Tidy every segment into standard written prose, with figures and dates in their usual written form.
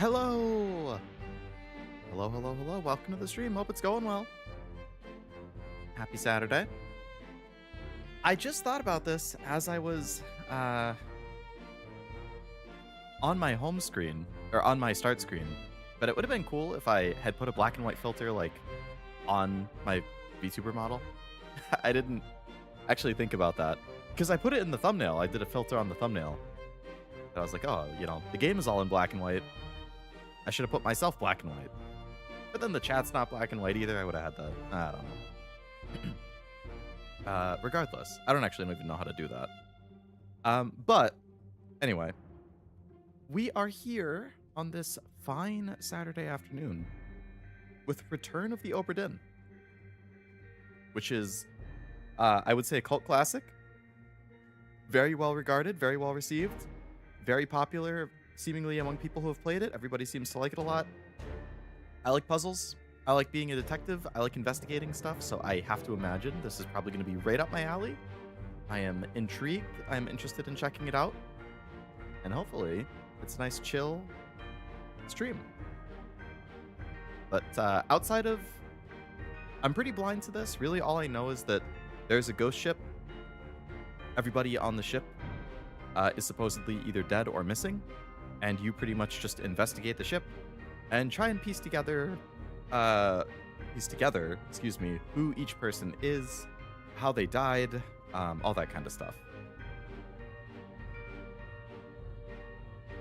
Hello! Hello, hello, hello. Welcome to the stream. Hope it's going well. Happy Saturday. I just thought about this as I was uh, on my home screen, or on my start screen, but it would have been cool if I had put a black and white filter, like, on my VTuber model. I didn't actually think about that, because I put it in the thumbnail. I did a filter on the thumbnail. And I was like, oh, the game is all in black and white. I should have put myself black and white. But then the chat's not black and white either. I would have had that. I don't know. Regardless, I don't actually even know how to do that. But anyway, we are here on this fine Saturday afternoon with Return of the Obra Dinn, which is, I would say, a cult classic. Very well regarded, very well received, very popular, seemingly among people who have played it. Everybody seems to like it a lot. I like puzzles. I like being a detective. I like investigating stuff, so I have to imagine this is probably going to be right up my alley. I am intrigued. I'm interested in checking it out. And hopefully, it's a nice, chill stream. But outside of... I'm pretty blind to this. Really, all I know is that there's a ghost ship. Everybody on the ship is supposedly either dead or missing. And you pretty much just investigate the ship and try and piece together, who each person is, how they died, all that kind of stuff.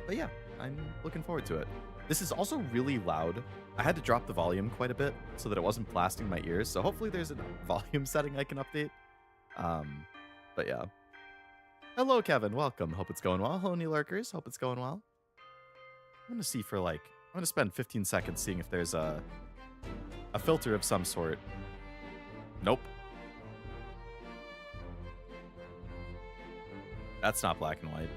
But yeah, I'm looking forward to it. This is also really loud. I had to drop the volume quite a bit so that it wasn't blasting my ears, so hopefully there's a volume setting I can update. But yeah. Hello, Kevin. Welcome. Hope it's going well. Hello, new lurkers. Hope it's going well. I'm gonna see for I'm gonna spend 15 seconds seeing if there's a filter of some sort. Nope. That's not black and white.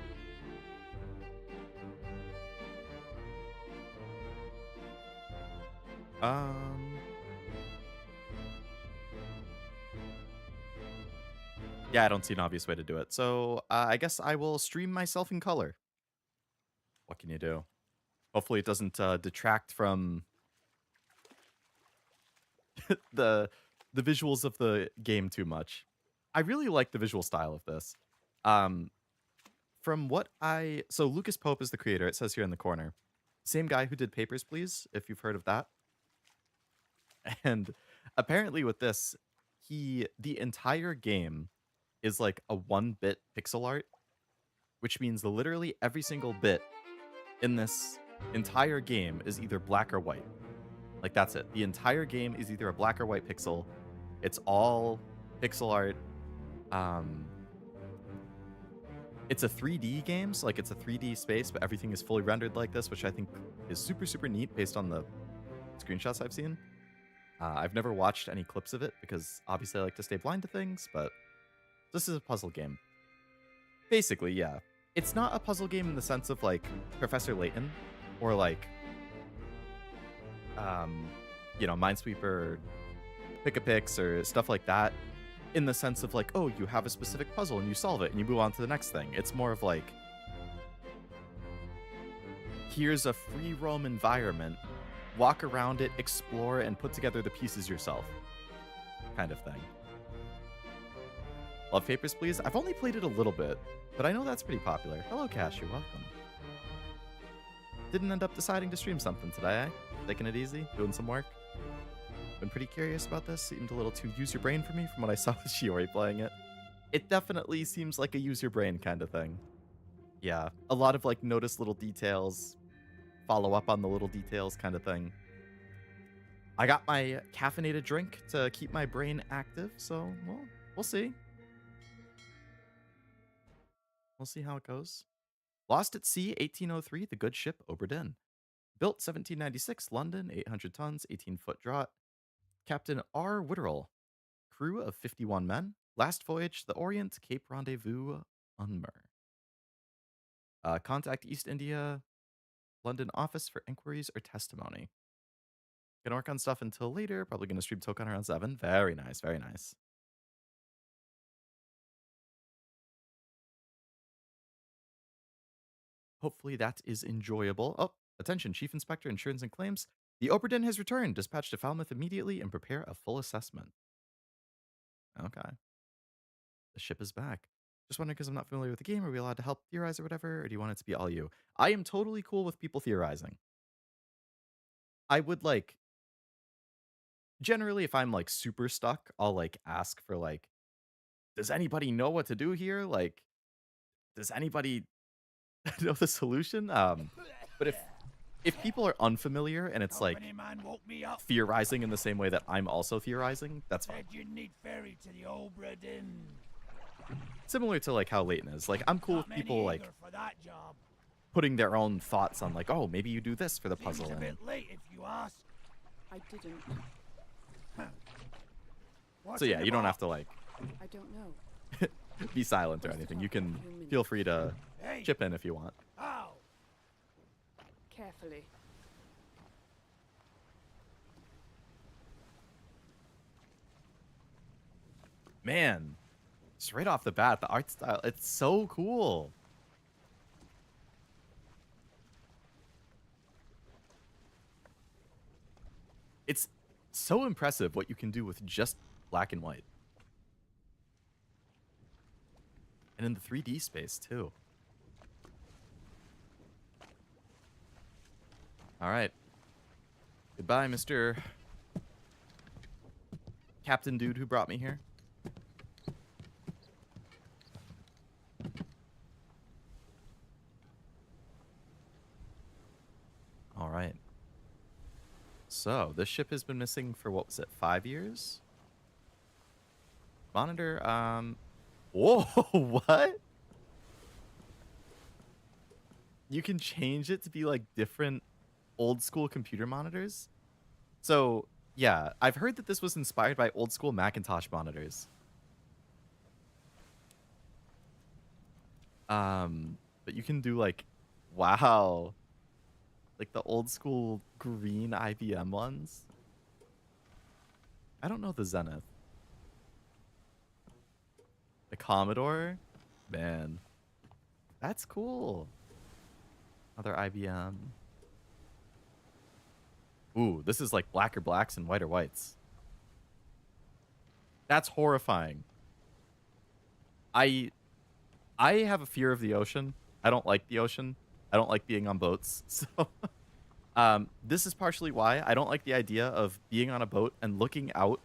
Yeah, I don't see an obvious way to do it. So I guess I will stream myself in color. What can you do? Hopefully it doesn't detract from the visuals of the game too much. I really like the visual style of this. From what so Lucas Pope is the creator. It says here in the corner. Same guy who did Papers, Please, if you've heard of that. And apparently with this, the entire game is like a 1-bit pixel art, which means literally every single bit in this entire game is either black or white. Like, that's it. The entire game is either a black or white pixel. It's all pixel art. It's a 3D game, so like it's a 3D space, but everything is fully rendered like this, which I think is super, super neat based on the screenshots I've seen. I've never watched any clips of it because obviously I like to stay blind to things, but this is a puzzle game. Basically, yeah. It's not a puzzle game in the sense of like Professor Layton or like, Minesweeper or Pick-a-Picks or stuff like that, in the sense of like, oh, you have a specific puzzle and you solve it and you move on to the next thing. It's more of like, here's a free roam environment, walk around it, explore, and put together the pieces yourself kind of thing. Love Papers, Please? I've only played it a little bit, but I know that's pretty popular. Hello, Cash. You're welcome. Didn't end up deciding to stream something today, eh? Taking it easy, doing some work. Been pretty curious about this. Seemed a little too use your brain for me from what I saw with Shiori playing it. It definitely seems like a use your brain kind of thing. Yeah, a lot of like notice little details, follow up on the little details kind of thing. I got my caffeinated drink to keep my brain active, so, well, we'll see. We'll see how it goes. Lost at sea, 1803, the good ship Obra Dinn. Built 1796, London, 800 tons, 18-foot draught. Captain R. Witterell. Crew of 51 men. Last voyage, the Orient, Cape Rendezvous, Unmer. Contact East India, London office for inquiries or testimony. Gonna work on stuff until later. Probably gonna stream Token around 7. Very nice, very nice. Hopefully that is enjoyable. Oh, Attention, Chief Inspector, Insurance and Claims. The Obra Dinn has returned. Dispatch to Falmouth immediately and prepare a full assessment. Okay. The ship is back. Just wondering because I'm not familiar with the game. Are we allowed to help theorize or whatever? Or do you want it to be all you? I am totally cool with people theorizing. I would like, generally, if I'm like super stuck, I'll like ask for like, does anybody know what to do here? Like, does anybody know the solution? But if people are unfamiliar and it's like Man woke me up. theorizing in the same way that I'm also theorizing, that's fine. Said you need ferry to the Obra Dinn. Similar to like how Leighton is. Like, I'm cool with people like for that job. putting their own thoughts on like, oh, maybe you do this for the Seems puzzle. a And bit late if you ask. I didn't. What's so yeah, in the you don't box? have to like I don't know. be silent or anything. You can feel free to Hey. chip in if you want. Ow. Carefully. Man, straight off the bat, the art style, it's so cool. It's so impressive what you can do with just black and white. And in the 3D space, too. All right. Goodbye, Mr. Captain Dude who brought me here. All right. So, this ship has been missing for, what was it, 5 years? Monitor, whoa, what? You can change it to be, like, different old school computer monitors? So, yeah, I've heard that this was inspired by old school Macintosh monitors. But you can do, like, wow. Like the old school green IBM ones. I don't know the Zenith. The Commodore? Man. That's cool. Other IBM. Ooh, this is like blacker blacks and whiter whites. That's horrifying. I have a fear of the ocean. I don't like the ocean. I don't like being on boats. So this is partially why I don't like the idea of being on a boat and looking out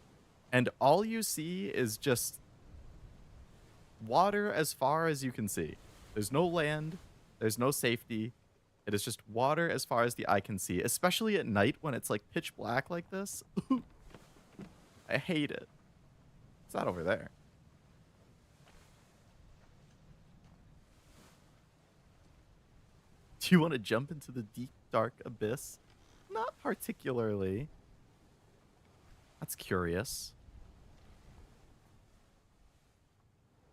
and all you see is just water as far as you can see. There's no land. There's no safety. It is just water as far as the eye can see, especially at night when it's like pitch black like this. I hate it. It's not over there. Do you want to jump into the deep, dark abyss? Not particularly. That's curious.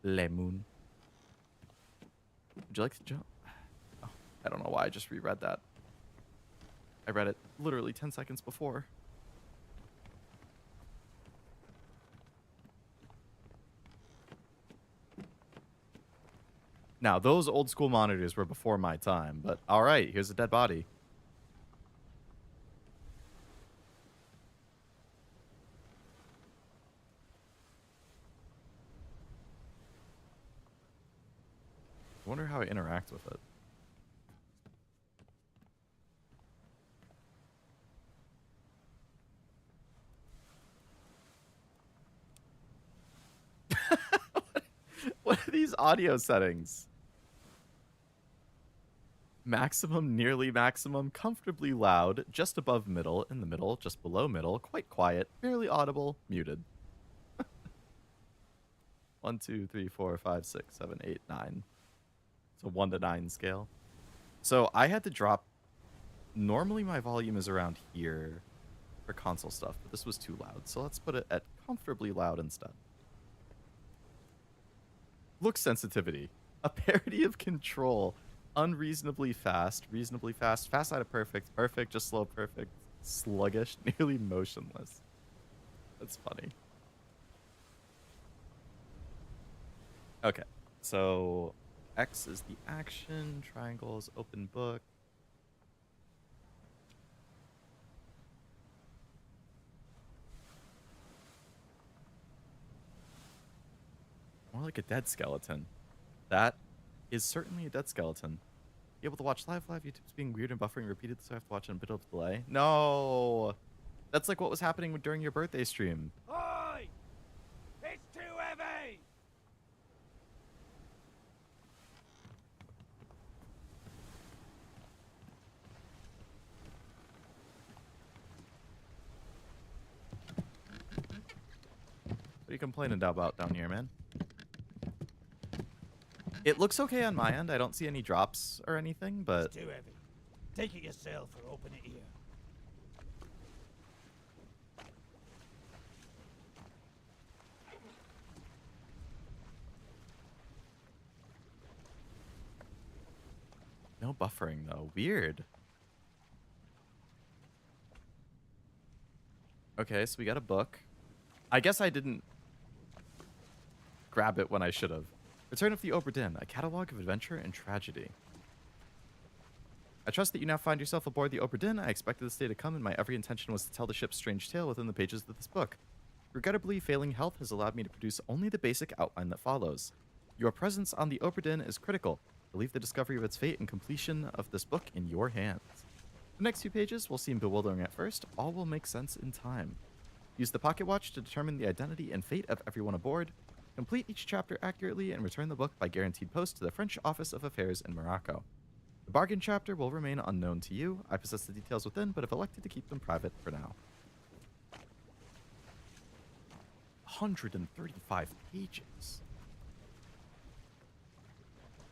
Lemon. Would you like to jump? Oh, I don't know why I just reread that. I read it literally 10 seconds before. Now, those old school monitors were before my time, but all right, here's a dead body. I wonder how I interact with it. What are these audio settings? Maximum, nearly maximum, comfortably loud, just above middle, in the middle, just below middle, quite quiet, barely audible, muted. 1, 2, 3, 4, 5, 6, 7, 8, 9. It's a 1 to 9 scale. So I had to drop. Normally my volume is around here for console stuff, but this was too loud. So let's put it at comfortably loud instead. Look sensitivity. A parody of Control. Unreasonably fast, reasonably fast, fast side of perfect, perfect, just slow, perfect, sluggish, nearly motionless. That's funny. Okay, so X is the action, triangle is open book. like a dead skeleton. That is certainly a dead skeleton. Be able to watch live YouTube's being weird and buffering repeated, so I have to watch on a bit of delay. No! That's like what was happening during your birthday stream. Oi! It's too heavy! What are you complaining about down here, man? It looks okay on my end. I don't see any drops or anything, but... It's too heavy. Take it yourself or open it here. No buffering, though. Weird. Okay, so we got a book. I guess I didn't grab it when I should have. Return of the Obra Dinn, a catalog of adventure and tragedy. I trust that you now find yourself aboard the Obra Dinn. I expected this day to come, and my every intention was to tell the ship's strange tale within the pages of this book. Regrettably, failing health has allowed me to produce only the basic outline that follows. Your presence on the Obra Dinn is critical. I leave the discovery of its fate and completion of this book in your hands. The next few pages will seem bewildering at first. All will make sense in time. Use the pocket watch to determine the identity and fate of everyone aboard. Complete each chapter accurately and return the book by guaranteed post to the French Office of Affairs in Morocco. The bargain chapter will remain unknown to you. I possess the details within, but have elected to keep them private for now. 135 pages.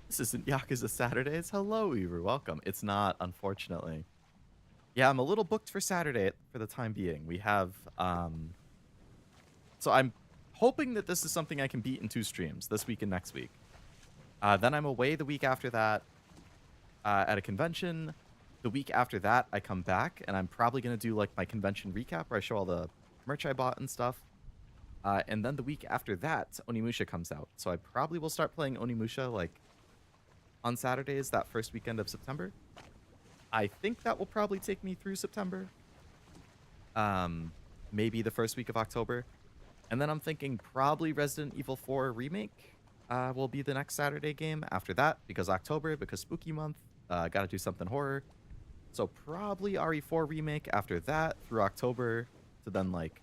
This isn't Yakuza Saturdays. Hello, Uber. Welcome. It's not, unfortunately. Yeah, I'm a little booked for Saturday for the time being. We have, so I'm hoping that this is something I can beat in 2 streams, this week and next week. Then I'm away the week after that at a convention. The week after that, I come back, and I'm probably going to do, like, my convention recap where I show all the merch I bought and stuff. And then the week after that, Onimusha comes out. So I probably will start playing Onimusha, like, on Saturdays that first weekend of September. I think that will probably take me through September. Maybe the first week of October. And then I'm thinking probably Resident Evil 4 Remake will be the next Saturday game after that, because October, because spooky month, gotta do something horror. So probably RE4 Remake after that through October to then, like,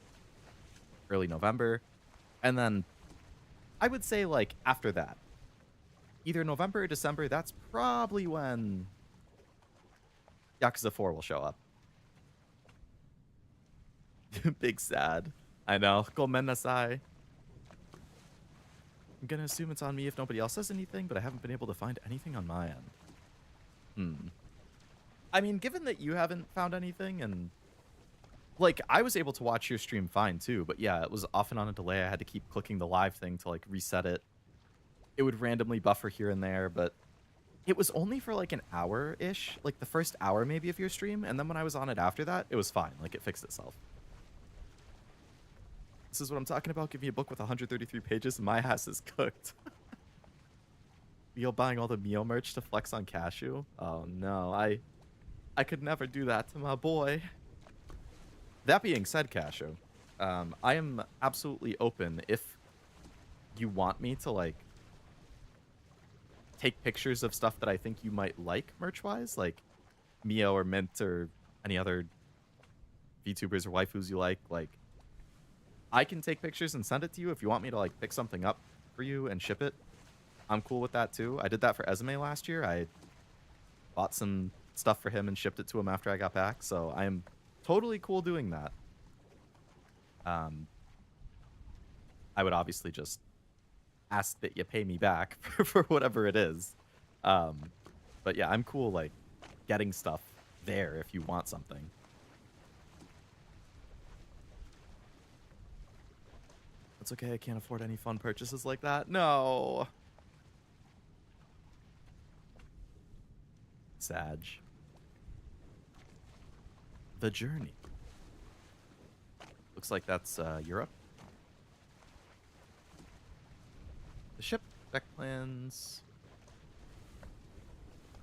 early November. And then I would say, like, after that, either November or December, that's probably when Yakuza 4 will show up. Big sad. I know. Gomen nasai. I'm gonna assume it's on me if nobody else says anything, but I haven't been able to find anything on my end. I mean, given that you haven't found anything, and like, I was able to watch your stream fine too, but yeah, it was often on a delay. I had to keep clicking the live thing to, like, reset it. It would randomly buffer here and there, but it was only for like an hour-ish, like the first hour maybe of your stream, and then when I was on it after that, it was fine. Like, it fixed itself. This is what I'm talking about. Give me a book with 133 pages and my ass is cooked. Mio buying all the Mio merch to flex on Cashew? Oh no, I could never do that to my boy. That being said, Cashew, I am absolutely open if you want me to, like, take pictures of stuff that I think you might like merch-wise, like Mio or Mint or any other VTubers or waifus you like. I can take pictures and send it to you if you want me to, like, pick something up for you and ship it. I'm cool with that too. I did that for Esme last year. I bought some stuff for him and shipped it to him after I got back, so I am totally cool doing that. I would obviously just ask that you pay me back for whatever it is. But yeah, I'm cool, like, getting stuff there if you want something. It's okay, I can't afford any fun purchases like that. No. Sag. The Journey. Looks like that's Europe. The ship, deck plans,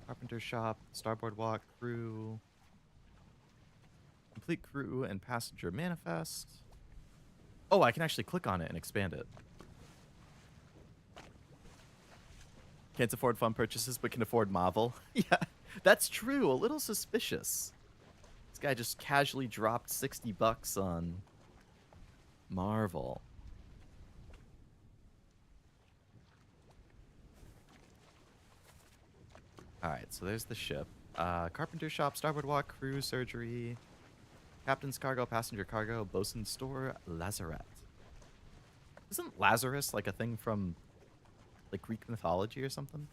carpenter shop, starboard walk, crew, complete crew and passenger manifest. Oh, I can actually click on it and expand it. Can't afford fun purchases, but can afford Marvel. Yeah, that's true. A little suspicious. This guy just casually dropped $60 on Marvel. All right, so there's the ship. Carpenter shop, starboard walk, crew, surgery, captain's cargo, passenger cargo, bosun's store, lazarette. Isn't Lazarus like a thing from like Greek mythology or something?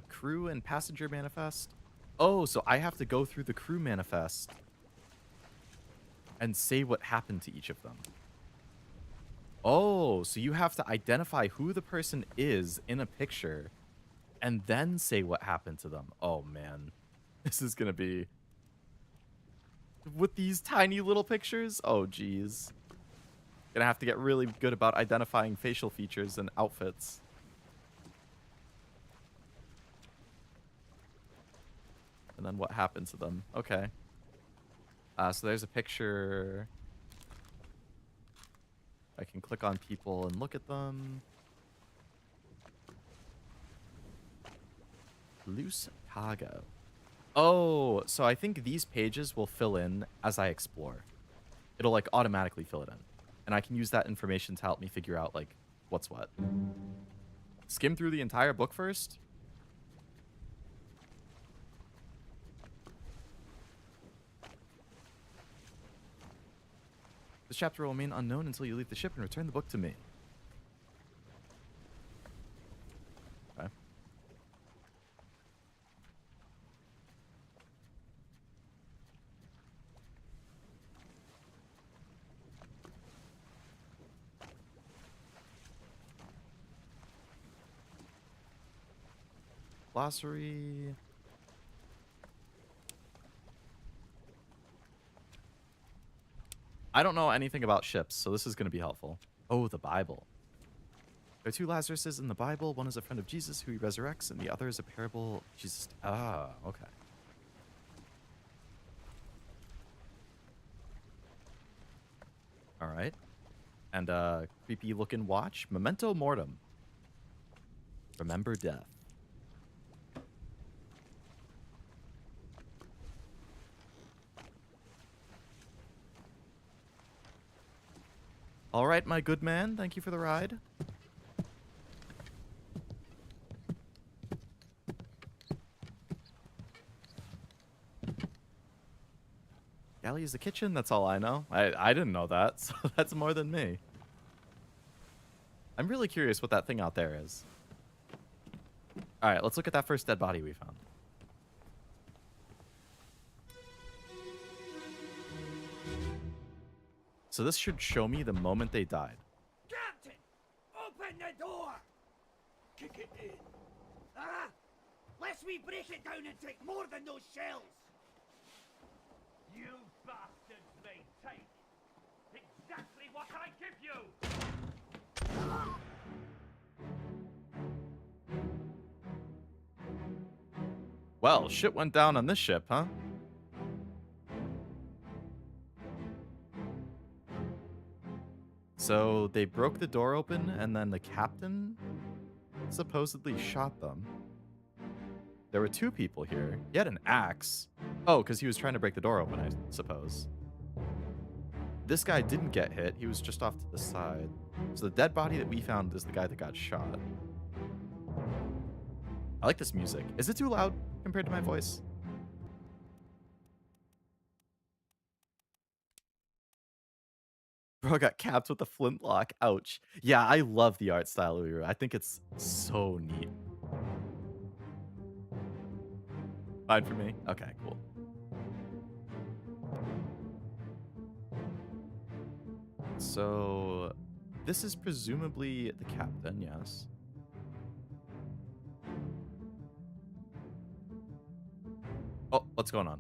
Crew and passenger manifest. Oh, so I have to go through the crew manifest and say what happened to each of them. Oh, so you have to identify who the person is in a picture and then say what happened to them. Oh, man. This is going to be... With these tiny little pictures? Oh, geez. Gonna have to get really good about identifying facial features and outfits. And then what happened to them. Okay. So there's a picture. I can click on people and look at them. Loose cargo. Oh, so I think these pages will fill in as I explore. It'll like automatically fill it in. And I can use that information to help me figure out like what's what. Skim through the entire book first. This chapter will remain unknown until you leave the ship and return the book to me. Okay. Glossary. I don't know anything about ships, so this is going to be helpful. Oh, the Bible. There are two Lazaruses in the Bible. One is a friend of Jesus who he resurrects, and the other is a parable. Jesus. Ah, okay. All right. And creepy looking watch. Memento Mortem. Remember death. All right, my good man. Thank you for the ride. Galley is the kitchen. That's all I know. I didn't know that, so that's more than me. I'm really curious what that thing out there is. All right, let's look at that first dead body we found. So this should show me the moment they died. Captain! Open the door! Kick it in. Ah! Lest we break it down and take more than those shells! You bastards may take exactly what I give you! Well, shit went down on this ship, huh? So they broke the door open, and then the captain supposedly shot them. There were two people here. He had an axe. Oh, because he was trying to break the door open, I suppose. This guy didn't get hit. He was just off to the side. So the dead body that we found is the guy that got shot. I like this music. Is it too loud compared to my voice? Bro got capped with a flintlock. Ouch. Yeah, I love the art style of Uru. I think it's so neat. Fine for me? Okay, cool. So, this is presumably the captain, yes. Oh, what's going on?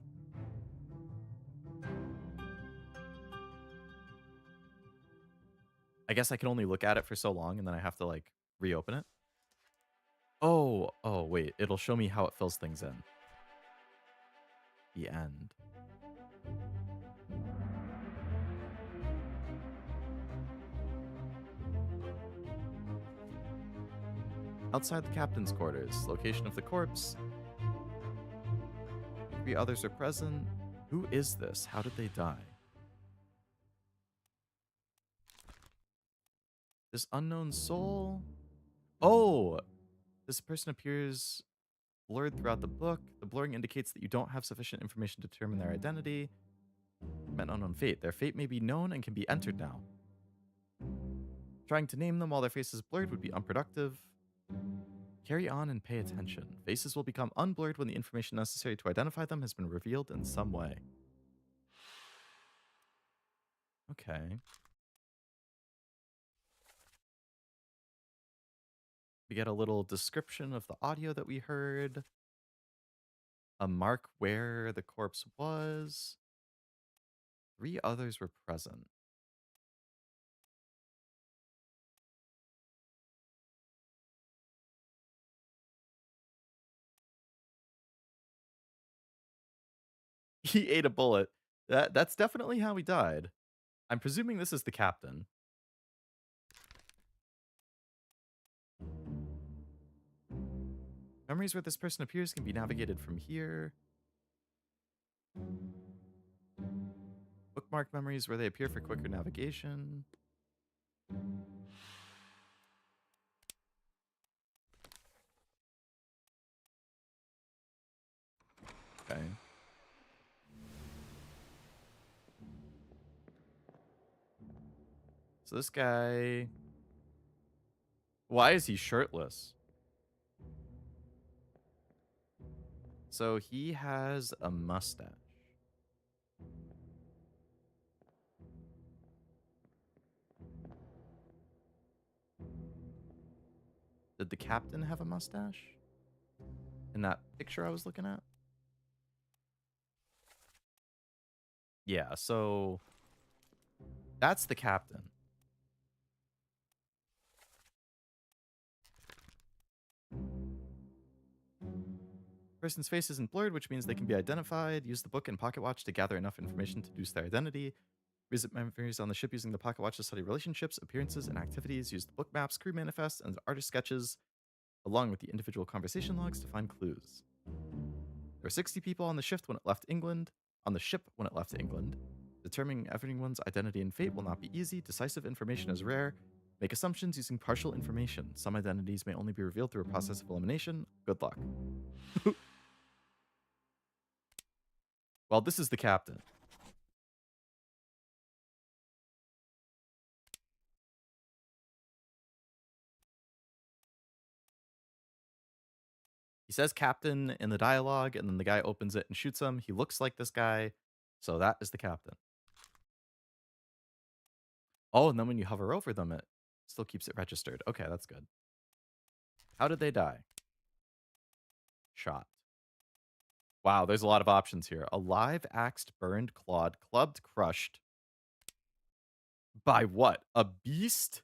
I guess I can only look at it for so long and then I have to like reopen it. Oh, wait. It'll show me how it fills things in. The end. Outside the captain's quarters. Location of the corpse. 3 others are present. Who is this? How did they die? This unknown soul. Oh! This person appears blurred throughout the book. The blurring indicates that you don't have sufficient information to determine their identity. Men unknown fate. Their fate may be known and can be entered now. Trying to name them while their face is blurred would be unproductive. Carry on and pay attention. Faces will become unblurred when the information necessary to identify them has been revealed in some way. Okay. We get a little description of the audio that we heard. A mark where the corpse was. 3 others were present. He ate a bullet. That's definitely how he died. I'm presuming this is the captain. Memories where this person appears can be navigated from here. Bookmark memories where they appear for quicker navigation. Okay. So this guy... Why is he shirtless? So he has a mustache. Did the captain have a mustache? In that picture I was looking at? Yeah, so... That's the captain. Person's face isn't blurred, which means they can be identified. Use the book and pocket watch to gather enough information to deduce their identity. Visit memories on the ship using the pocket watch to study relationships, appearances, and activities. Use the book maps, crew manifests, and artist sketches, along with the individual conversation logs to find clues. There were 60 people on the ship when it left England. Determining everyone's identity and fate will not be easy. Decisive information is rare. Make assumptions using partial information. Some identities may only be revealed through a process of elimination. Good luck. Well, this is the captain. He says captain in the dialogue, and then the guy opens it and shoots him. He looks like this guy. So that is the captain. Oh, and then when you hover over them, it still keeps it registered. Okay, that's good. How did they die? Shot. Wow, there's a lot of options here. Alive, axed, burned, clawed, clubbed, crushed. By what? A beast?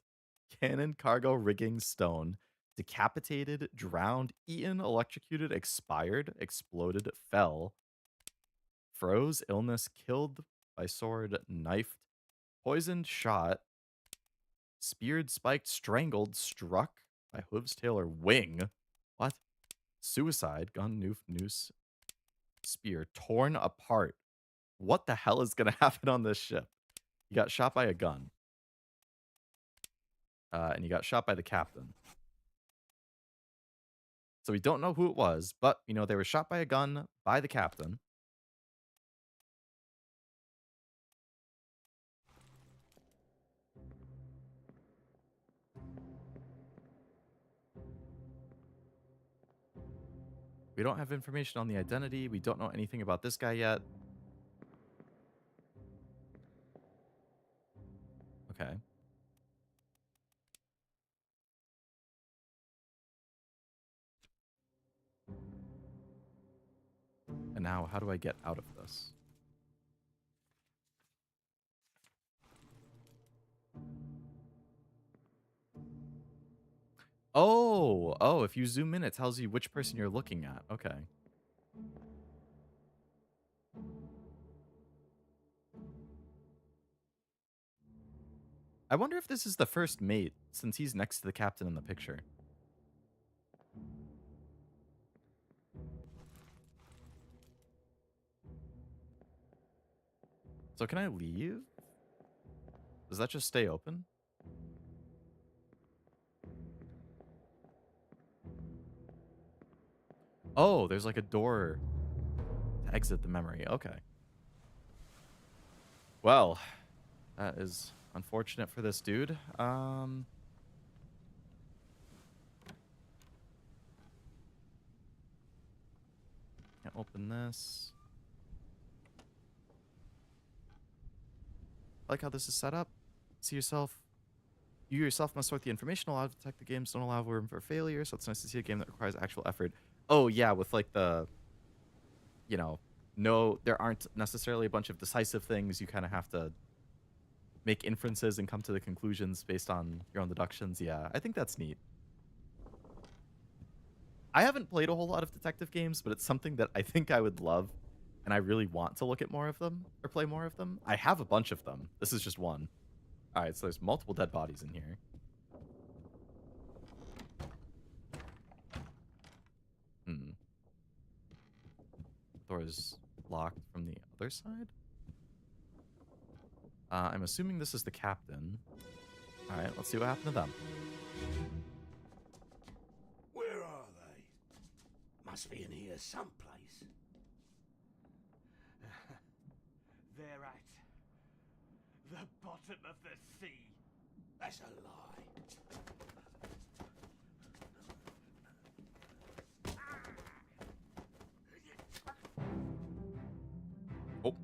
Cannon, cargo, rigging, stone. Decapitated, drowned, eaten, electrocuted, expired, exploded, fell. Froze, illness, killed by sword, knifed, poisoned, shot. Speared, spiked, strangled, struck by hooves, tail, or wing. What? Suicide, gun, noose, spear, torn apart. What the hell is going to happen on this ship? You got shot by a gun. And you got shot by the captain. So we don't know who it was, but, you know, they were shot by a gun by the captain. We don't have information on the identity. We don't know anything about this guy yet. Okay. And now, how do I get out of this? Oh, if you zoom in, it tells you which person you're looking at. Okay. I wonder if this is the first mate, since he's next to the captain in the picture. So can I leave? Does that just stay open? Oh, there's like a door to exit the memory. Okay. Well, that is unfortunate for this dude. Can't open this. I like how this is set up. See yourself. You yourself must sort the information allowed to detect the games. Don't allow room for failure. So it's nice to see a game that requires actual effort. Oh yeah, with like the, you know, no, there aren't necessarily a bunch of decisive things. You kind of have to make inferences and come to the conclusions based on your own deductions. Yeah, I think that's neat. I haven't played a whole lot of detective games, but it's something that I think I would love, and I really want to look at more of them or play more of them. I have a bunch of them. This is just one. All right, so there's multiple dead bodies in here. Hmm. Door is locked from the other side. I'm assuming this is the captain. All right, let's see what happened to them. Where are they? Must be in here someplace. They're at the bottom of the sea. That's a lie. Oh.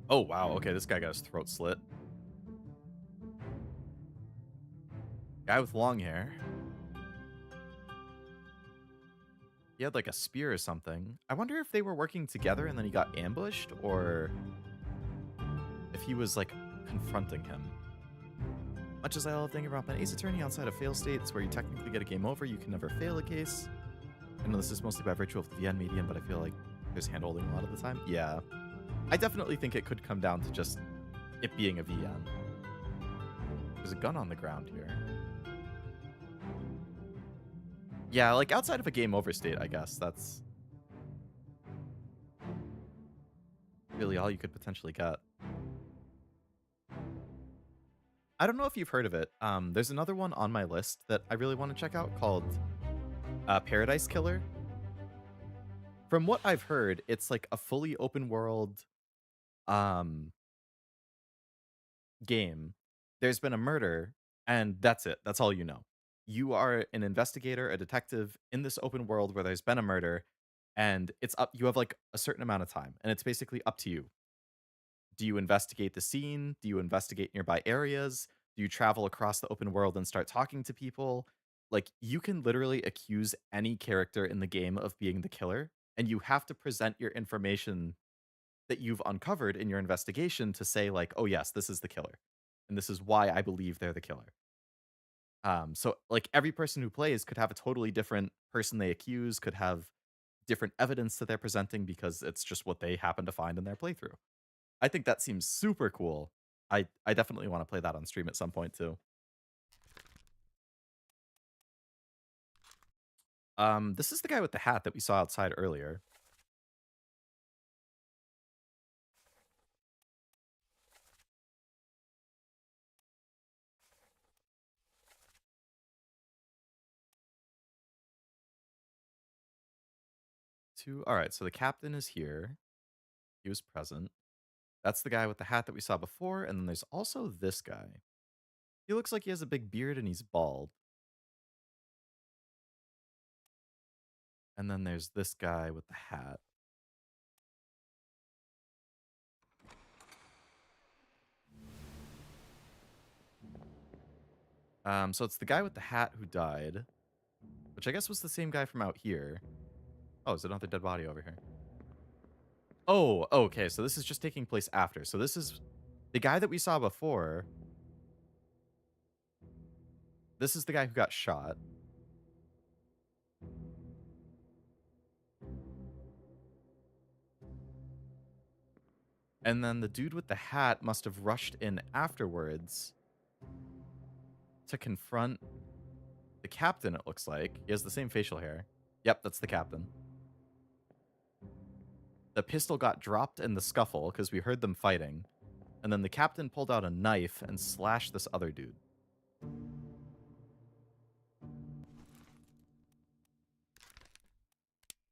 Oh, wow. Okay, this guy got his throat slit. Guy with long hair. He had like a spear or something. I wonder if they were working together and then he got ambushed, or if he was like confronting him. Much as I love thinking about an ace attorney outside of fail states where you technically get a game over, you can never fail a case. I know this is mostly by virtue of the VN medium, but I feel like there's handholding a lot of the time. Yeah. I definitely think it could come down to just it being a VN. There's a gun on the ground here. Yeah, like outside of a game over state, I guess that's really all you could potentially get. I don't know if you've heard of it. There's another one on my list that I really want to check out called Paradise Killer. From what I've heard, it's like a fully open world game. There's been a murder, and that's it. That's all you know. You are an investigator, a detective in this open world where there's been a murder, and it's up. You have like a certain amount of time, and it's basically up to you. Do you investigate the scene? Do you investigate nearby areas? Do you travel across the open world and start talking to people? Like, you can literally accuse any character in the game of being the killer, and you have to present your information that you've uncovered in your investigation to say, like, oh, yes, this is the killer. And this is why I believe they're the killer. So, like, every person who plays could have a totally different person they accuse, could have different evidence that they're presenting because it's just what they happen to find in their playthrough. I think that seems super cool. I definitely want to play that on stream at some point too. This is the guy with the hat that we saw outside earlier. All right, so the captain is here. He was present. That's the guy with the hat that we saw before, and then there's also this guy. He looks like he has a big beard and he's bald. And then there's this guy with the hat. So it's the guy with the hat who died, which I guess was the same guy from out here. Oh, is another dead body over here? Oh, okay. So this is just taking place after. So this is the guy that we saw before. This is the guy who got shot. And then the dude with the hat must have rushed in afterwards to confront the captain, it looks like. He has the same facial hair. Yep, that's the captain. The pistol got dropped in the scuffle because we heard them fighting. And then the captain pulled out a knife and slashed this other dude.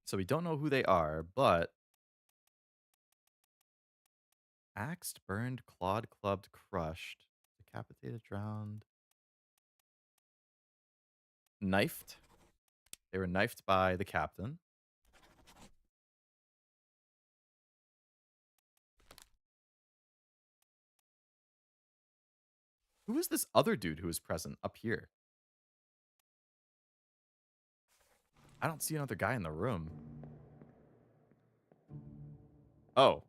So we don't know who they are, but axed, burned, clawed, clubbed, crushed, decapitated, drowned, knifed. They were knifed by the captain. Who is this other dude who is present up here? I don't see another guy in the room. Oh.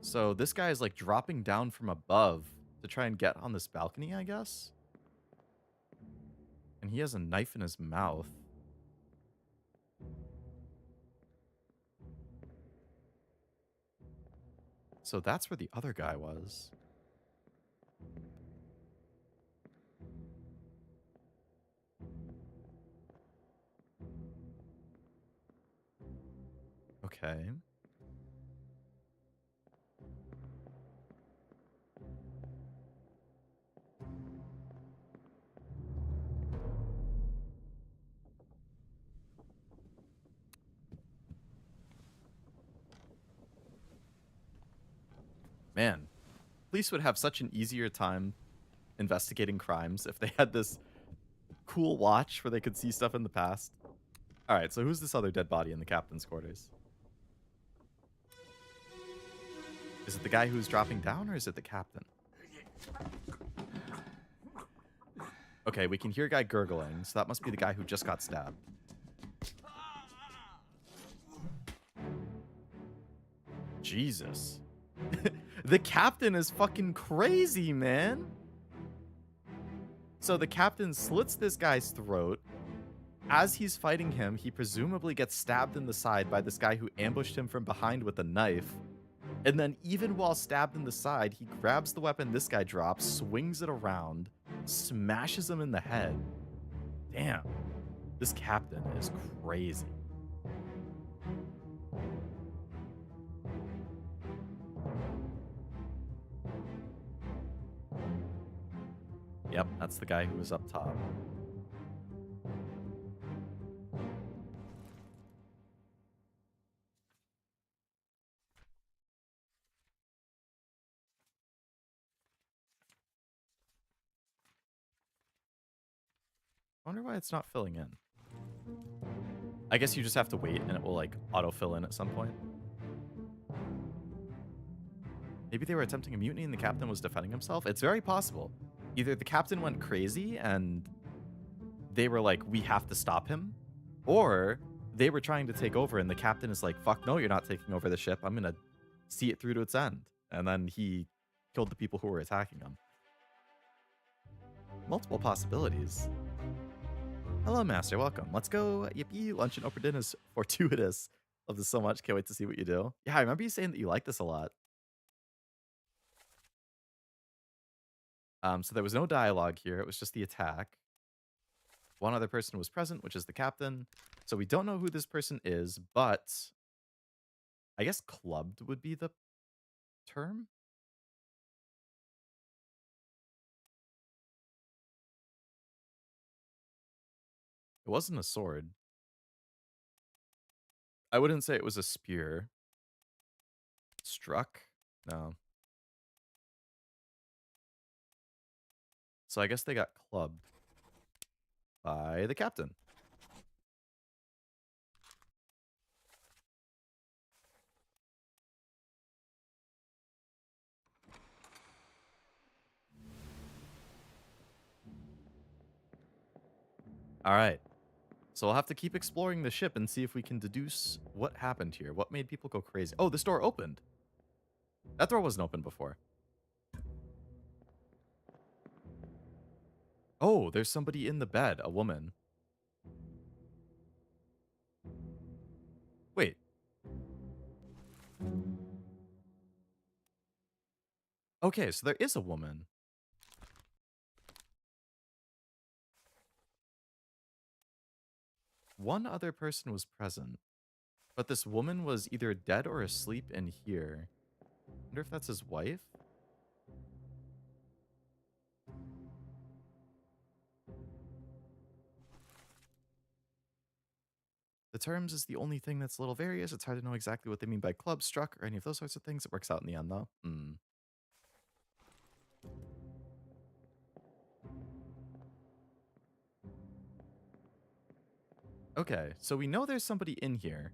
So this guy is like dropping down from above to try and get on this balcony, I guess? And he has a knife in his mouth. So that's where the other guy was. Okay. Man, police would have such an easier time investigating crimes if they had this cool watch where they could see stuff in the past. All right, so who's this other dead body in the captain's quarters? Is it the guy who's dropping down, or is it the captain? Okay, we can hear a guy gurgling, so that must be the guy who just got stabbed. Jesus. The captain is fucking crazy, man. So the captain slits this guy's throat. As he's fighting him, he presumably gets stabbed in the side by this guy who ambushed him from behind with a knife. And then even while stabbed in the side, he grabs the weapon this guy drops, swings it around, smashes him in the head. Damn. This captain is crazy. Yep, that's the guy who was up top. I wonder why it's not filling in. I guess you just have to wait and it will like autofill in at some point. Maybe they were attempting a mutiny and the captain was defending himself. It's very possible. Either the captain went crazy and they were like, we have to stop him, or they were trying to take over and the captain is like, fuck no, you're not taking over the ship. I'm going to see it through to its end. And then he killed the people who were attacking him. Multiple possibilities. Hello, Master. Welcome. Let's go. Yippee. Lunch and Obra Dinn is fortuitous. Love this so much. Can't wait to see what you do. Yeah, I remember you saying that you like this a lot. So there was no dialogue here. It was just the attack. One other person was present, which is the captain. So we don't know who this person is, but I guess clubbed would be the term. It wasn't a sword. I wouldn't say it was a spear. Struck? No. So I guess they got clubbed by the captain. All right. So we'll have to keep exploring the ship and see if we can deduce what happened here. What made people go crazy? Oh, this door opened. That door wasn't open before. Oh, there's somebody in the bed, a woman. Wait. Okay, so there is a woman. one other person was present, but this woman was either dead or asleep in here. Wonder if that's his wife? The terms is the only thing that's a little various. It's hard to know exactly what they mean by club, struck, or any of those sorts of things. It works out in the end, though. Okay, so we know there's somebody in here.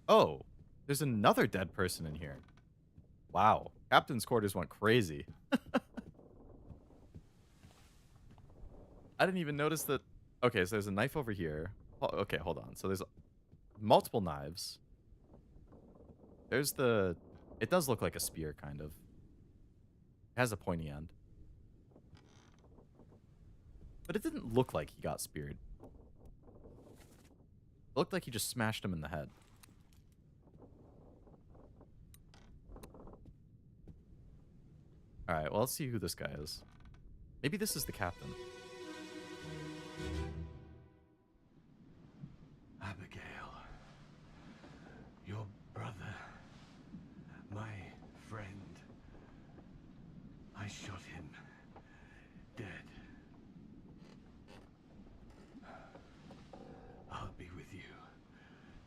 Oh, there's another dead person in here. Wow. Captain's quarters went crazy. I didn't even notice that. Okay, so there's a knife over here. Okay, hold on. So there's multiple knives. There's the... It does look like a spear, kind of. It has a pointy end. But it didn't look like he got speared. It looked like he just smashed him in the head. Alright, well, let's see who this guy is. Maybe this is the captain. Abigail, your brother, my friend. I shot him dead. I'll be with you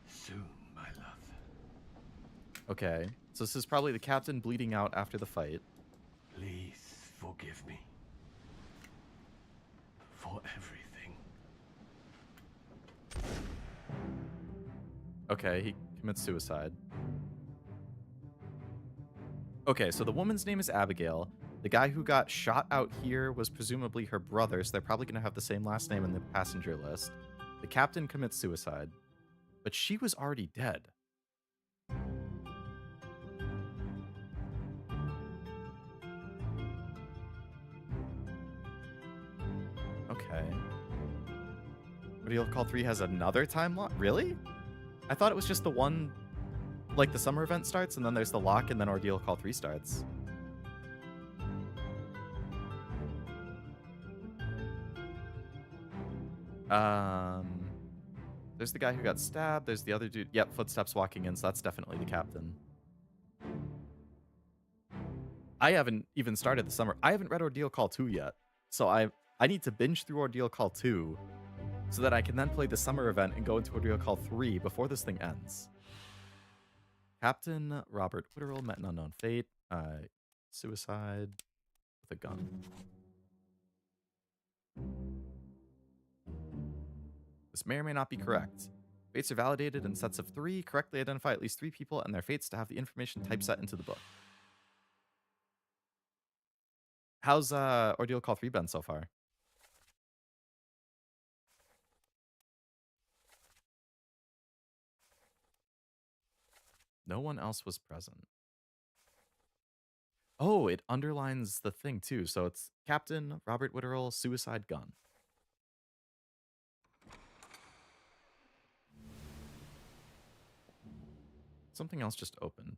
soon, my love. Okay, so this is probably the captain bleeding out after the fight. Please forgive me for everything. Okay, he commits suicide. Okay, so the woman's name is Abigail. The guy who got shot out here was presumably her brother, so they're probably going to have the same last name in the passenger list. The captain commits suicide, but she was already dead. Okay. Ordeal Call 3 has another time lock? Really? I thought it was just the one, like the summer event starts, and then there's the lock, and then Ordeal Call 3 starts. There's the guy who got stabbed. There's the other dude. Yep, footsteps walking in, so that's definitely the captain. I haven't even started the summer. I haven't read Ordeal Call 2 yet, so I need to binge through Ordeal Call 2 so that I can then play the summer event and go into Ordeal Call 3 before this thing ends. Captain Robert Witterell met an unknown fate. Suicide with a gun. This may or may not be correct. Fates are validated in sets of 3. Correctly identify at least 3 people and their fates to have the information typeset into the book. How's Ordeal Call 3 been so far? No one else was present. Oh, it underlines the thing too. So it's Captain Robert Witterell, suicide gun. Something else just opened.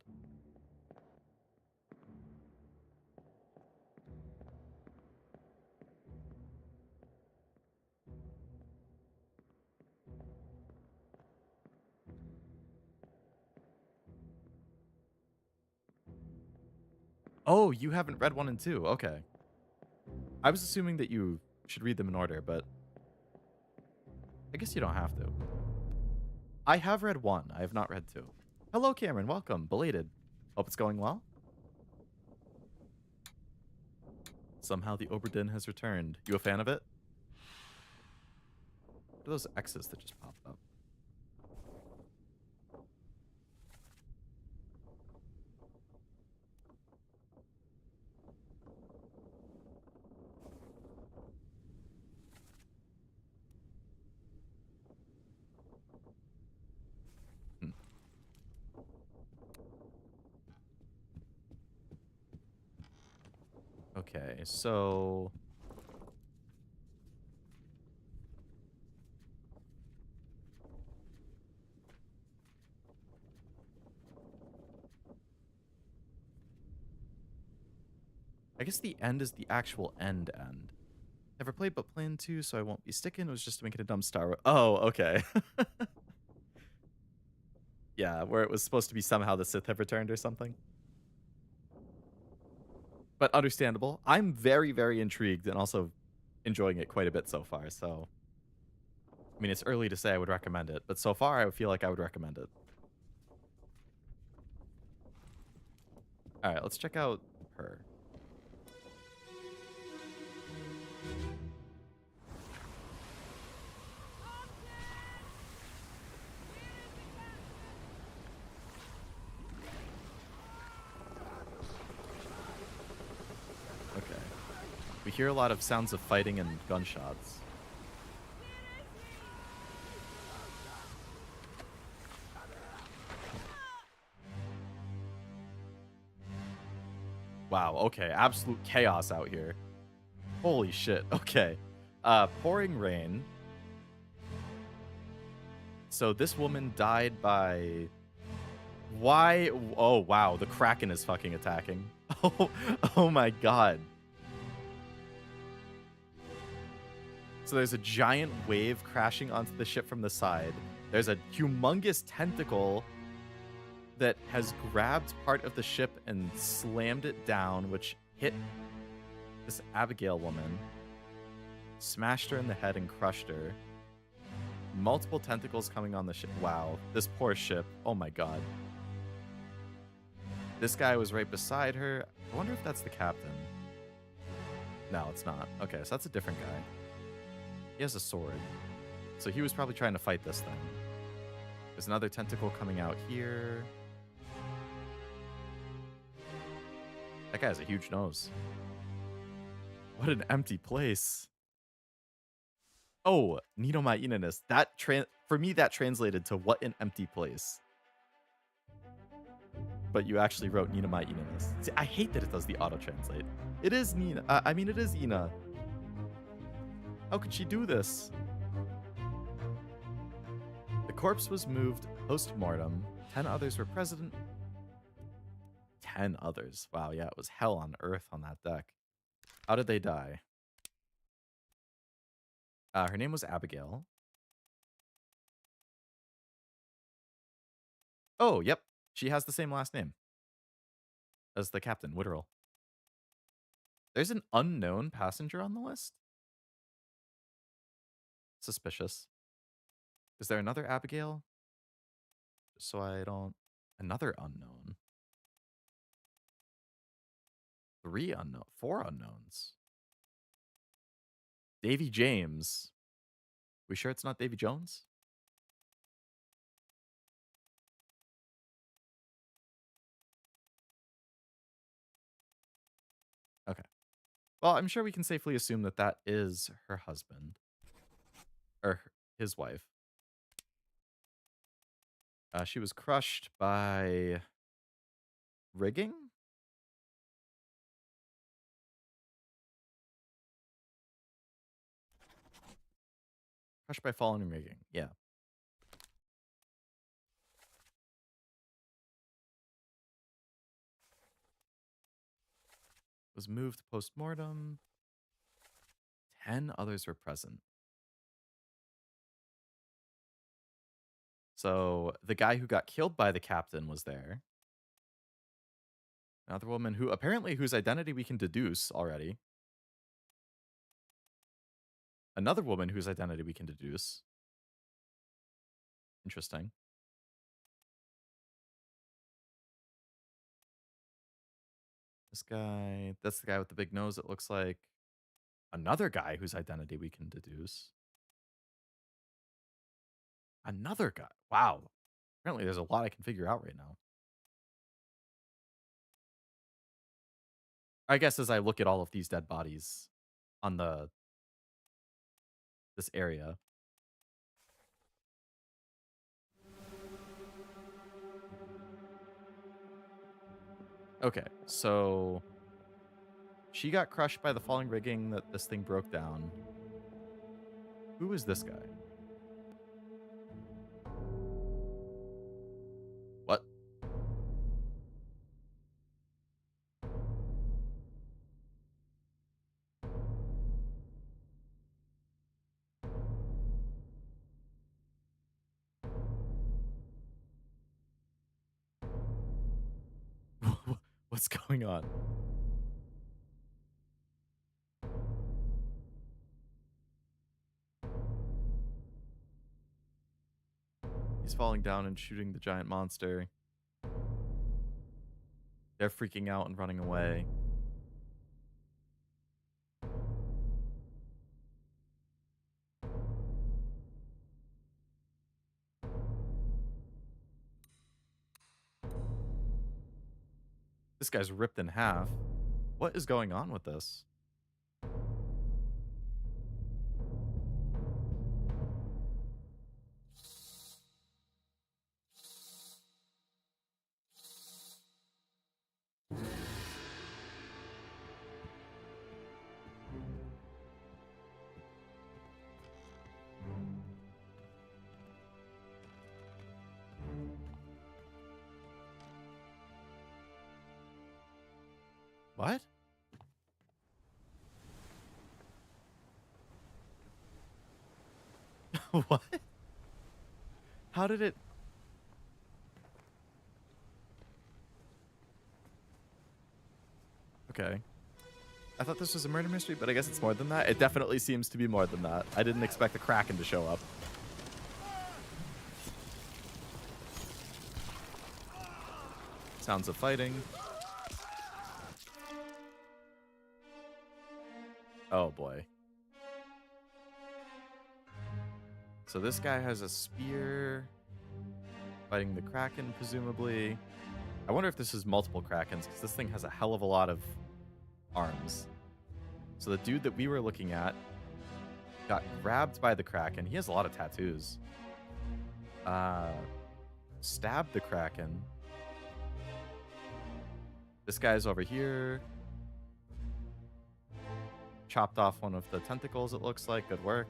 Oh, you haven't read 1 and 2. Okay. I was assuming that you should read them in order, but I guess you don't have to. I have read 1. I have not read 2. Hello, Cameron. Welcome. Belated. Hope it's going well. Somehow the Obra Dinn has returned. You a fan of it? What are those X's that just popped up? Hmm. Okay, so I guess the end is the actual end. Never played but plan to, so I won't be sticking. It was just to make it a dumb Star Wars. Oh, okay. Yeah, where it was supposed to be somehow the Sith have returned or something. But understandable. I'm very, very intrigued and also enjoying it quite a bit so far. So, I mean, it's early to say I would recommend it, but so far I feel like I would recommend it. All right, let's check out her. Okay. We hear a lot of sounds of fighting and gunshots. Wow, okay. Absolute chaos out here. Holy shit. Okay. Pouring rain. So this woman died by... Why? Oh, wow. The Kraken is fucking attacking. Oh my god. So there's a giant wave crashing onto the ship from the side. There's a humongous tentacle that has grabbed part of the ship and slammed it down, which hit this Abigail woman, smashed her in the head and crushed her. Multiple tentacles coming on the ship. Wow, this poor ship. Oh my god. This guy was right beside her. I wonder if that's the captain. No, it's not. Okay, so that's a different guy. He has a sword. So he was probably trying to fight this thing. There's another tentacle coming out here. That guy has a huge nose. What an empty place. Oh, Nino my Inanis. That for me that translated to what an empty place. But you actually wrote Nina my Inanis. See, I hate that it does the auto translate. It is Nina. I mean, it is Ina. How could she do this? The corpse was moved post-mortem. 10 others were present. 10 others. Wow, yeah, it was hell on earth on that deck. How did they die? Her name was Abigail. Oh, yep. She has the same last name as the captain, Witterell. There's an unknown passenger on the list? Suspicious. Is there another Abigail? So I don't... Another unknown. 3 unknown. 4 unknowns. Davy James. We sure it's not Davy Jones? Okay. Well, I'm sure we can safely assume that that is her husband. Or his wife. She was crushed by... rigging? Crushed by falling rigging. Yeah. Was moved post-mortem. 10 others were present. So the guy who got killed by the captain was there. Another woman who apparently whose identity we can deduce already. Another woman whose identity we can deduce. Interesting. This guy, that's the guy with the big nose, it looks like. Another guy whose identity we can deduce. Another guy. Wow. Apparently there's a lot I can figure out right now. I guess as I look at all of these dead bodies on this area. Okay, so she got crushed by the falling rigging that this thing broke down. Who is this guy? What? What's going on? He's falling down and shooting the giant monster. They're freaking out and running away. This guy's ripped in half. What is going on with this? What? What? How did it... Okay. I thought this was a murder mystery, but I guess it's more than that. It definitely seems to be more than that. I didn't expect the Kraken to show up. Sounds of fighting. Oh boy. So this guy has a spear, fighting the Kraken, presumably. I wonder if this is multiple Krakens, because this thing has a hell of a lot of arms. So the dude that we were looking at got grabbed by the Kraken. He has a lot of tattoos. Stabbed the Kraken. This guy's over here. Chopped off one of the tentacles, it looks like. Good work.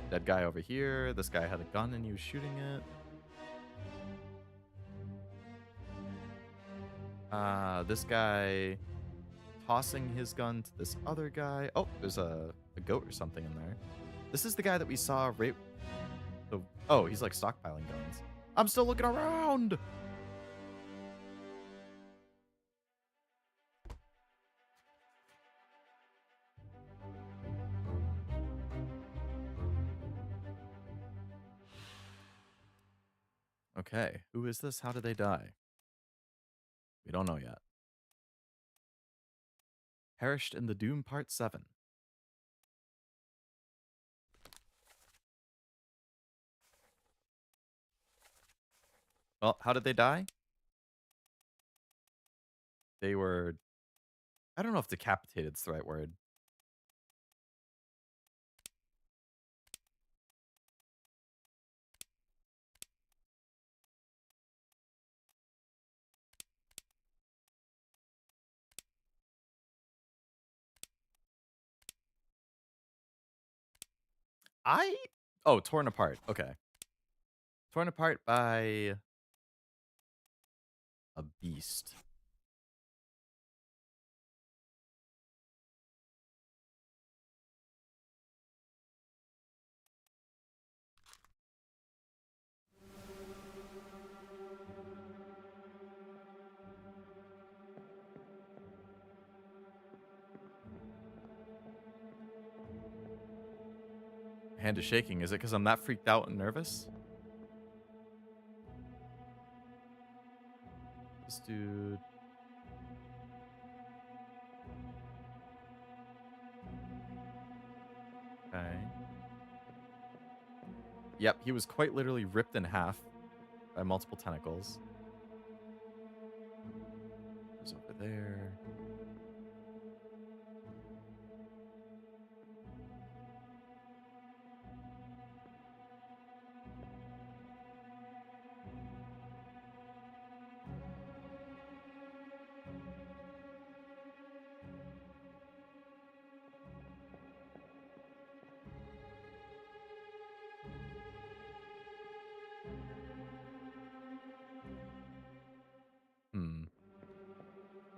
Dead guy over here. This guy had a gun and he was shooting it. This guy tossing his gun to this other guy. Oh, there's a goat or something in there. This is the guy that we saw right... Oh, he's like stockpiling guns. I'm still looking around! Okay, who is this? How did they die? We don't know yet. Perished in the Doom Part 7. Well, how did they die? They were... I don't know if decapitated is the right word. Oh, torn apart. Okay. Torn apart by a beast. Hand is shaking. Is it because I'm that freaked out and nervous? This dude... Okay. Yep, he was quite literally ripped in half by multiple tentacles. There's over there.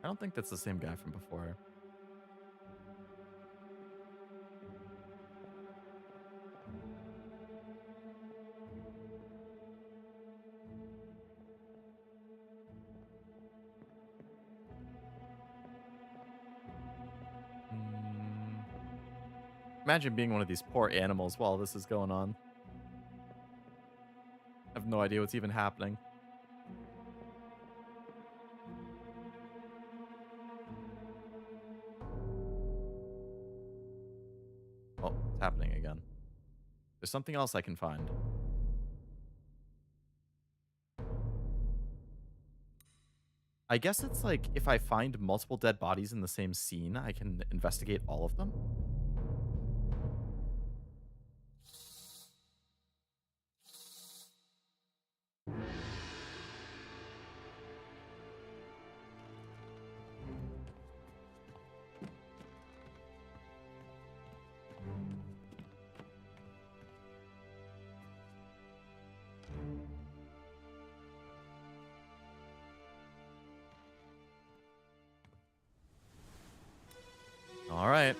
I don't think that's the same guy from before. Imagine being one of these poor animals while this is going on. I have no idea what's even happening. Oh, it's happening again. There's something else I can find. I guess it's like if I find multiple dead bodies in the same scene, I can investigate all of them. All right.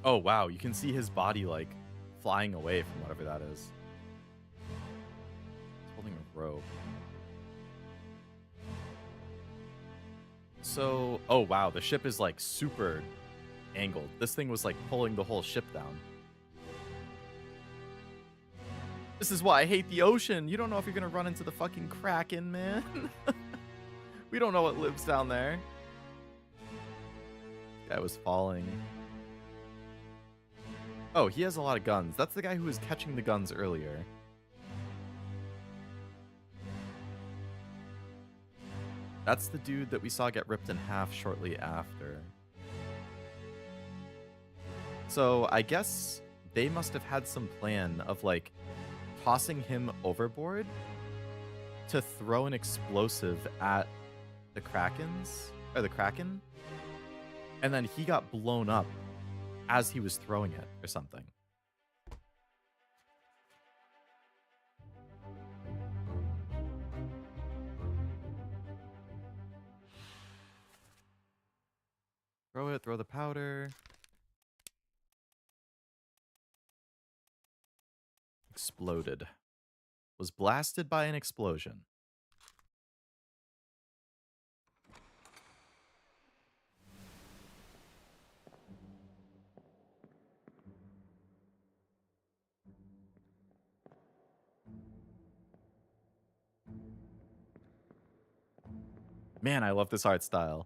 Oh, wow. You can see his body, like, flying away from whatever that is. He's holding a rope. So, oh, wow. The ship is, like, super angled. This thing was, like, pulling the whole ship down. This is why I hate the ocean. You don't know if you're going to run into the fucking Kraken, man. We don't know what lives down there. Guy was falling. Oh, he has a lot of guns. That's the guy who was catching the guns earlier. That's the dude that we saw get ripped in half shortly after. So I guess they must have had some plan of like tossing him overboard to throw an explosive at the Krakens or the Kraken. And then he got blown up as he was throwing it or something. Throw it, throw the powder. Exploded. Was blasted by an explosion. Man, I love this art style.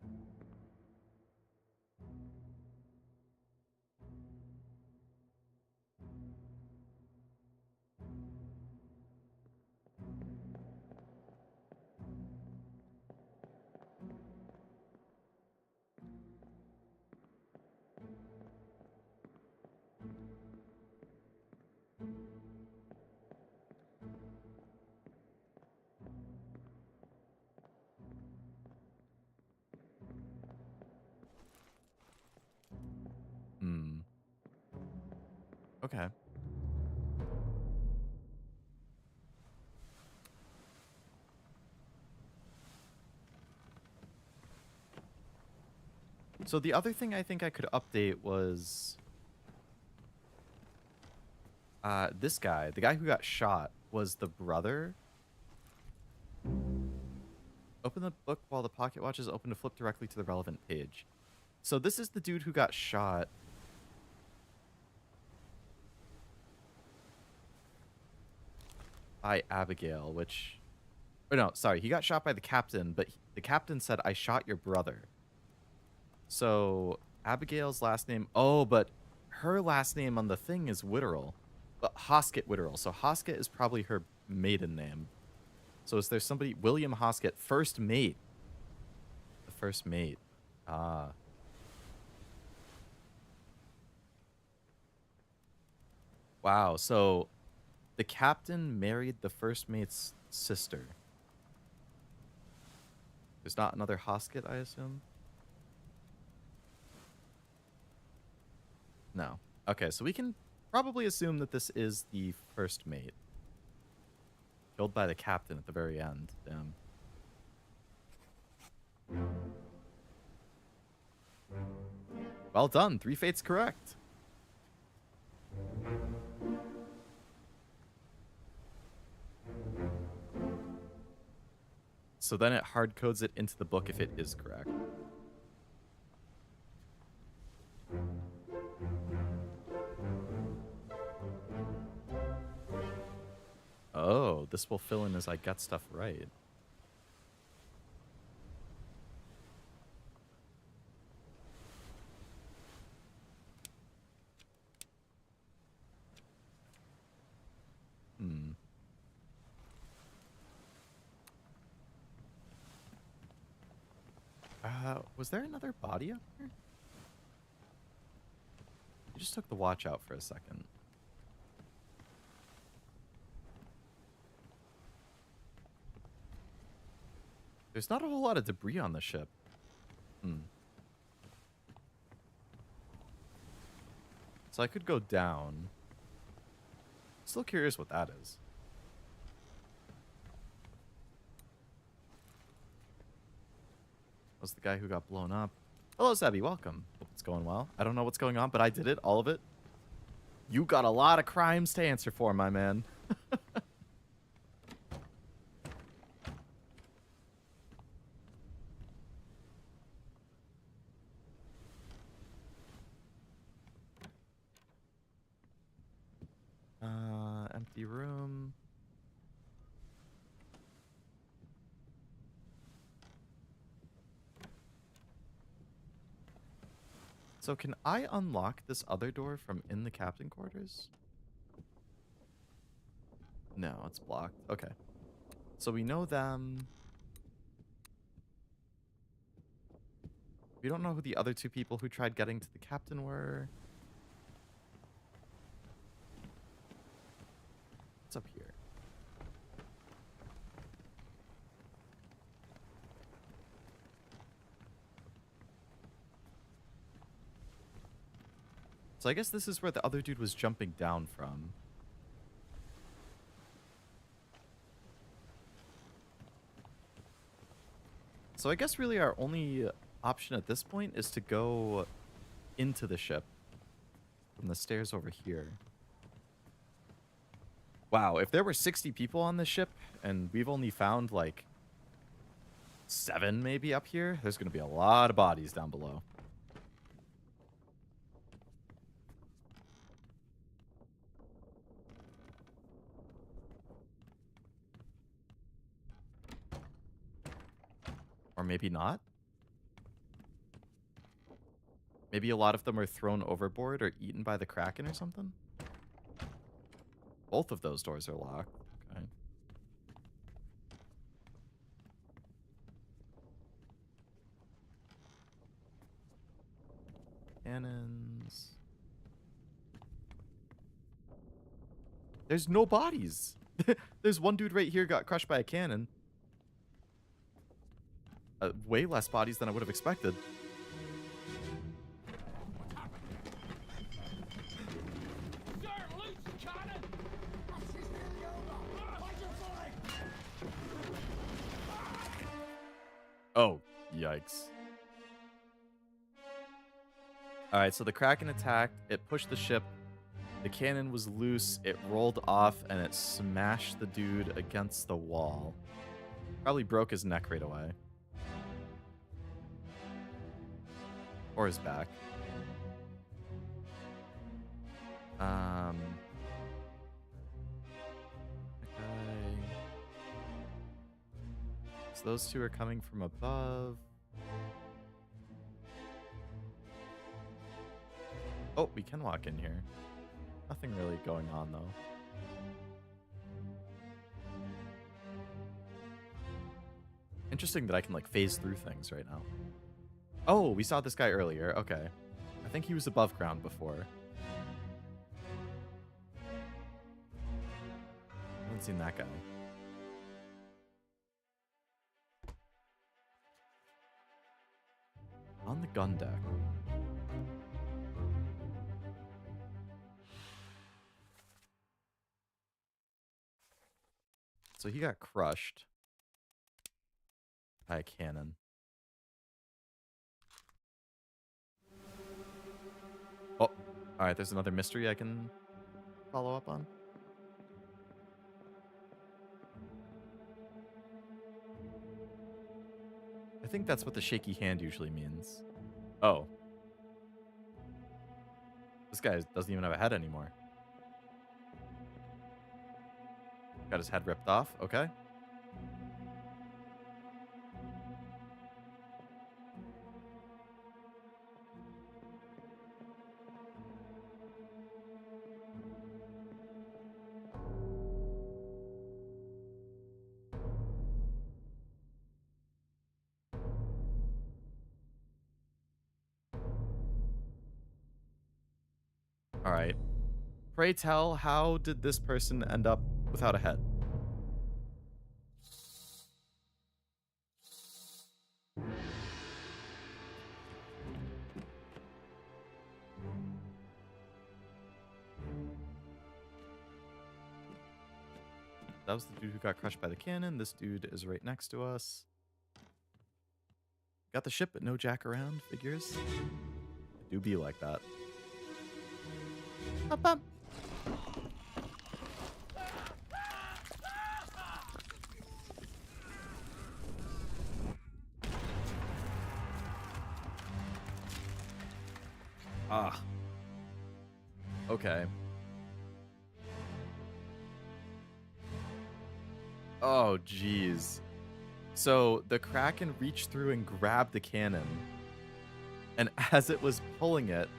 Hmm. Okay. So the other thing I think I could update was this guy. The guy who got shot was the brother. Open the book while the pocket watch is open to flip directly to the relevant page. So this is the dude who got shot. By Abigail, which... Or no, sorry. He got shot by the captain, but the captain said, I shot your brother. So Abigail's last name... Oh, but her last name on the thing is Witterell. But Hoskett Witterell. So Hoskett is probably her maiden name. So is there somebody... William Hoskett, first mate. The first mate. Ah. Wow, so the captain married the first mate's sister. There's not another Hoskett, I assume? No. Okay, so we can probably assume that this is the first mate. Killed by the captain at the very end. Damn. Well done. 3 fates correct. So then it hard codes it into the book if it is correct. Oh, this will fill in as I get stuff right. Hmm. Was there another body up here? You just took the watch out for a second. There's not a whole lot of debris on the ship. Hmm. So I could go down. Still curious what that is. Was the guy who got blown up. Hello, Sebby. Welcome. Hope it's going well. I don't know what's going on, but I did it. All of it. You got a lot of crimes to answer for, my man. Empty room. So can I unlock this other door from in the captain quarters? No, it's blocked. Okay. So we know them. We don't know who the other 2 people who tried getting to the captain were. What's up here? So I guess this is where the other dude was jumping down from. So I guess really our only option at this point is to go into the ship from the stairs over here. Wow, if there were 60 people on this ship and we've only found like 7 maybe up here, there's going to be a lot of bodies down below. Or maybe not. Maybe a lot of them are thrown overboard or eaten by the Kraken or something. Both of those doors are locked. Okay. Cannons. There's no bodies. There's one dude right here got crushed by a cannon. Way less bodies than I would have expected. Oh, yikes. Alright, so the Kraken attacked. It pushed the ship. The cannon was loose. It rolled off, and it smashed the dude against the wall. Probably broke his neck right away. Or his back. Okay. So those 2 are coming from above. Oh, we can walk in here. Nothing really going on, though. Interesting that I can, like, phase through things right now. Oh, we saw this guy earlier. Okay. I think he was above ground before. I haven't seen that guy. On the gun deck. So he got crushed by a cannon. Oh, all right. There's another mystery I can follow up on. I think that's what the shaky hand usually means. Oh. This guy doesn't even have a head anymore. Got his head ripped off. Okay. All right. Pray tell, how did this person end up without a head? That was the dude who got crushed by the cannon. This dude is right next to us. Got the ship, but no jack around. Figures. It do be like that. Bum, bum. Ah. Okay. Oh, jeez. So the Kraken reached through and grabbed the cannon. And as it was pulling it,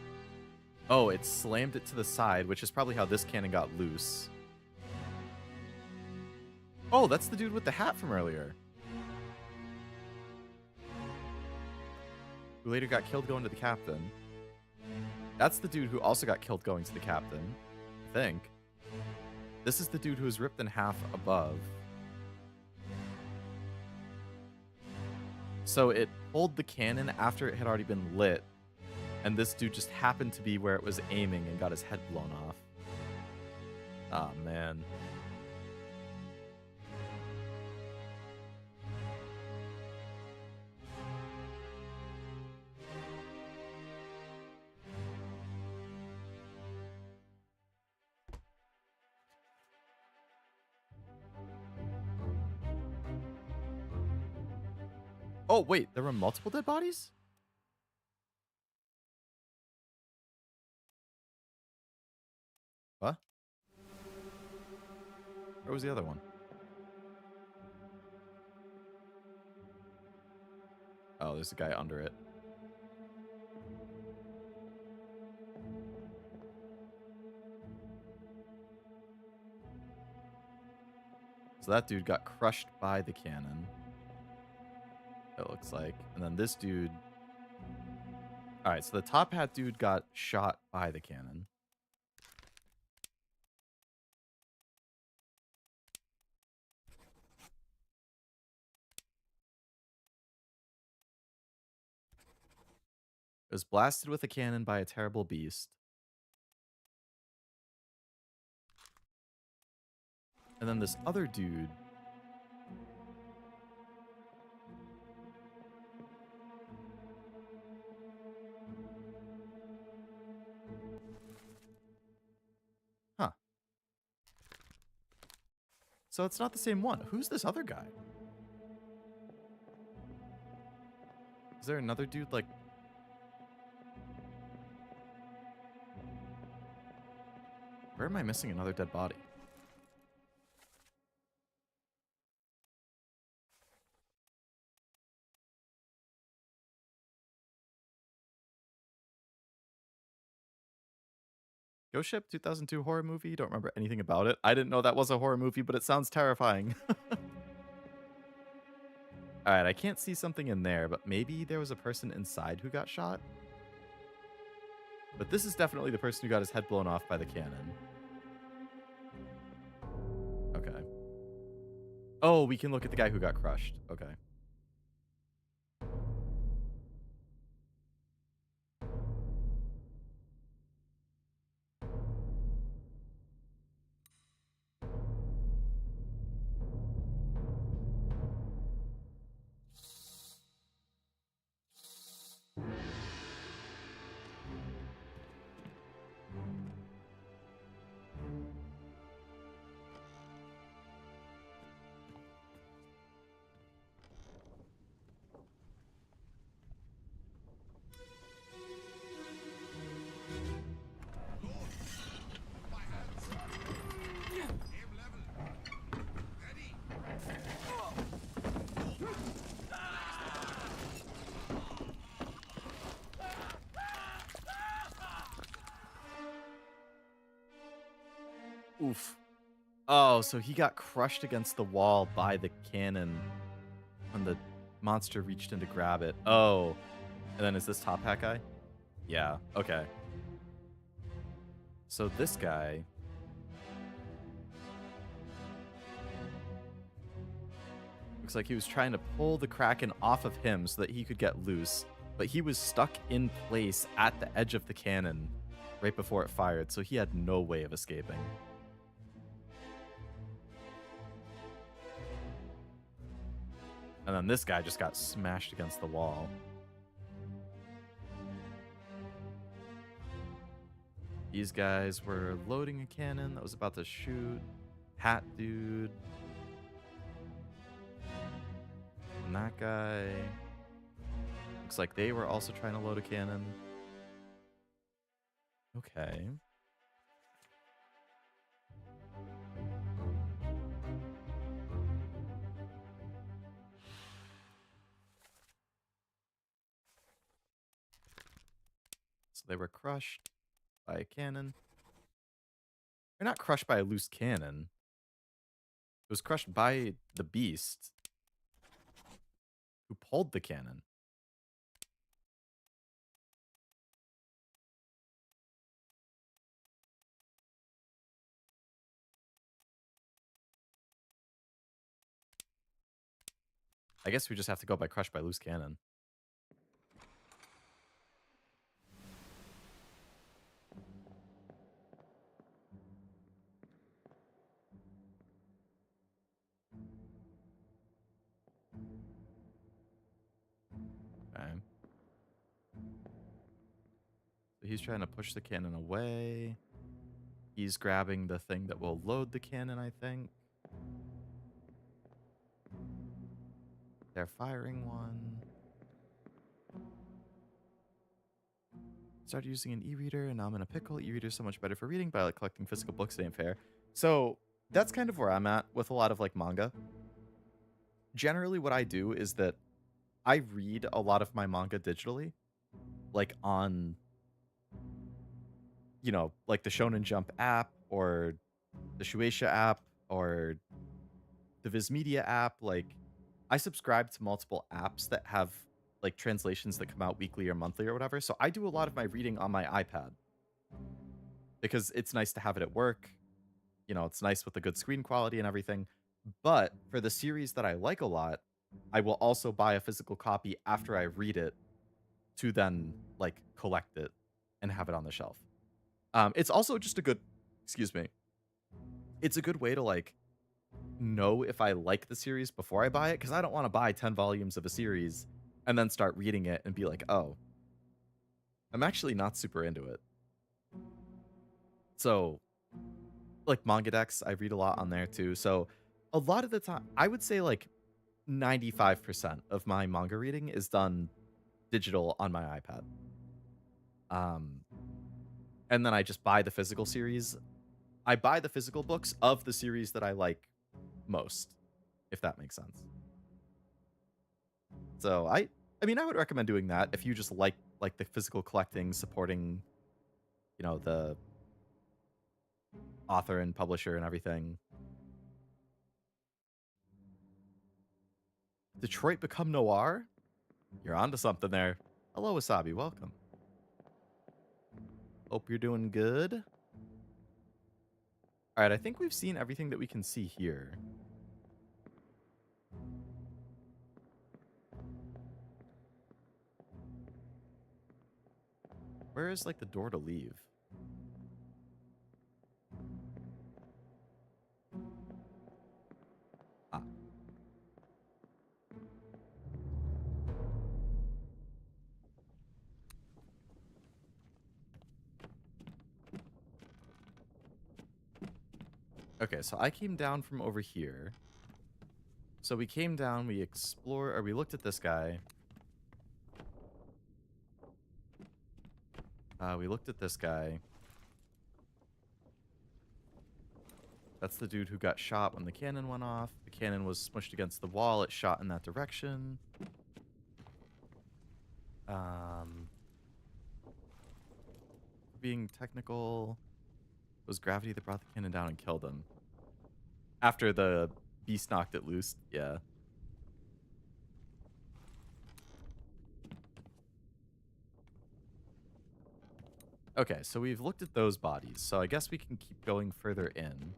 oh, it slammed it to the side, which is probably how this cannon got loose. Oh, that's the dude with the hat from earlier. Who later got killed going to the captain. That's the dude who also got killed going to the captain, I think. This is the dude who was ripped in half above. So it pulled the cannon after it had already been lit, and this dude just happened to be where it was aiming and got his head blown off. Ah, man. Oh, wait, there were multiple dead bodies? What? Where was the other one? Oh, there's a guy under it. So that dude got crushed by the cannon. It looks like. And then this dude... Alright, so the top hat dude got shot by the cannon. It was blasted with a cannon by a terrible beast. And then this other dude... Huh. So it's not the same one. Who's this other guy? Is there another dude, like... Where am I missing another dead body? Ghost Ship 2002 horror movie? Don't remember anything about it. I didn't know that was a horror movie, but it sounds terrifying. Alright, I can't see something in there, but maybe there was a person inside who got shot? But this is definitely the person who got his head blown off by the cannon. Okay. Oh, we can look at the guy who got crushed. Okay. Oof. Oh, so he got crushed against the wall by the cannon when the monster reached in to grab it. Oh. And then is this top hat guy? Yeah. Okay. So this guy. Looks like he was trying to pull the Kraken off of him so that he could get loose, but he was stuck in place at the edge of the cannon right before it fired, so he had no way of escaping. And then this guy just got smashed against the wall. These guys were loading a cannon that was about to shoot. Hat dude. And that guy. Looks like they were also trying to load a cannon. Okay. So they were crushed by a cannon. They're not crushed by a loose cannon. It was crushed by the beast who pulled the cannon. I guess we just have to go by crushed by loose cannon. Okay. So he's trying to push the cannon away. He's grabbing the thing that will load the cannon, I think. They're firing one. Started using an e-reader, and now I'm in a pickle. E-reader's so much better for reading, but I like collecting physical books. It ain't fair. So that's kind of where I'm at with a lot of like manga. Generally, what I do is that I read a lot of my manga digitally, like on, you know, like the Shonen Jump app or the Shueisha app or the Viz Media app. Like, I subscribe to multiple apps that have like translations that come out weekly or monthly or whatever. So I do a lot of my reading on my iPad because it's nice to have it at work. You know, it's nice with the good screen quality and everything. But for the series that I like a lot, I will also buy a physical copy after I read it to then like collect it and have it on the shelf. It's also just a good, excuse me, it's a good way to like know if I like the series before I buy it, because I don't want to buy 10 volumes of a series and then start reading it and be like, oh, I'm actually not super into it. So, like Manga Decks, I read a lot on there too. So, a lot of the time, I would say like 95% of my manga reading is done digital on my iPad. And then I just buy the physical series. I buy the physical books of the series that I like most, if that makes sense. So I mean, I would recommend doing that if you just like the physical collecting, supporting, you know, the author and publisher and everything. Detroit Become Noir? You're onto something there. Hello, Wasabi. Welcome. Hope you're doing good. All right, I think we've seen everything that we can see here. Where is like the door to leave? Ah. Okay, so I came down from over here. So we came down, we explored, or we looked at this guy. We looked at this guy. That's the dude who got shot when the cannon went off. The cannon was smushed against the wall. It shot in that direction. Being technical, it was gravity that brought the cannon down and killed him. After the beast knocked it loose, yeah. Okay, so we've looked at those bodies, so I guess we can keep going further in.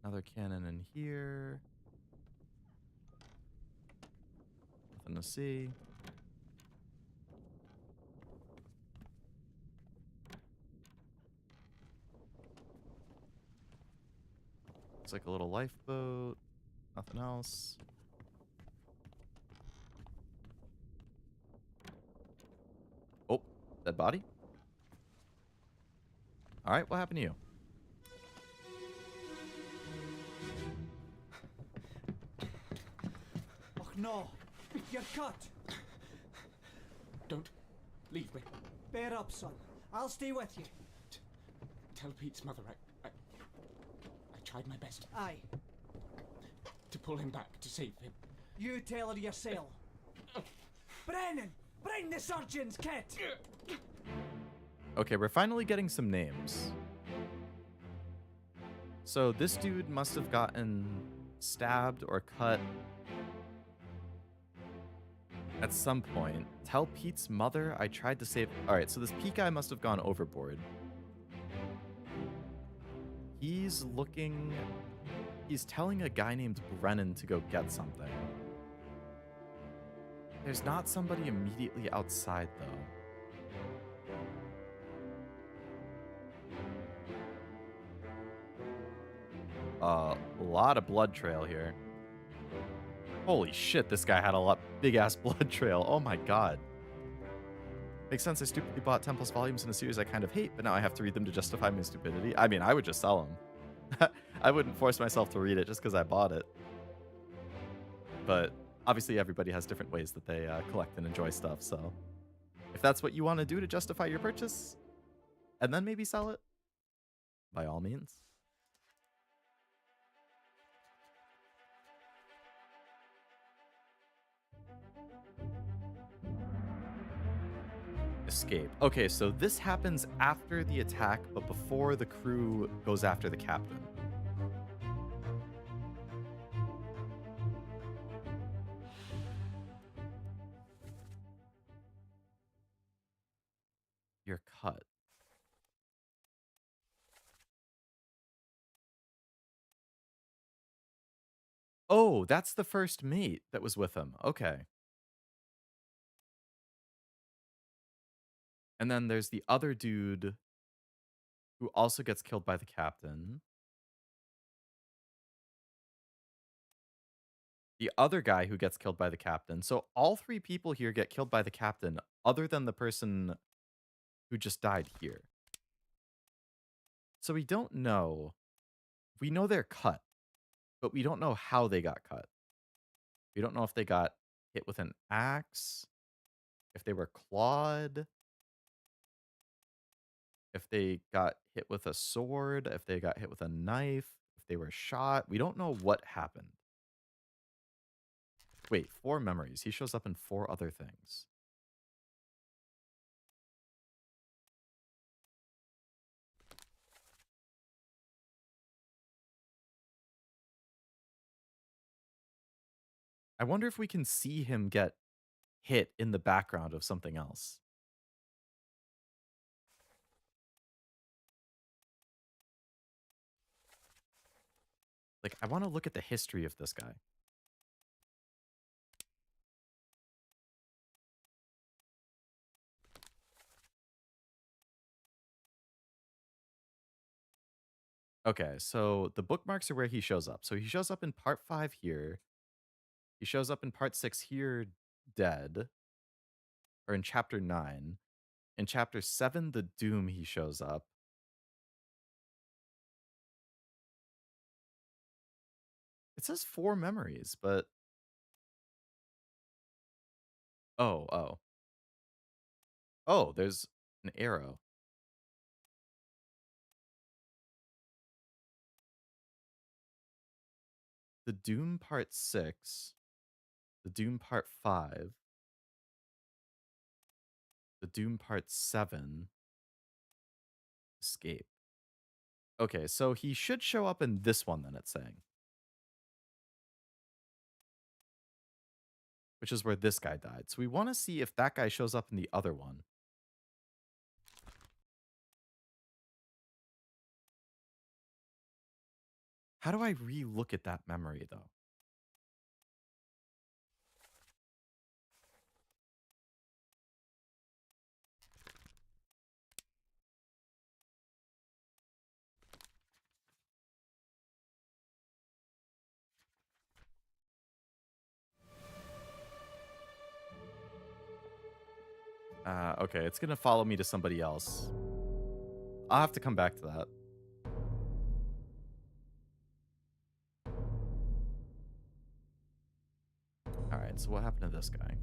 Another cannon in here. Nothing to see. Looks like a little lifeboat. Nothing else. Oh, dead body. All right, what happened to you? Oh no, you're cut. Don't leave me. Bear up, son. I'll stay with you. Tell Pete's mother I tried my best Aye, to pull him back, to save him. you tell her yourself. Brennan, bring the surgeon's kit. Okay, we're finally getting some names. So this dude must have gotten stabbed or cut at some point. Tell Pete's mother I tried to save... Alright, so this Pete guy must have gone overboard. He's looking... He's telling a guy named Brennan to go get something. There's not somebody immediately outside, though. A lot of blood trail here. Holy shit, this guy had a big ass blood trail. Oh my god. Makes sense, I stupidly bought 10 plus volumes in a series I kind of hate, but now I have to read them to justify my stupidity. I mean, I would just sell them. I wouldn't force myself to read it just because I bought it. But obviously everybody has different ways that they collect and enjoy stuff, so if that's what you want to do to justify your purchase, and then maybe sell it, by all means. Escape. Okay, so this happens after the attack, but before the crew goes after the captain. You're cut. Oh, that's the first mate that was with him. Okay. And then there's the other dude who also gets killed by the captain. The other guy who gets killed by the captain. So all three people here get killed by the captain, other than the person who just died here. So we don't know. We know they're cut, but we don't know how they got cut. We don't know if they got hit with an axe, if they were clawed, if they got hit with a sword, if they got hit with a knife, if they were shot. We don't know what happened. Wait, 4 memories. He shows up in 4 other things. I wonder if we can see him get hit in the background of something else. Like, I want to look at the history of this guy. Okay, so the bookmarks are where he shows up. So he shows up in part 5 here. He shows up in part 6 here, dead. Or in chapter 9. In chapter 7, the Doom, he shows up. It says 4 memories, but... Oh, oh. Oh, there's an arrow. The Doom part 6. The Doom part 5. The Doom Part 7. Escape. Okay, so he should show up in this one then, it's saying. Which is where this guy died. So we want to see if that guy shows up in the other one. How do I re-look at that memory, though? Okay, it's going to follow me to somebody else. I'll have to come back to that. Alright, so what happened to this guy?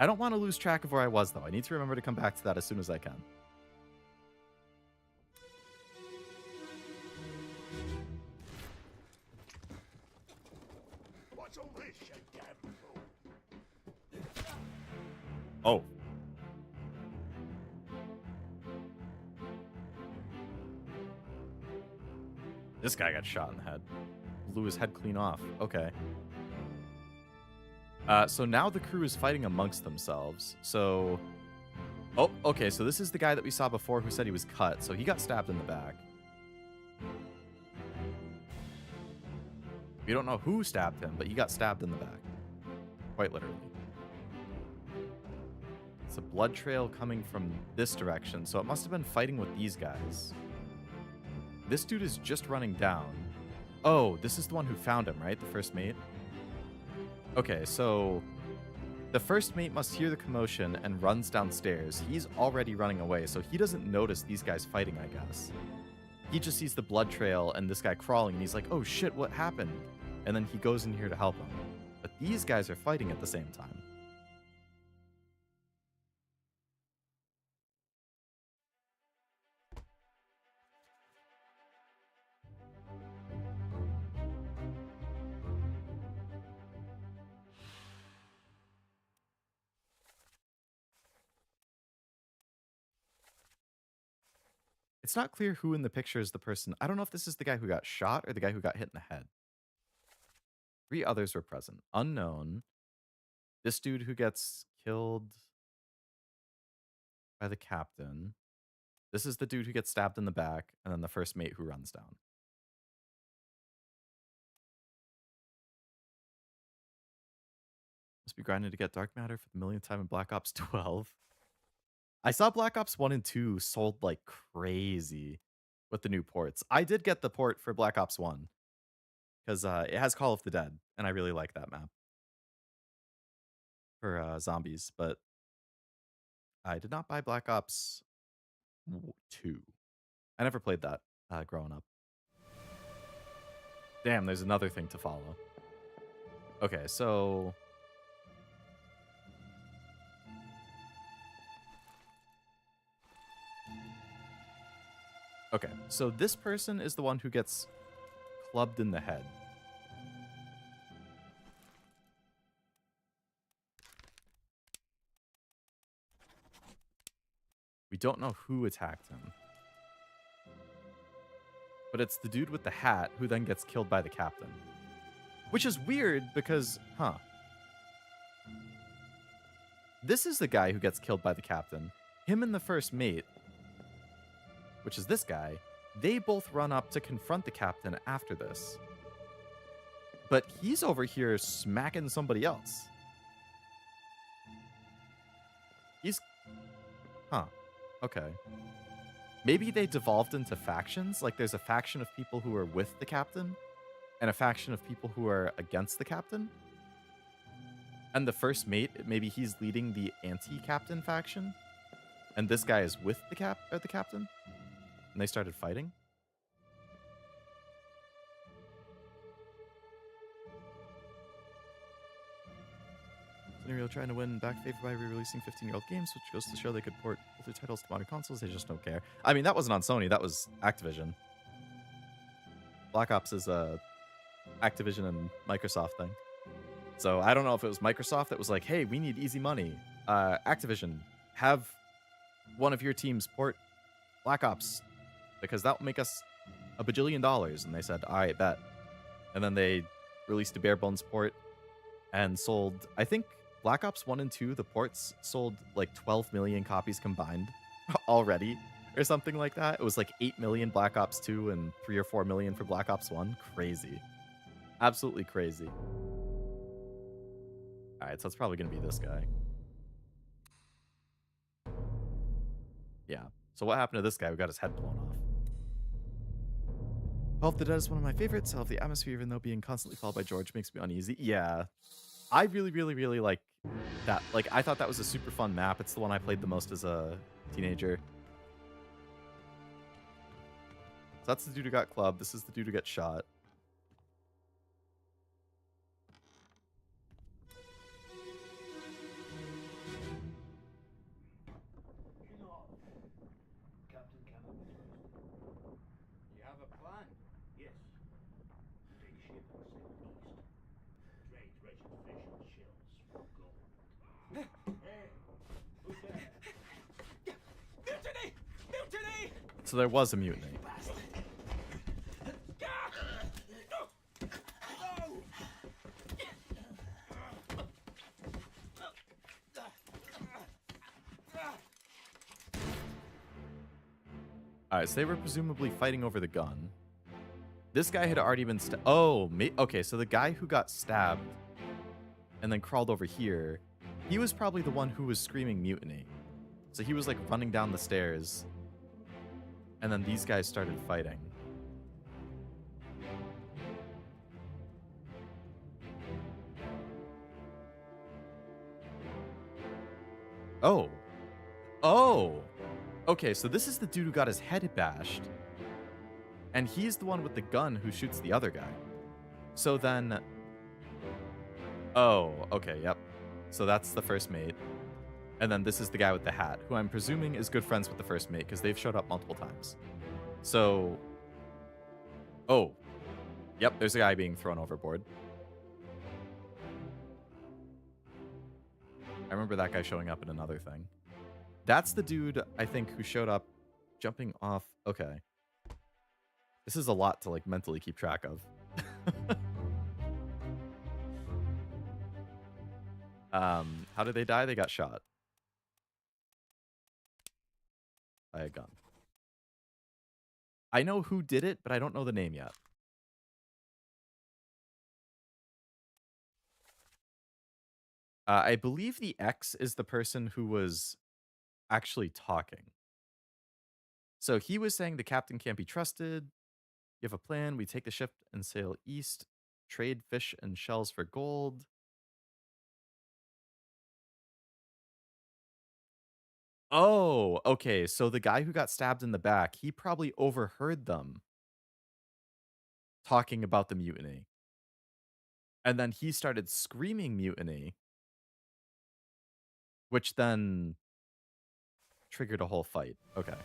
I don't want to lose track of where I was, though. I need to remember to come back to that as soon as I can. What's all this, you damn fool? Oh. This guy got shot in the head. Blew his head clean off. Okay. So now the crew is fighting amongst themselves. So... Oh, okay, so this is the guy that we saw before who said he was cut. So he got stabbed in the back. We don't know who stabbed him, but he got stabbed in the back. Quite literally. It's a blood trail coming from this direction, so it must have been fighting with these guys. This dude is just running down. Oh, this is the one who found him, right? The first mate? Okay, so the first mate must hear the commotion and runs downstairs. He's already running away, so he doesn't notice these guys fighting, I guess. He just sees the blood trail and this guy crawling, and he's like, oh shit, what happened? And then he goes in here to help him. But these guys are fighting at the same time. It's not clear who in the picture is the person. I don't know if this is the guy who got shot or the guy who got hit in the head. 3 others were present. Unknown. This dude who gets killed by the captain. This is the dude who gets stabbed in the back. And then the first mate who runs down. Must be grinding to get dark matter for the millionth time in Black Ops 12. I saw Black Ops 1 and 2 sold like crazy with the new ports. I did get the port for Black Ops 1 because it has Call of the Dead, and I really like that map for zombies, but I did not buy Black Ops 2. I never played that growing up. Damn, there's another thing to follow. Okay, so... Okay, so this person is the one who gets clubbed in the head. We don't know who attacked him. But it's the dude with the hat who then gets killed by the captain. Which is weird because, this is the guy who gets killed by the captain. Him and the first mate, which is this guy, they both run up to confront the captain after this. But he's over here smacking somebody else. He's... Okay. Maybe they devolved into factions? Like there's a faction of people who are with the captain and a faction of people who are against the captain? And the first mate, maybe he's leading the anti-captain faction? And this guy is with the captain? And they started fighting? scenario trying to win back favor by re-releasing 15-year-old games, which goes to show they could port older titles to modern consoles. They just don't care. I mean, that wasn't on Sony. That was Activision. Black Ops is a Activision and Microsoft thing. So I don't know if it was Microsoft that was like, hey, we need easy money. Activision, have one of your teams port Black Ops because that will make us $1 bajillion. And they said, all right, bet. And then they released a bare bones port and sold, I think Black Ops 1 and 2, the ports sold like 12 million copies combined already or something like that. It was like 8 million Black Ops 2 and 3 or 4 million for Black Ops 1. Crazy. Absolutely crazy. All right, so it's probably going to be this guy. Yeah. So what happened to this guy who got his head blown off? Call of the Dead is one of my favorites. I love the atmosphere, even though being constantly followed by George makes me uneasy. Yeah. I really, really, really like that. Like, I thought that was a super fun map. It's the one I played the most as a teenager. So that's the dude who got clubbed. This is the dude who got shot. Captain cannot be trusted. You have a plan? Yes. Take ship and sail east. Trade treasured fish and shells for gold. Hey, who's there? Mutiny! Mutiny! So there was a mutiny. Alright, so they were presumably fighting over the gun. This guy had already been okay, so the guy who got stabbed and then crawled over here, he was probably the one who was screaming mutiny. So he was like running down the stairs. And then these guys started fighting. Oh. Oh. Okay, so this is the dude who got his head bashed. And he's the one with the gun who shoots the other guy. So then... Oh, okay, yep. So that's the first mate. And then this is the guy with the hat, who I'm presuming is good friends with the first mate, because they've showed up multiple times. So... Oh. Yep, there's a guy being thrown overboard. I remember that guy showing up in another thing. That's the dude, I think, who showed up jumping off. Okay. This is a lot to, like, mentally keep track of. How did they die? They got shot by a gun. I know who did it, but I don't know the name yet. I believe the X is the person who was actually talking. So he was saying the captain can't be trusted. You have a plan. We take the ship and sail east. Trade fish and shells for gold. Oh, okay. So the guy who got stabbed in the back, he probably overheard them talking about the mutiny. And then he started screaming mutiny, which then triggered a whole fight. Okay.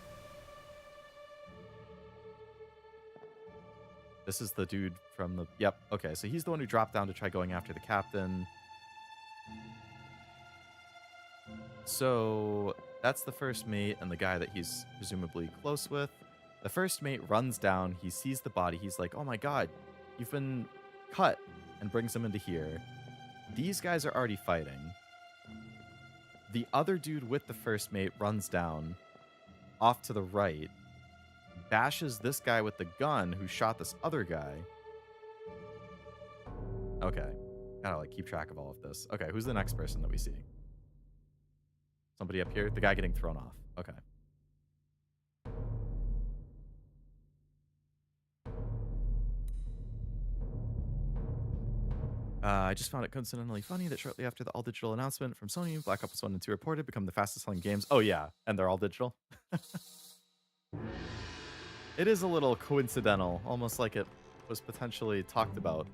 This is the dude from the... Yep, okay. So he's the one who dropped down to try going after the captain. So that's the first mate and the guy that he's presumably close with. The first mate runs down. He sees the body. He's like, oh my god, you've been cut, and brings him into here. These guys are already fighting. The other dude with the first mate runs down off to the right, bashes this guy with the gun who shot this other guy. Okay. Gotta like keep track of all of this. Okay, who's the next person that we see? Somebody up here? The guy getting thrown off. Okay. I just found it coincidentally funny that shortly after the all-digital announcement from Sony, Black Ops 1 and 2 reported become the fastest-selling games. Oh yeah, and they're all digital. It is a little coincidental, almost like it was potentially talked about.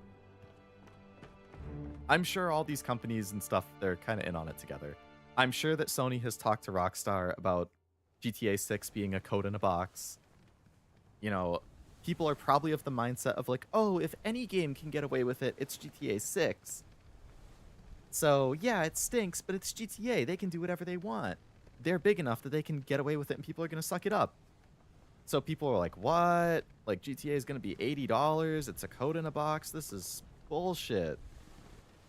I'm sure all these companies and stuff, they're kind of in on it together. I'm sure that Sony has talked to Rockstar about GTA 6 being a code in a box. You know, people are probably of the mindset of like, oh, if any game can get away with it, it's GTA 6. So, yeah, it stinks, but it's GTA. They can do whatever they want. They're big enough that they can get away with it and people are going to suck it up. So people are like, what? Like, GTA is going to be $80? It's a code in a box? This is bullshit.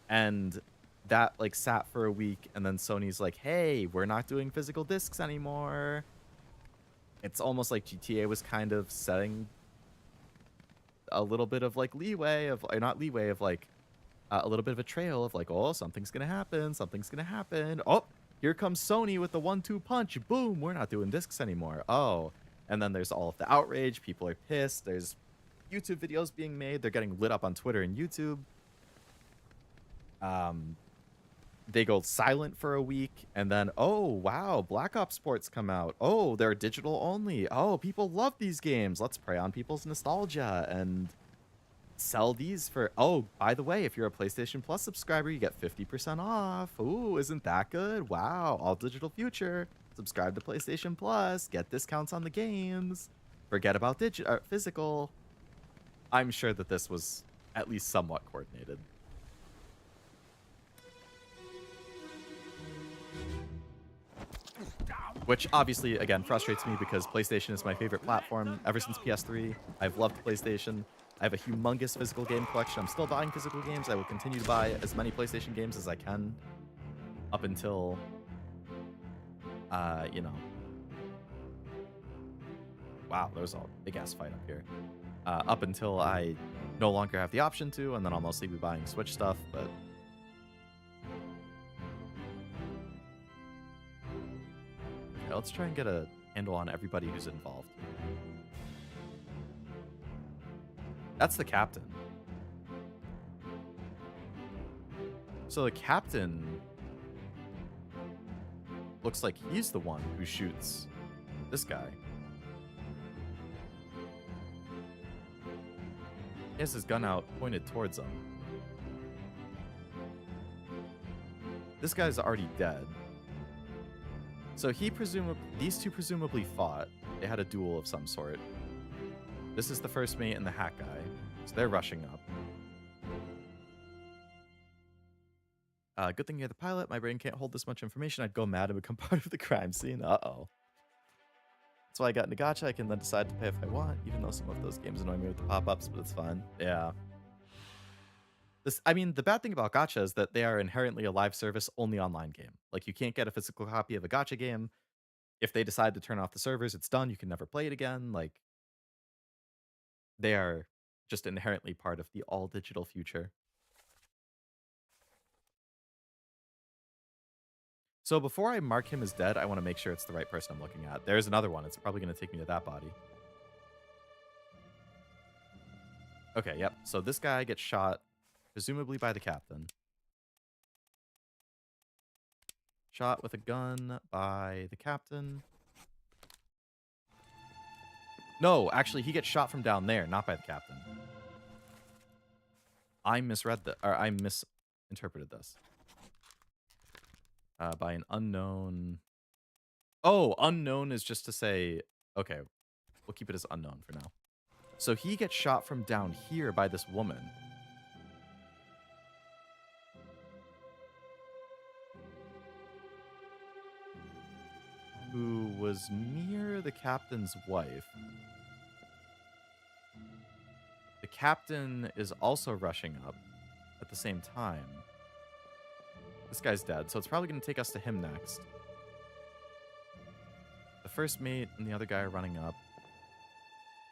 And that, like, sat for a week, and then Sony's like, hey, we're not doing physical discs anymore. It's almost like GTA was kind of setting a little bit of, like, leeway of, or not leeway, of, like, a little bit of a trail of, like, oh, something's going to happen. Something's going to happen. Oh, here comes Sony with the 1-2 punch. Boom, we're not doing discs anymore. Oh, and then there's all of the outrage. People are pissed. There's YouTube videos being made. They're getting lit up on Twitter and YouTube. They go silent for a week, and then, oh, wow, Black Ops sports come out. Oh, they're digital only. Oh, people love these games. Let's prey on people's nostalgia and sell these for, oh, by the way, if you're a PlayStation Plus subscriber, you get 50% off. Ooh, isn't that good? Wow, all digital future. Subscribe to PlayStation Plus, get discounts on the games. Forget about physical. I'm sure that this was at least somewhat coordinated. Which obviously, again, frustrates me because PlayStation is my favorite platform ever since PS3. I've loved PlayStation. I have a humongous physical game collection. I'm still buying physical games. I will continue to buy as many PlayStation games as I can up until, you know. Wow, there's a big-ass fight up here. Up until I no longer have the option to, and then I'll mostly be buying Switch stuff, but... Okay, let's try and get a handle on everybody who's involved. That's the captain. So the captain looks like he's the one who shoots this guy. He has his gun out pointed towards him. This guy's already dead. So these two presumably fought. They had a duel of some sort. This is the first mate and the hack guy. So they're rushing up. Good thing you're the pilot. My brain can't hold this much information. I'd go mad and become part of the crime scene. Uh-oh. That's why I got into gacha. I can then decide to pay if I want, even though some of those games annoy me with the pop-ups, but it's fine. Yeah. I mean, the bad thing about gacha is that they are inherently a live service only online game. Like, you can't get a physical copy of a gacha game. If they decide to turn off the servers, it's done. You can never play it again. Like, they are just inherently part of the all-digital future. So before I mark him as dead, I want to make sure it's the right person I'm looking at. There's another one. It's probably going to take me to that body. Okay, yep. So this guy gets shot, presumably by the captain. Shot with a gun by the captain. No, actually, he gets shot from down there, not by the captain. I misinterpreted this. By an unknown. Oh, unknown is just to say, okay, we'll keep it as unknown for now. So he gets shot from down here by this woman. Who was near the captain's wife. The captain is also rushing up at the same time. This guy's dead, so it's probably going to take us to him next. The first mate and the other guy are running up.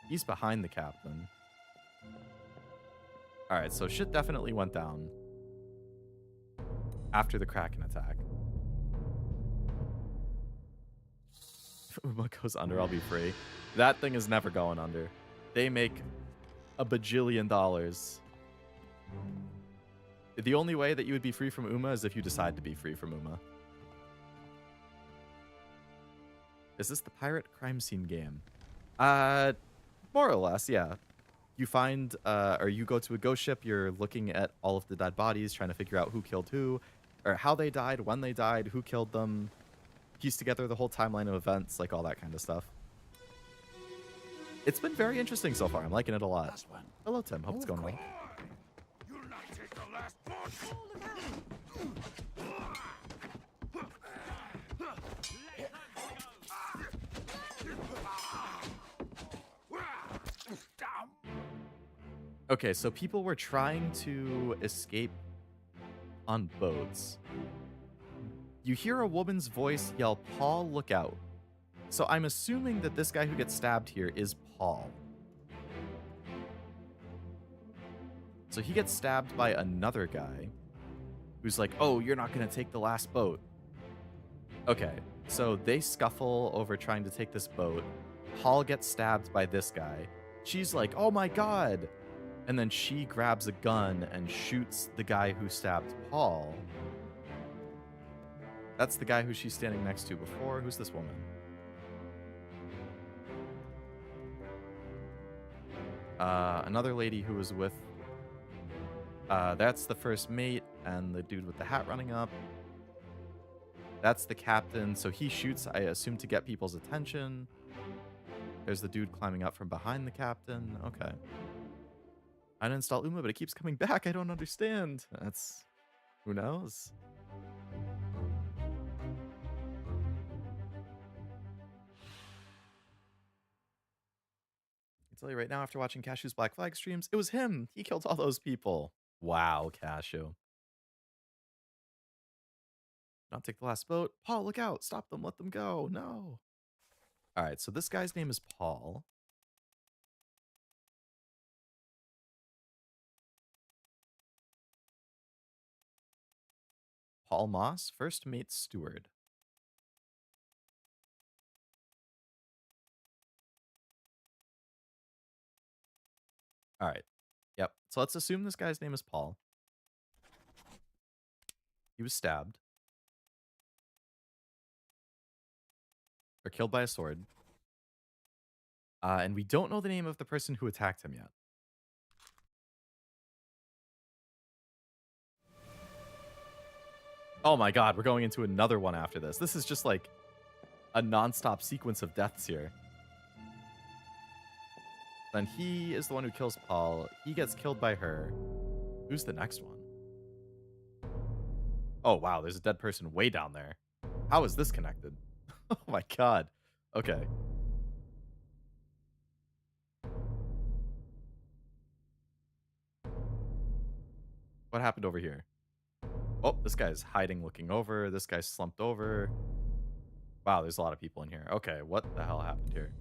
He's behind the captain. Alright, so shit definitely went down after the Kraken attack. If Uma goes under, I'll be free. That thing is never going under. They make $1 bajillion. The only way that you would be free from Uma is if you decide to be free from Uma. Is this the pirate crime scene game? More or less, yeah. you find, or you go to a ghost ship, you're looking at all of the dead bodies, trying to figure out who killed who, or how they died, when they died, who killed them, piece together the whole timeline of events, like all that kind of stuff. It's been very interesting so far. I'm liking it a lot. Last one. Hello, Tim. Hope it's going well. You'll not take the last one. Okay, so people were trying to escape on boats. You hear a woman's voice yell, "Paul, look out." So I'm assuming that this guy who gets stabbed here is Paul. So he gets stabbed by another guy who's like, "Oh, you're not going to take the last boat." Okay, so they scuffle over trying to take this boat. Paul gets stabbed by this guy. She's like, "Oh my God." And then she grabs a gun and shoots the guy who stabbed Paul. That's the guy who she's standing next to before. Who's this woman? Another lady who was with... that's the first mate and the dude with the hat running up. That's the captain. So he shoots, I assume, to get people's attention. There's the dude climbing up from behind the captain. Okay. I uninstalled Uma, but it keeps coming back. I don't understand. That's... Who knows? I tell you right now, after watching Cashew's Black Flag streams, it was him. He killed all those people. Wow, Cashew. Not take the last boat. Paul, look out. Stop them. Let them go. No. All right, so this guy's name is Paul. Paul Moss, first mate steward. All right. Yep. So let's assume this guy's name is Paul. He was stabbed. Or killed by a sword. And we don't know the name of the person who attacked him yet. Oh my God, we're going into another one after this. This is just like a non-stop sequence of deaths here. Then he is the one who kills Paul. He gets killed by her. Who's the next one? Oh, wow, there's a dead person way down there. How is this connected? Oh my God. Okay. What happened over here? Oh, this guy's hiding, looking over. This guy's slumped over. Wow, there's a lot of people in here. Okay, what the hell happened here?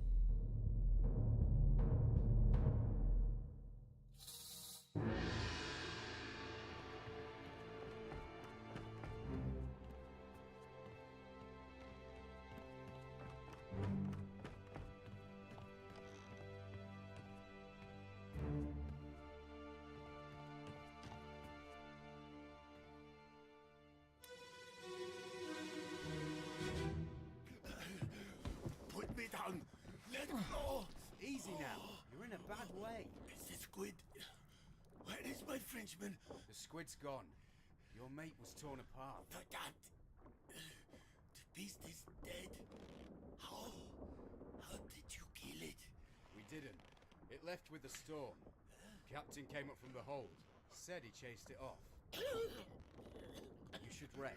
Put me down. Let go. Easy now. You're in a bad way. Is the squid? Where is my Frenchman? The squid's gone. Your mate was torn apart. That. The beast is dead. How? How did you kill it? We didn't. It left with the storm. Captain came up from the hold. Said he chased it off. You should rest.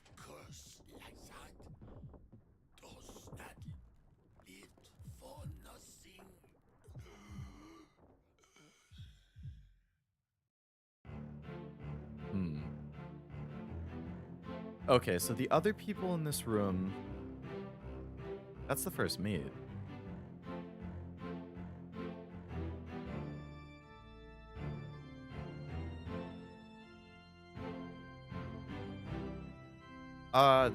A curse like that does not live for nothing. Okay, so the other people in this room... That's the first mate.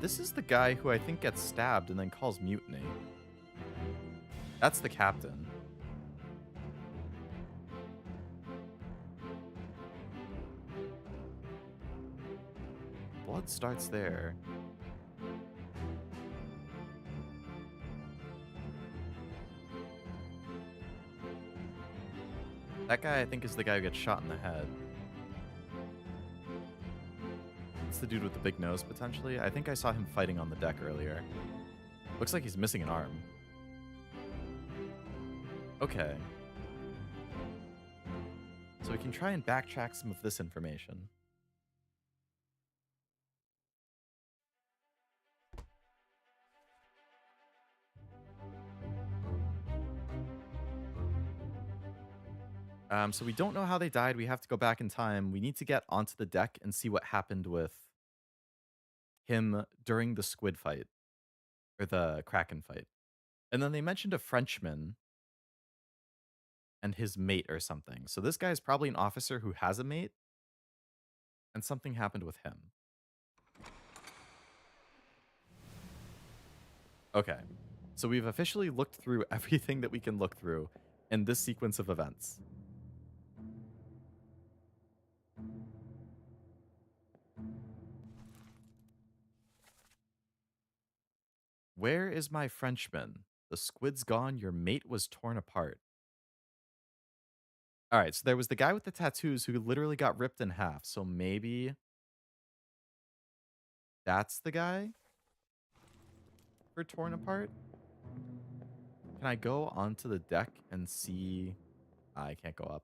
This is the guy who I think gets stabbed and then calls mutiny. That's the captain. Blood starts there. That guy, I think, is the guy who gets shot in the head. It's the dude with the big nose, potentially. I think I saw him fighting on the deck earlier. Looks like he's missing an arm. Okay. So we can try and backtrack some of this information. So we don't know how they died. We have to go back in time. We need to get onto the deck and see what happened with him during the squid fight or the kraken fight. And then they mentioned a Frenchman and his mate or something. So this guy is probably an officer who has a mate, and something happened with him. Okay. So we've officially looked through everything that we can look through in this sequence of events. Where is my Frenchman? The squid's gone. Your mate was torn apart. All right, so there was the guy with the tattoos who literally got ripped in half. So maybe that's the guy for torn apart. Can I go onto the deck and see? I can't go up.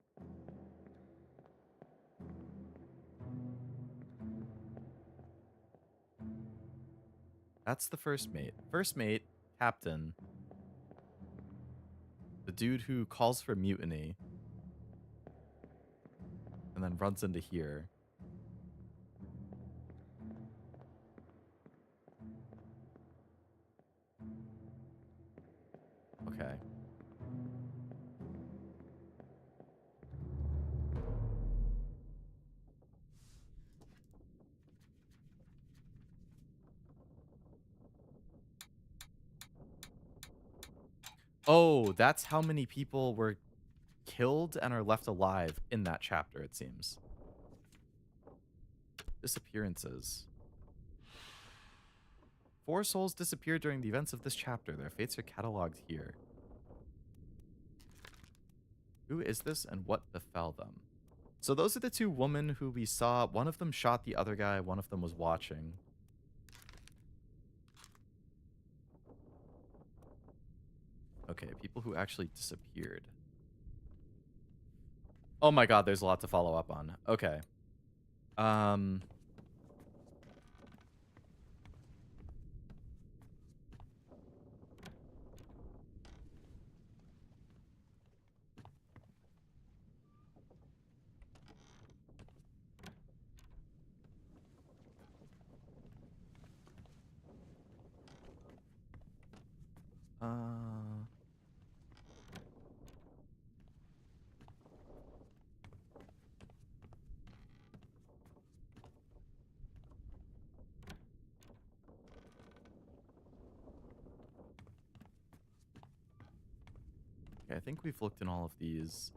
That's the first mate. First mate, captain. The dude who calls for mutiny. And then runs into here. Okay. Oh, that's how many people were killed and are left alive in that chapter, it seems. Disappearances. 4 souls disappeared during the events of this chapter. Their fates are cataloged here. Who is this and what befell them? So those are the 2 women who we saw. One of them shot the other guy. One of them was watching. Okay, people who actually disappeared. Oh my god, there's a lot to follow up on. Okay. Okay, I think we've looked in all of these.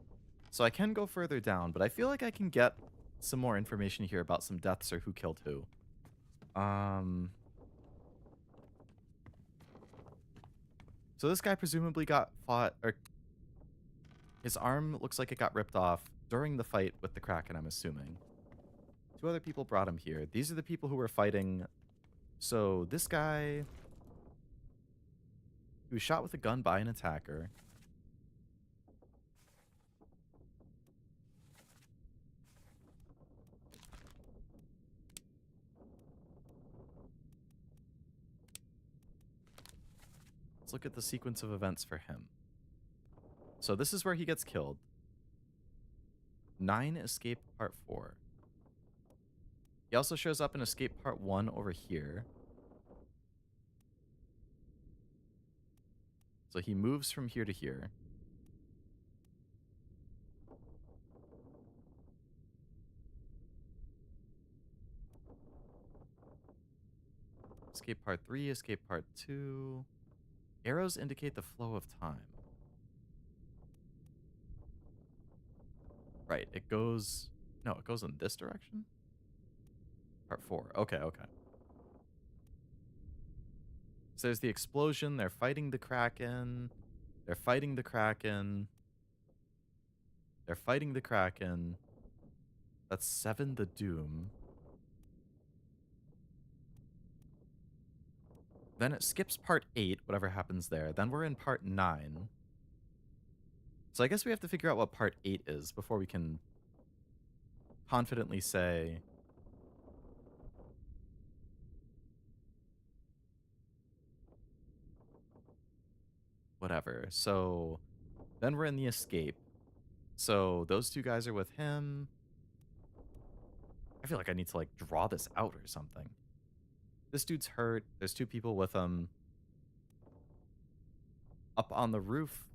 So I can go further down, but I feel like I can get some more information here about some deaths or who killed who. So this guy presumably got fought, or his arm looks like it got ripped off during the fight with the Kraken, I'm assuming. 2 other people brought him here. These are the people who were fighting. So this guy, he was shot with a gun by an attacker. Let's look at the sequence of events for him. So this is where he gets killed. 9 escape part 4. He also shows up in escape part 1 over here. So he moves from here to here. Escape part 3, escape part 2. Arrows indicate the flow of time. Right, it goes... No, it goes in this direction? Part 4. Okay, okay. So there's the explosion. They're fighting the Kraken. They're fighting the Kraken. They're fighting the Kraken. That's 7 the Doom. Then it skips part 8, whatever happens there. Then we're in part 9. So I guess we have to figure out what part 8 is before we can confidently say whatever. So then we're in the escape. So those 2 guys are with him. I feel like I need to like draw this out or something. This dude's hurt. There's 2 people with him. Up on the roof,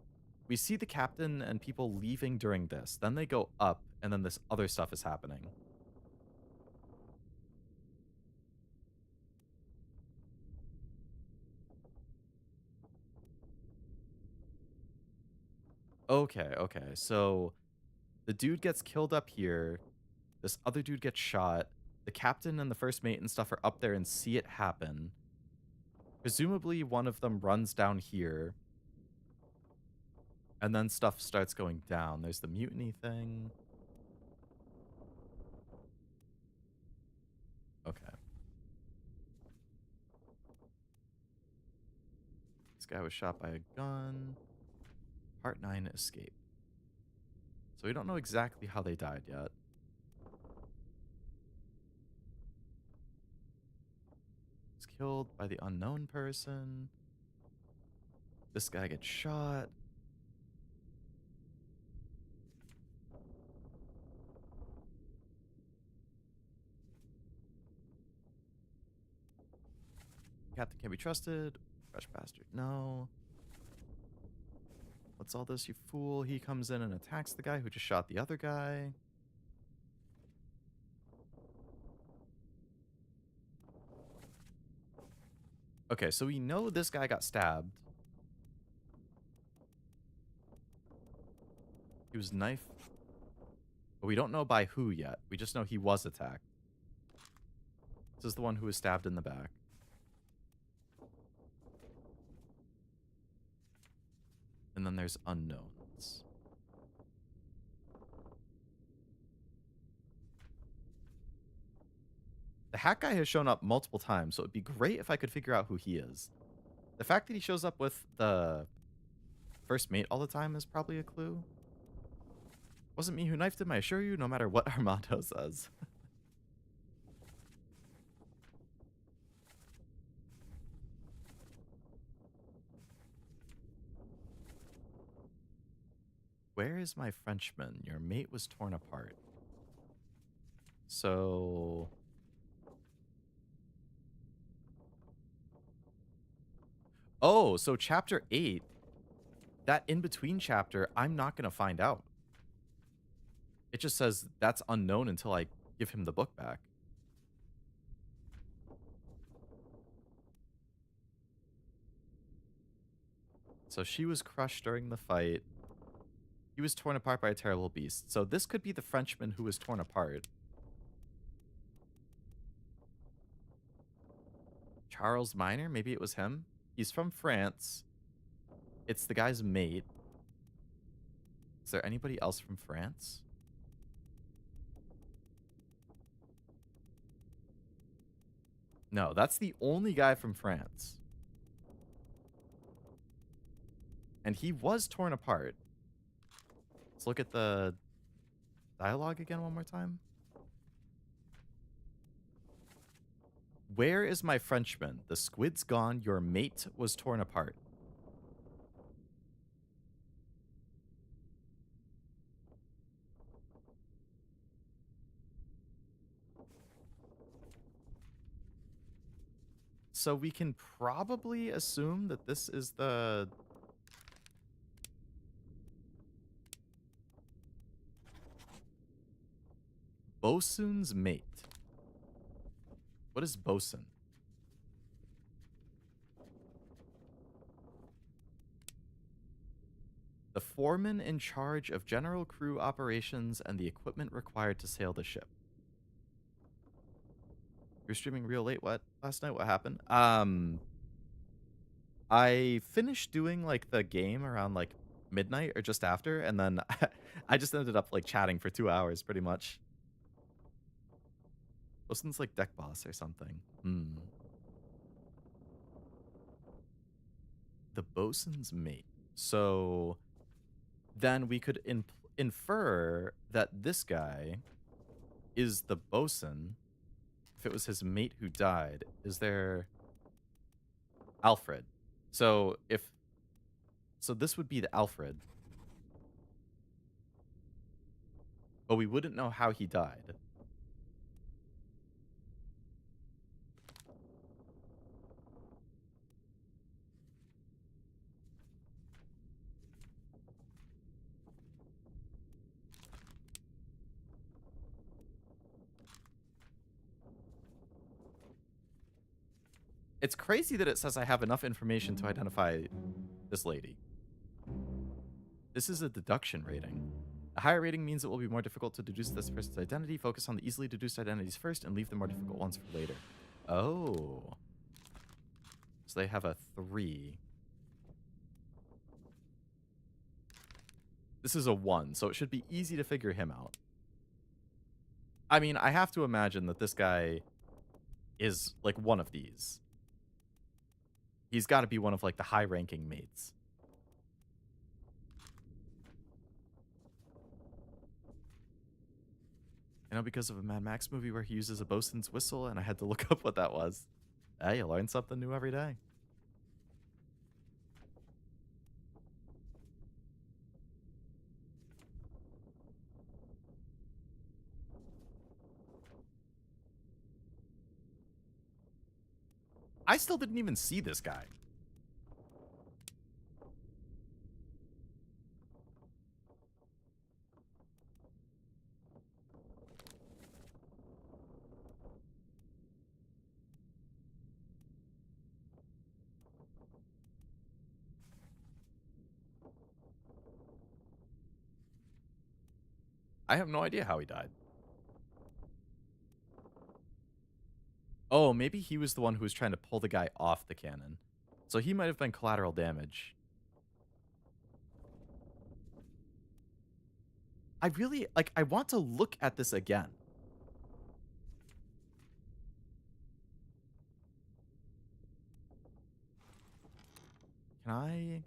we see the captain and people leaving during this. Then they go up, and then this other stuff is happening. Okay, okay. So the dude gets killed up here. This other dude gets shot. The captain and the first mate and stuff are up there and see it happen. Presumably one of them runs down here. And then stuff starts going down. There's the mutiny thing. Okay. This guy was shot by a gun. Part 9, escape. So we don't know exactly how they died yet. Was killed by the unknown person. This guy gets shot. Captain can't be trusted. Fresh bastard. No. What's all this, you fool? He comes in and attacks the guy who just shot the other guy. Okay, so we know this guy got stabbed. He was knifed. But we don't know by who yet. We just know he was attacked. This is the one who was stabbed in the back. And then there's unknowns. The hack guy has shown up multiple times, so it'd be great if I could figure out who he is. The fact that he shows up with the first mate all the time is probably a clue. Wasn't me who knifed him, I assure you, no matter what Armando says. Where is my Frenchman? Your mate was torn apart. So... Oh, so chapter 8, that in-between chapter, I'm not going to find out. It just says that's unknown until I give him the book back. So she was crushed during the fight. He was torn apart by a terrible beast. So this could be the Frenchman who was torn apart. Charles Minor? Maybe it was him? He's from France. It's the guy's mate. Is there anybody else from France? No, that's the only guy from France. And he was torn apart. Let's look at the dialogue again one more time. Where is my Frenchman? The squid's gone. Your mate was torn apart. So we can probably assume that this is the... bosun's mate. What is bosun? The foreman in charge of general crew operations and the equipment required to sail the ship. You're streaming real late. What? Last night? What happened? I finished doing like the game around like midnight or just after, and then I just ended up like chatting for 2 hours pretty much. Bosun's like deck boss or something. The bosun's mate. So then we could infer that this guy is the bosun. If it was his mate who died, is there Alfred? So this would be the Alfred. But we wouldn't know how he died. It's crazy that it says I have enough information to identify this lady. This is a deduction rating. A higher rating means it will be more difficult to deduce this person's identity. Focus on the easily deduced identities first and leave the more difficult ones for later. Oh. So they have a 3. This is a 1, so it should be easy to figure him out. I mean, I have to imagine that this guy is like one of these. He's got to be one of like the high-ranking mates. You know, because of a Mad Max movie where he uses a bosun's whistle, and I had to look up what that was. Hey, you learn something new every day. I still didn't even see this guy. I have no idea how he died. Oh, maybe he was the one who was trying to pull the guy off the cannon. So he might have been collateral damage. I really, like, I want to look at this again. Can I...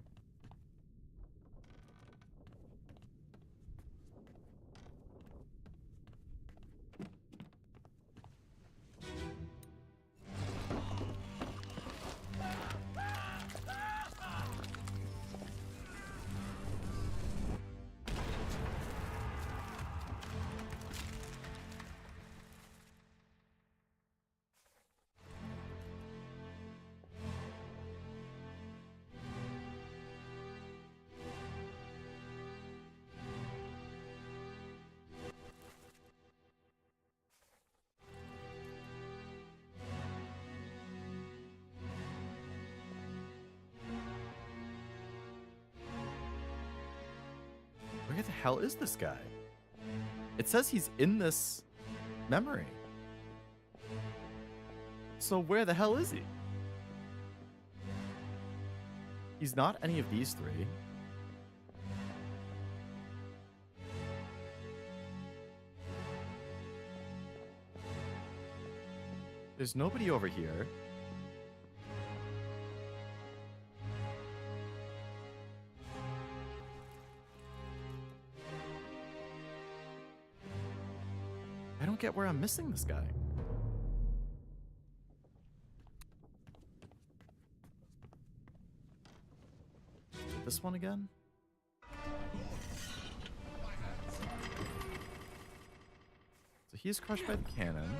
Where the hell is this guy? It says he's in this memory. So where the hell is he? He's not any of these 3. There's nobody over here. I don't get where I'm missing this guy. This one again? So he's crushed by the cannon.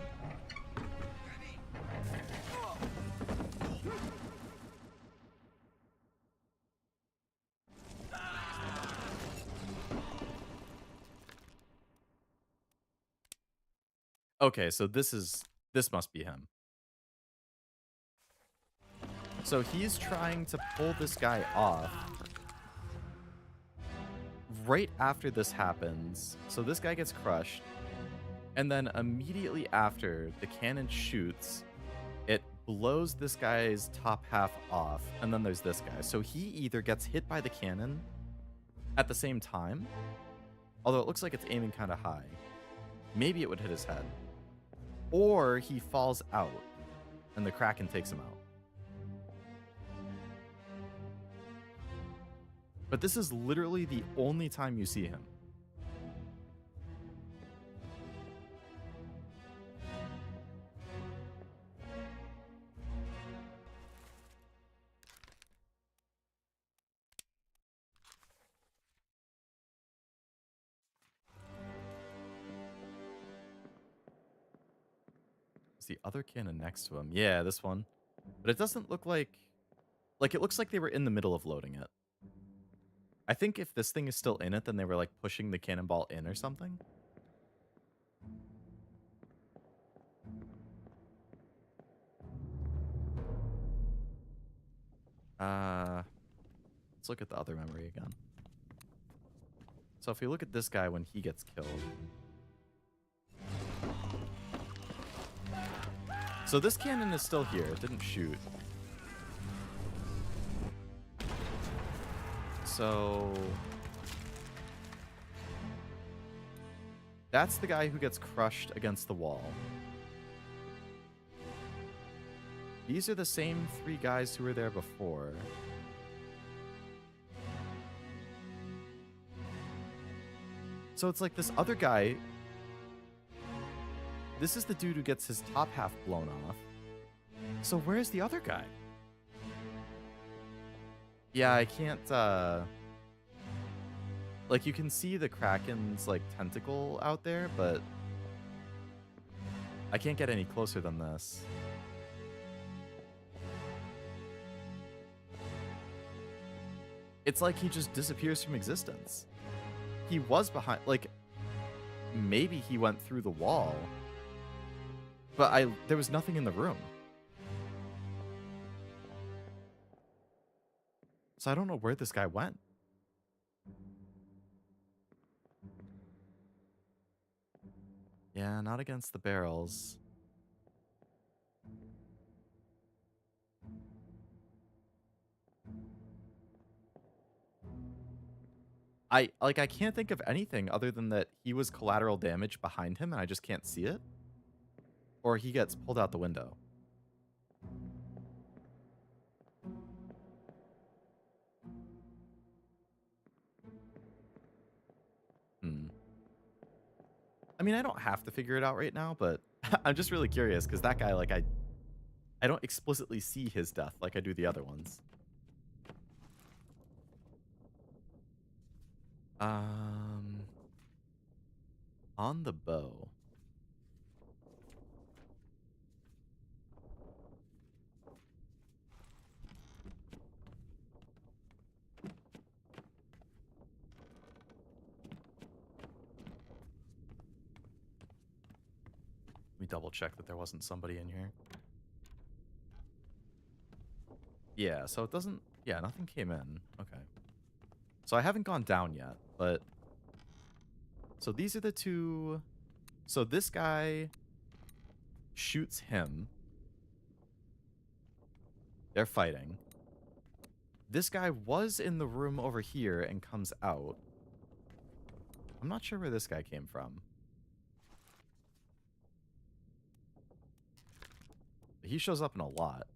Okay, so this must be him. So he's trying to pull this guy off right after this happens. So this guy gets crushed. And then immediately after the cannon shoots, it blows this guy's top half off. And then there's this guy. So he either gets hit by the cannon at the same time, although it looks like it's aiming kind of high, maybe it would hit his head. Or he falls out and the Kraken takes him out. But this is literally the only time you see him. Is the other cannon next to him? Yeah, this one. But it doesn't look like it looks like they were in the middle of loading it. I think if this thing is still in it, then they were like pushing the cannonball in or something. Let's look at the other memory again. So if we look at this guy when he gets killed. So this cannon is still here. It didn't shoot. So that's the guy who gets crushed against the wall. These are the same 3 guys who were there before. So it's like this other guy. This is the dude who gets his top half blown off. So where's the other guy? Yeah, I can't, like, you can see the Kraken's, like, tentacle out there, but I can't get any closer than this. It's like he just disappears from existence. He was behind, like, maybe he went through the wall, but there was nothing in the room. So I don't know where this guy went. Yeah, not against the barrels. I can't think of anything other than that he was collateral damage behind him and I just can't see it. Or he gets pulled out the window. I mean, I don't have to figure it out right now, but I'm just really curious because that guy, like, I don't explicitly see his death like I do the other ones. On the bow. Let me double check that there wasn't somebody in here. Yeah, so it doesn't... Yeah, nothing came in. Okay. So I haven't gone down yet, but... So these are the 2... So this guy shoots him. They're fighting. This guy was in the room over here and comes out. I'm not sure where this guy came from. He shows up in a lot.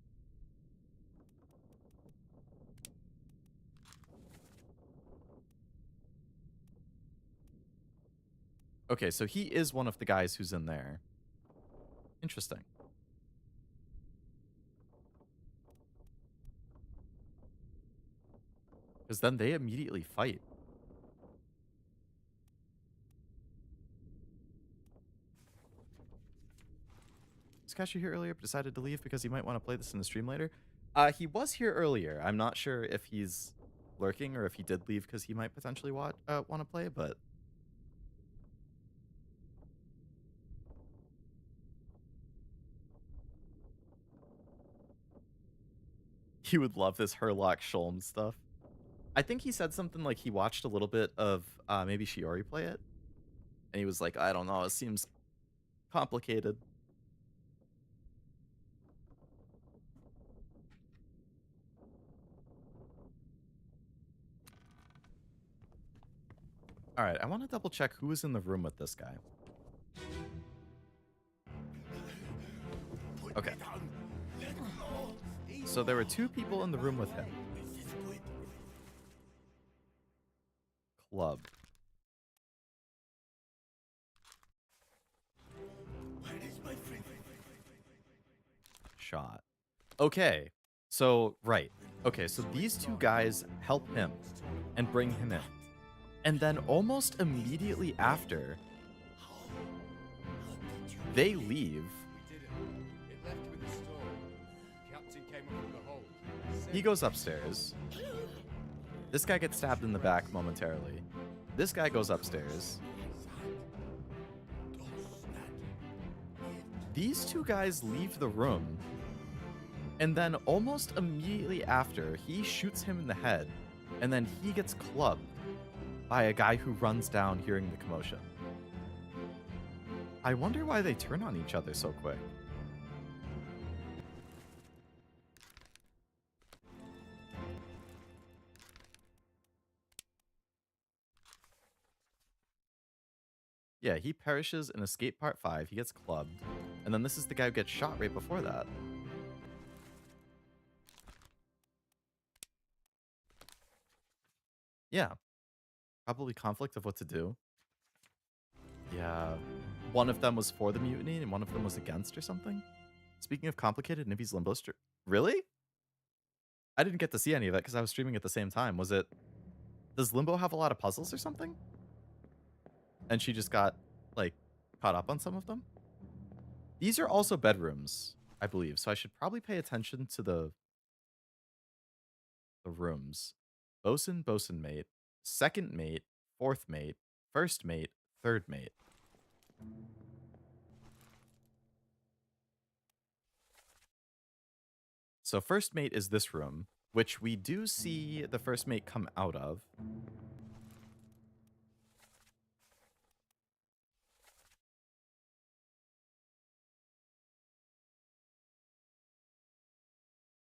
Okay, so he is one of the guys who's in there. Interesting. Because then they immediately fight. Was Cashew here earlier but decided to leave because he might want to play this in the stream later? He was here earlier. I'm not sure if he's lurking or if he did leave because he might potentially want to play, but... He would love this Herlock Sholm stuff. I think he said something like he watched a little bit of maybe Shiori play it. And he was like, I don't know, it seems complicated. All right, I want to double check who was in the room with this guy. Okay. So there were 2 people in the room with him. Club. Shot. Okay. So, right. Okay, so these 2 guys help him and bring him in. And then almost immediately after, they leave. We did it. It left with the storm. Captain came up from the hold. Said He goes upstairs. This guy gets stabbed in the back momentarily. This guy goes upstairs. These 2 guys leave the room. And then almost immediately after, he shoots him in the head. And then he gets clubbed by a guy who runs down hearing the commotion. I wonder why they turn on each other so quick. Yeah, he perishes in Escape Part 5. He gets clubbed. And then this is the guy who gets shot right before that. Yeah. Probably conflict of what to do. Yeah. One of them was for the mutiny and one of them was against or something. Speaking of complicated, Nibby's Limbo Really? I didn't get to see any of it because I was streaming at the same time. Was it... Does Limbo have a lot of puzzles or something? And she just got, like, caught up on some of them? These are also bedrooms, I believe. So I should probably pay attention to the rooms. Bosun, bosun mate, second mate, fourth mate, first mate, third mate. So first mate is this room, which we do see the first mate come out of.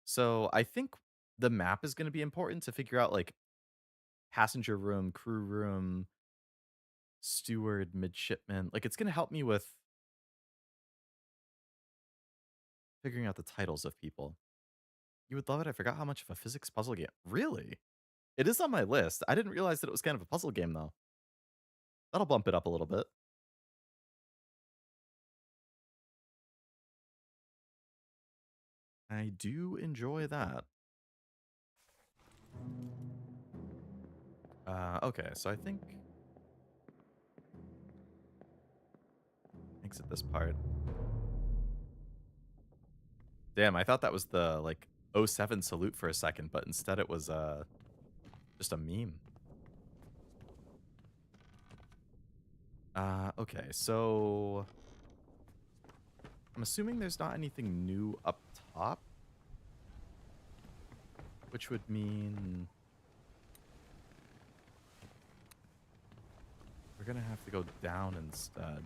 So I think the map is going to be important to figure out, like, passenger room, crew room, steward, midshipman. Like, it's going to help me with figuring out the titles of people. You would love it. I forgot how much of a physics puzzle game. Really? It is on my list. I didn't realize that it was kind of a puzzle game, though. That'll bump it up a little bit. I do enjoy that. Okay, so I think... Exit this part. Damn, I thought that was the, like, 07 salute for a second, but instead it was, just a meme. Okay, so... I'm assuming there's not anything new up top. Which would mean... we're gonna have to go down instead.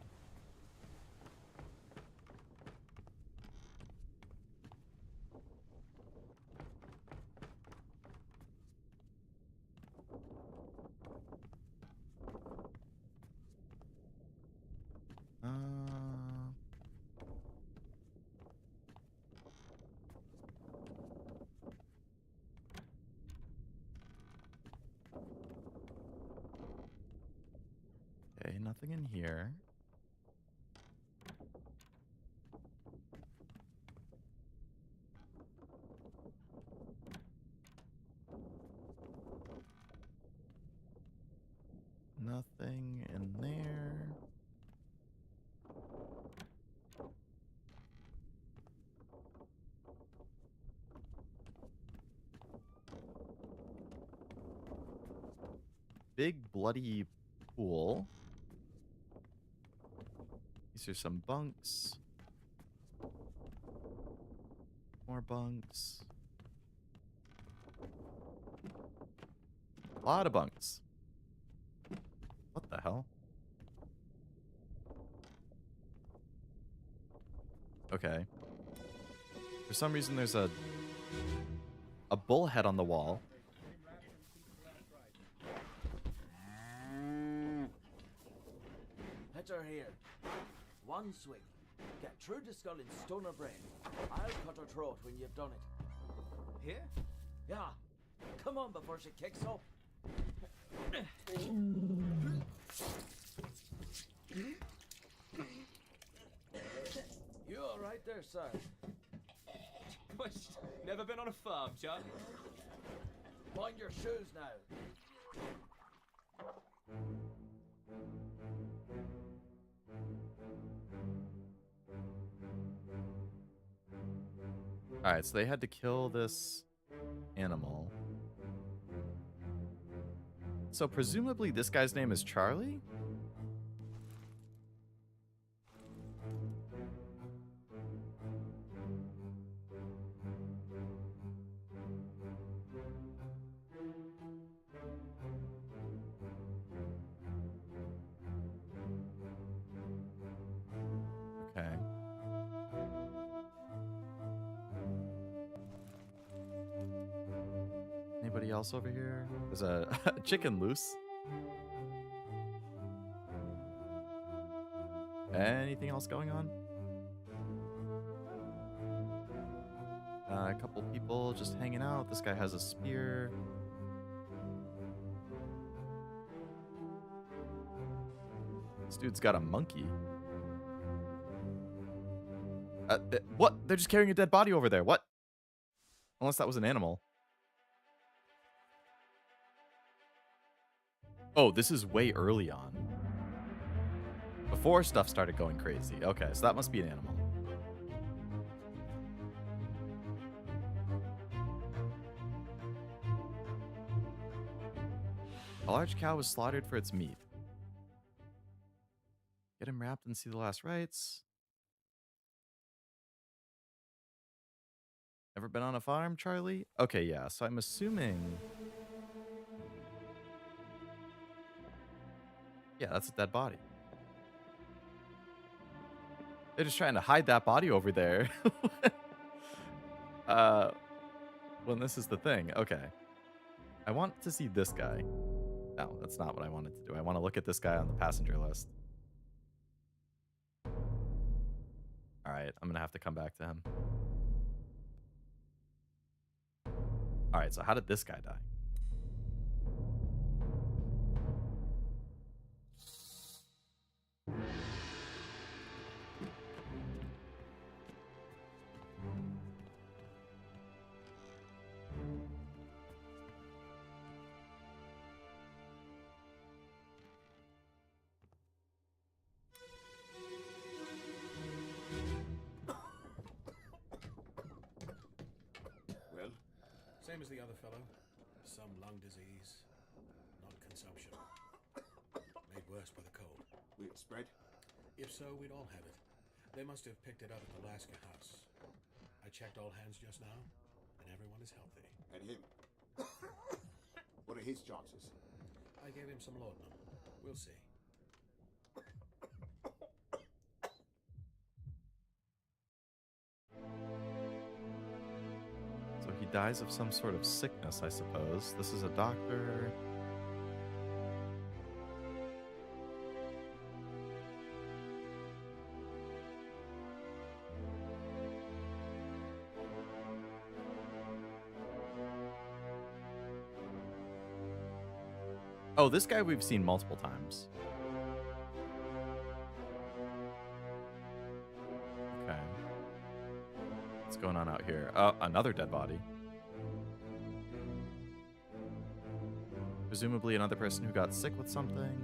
Okay, nothing in here. Nothing in there. Big bloody pool. These are some bunks. More bunks. A lot of bunks. What the hell? Okay. For some reason, there's a bullhead on the wall. Put her here. One swing. Get through the skull and stone her brain. I'll cut her throat when you've done it. Here? Yeah. Come on before she kicks up. You all right there, sir? What? Never been on a farm, Charlie? Mind your shoes now. All right, so they had to kill this animal. So presumably this guy's name is Charlie? Okay. Anybody else over here? There's a chicken loose. Anything else going on? A couple people just hanging out. This guy has a spear. This dude's got a monkey. What? They're just carrying a dead body over there. What? Unless that was an animal. Oh, this is way early on. Before stuff started going crazy. Okay, so that must be an animal. A large cow was slaughtered for its meat. Get him wrapped and see the last rites. Ever been on a farm, Charlie? Okay, yeah, so I'm assuming... Yeah, that's a dead body. They're just trying to hide that body over there. When this is the thing. Okay. I want to see this guy. No, that's not what I wanted to do. I want to look at this guy on the passenger list. All right, I'm going to have to come back to him. All right, so how did this guy die? Well? Same as the other fellow. Some lung disease. Not consumption. Made worse by the cold. Will it spread? If so, we'd all have it. They must have picked it up at the Alaska house. I checked all hands just now, and everyone is healthy. And him? What are his chances? I gave him some laudanum. We'll see. So he dies of some sort of sickness, I suppose. This is a doctor. Oh, this guy we've seen multiple times. Okay. What's going on out here? Oh, another dead body. Presumably another person who got sick with something.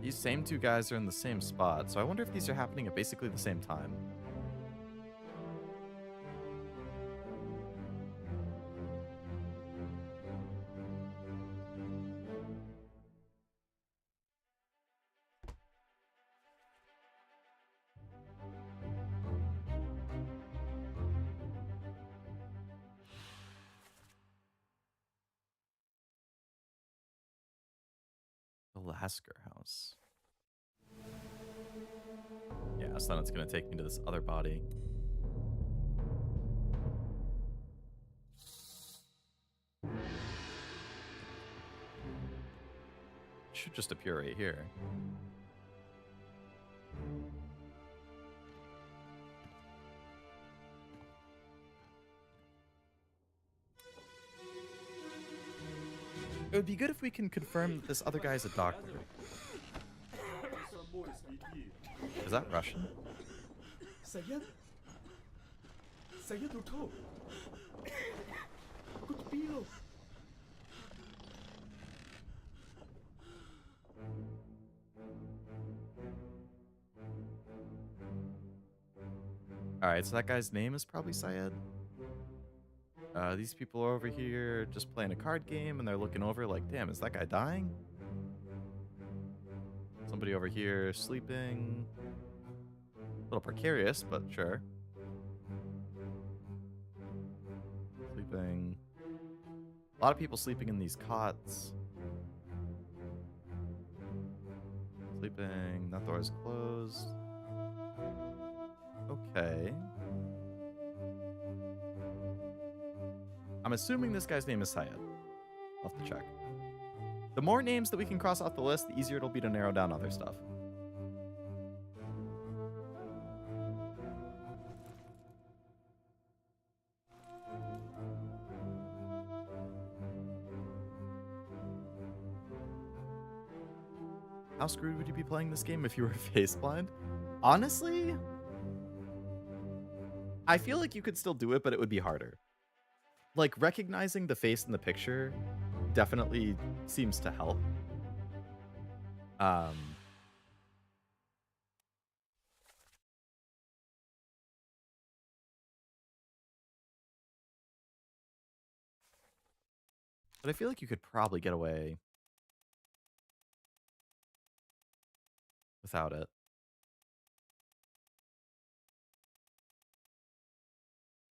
These same two guys are in the same spot, so I wonder if these are happening at basically the same time. The Lasker house. Yeah. so then it's going to take me to this other body. Should just appear right here. It would be good if we can confirm that this other guy's a doctor. Is that Russian? Sayed? Sayed uto. Good bilo. Alright, so that guy's name is probably Syed. These people are over here just playing a card game, and they're looking over like, damn, is that guy dying? Somebody over here sleeping. A little precarious, but sure. Sleeping. A lot of people sleeping in these cots. Sleeping. That door is closed. Okay. I'm assuming this guy's name is Syed. I'll have to check. The more names that we can cross off the list, the easier it'll be to narrow down other stuff. How screwed would you be playing this game if you were face blind? Honestly, I feel like you could still do it, but it would be harder. Like, recognizing the face in the picture definitely seems to help. But I feel like you could probably get away without it.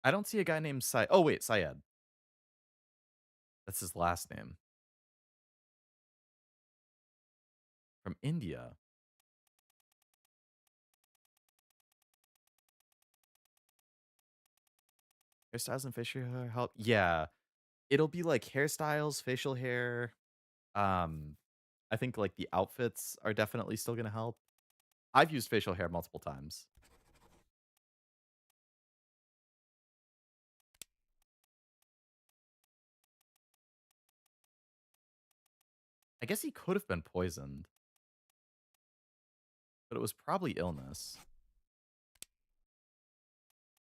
I don't see a guy named Syed. Oh, wait, Syed. That's his last name. From India. Hairstyles and facial hair help. Yeah. It'll be like hairstyles, facial hair. I think like the outfits are definitely still gonna help. I've used facial hair multiple times. I guess he could have been poisoned. But it was probably illness.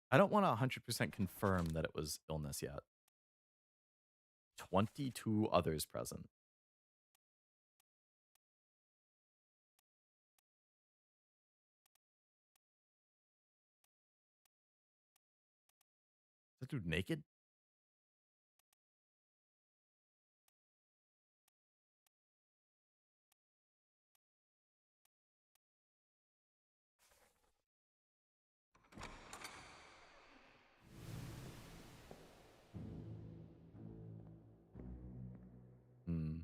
I don't want to 100% confirm that it was illness yet. 22 others present. Is that dude naked? Hmm.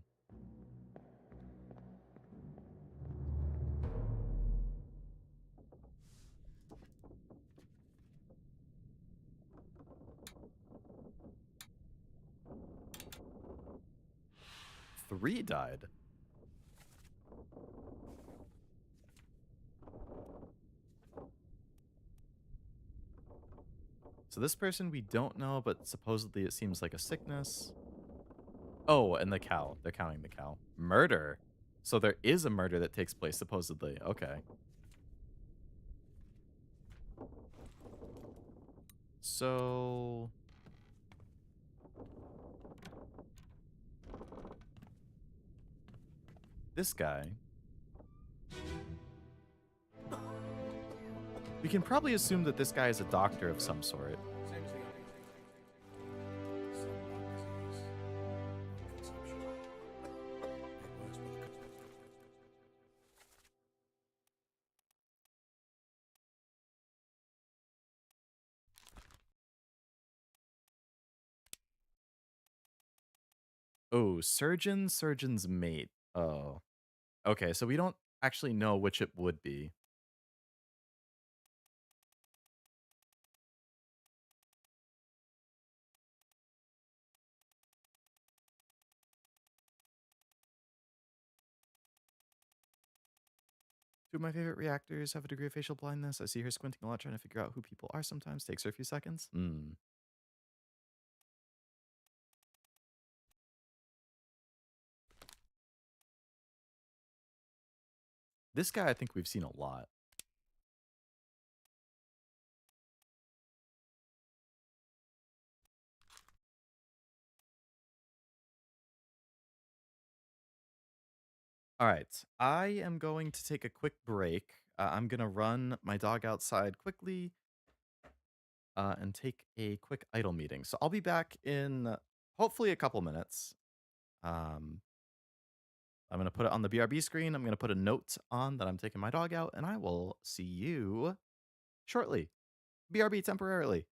Three died. So this person we don't know, but supposedly it seems like a sickness. Oh, and the cow. They're counting the cow. Murder. So there is a murder that takes place, supposedly. Okay. So... this guy... we can probably assume that this guy is a doctor of some sort. Same as the other. Some lung disease, non-consumption. Made worse by the cold. Oh, surgeon, surgeon's mate. Oh. Okay, so we don't actually know which it would be. Two of my favorite reactors have a degree of facial blindness. I see her squinting a lot, trying to figure out who people are sometimes. Takes her a few seconds. This guy, I think we've seen a lot. All right, I am going to take a quick break. I'm going to run my dog outside quickly and take a quick idle meeting. So I'll be back in hopefully a couple minutes. I'm going to put it on the BRB screen. I'm going to put a note on that I'm taking my dog out, and I will see you shortly. BRB temporarily.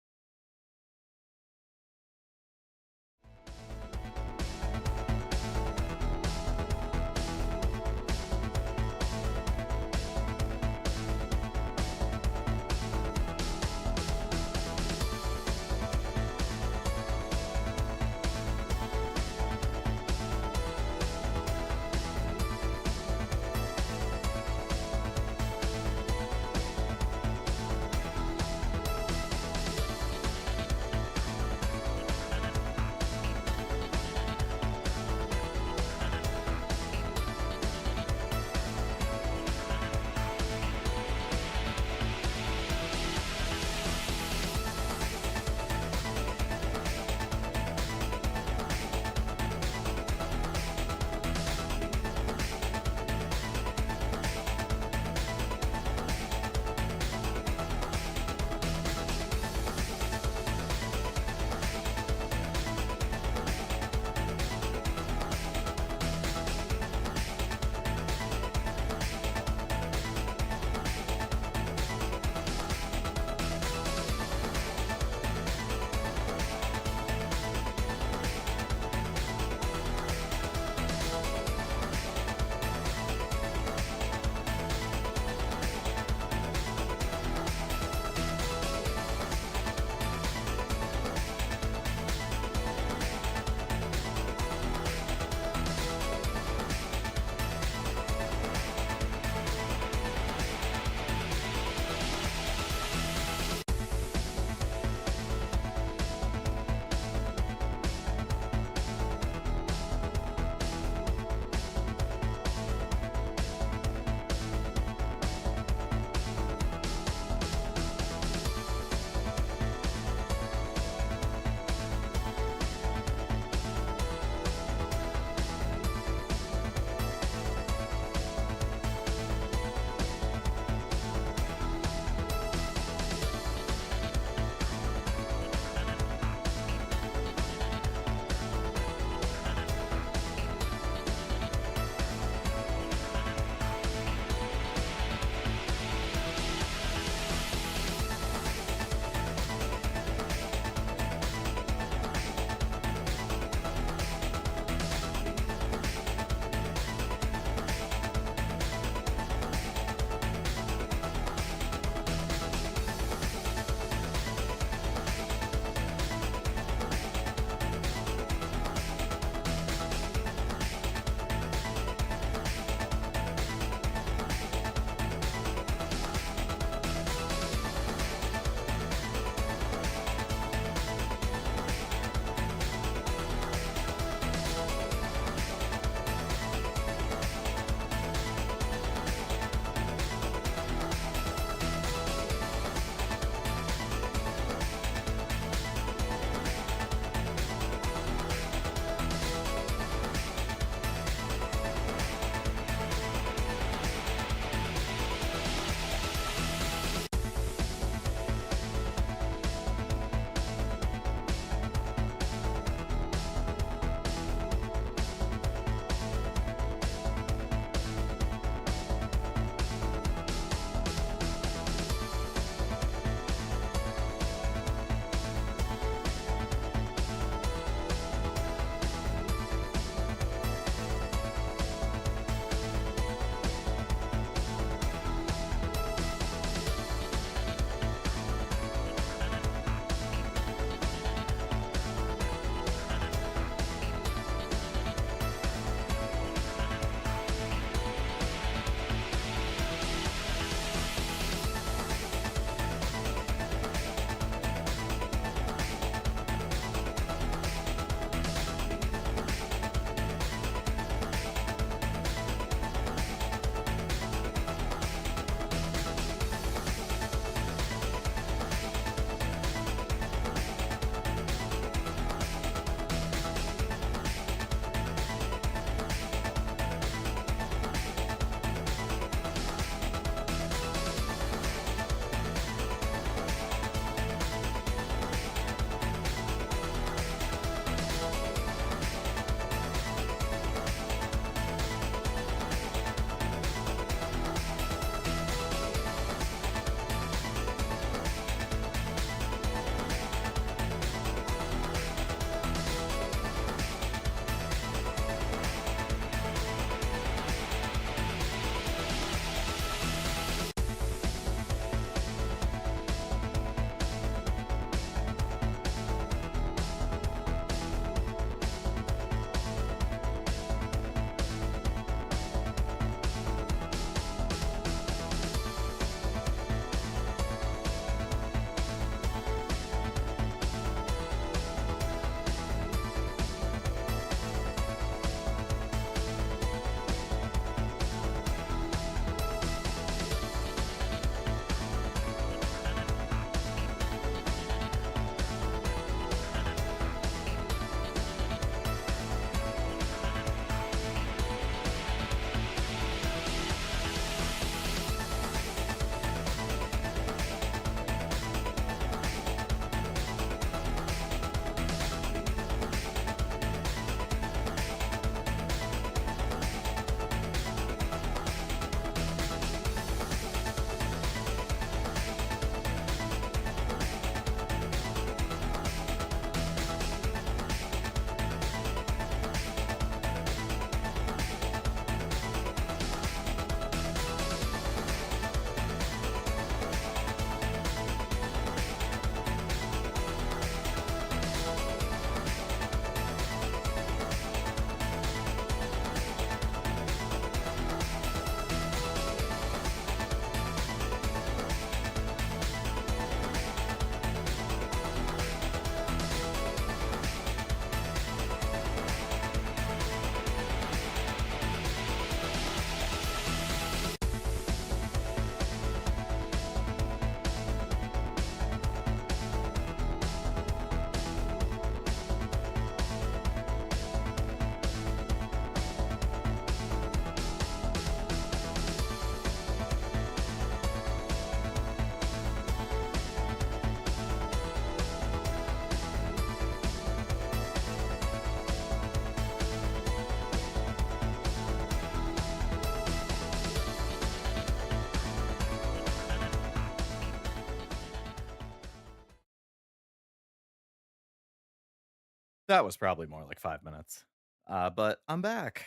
That was probably more like 5 minutes. But I'm back.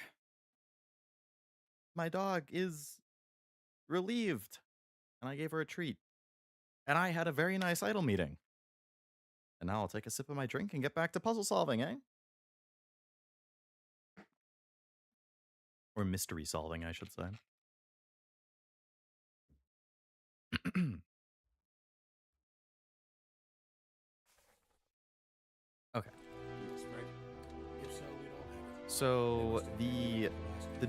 My dog is relieved, and I gave her a treat. And I had a very nice idle meeting. And now I'll take a sip of my drink and get back to puzzle solving, eh? Or mystery solving, I should say. Okay. If so, we don't have it. So the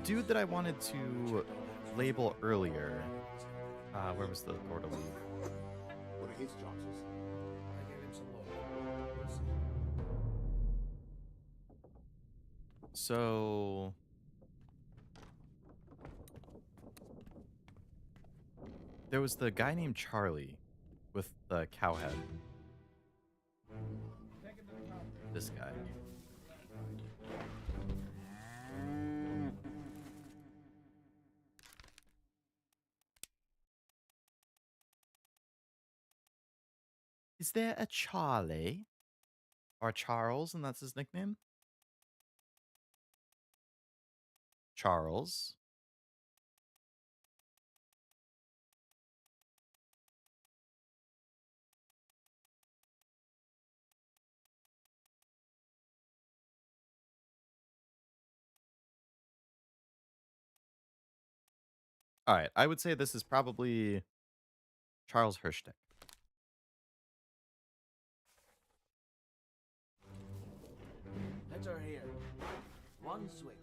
dude that I wanted to label earlier, where was the portal lead? What are his chances? I gave him some more. We'll see. So there was the guy named Charlie with the cow head. This guy. Is there a Charlie? Or Charles, and that's his nickname? Charles. All right, I would say this is probably Charles Hirschtick. Heads are here. One swing.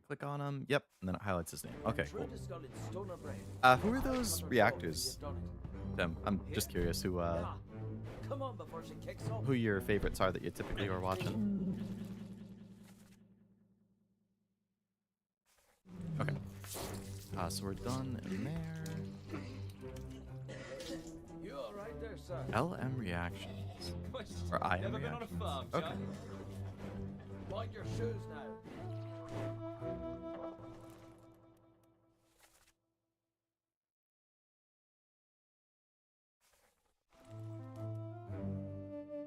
Click on him. Yep, and then it highlights his name. Okay, Through cool. the skull in stoner brain. Who are I'll those cut her throat when reactors? you've done it. Tim, I'm just curious Yeah. Come on before she kicks off. who your favorites are that you typically are watching. Okay. So we're done in there. You all right there, sir? LM reactions. Or IM Never been on a reactions. farm, Okay. John? Mind your shoes now.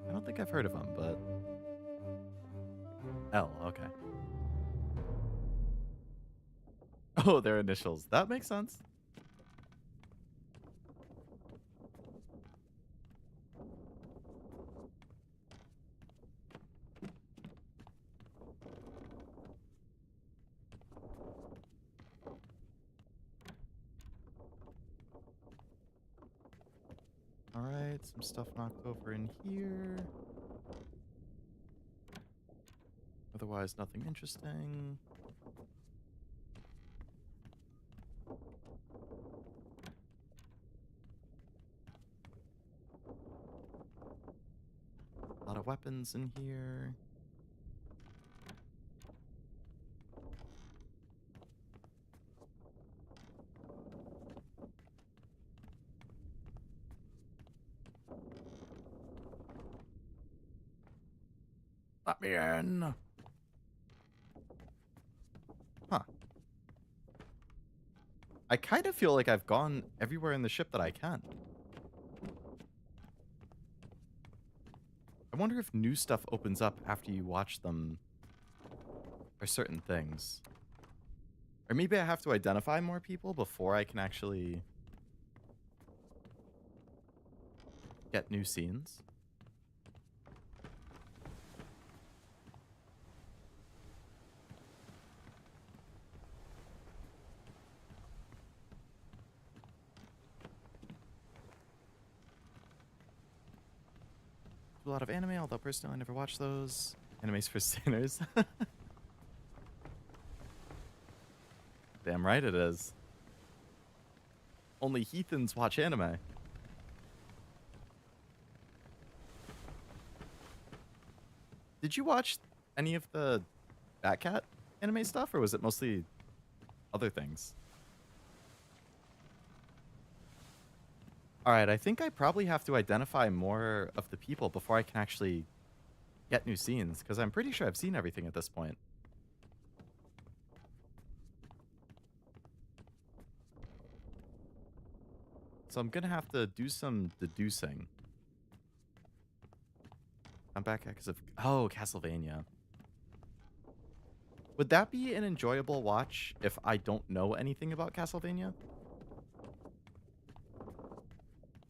I don't think I've heard of them, but L, okay. Oh, their initials. That makes sense. All right, some stuff knocked over in here. Otherwise, nothing interesting. A lot of weapons in here. Let me in. Huh. I kind of feel like I've gone everywhere in the ship that I can. I wonder if new stuff opens up after you watch them. Or certain things. Or maybe I have to identify more people before I can actually get new scenes. A lot of anime, although personally I never watched those. Animes for sinners. Damn right it is. Only heathens watch anime. Did you watch any of the Batcat anime stuff, or was it mostly other things? Alright, I think I probably have to identify more of the people before I can actually get new scenes, because I'm pretty sure I've seen everything at this point. So I'm gonna have to do some deducing. Jump back because of Castlevania. Would that be an enjoyable watch if I don't know anything about Castlevania?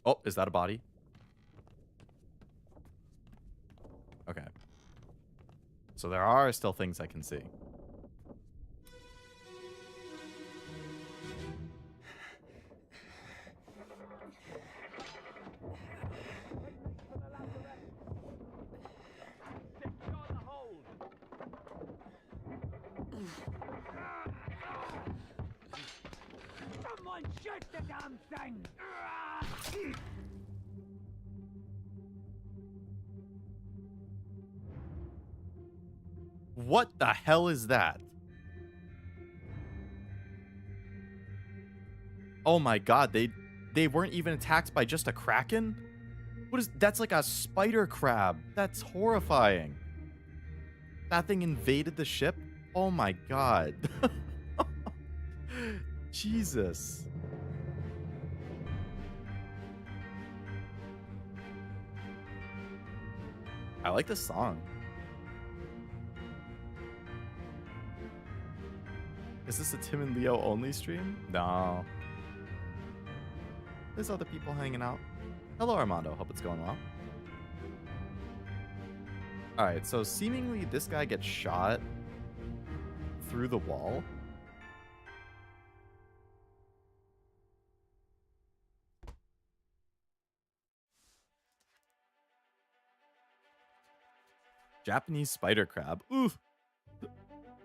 Oh, is that a body? Okay. So there are still things I can see. Someone shoot the damn thing! What the hell is that? Oh my god, they weren't even attacked by just a kraken? That's like a spider crab. That's horrifying. That thing invaded the ship? Oh my god. Jesus. I like this song. Is this a Tim and Leo only stream? No. There's other people hanging out. Hello, Armando. Hope it's going well. Alright, so seemingly this guy gets shot through the wall. Japanese spider crab. Ooh.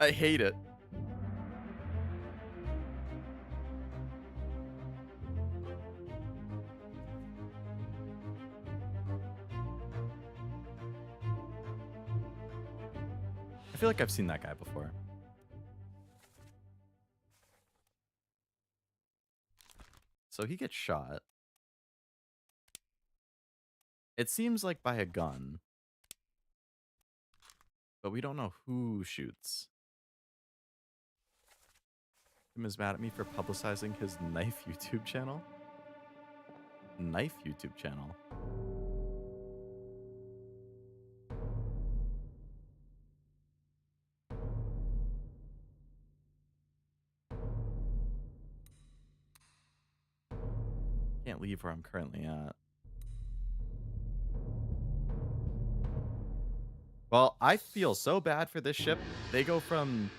I hate it. I feel like I've seen that guy before. So he gets shot. It seems like by a gun. But we don't know who shoots. Tim is mad at me for publicizing his knife YouTube channel. Knife YouTube channel. Can't leave where I'm currently at. Well, I feel so bad for this ship. They go from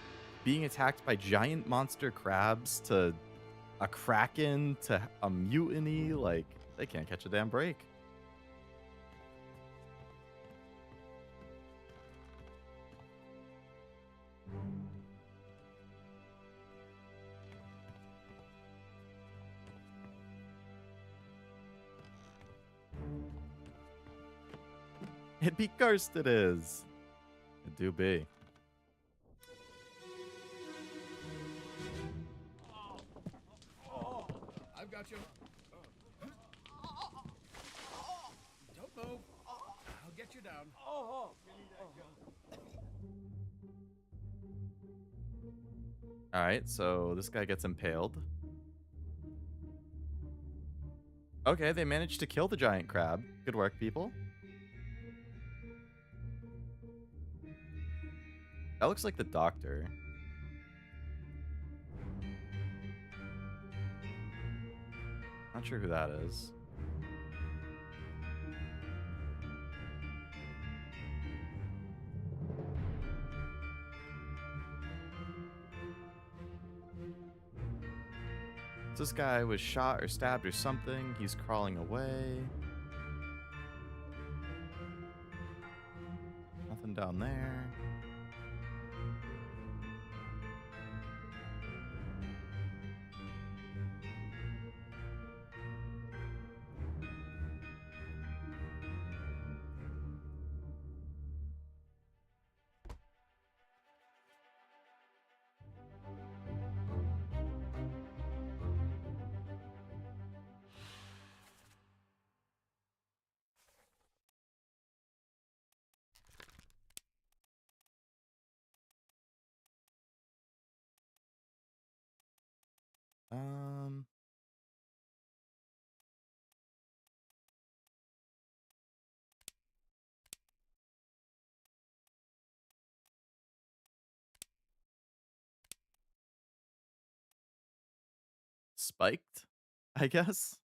being attacked by giant monster crabs to a kraken to a mutiny. Like, they can't catch a damn break. It be cursed, it is. It do be. I've got you. Don't move. I'll get you down. Alright, so this guy gets impaled. Okay, they managed to kill the giant crab. Good work, people. That looks like the doctor. Not sure who that is. This guy was shot or stabbed or something. He's crawling away. Nothing down there. Um, spiked, I guess.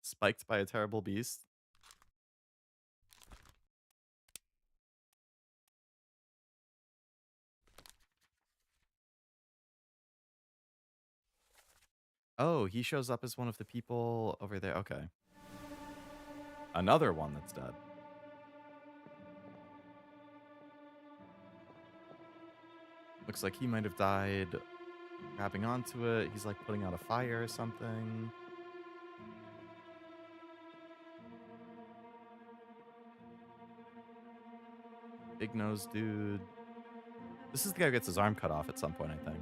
Spiked by a terrible beast. Oh, he shows up as one of the people over there. Okay. Another one that's dead. Looks like he might have died grabbing onto it. He's like putting out a fire or something. Big nose dude. This is the guy who gets his arm cut off at some point, I think.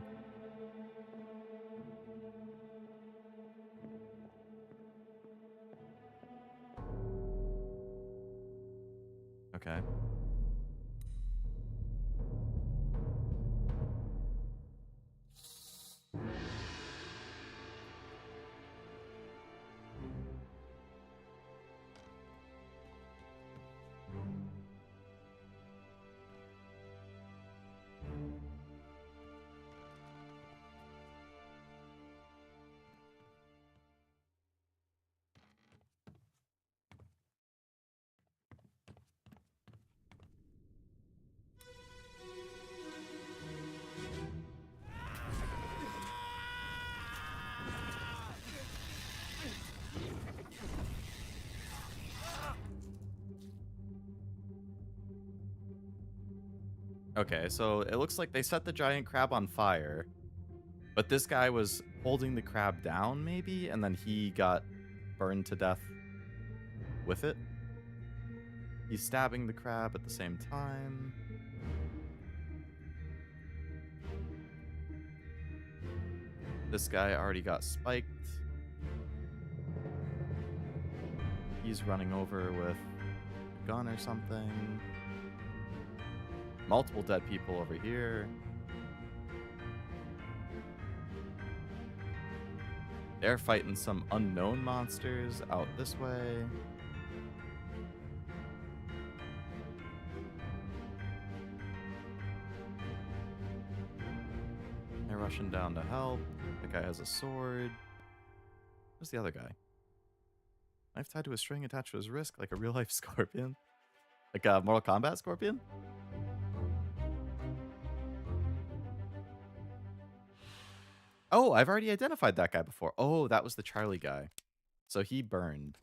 Okay. Okay, so it looks like they set the giant crab on fire, but this guy was holding the crab down, maybe, and then he got burned to death with it. He's stabbing the crab at the same time. This guy already got spiked. He's running over with a gun or something. Multiple dead people over here. They're fighting some unknown monsters out this way. They're rushing down to help. The guy has a sword. Where's the other guy? Knife tied to a string attached to his wrist like a real-life scorpion. Like a Mortal Kombat scorpion? Oh, I've already identified that guy before. Oh, that was the Charlie guy. So he burned.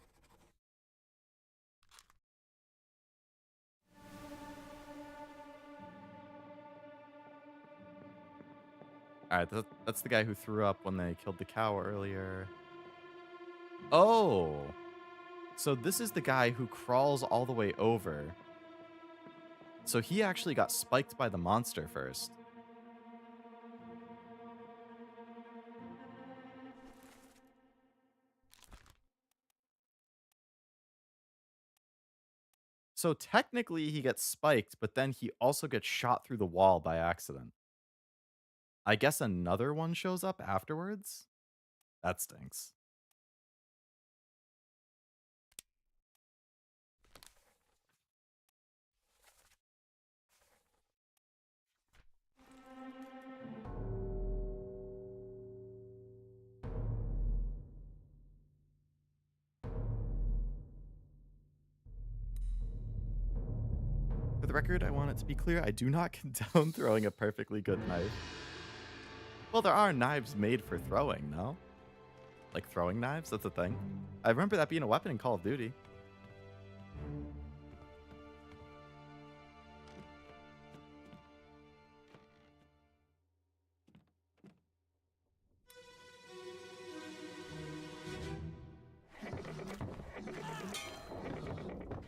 Alright, that's the guy who threw up when they killed the cow earlier. Oh! So this is the guy who crawls all the way over. So he actually got spiked by the monster first. So technically he gets spiked, but then he also gets shot through the wall by accident. I guess another one shows up afterwards? That stinks. For the record, I want it to be clear, I do not condone throwing a perfectly good knife. Well, there are knives made for throwing, no? Like throwing knives? That's a thing. I remember that being a weapon in Call of Duty.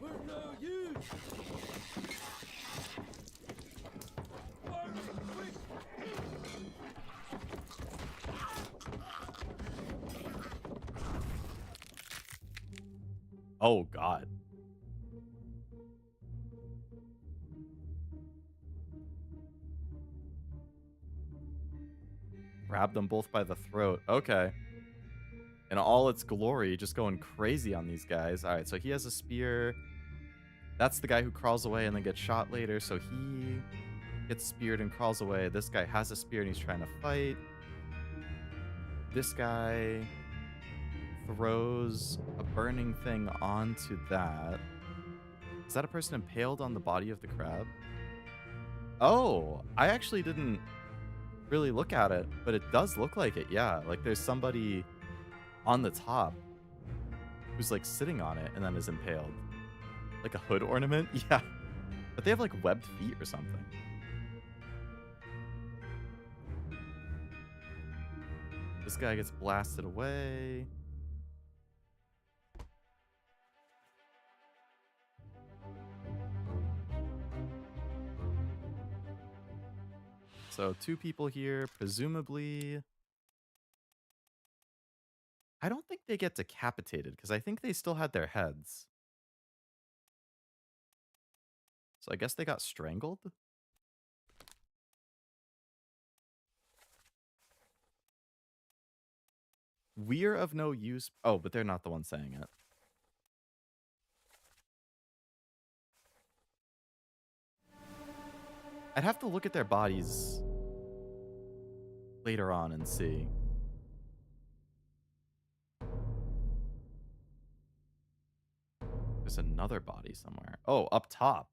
We're no use! Oh, God. Grab them both by the throat. Okay. In all its glory, just going crazy on these guys. All right, so he has a spear. That's the guy who crawls away and then gets shot later. So he gets speared and crawls away. This guy has a spear and he's trying to fight. This guy throws a burning thing onto that. Is that a person impaled on the body of the crab? Oh, I actually didn't really look at it, but it does look like it. Yeah, like there's somebody on the top who's like sitting on it and then is impaled. Like a hood ornament? Yeah. But they have like webbed feet or something. This guy gets blasted away. So 2 people here, presumably. I don't think they get decapitated because I think they still had their heads. So I guess they got strangled? We're of no use. Oh, but they're not the ones saying it. I'd have to look at their bodies later on and see. There's another body somewhere. Oh, up top.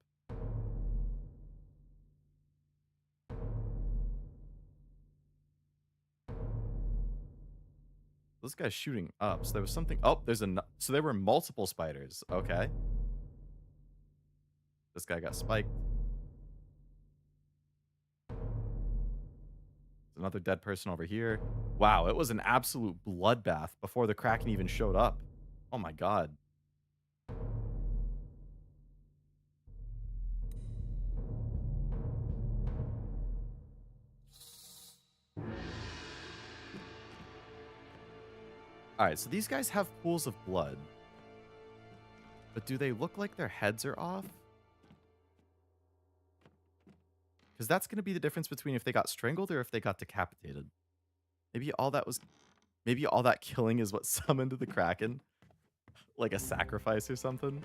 This guy's shooting up. So there was something. Oh, so there were multiple spiders. Okay. This guy got spiked. There's another dead person over here. Wow, it was an absolute bloodbath before the Kraken even showed up. Oh my god. Alright, so these guys have pools of blood. But do they look like their heads are off? Because that's going to be the difference between if they got strangled or if they got decapitated. Maybe all that killing is what summoned the Kraken? Like a sacrifice or something?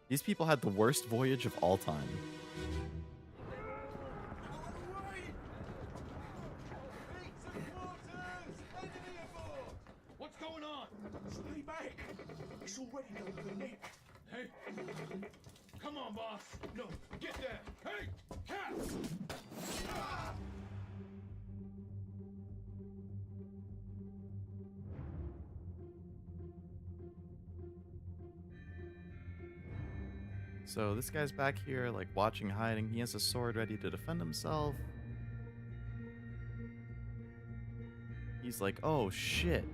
These people had the worst voyage of all time. What's going on? Stay back. It's already going to the neck. Hey. Come on, boss. No, get there. Hey, cat. Ah! So this guy's back here, like, watching, hiding. He has a sword ready to defend himself. He's like, oh, shit.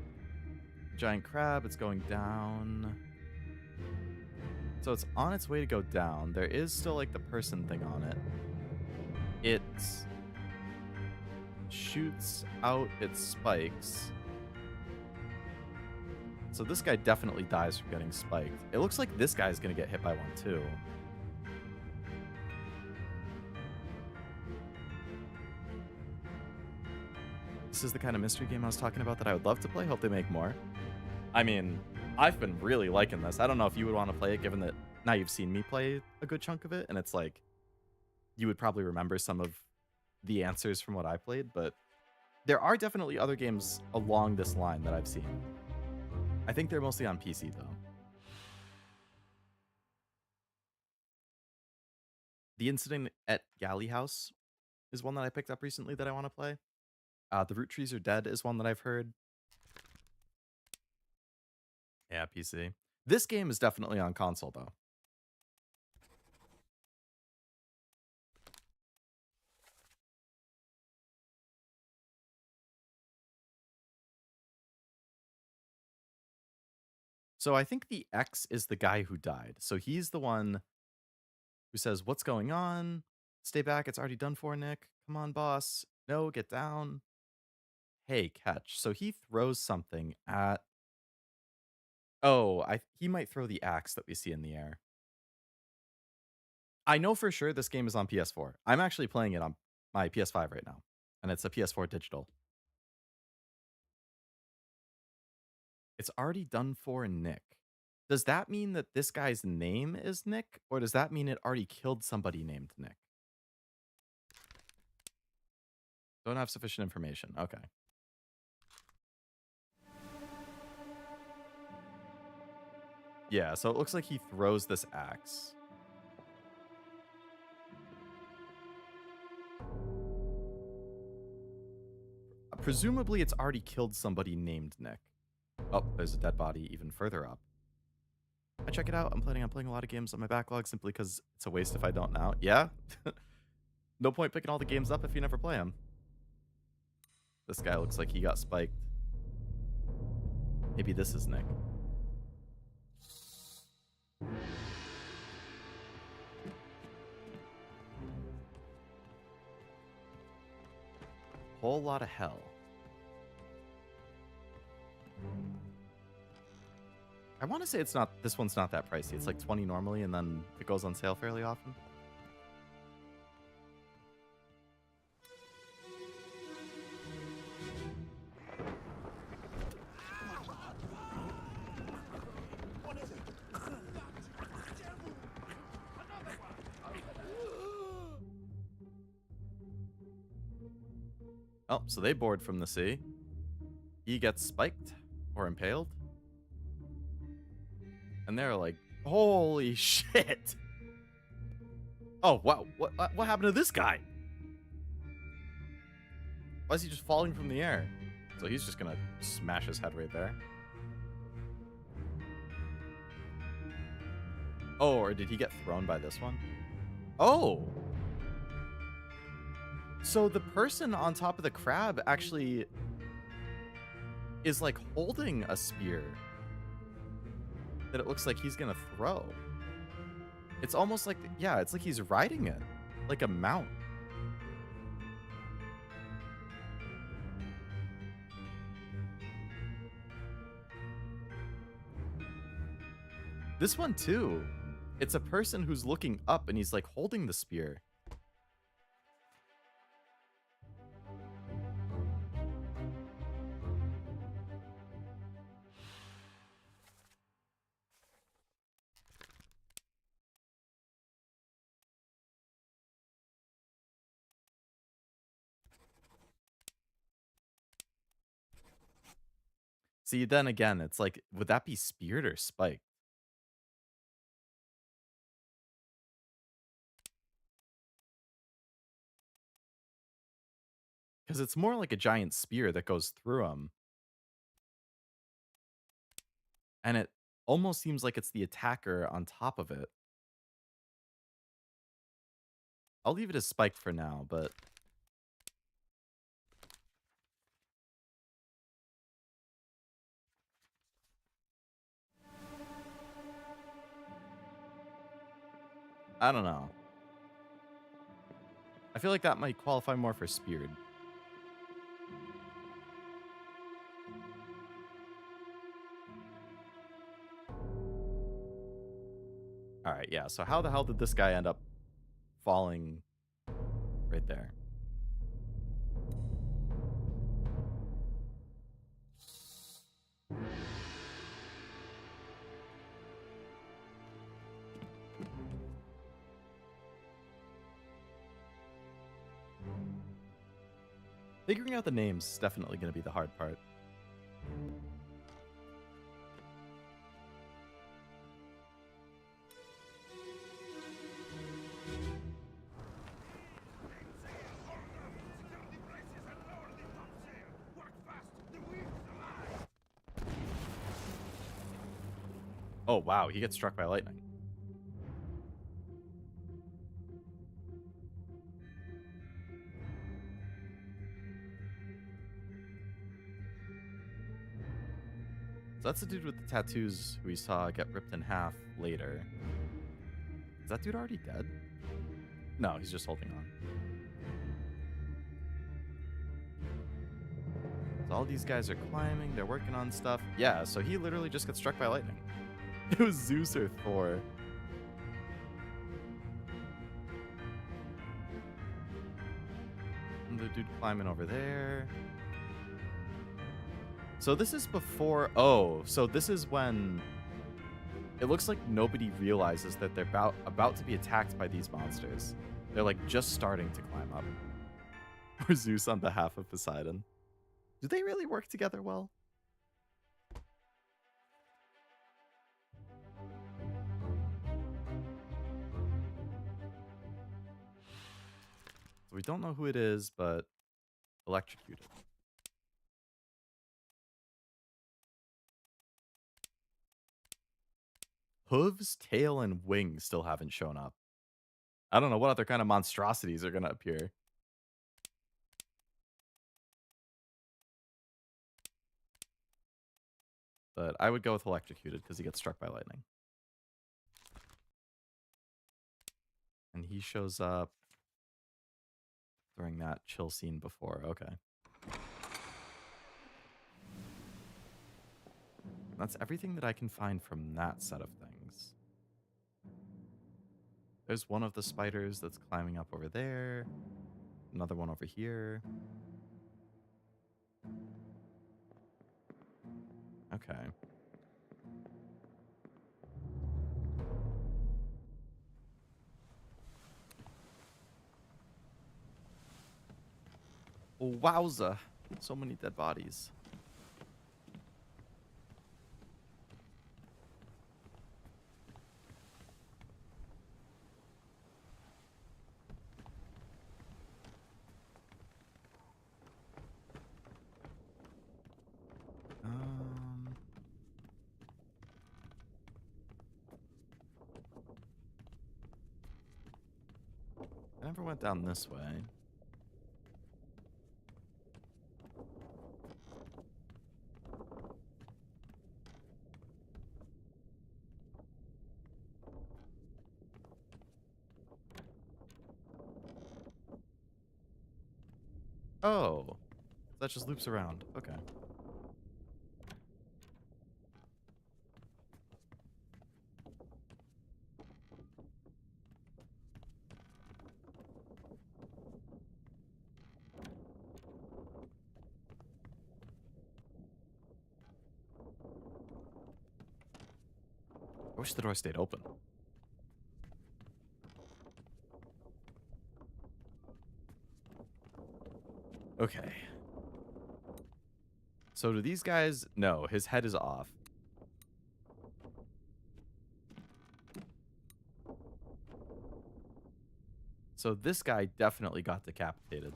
Giant crab, it's going down. So it's on its way to go down. There is still, like, the person thing on it. It shoots out its spikes. So this guy definitely dies from getting spiked. It looks like this guy's going to get hit by one, too. This is the kind of mystery game I was talking about that I would love to play. Hope they make more. I mean, I've been really liking this. I don't know if you would want to play it, given that now you've seen me play a good chunk of it, and it's like, you would probably remember some of the answers from what I played, but there are definitely other games along this line that I've seen. I think they're mostly on PC, though. The Incident at Galley House is one that I picked up recently that I want to play. The Root Trees Are Dead is one that I've heard. Yeah, PC. This game is definitely on console, though. So I think the X is the guy who died. So he's the one who says, what's going on? Stay back. It's already done for, Nick. Come on, boss. No, get down. Hey, catch. So he throws something at... Oh, he might throw the axe that we see in the air. I know for sure this game is on PS4. I'm actually playing it on my PS5 right now. And it's a PS4 digital. It's already done for Nick. Does that mean that this guy's name is Nick? Or does that mean it already killed somebody named Nick? Don't have sufficient information. Okay. Yeah, so it looks like he throws this axe. Presumably, it's already killed somebody named Nick. Oh, there's a dead body even further up. I check it out. I'm planning on playing a lot of games on my backlog simply because it's a waste if I don't now. Yeah? No point picking all the games up if you never play them. This guy looks like he got spiked. Maybe this is Nick. Whole lot of hell. I want to say it's not. This one's not that pricey. It's like 20 normally, and then it goes on sale fairly often. Oh, so they board from the sea. He gets spiked or impaled. And they're like, holy shit. Oh, wow. What happened to this guy? Why is he just falling from the air? So he's just going to smash his head right there. Oh, or did he get thrown by this one? Oh. So the person on top of the crab actually is like holding a spear that it looks like he's gonna throw. It's almost like, yeah, it's like he's riding it like a mount. This one too, it's a person who's looking up and he's like holding the spear. See, then again, it's like, would that be speared or spiked? Because it's more like a giant spear that goes through him. And it almost seems like it's the attacker on top of it. I'll leave it as spiked for now, but... I don't know. I feel like that might qualify more for speared. Alright, yeah, so how the hell did this guy end up falling right there? Figuring out the names is definitely going to be the hard part. Oh, wow, he gets struck by lightning. So that's the dude with the tattoos who we saw get ripped in half later. Is that dude already dead? No, he's just holding on. So all these guys are climbing, they're working on stuff. Yeah, so he literally just gets struck by lightning. It was Zeus or Thor. Another dude climbing over there. So this is before... Oh, so this is when... It looks like nobody realizes that they're about to be attacked by these monsters. They're like just starting to climb up. Or Zeus on behalf of Poseidon. Do they really work together well? So we don't know who it is, but electrocuted. Hooves, tail, and wings still haven't shown up. I don't know what other kind of monstrosities are going to appear. But I would go with electrocuted because he gets struck by lightning. And he shows up during that chill scene before. Okay. That's everything that I can find from that set of things. There's one of the spiders that's climbing up over there. Another one over here. Okay. Oh, wowza. So many dead bodies. I never went down this way. Oh, that just loops around. Okay. I wish the door stayed open. Okay. So do these guys... No, his head is off. So this guy definitely got decapitated.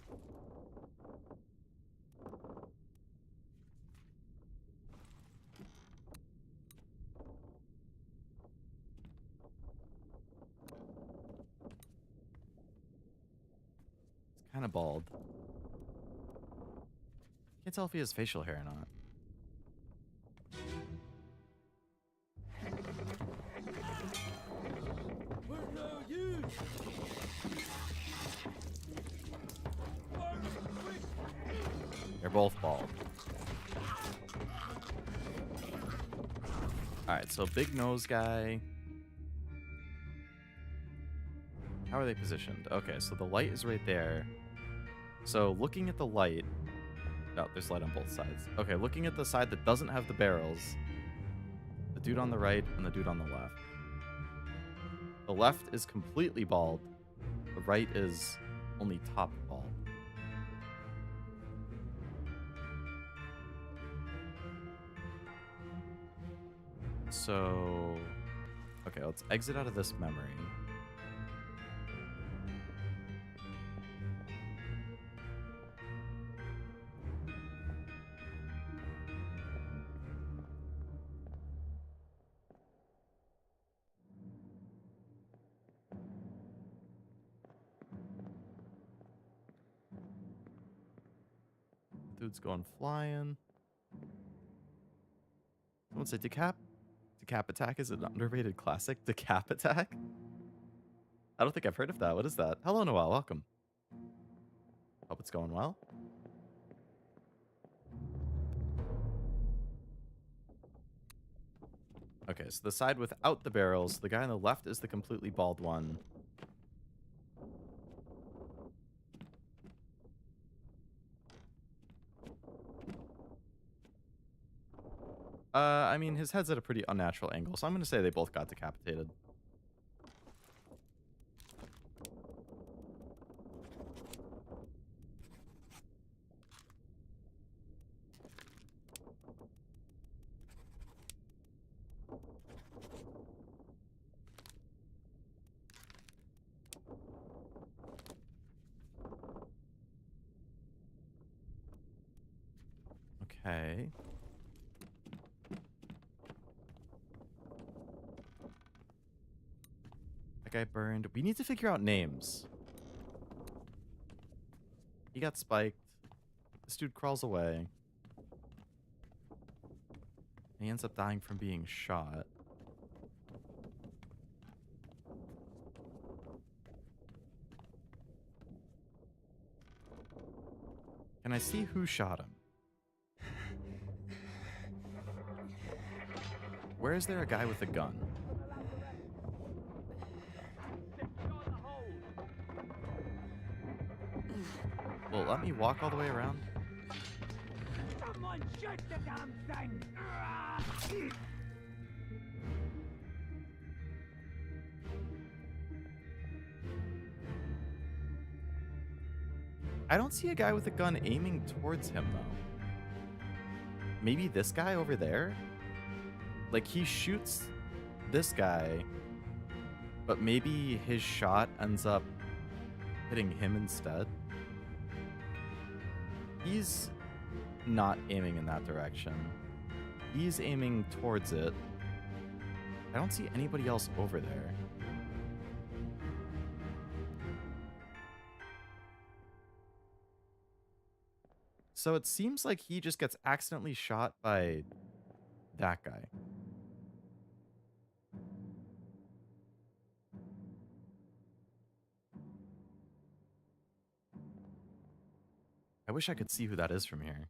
It's kind of bald. Can't tell if he has facial hair or not. They're both bald. Alright, so big nose guy. How are they positioned? Okay, so the light is right there. So looking at the light... Oh, there's light on both sides. Okay, looking at the side that doesn't have the barrels. The dude on the right and the dude on the left. The left is completely bald. The right is only top bald. So... Okay, let's exit out of this memory. Dude's going flying. Someone say decap attack is an underrated classic. Decap attack? I don't think I've heard of that. What is that? Hello, Noel. Welcome. Hope it's going well. Okay, so the side without the barrels. The guy on the left is the completely bald one. I mean, his head's at a pretty unnatural angle, so I'm gonna say they both got decapitated. Okay. That guy burned. We need to figure out names. He got spiked. This dude crawls away. He ends up dying from being shot. Can I see who shot him? Where is there a guy with a gun? Well, let me walk all the way around. Someone shoot the damn thing! I don't see a guy with a gun aiming towards him, though. Maybe this guy over there? Like, he shoots this guy, but maybe his shot ends up hitting him instead. He's not aiming in that direction. He's aiming towards it. I don't see anybody else over there. So it seems like he just gets accidentally shot by that guy. I wish I could see who that is from here.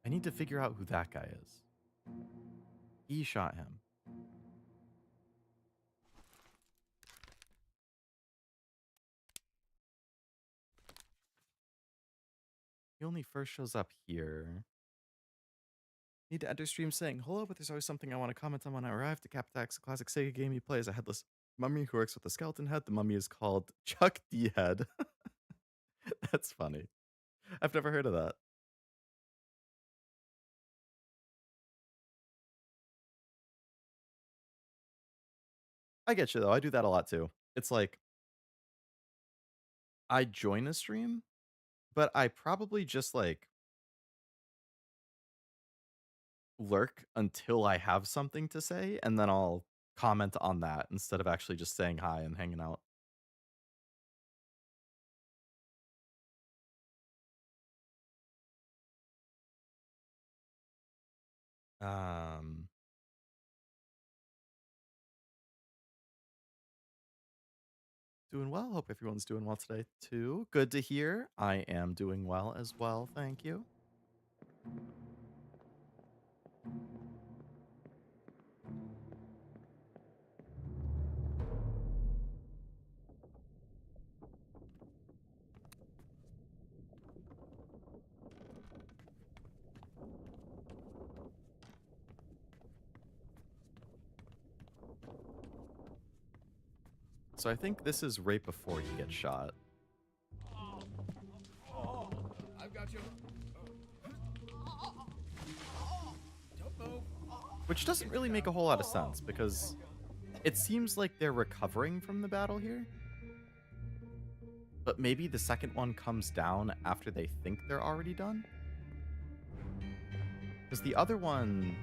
I need to figure out who that guy is. He shot him. He only first shows up here. Need to enter stream saying, hello, but there's always something I want to comment on when I arrive. The Cap Attack's a classic Sega game you play as a headless mummy who works with a skeleton head. The mummy is called Chuck D. Head. That's funny. I've never heard of that. I get you, though. I do that a lot, too. It's like, I join a stream, but I probably just, like, lurk until I have something to say, and then I'll comment on that instead of actually just saying hi and hanging out. Doing well. Hope everyone's doing well today, too. Good to hear. I am doing well as well. Thank you. So I think this is right before he gets shot. I've got you. Don't move. Which doesn't really make a whole lot of sense, because it seems like they're recovering from the battle here. But maybe the second one comes down after they think they're already done? Because the other one...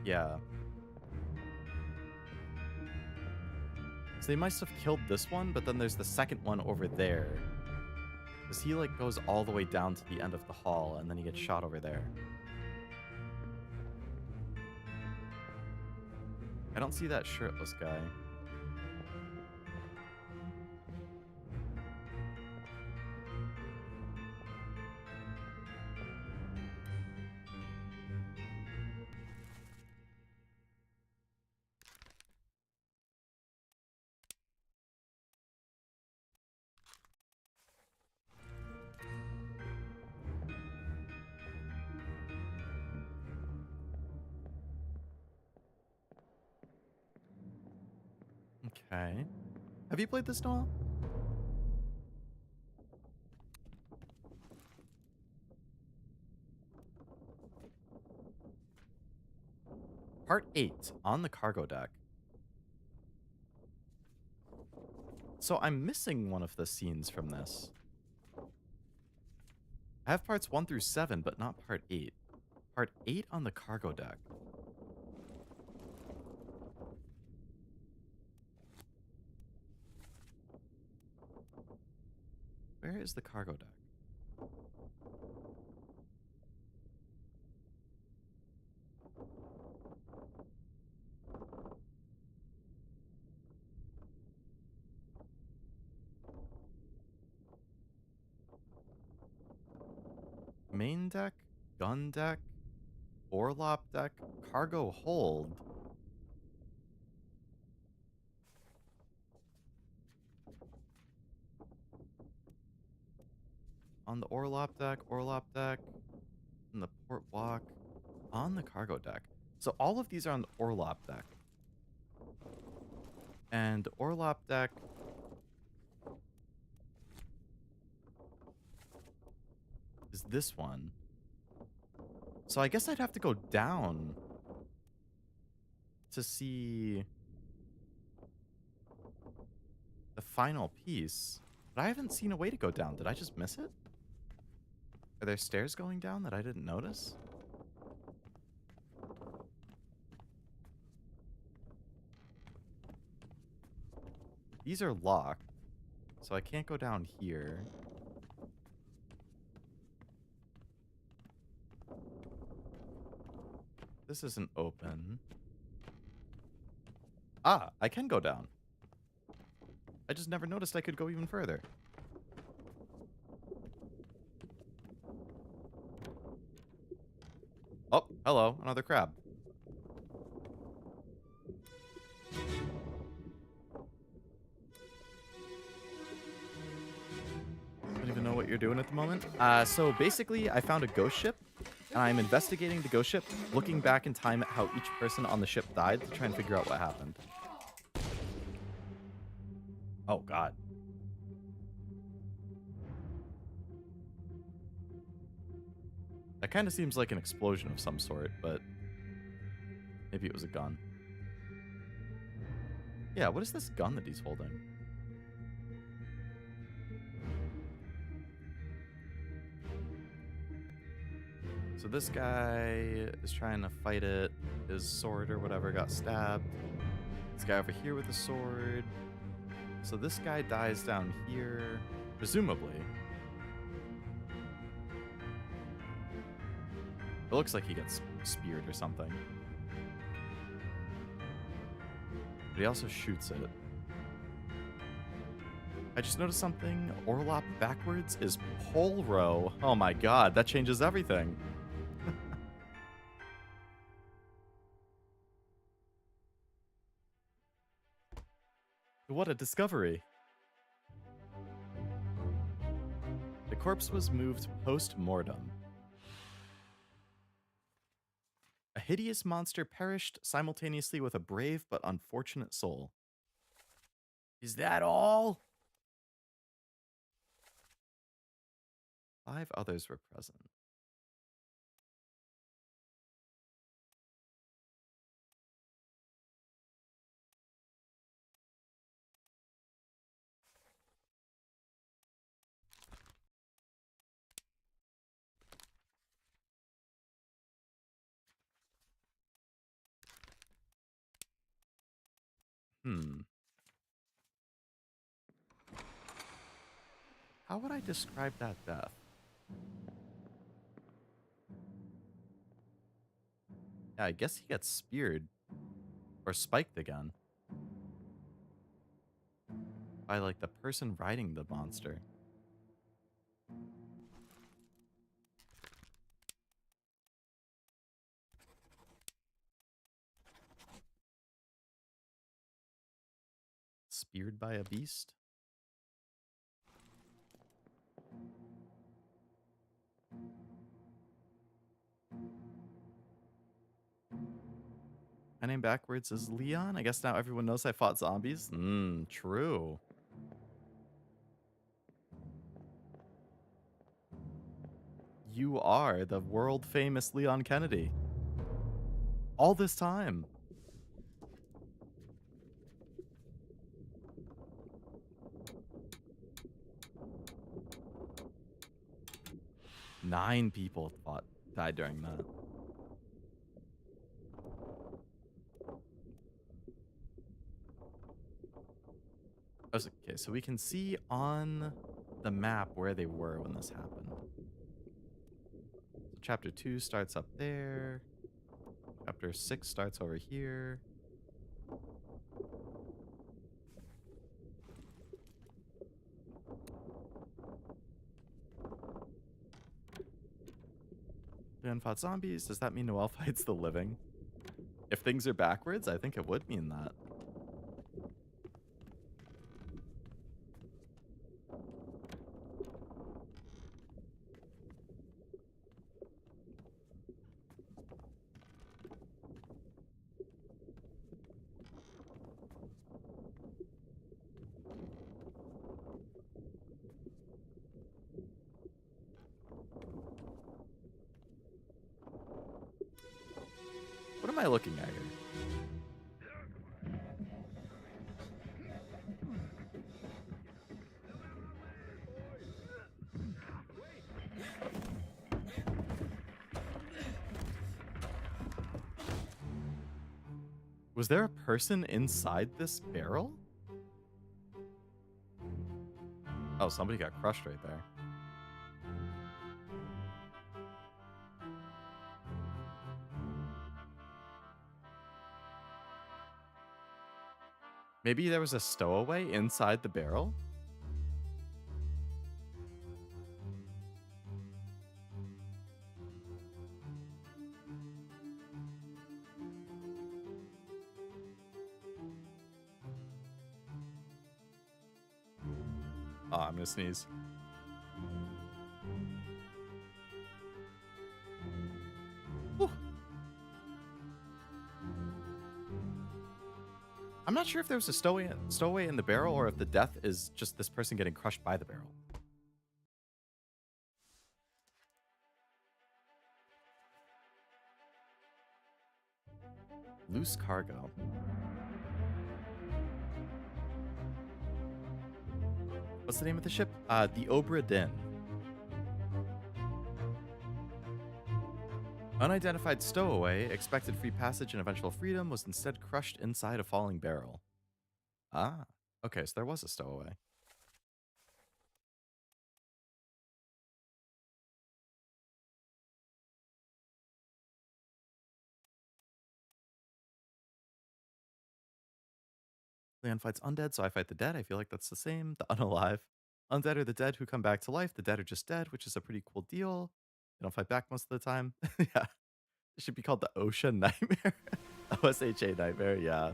Yeah. So they must have killed this one, but then there's the second one over there. Because he, like, goes all the way down to the end of the hall, and then he gets shot over there. I don't see that shirtless guy. Okay. Have you played this, Noel? Part 8, on the cargo deck. So I'm missing one of the scenes from this. I have parts 1 through 7, but not part 8. Part 8 on the cargo deck. Where is the cargo deck? Main deck, gun deck, orlop deck, cargo hold. On the orlop deck, on the port walk, on the cargo deck. So all of these are on the orlop deck. And the orlop deck is this one. So I guess I'd have to go down to see the final piece. But I haven't seen a way to go down. Did I just miss it? Are there stairs going down that I didn't notice? These are locked, so I can't go down here. This isn't open. Ah, I can go down. I just never noticed I could go even further. Oh, hello, another crab. Don't even know what you're doing at the moment. So basically, I found a ghost ship, and I'm investigating the ghost ship, looking back in time at how each person on the ship died to try and figure out what happened. Oh, God. That kind of seems like an explosion of some sort, but maybe it was a gun. Yeah, what is this gun that he's holding? So this guy is trying to fight it. His sword or whatever got stabbed. This guy over here with a sword. So this guy dies down here, presumably. It looks like he gets speared or something. But he also shoots it. I just noticed something. Orlop backwards is pole row. Oh my god, that changes everything. What a discovery. The corpse was moved post-mortem. A hideous monster perished simultaneously with a brave but unfortunate soul. Is that all? 5 others were present. How would I describe that death? Yeah, I guess he gets speared. Or spiked again. By, like, the person riding the monster. Speared by a beast? My name backwards is Leon. I guess now everyone knows I fought zombies. True. You are the world famous Leon Kennedy. All this time. Nine people died during that. Okay, so we can see on the map where they were when this happened. So chapter 2 starts up there. Chapter 6 starts over here. Leon fought zombies. Does that mean Noel fights the living? If things are backwards, I think it would mean that. What am I looking at here? Was there a person inside this barrel? Oh, somebody got crushed right there. Maybe there was a stowaway inside the barrel? Oh, I'm gonna sneeze. Whew. I'm not sure if there was a stowaway in the barrel or if the death is just this person getting crushed by the barrel. Loose cargo. What's the name of the ship? The Obra Dinn. Unidentified stowaway, expected free passage and eventual freedom, was instead crushed inside a falling barrel. Ah, okay, so there was a stowaway. Leon fights undead, so I fight the dead. I feel like that's the same. The unalive. Undead are the dead who come back to life. The dead are just dead, which is a pretty cool deal. They don't fight back most of the time. Yeah. It should be called the Ocean Nightmare. OSHA Nightmare, yeah.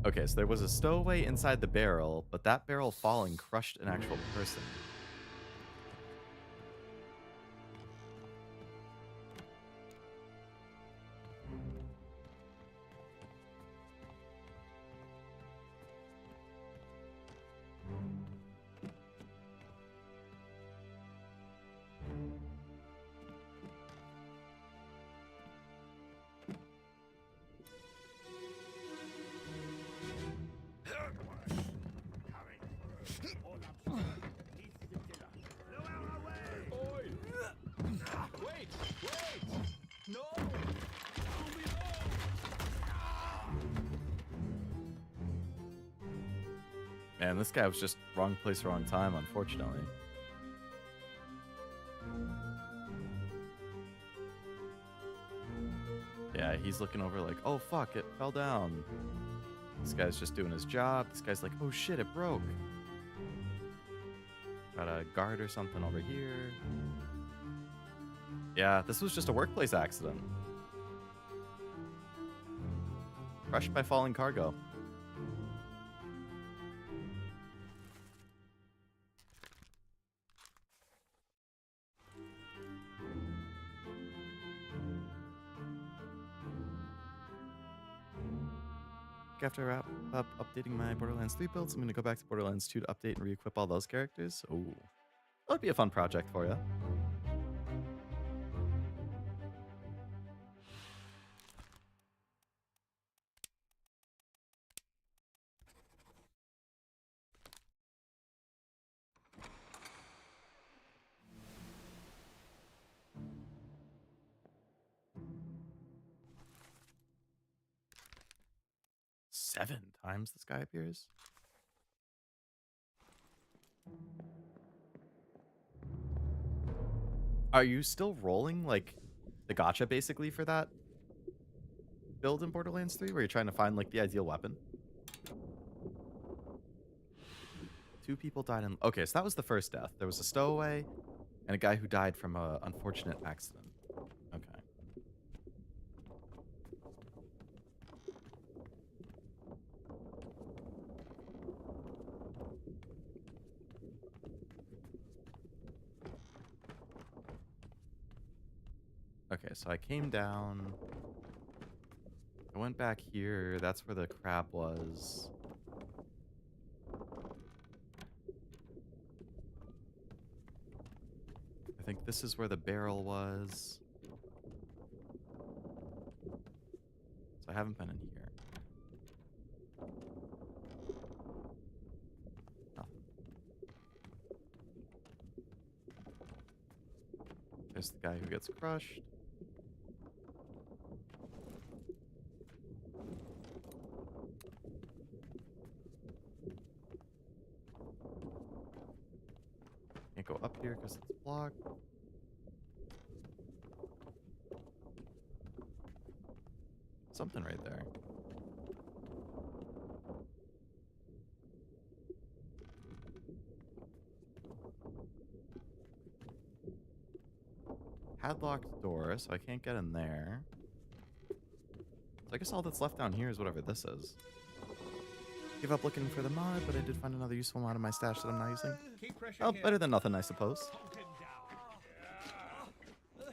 Okay, so there was a stowaway inside the barrel, but that barrel falling crushed an actual person. Man, this guy was just wrong place, wrong time, unfortunately. Yeah, he's looking over like, oh fuck, it fell down. This guy's just doing his job. This guy's like, oh shit, it broke. Got a guard or something over here. Yeah, this was just a workplace accident. Crushed by falling cargo. after I wrap up updating my Borderlands 3 builds, I'm going to go back to Borderlands 2 to update and re-equip all those characters. Oh, that would be a fun project for you. Seven times this guy appears. Are you still rolling like the gotcha basically for that build in Borderlands 3 where you're trying to find like the ideal weapon? 2 people died in... Okay, so that was the first death. There was a stowaway and a guy who died from an unfortunate accident. Okay. Okay, so I came down. I went back here. That's where the crab was. I think this is where the barrel was. So I haven't been in here. Nothing. There's the guy who gets crushed. Can't go up here because it's blocked. Something right there. Padlocked door, so I can't get in there. So I guess all that's left down here is whatever this is. Give up looking for the mod, but I did find another useful mod in my stash that I'm not using. Keep pressure Well, here. better than nothing, I suppose. Hold him down.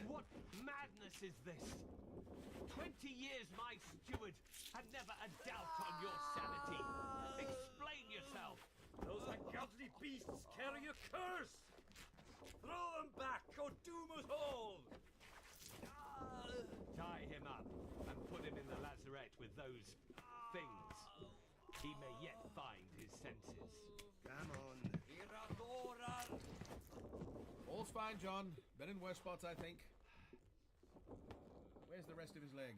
What madness is this? 20 years my steward had never a doubt on your sanity. Explain yourself. Those ungodly beasts carry a curse! Throw them back or doom us all! Tie him up and put him in the lazarette with those things. He may yet find his senses. Come on. All's fine, John. Been in worse spots, I think. Where's the rest of his leg?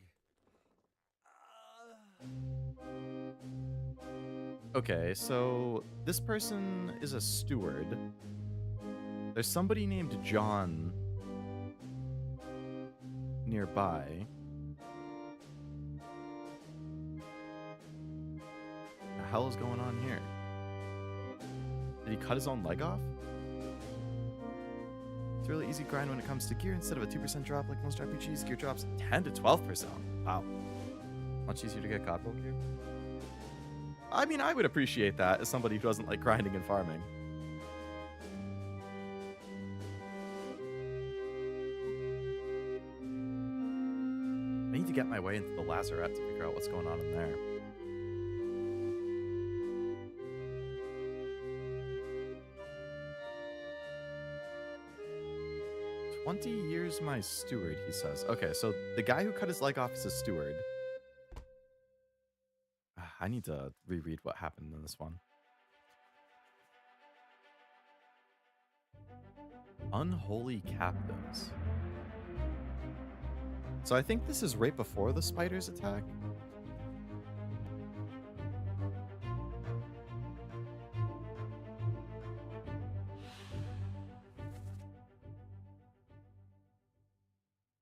Okay, so this person is a steward. There's somebody named John nearby. The hell is going on here? Did he cut his own leg off? It's a really easy grind when it comes to gear. Instead of a 2% drop like most RPGs, gear drops 10 to 12%. Wow. Much easier to get godroll gear. I mean, I would appreciate that as somebody who doesn't like grinding and farming. I need to get my way into the lazarette to figure out what's going on in there. "20 years my steward," he says. Okay, so the guy who cut his leg off is a steward. I need to reread what happened in this one. Unholy captives. So I think this is right before the spiders attack.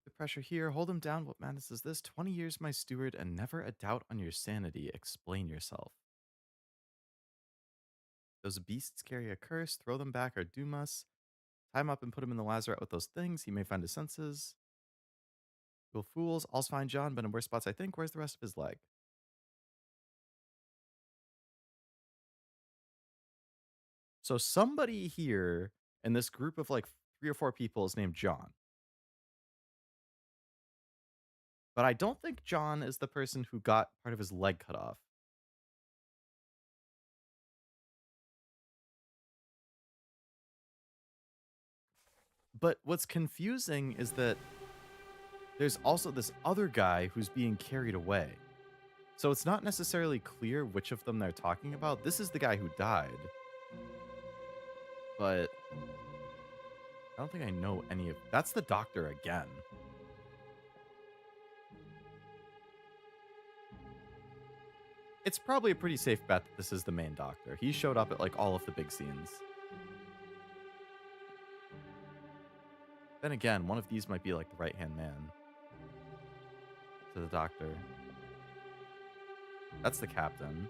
The pressure here. Hold him down. What madness is this? 20 years my steward and never a doubt on your sanity. Explain yourself. Those beasts carry a curse. Throw them back or doom us. Tie him up and put him in the lazarette with those things. He may find his senses. You'll fools. All's fine, John, but in worse spots, I think. Where's the rest of his leg? So somebody here in this group of like 3 or 4 people is named John. But I don't think John is the person who got part of his leg cut off. But what's confusing is that there's also this other guy who's being carried away. So it's not necessarily clear which of them they're talking about. This is the guy who died. But I don't think I know any of... That's the doctor again. It's probably a pretty safe bet that this is the main doctor. He showed up at like all of the big scenes. Then again, one of these might be like the right-hand man to the doctor. That's the captain.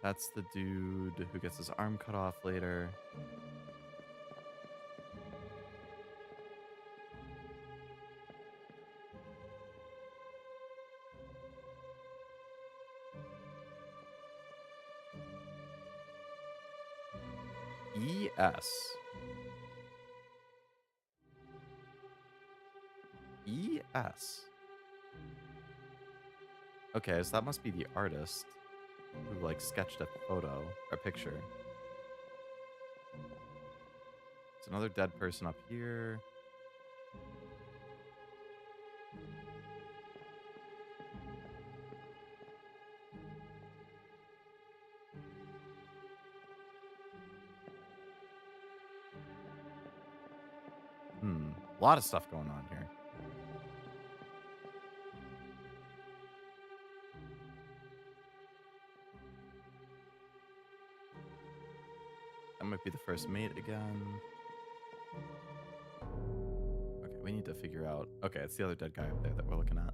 That's the dude who gets his arm cut off later. ES. ES. Okay, so that must be the artist who like sketched a photo or picture. There's another dead person up here. A lot of stuff going on here. That might be the first mate again. Okay, we need to figure out... Okay, it's the other dead guy up there that we're looking at.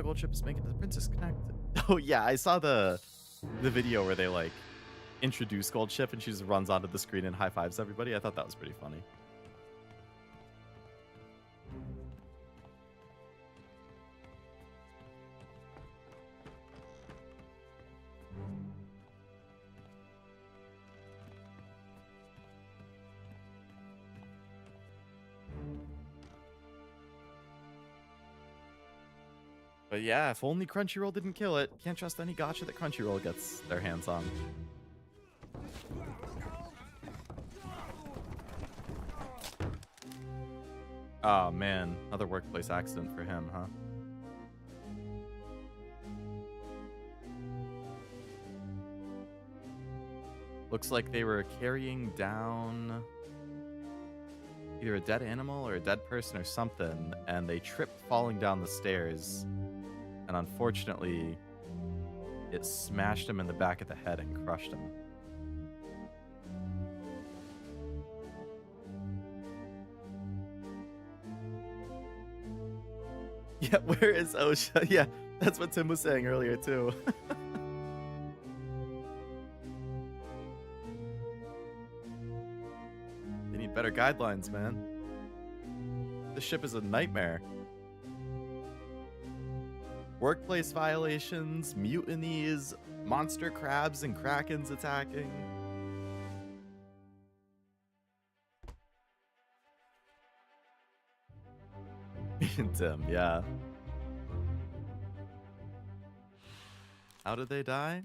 Gold ship is making the Princess Connect. Oh yeah, I saw the video where they like introduce Gold Ship and she just runs onto the screen and high fives everybody. I thought that was pretty funny. But yeah, if only Crunchyroll didn't kill it. Can't trust any gacha that Crunchyroll gets their hands on. Oh man, another workplace accident for him, huh? Looks like they were carrying down either a dead animal or a dead person or something, and they tripped falling down the stairs. And unfortunately, it smashed him in the back of the head and crushed him. Yeah, where is OSHA? Yeah, that's what Tim was saying earlier, too. They need better guidelines, man. This ship is a nightmare. Workplace violations, mutinies, monster crabs and krakens attacking. Me and Tim, yeah. How did they die?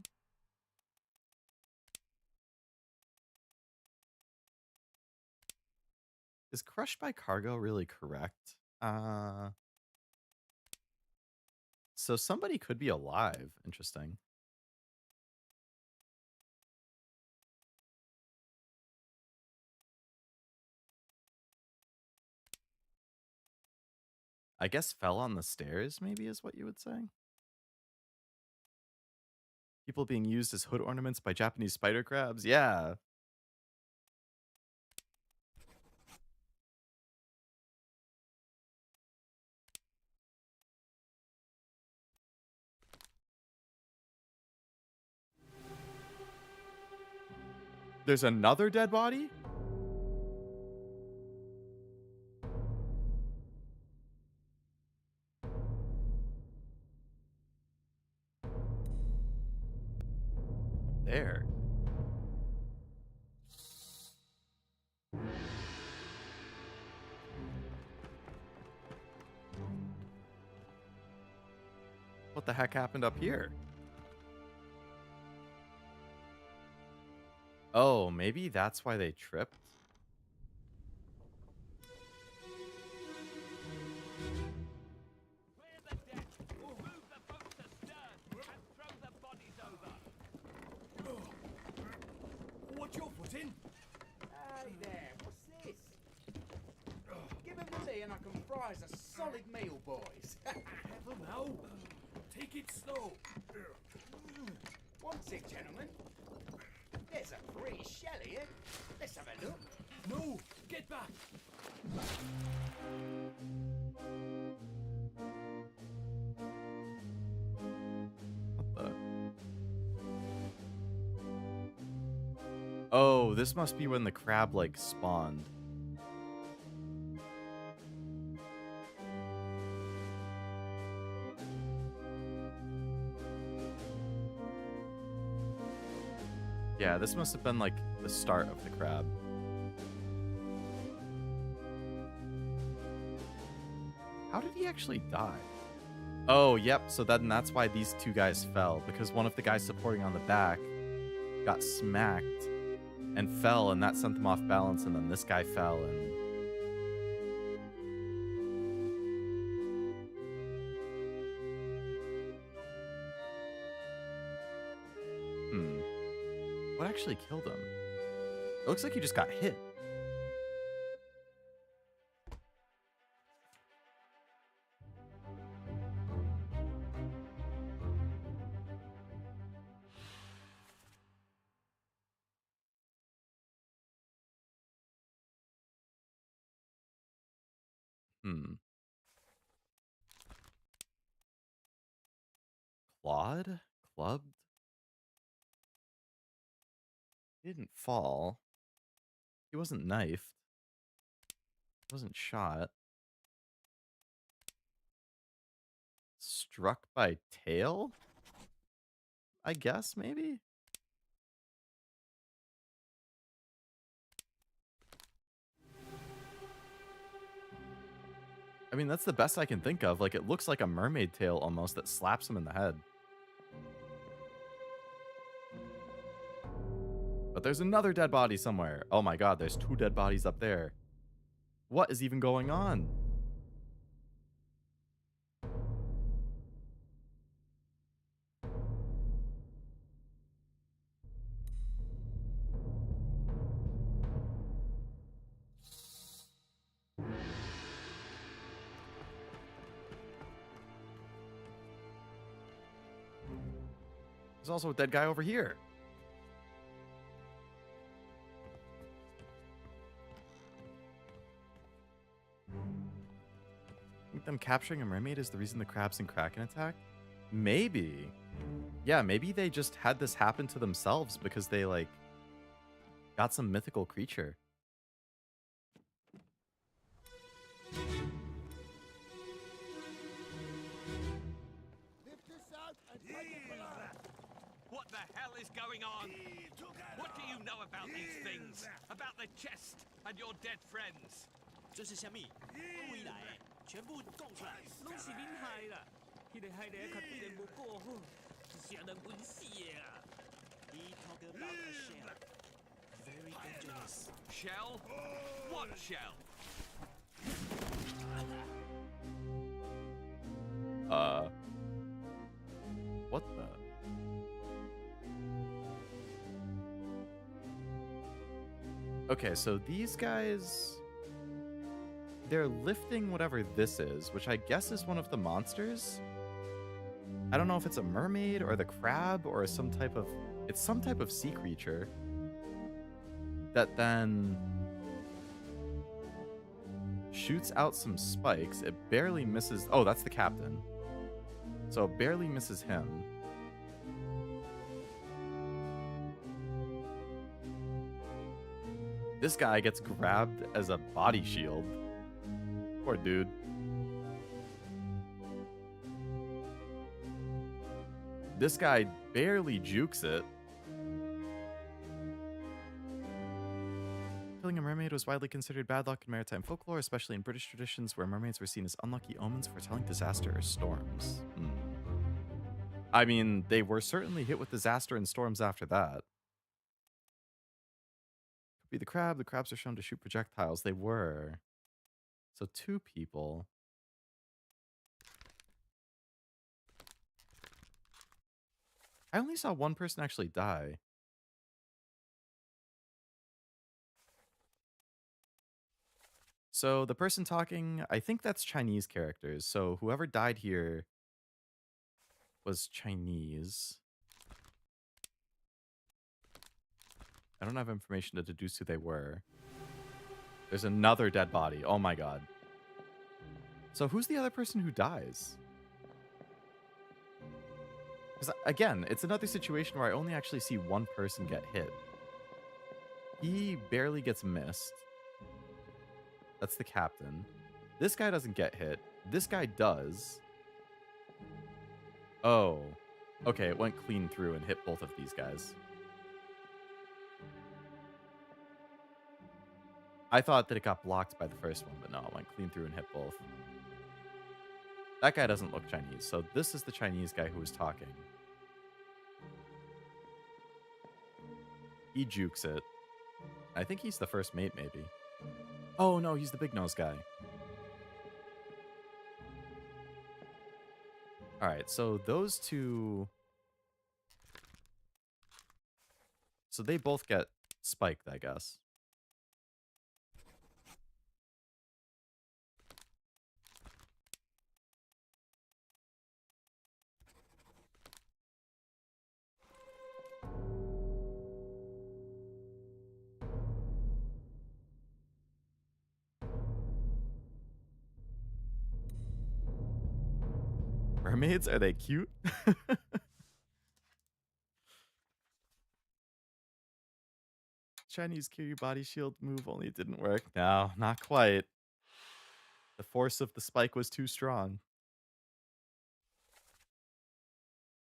Is crushed by cargo really correct? So somebody could be alive. Interesting. I guess fell on the stairs, maybe, is what you would say. People being used as hood ornaments by Japanese spider crabs. Yeah. There's another dead body? There. What the heck happened up here? Oh, maybe that's why they tripped? Clear the deck. Move the boats astern and throw the bodies over. What's your foot in? Hey there, what's this? Give him to me and I can fry us a solid meal, boys. Careful now. Take it slow. What's it, gentlemen? There's a free shell here. Let's have a look. No, get back. What the? Oh, this must be when the crab, like, spawned. Yeah, this must have been, like, the start of the crab. How did he actually die? Oh, yep, so then that's why these two guys fell, because one of the guys supporting on the back got smacked and fell, and that sent them off balance, and then this guy fell, and... What actually killed him? It looks like he just got hit. Clawed? Clubbed? He didn't fall. He wasn't knifed. He wasn't shot. Struck by tail? I guess, maybe? I mean, that's the best I can think of. Like, it looks like a mermaid tail almost that slaps him in the head. But there's another dead body somewhere. Oh my god, there's 2 dead bodies up there. What is even going on? There's also a dead guy over here. Think them capturing a mermaid is the reason the crabs and kraken attack? Maybe. Yeah, maybe they just had this happen to themselves because they, like, got some mythical creature. What the hell is going on? What do you know about these things? About the chest and your dead friends? 这是虾米？我回来的，全部讲出来，拢是恁害啦！迄个害的较对人无过好，是让人稳死的啦。He talk about a shell, very dangerous. Shell? What shell? What the? Okay, so these guys, they're lifting whatever this is, which I guess is one of the monsters. I don't know if it's a mermaid or the crab or some type of, it's some type of sea creature that then shoots out some spikes. It barely misses. Oh, that's the captain. So it barely misses him. This guy gets grabbed as a body shield. Poor dude. This guy barely jukes it. Killing a mermaid was widely considered bad luck in maritime folklore, especially in British traditions where mermaids were seen as unlucky omens foretelling disaster or storms. I mean, they were certainly hit with disaster and storms after that. Could be the crab. The crabs are shown to shoot projectiles. They were. So 2 people. I only saw 1 person actually die. So the person talking, I think that's Chinese characters. So whoever died here was Chinese. I don't have information to deduce who they were. There's another dead body. Oh my god. So who's the other person who dies? Because again, it's another situation where I only actually see 1 person get hit. He barely gets missed. That's the captain. This guy doesn't get hit. This guy does. Oh. Okay, it went clean through and hit both of these guys. I thought that it got blocked by the first one, but no, it went clean through and hit both. That guy doesn't look Chinese, so this is the Chinese guy who was talking. He jukes it. I think he's the first mate, maybe. Oh, no, he's the big nose guy. All right, so those 2... So they both get spiked, I guess. Mermaids, are they cute? Chinese Kiryu body shield move only didn't work. No, not quite. The force of the spike was too strong.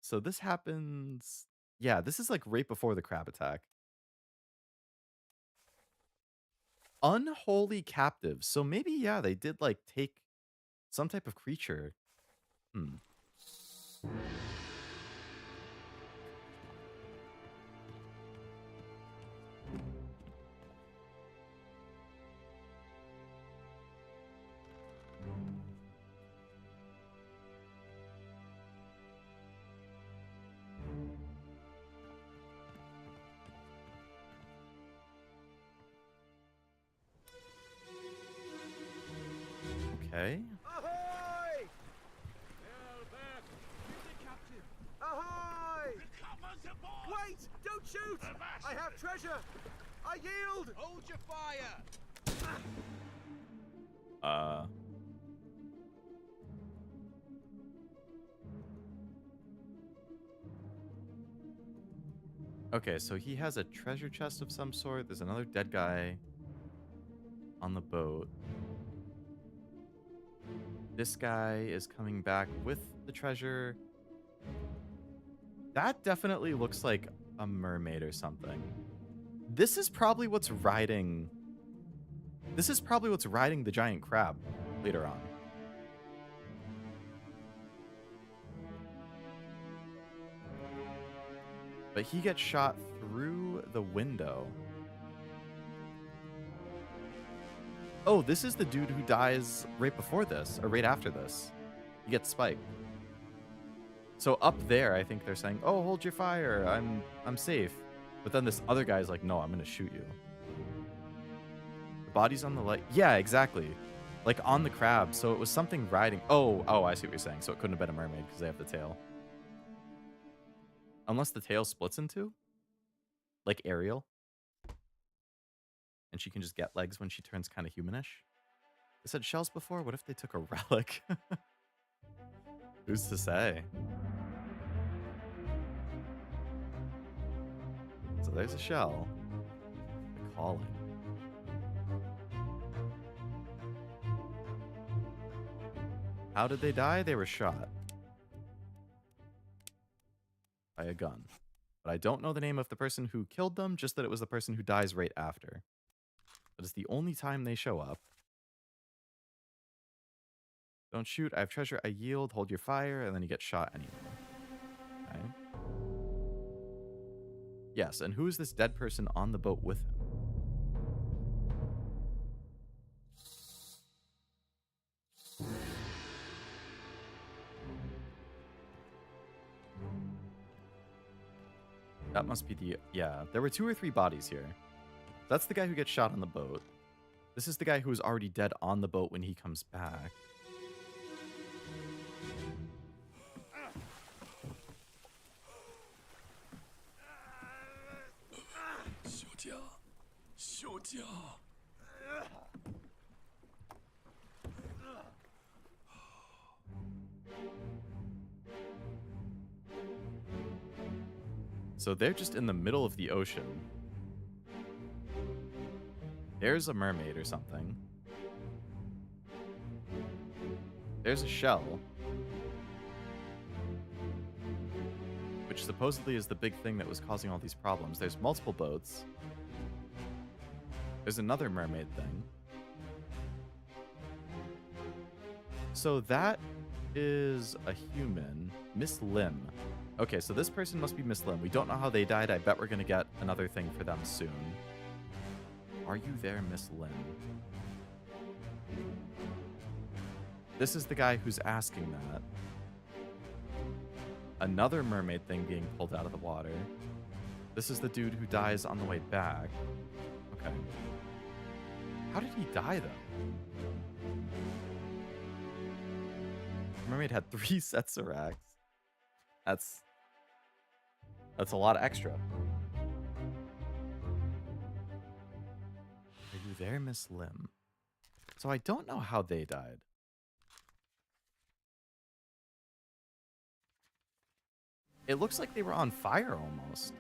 So this happens... Yeah, this is like right before the crab attack. Unholy captives. So maybe, yeah, they did like take some type of creature. Okay. Ahoy! Ahoy! Wait! Don't shoot! I have treasure! I yield! Hold your fire! Okay, so he has a treasure chest of some sort. There's another dead guy on the boat. This guy is coming back with the treasure. That definitely looks like a mermaid or something. This is probably what's riding... This is probably what's riding the giant crab later on. But he gets shot through the window. Oh, this is the dude who dies right before this, or right after this. He gets spiked. So up there, I think they're saying, "Oh, hold your fire. I'm safe." But then this other guy's like, "No, I'm gonna shoot you." The body's on the light. Yeah, exactly. Like on the crab. So it was something riding. Oh, I see what you're saying. So it couldn't have been a mermaid because they have the tail. Unless the tail splits in two, like Ariel. And she can just get legs when she turns kind of humanish. I said shells before. What if they took a relic? Who's to say? So there's a shell. The calling. How did they die? They were shot by a gun. But I don't know the name of the person who killed them, just that it was the person who dies right after. That is the only time they show up. Don't shoot, I have treasure, I yield, hold your fire, and then you get shot anyway. Yes, and who is this dead person on the boat with him? That must be the... Yeah, there were 2 or 3 bodies here. That's the guy who gets shot on the boat. This is the guy who was already dead on the boat when he comes back. So they're just in the middle of the ocean. There's a mermaid or something. There's a shell. Which supposedly is the big thing that was causing all these problems. There's multiple boats. There's another mermaid thing. So that is a human. Miss Lim. Okay, so this person must be Miss Lim. We don't know how they died. I bet we're going to get another thing for them soon. Are you there, Miss Lim? This is the guy who's asking that. Another mermaid thing being pulled out of the water. This is the dude who dies on the way back. Okay. How did he die, though? Mermaid had 3 sets of racks. That's a lot of extra. Are you there, Miss Lim? So I don't know how they died. It looks like they were on fire almost.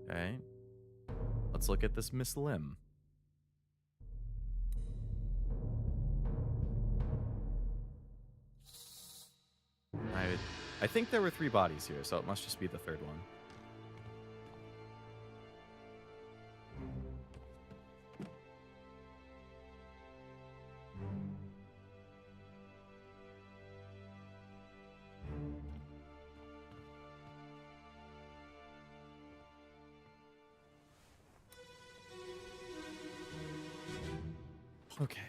Okay. Let's look at this Miss Lim. I think there were 3 bodies here, so it must just be the 3rd one. Okay.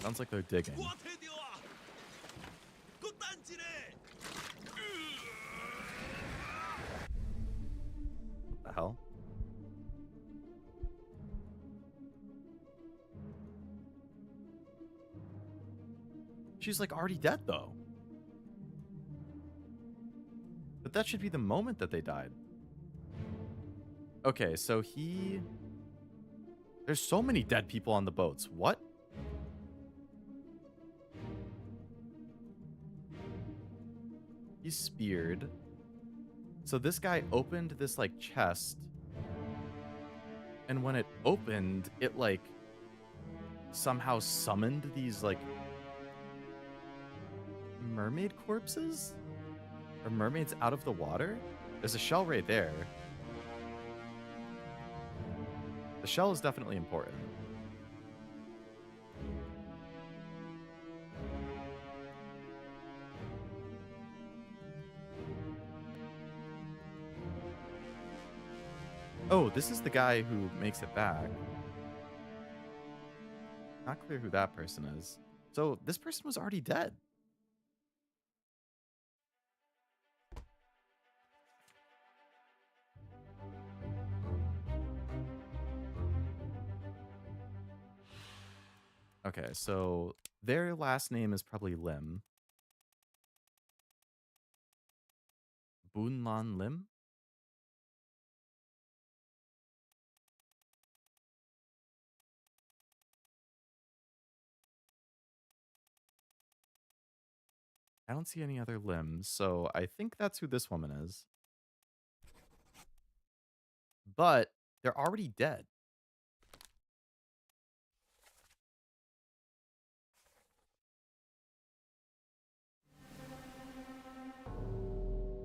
Sounds like they're digging. What the hell? She's like already dead though. But that should be the moment that they died. Okay, so there's so many dead people on the boats. What? He's speared. So this guy opened this like chest. And when it opened, it like somehow summoned these like mermaid corpses? Or mermaids out of the water? There's a shell right there. The shell is definitely important. Oh, this is the guy who makes it back. Not clear who that person is. So this person was already dead. Okay, so their last name is probably Lim. Bunlan Lim? I don't see any other limbs, so I think that's who this woman is. But they're already dead.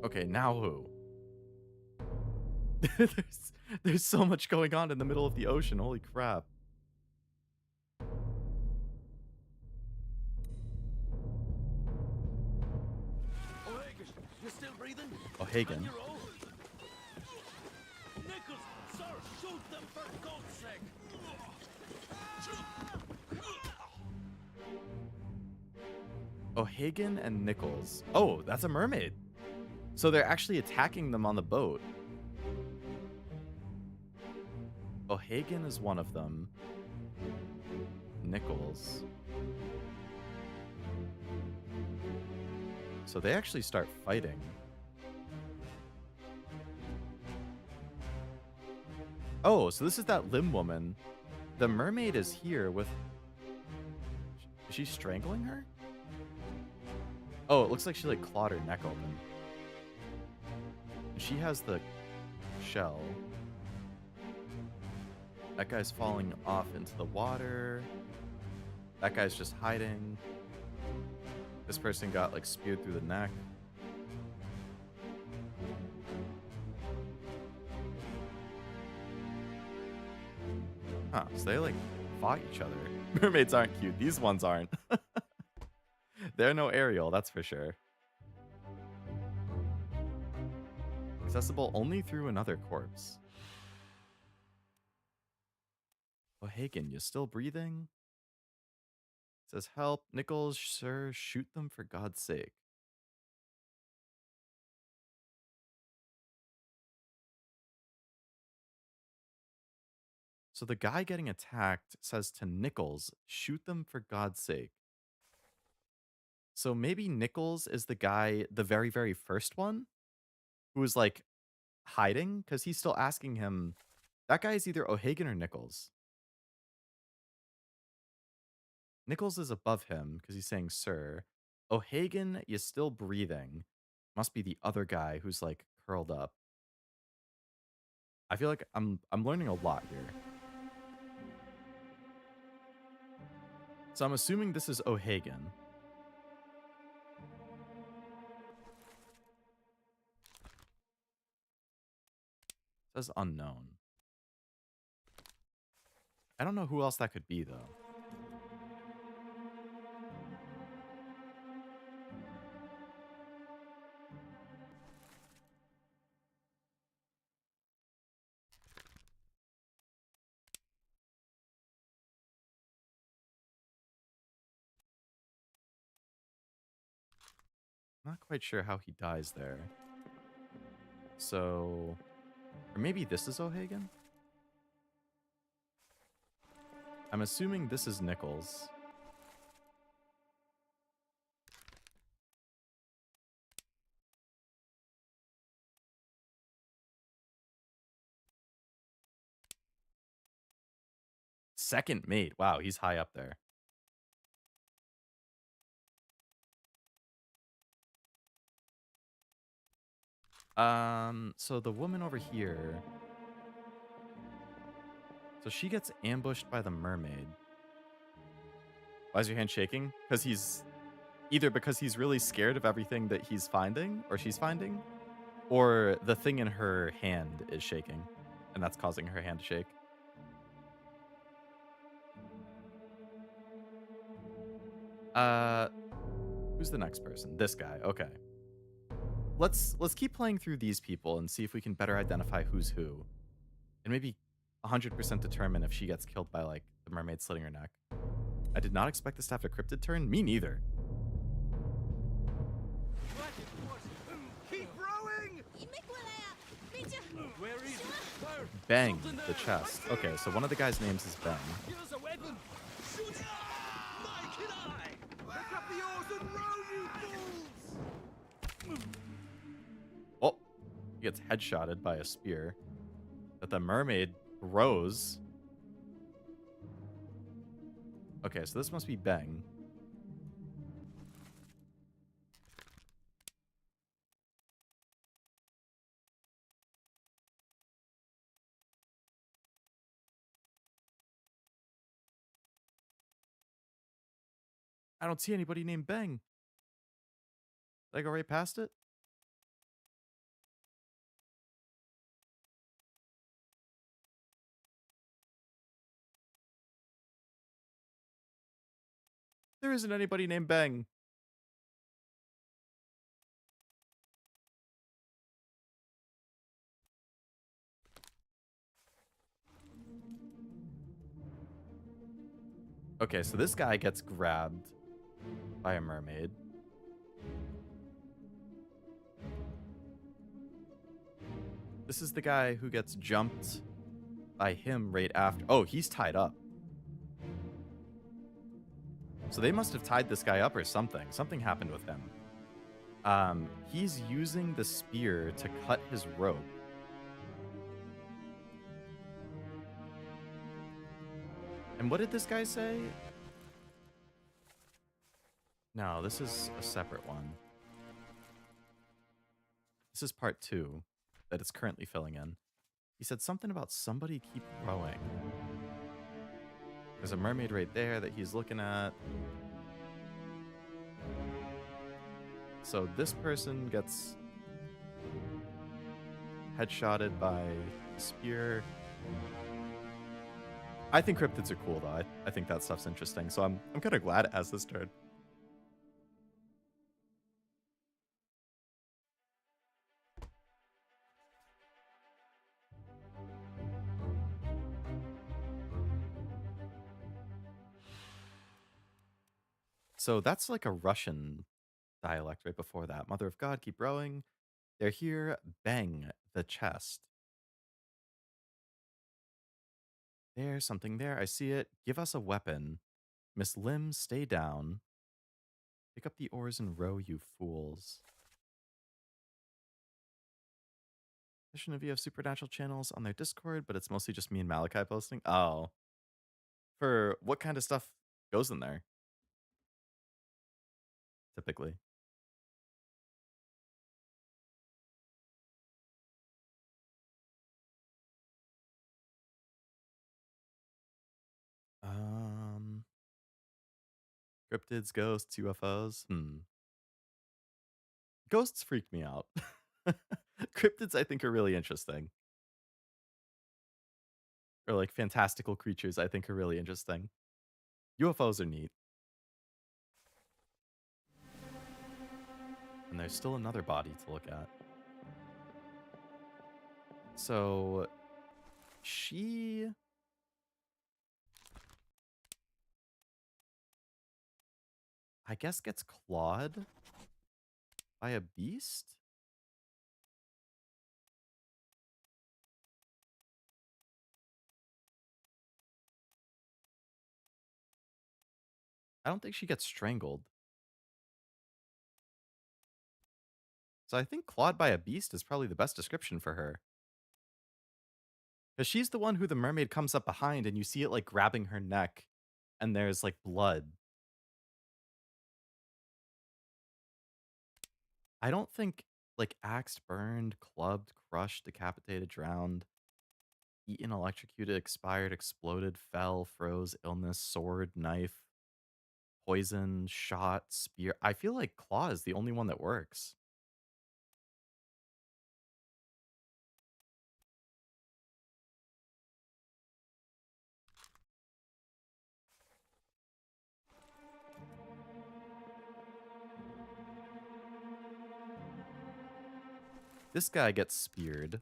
Okay, now who? there's so much going on in the middle of the ocean. Holy crap. O'Hagan, you still breathing? O'Hagan. On your own? Nichols, sir, shoot them for God's sake! O'Hagan and Nichols. Oh, that's a mermaid. So they're actually attacking them on the boat. O'Hagan is one of them. Nichols. So they actually start fighting. Oh, so this is that limb woman. The mermaid is here with... Is she strangling her? Oh, it looks like she like clawed her neck open. She has the shell. That guy's falling off into the water. That guy's just hiding. This person got like speared through the neck. Huh, so they like fought each other. Mermaids aren't cute. These ones aren't. They're no Ariel, that's for sure. Accessible only through another corpse. O'Hagan, you still breathing? Says help. Nichols, sir, shoot them for God's sake. So the guy getting attacked says to Nichols, shoot them for God's sake. So maybe Nichols is the guy, the very, very first one, who was like hiding, because he's still asking him. That guy is either O'Hagan or Nichols. Nichols is above him because he's saying, sir. O'Hagan, you still breathing. Must be the other guy who's like curled up. I feel like I'm learning a lot here. So I'm assuming this is O'Hagan. It says unknown. I don't know who else that could be, though. Not quite sure how he dies there. So... Or maybe this is O'Hagan? I'm assuming this is Nichols. Second mate. Wow, he's high up there. So the woman over here... So she gets ambushed by the mermaid. Why is your hand shaking? Because he's... Either because he's really scared of everything that he's finding, or she's finding, or the thing in her hand is shaking, and that's causing her hand to shake. Who's the next person? This guy. Okay. Let's keep playing through these people and see if we can better identify who's who. And maybe 100% determine if she gets killed by, like, the mermaid slitting her neck. I did not expect this to have a cryptid turn. Me neither. Keep rowing! Where is it? Where? Bang, Something the there. chest. Okay, so one of the guys' names is Ben. Here's a weapon! Shoot it! Mike and I! Pick up the oars and row, you fools! Oh, he gets headshotted by a spear. But the mermaid rows. Okay, so this must be Bang. I don't see anybody named Bang. Did I go right past it? There isn't anybody named Bang. Okay, so this guy gets grabbed by a mermaid. This is the guy who gets jumped by him right after. Oh, he's tied up. So they must have tied this guy up or something. Something happened with him. He's using the spear to cut his rope. And what did this guy say? No, this is a separate one. This is part 2 that it's currently filling in. He said something about somebody keep rowing. There's a mermaid right there that he's looking at. So this person gets headshotted by a spear. I think cryptids are cool though. I think that stuff's interesting. So I'm kind of glad it has this turn. So that's like a Russian dialect right before that. Mother of God, keep rowing. They're here. Bang the chest. There's something there. I see it. Give us a weapon. Miss Lim, stay down. Pick up the oars and row, you fools. Mission of you have supernatural channels on their Discord, but it's mostly just me and Malachi posting. Oh. For what kind of stuff goes in there? Typically. Cryptids, ghosts, UFOs. Ghosts freak me out. Cryptids, I think, are really interesting. Or like fantastical creatures, I think, are really interesting. UFOs are neat. And there's still another body to look at. So she... I guess gets clawed by a beast? I don't think she gets strangled. So I think clawed by a beast is probably the best description for her. Because she's the one who the mermaid comes up behind and you see it like grabbing her neck and there's like blood. I don't think like axed, burned, clubbed, crushed, decapitated, drowned, eaten, electrocuted, expired, exploded, fell, froze, illness, sword, knife, poison, shot, spear. I feel like claw is the only one that works. This guy gets speared.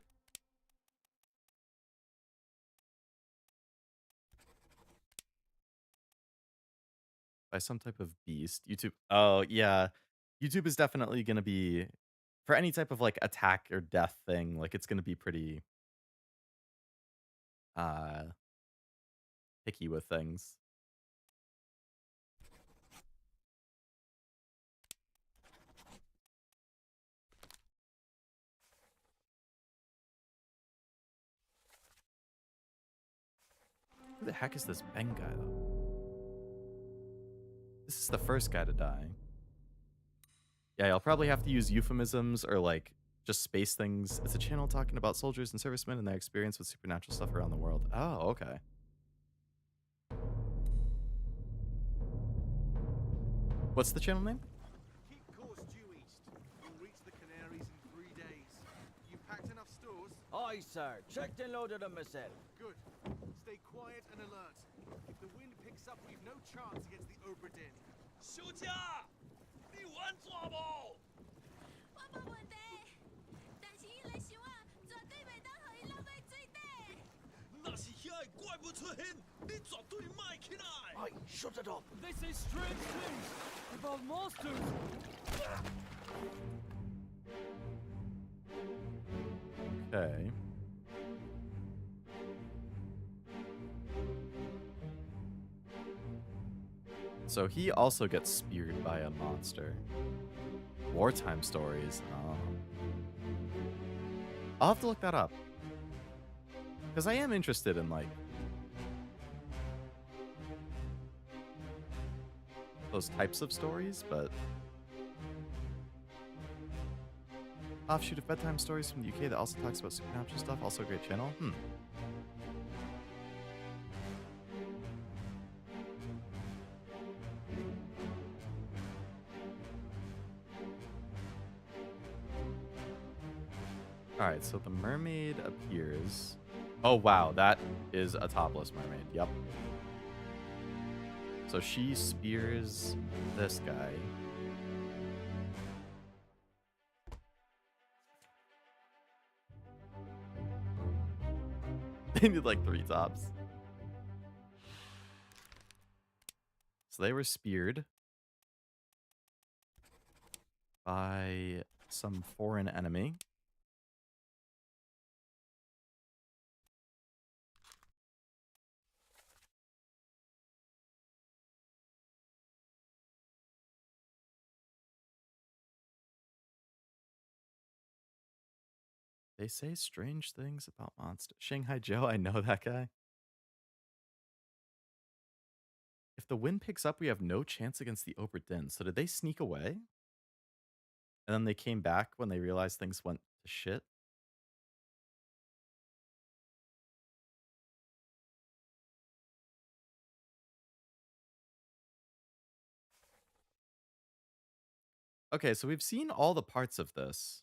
By some type of beast. YouTube. Oh, yeah. YouTube is definitely going to be, for any type of like attack or death thing, like it's going to be pretty picky with things. Who the heck is this Ben guy, though? This is the first guy to die. Yeah, I'll probably have to use euphemisms or like just space things. It's a channel talking about soldiers and servicemen and their experience with supernatural stuff around the world. Oh, okay. What's the channel name? Keep course due east. You'll reach the Canaries in 3 days. You packed enough stores? Aye, sir. Checked and loaded them myself. Good. Stay quiet and alert. If the wind picks up, we've no chance against the Obra Dinn. 休假，你有安怎无？我无问题，但是伊个想啊，绝对袂当互伊落在水底。若是遐个怪物出现，你绝对卖起来。Hey, shut it up! They say strange things about monsters. Okay. So he also gets speared by a monster. Wartime stories. Oh. I'll have to look that up. Because I am interested in, like, those types of stories, but offshoot of bedtime stories from the UK that also talks about supernatural stuff. Also a great channel. Alright, so the mermaid appears. Oh, wow. That is a topless mermaid. Yep. So she spears this guy. They need like 3 tops. So they were speared by some foreign enemy. They say strange things about monsters. Shanghai Joe, I know that guy. If the wind picks up, we have no chance against the Obra Dinn. So did they sneak away? And then they came back when they realized things went to shit? Okay, so we've seen all the parts of this.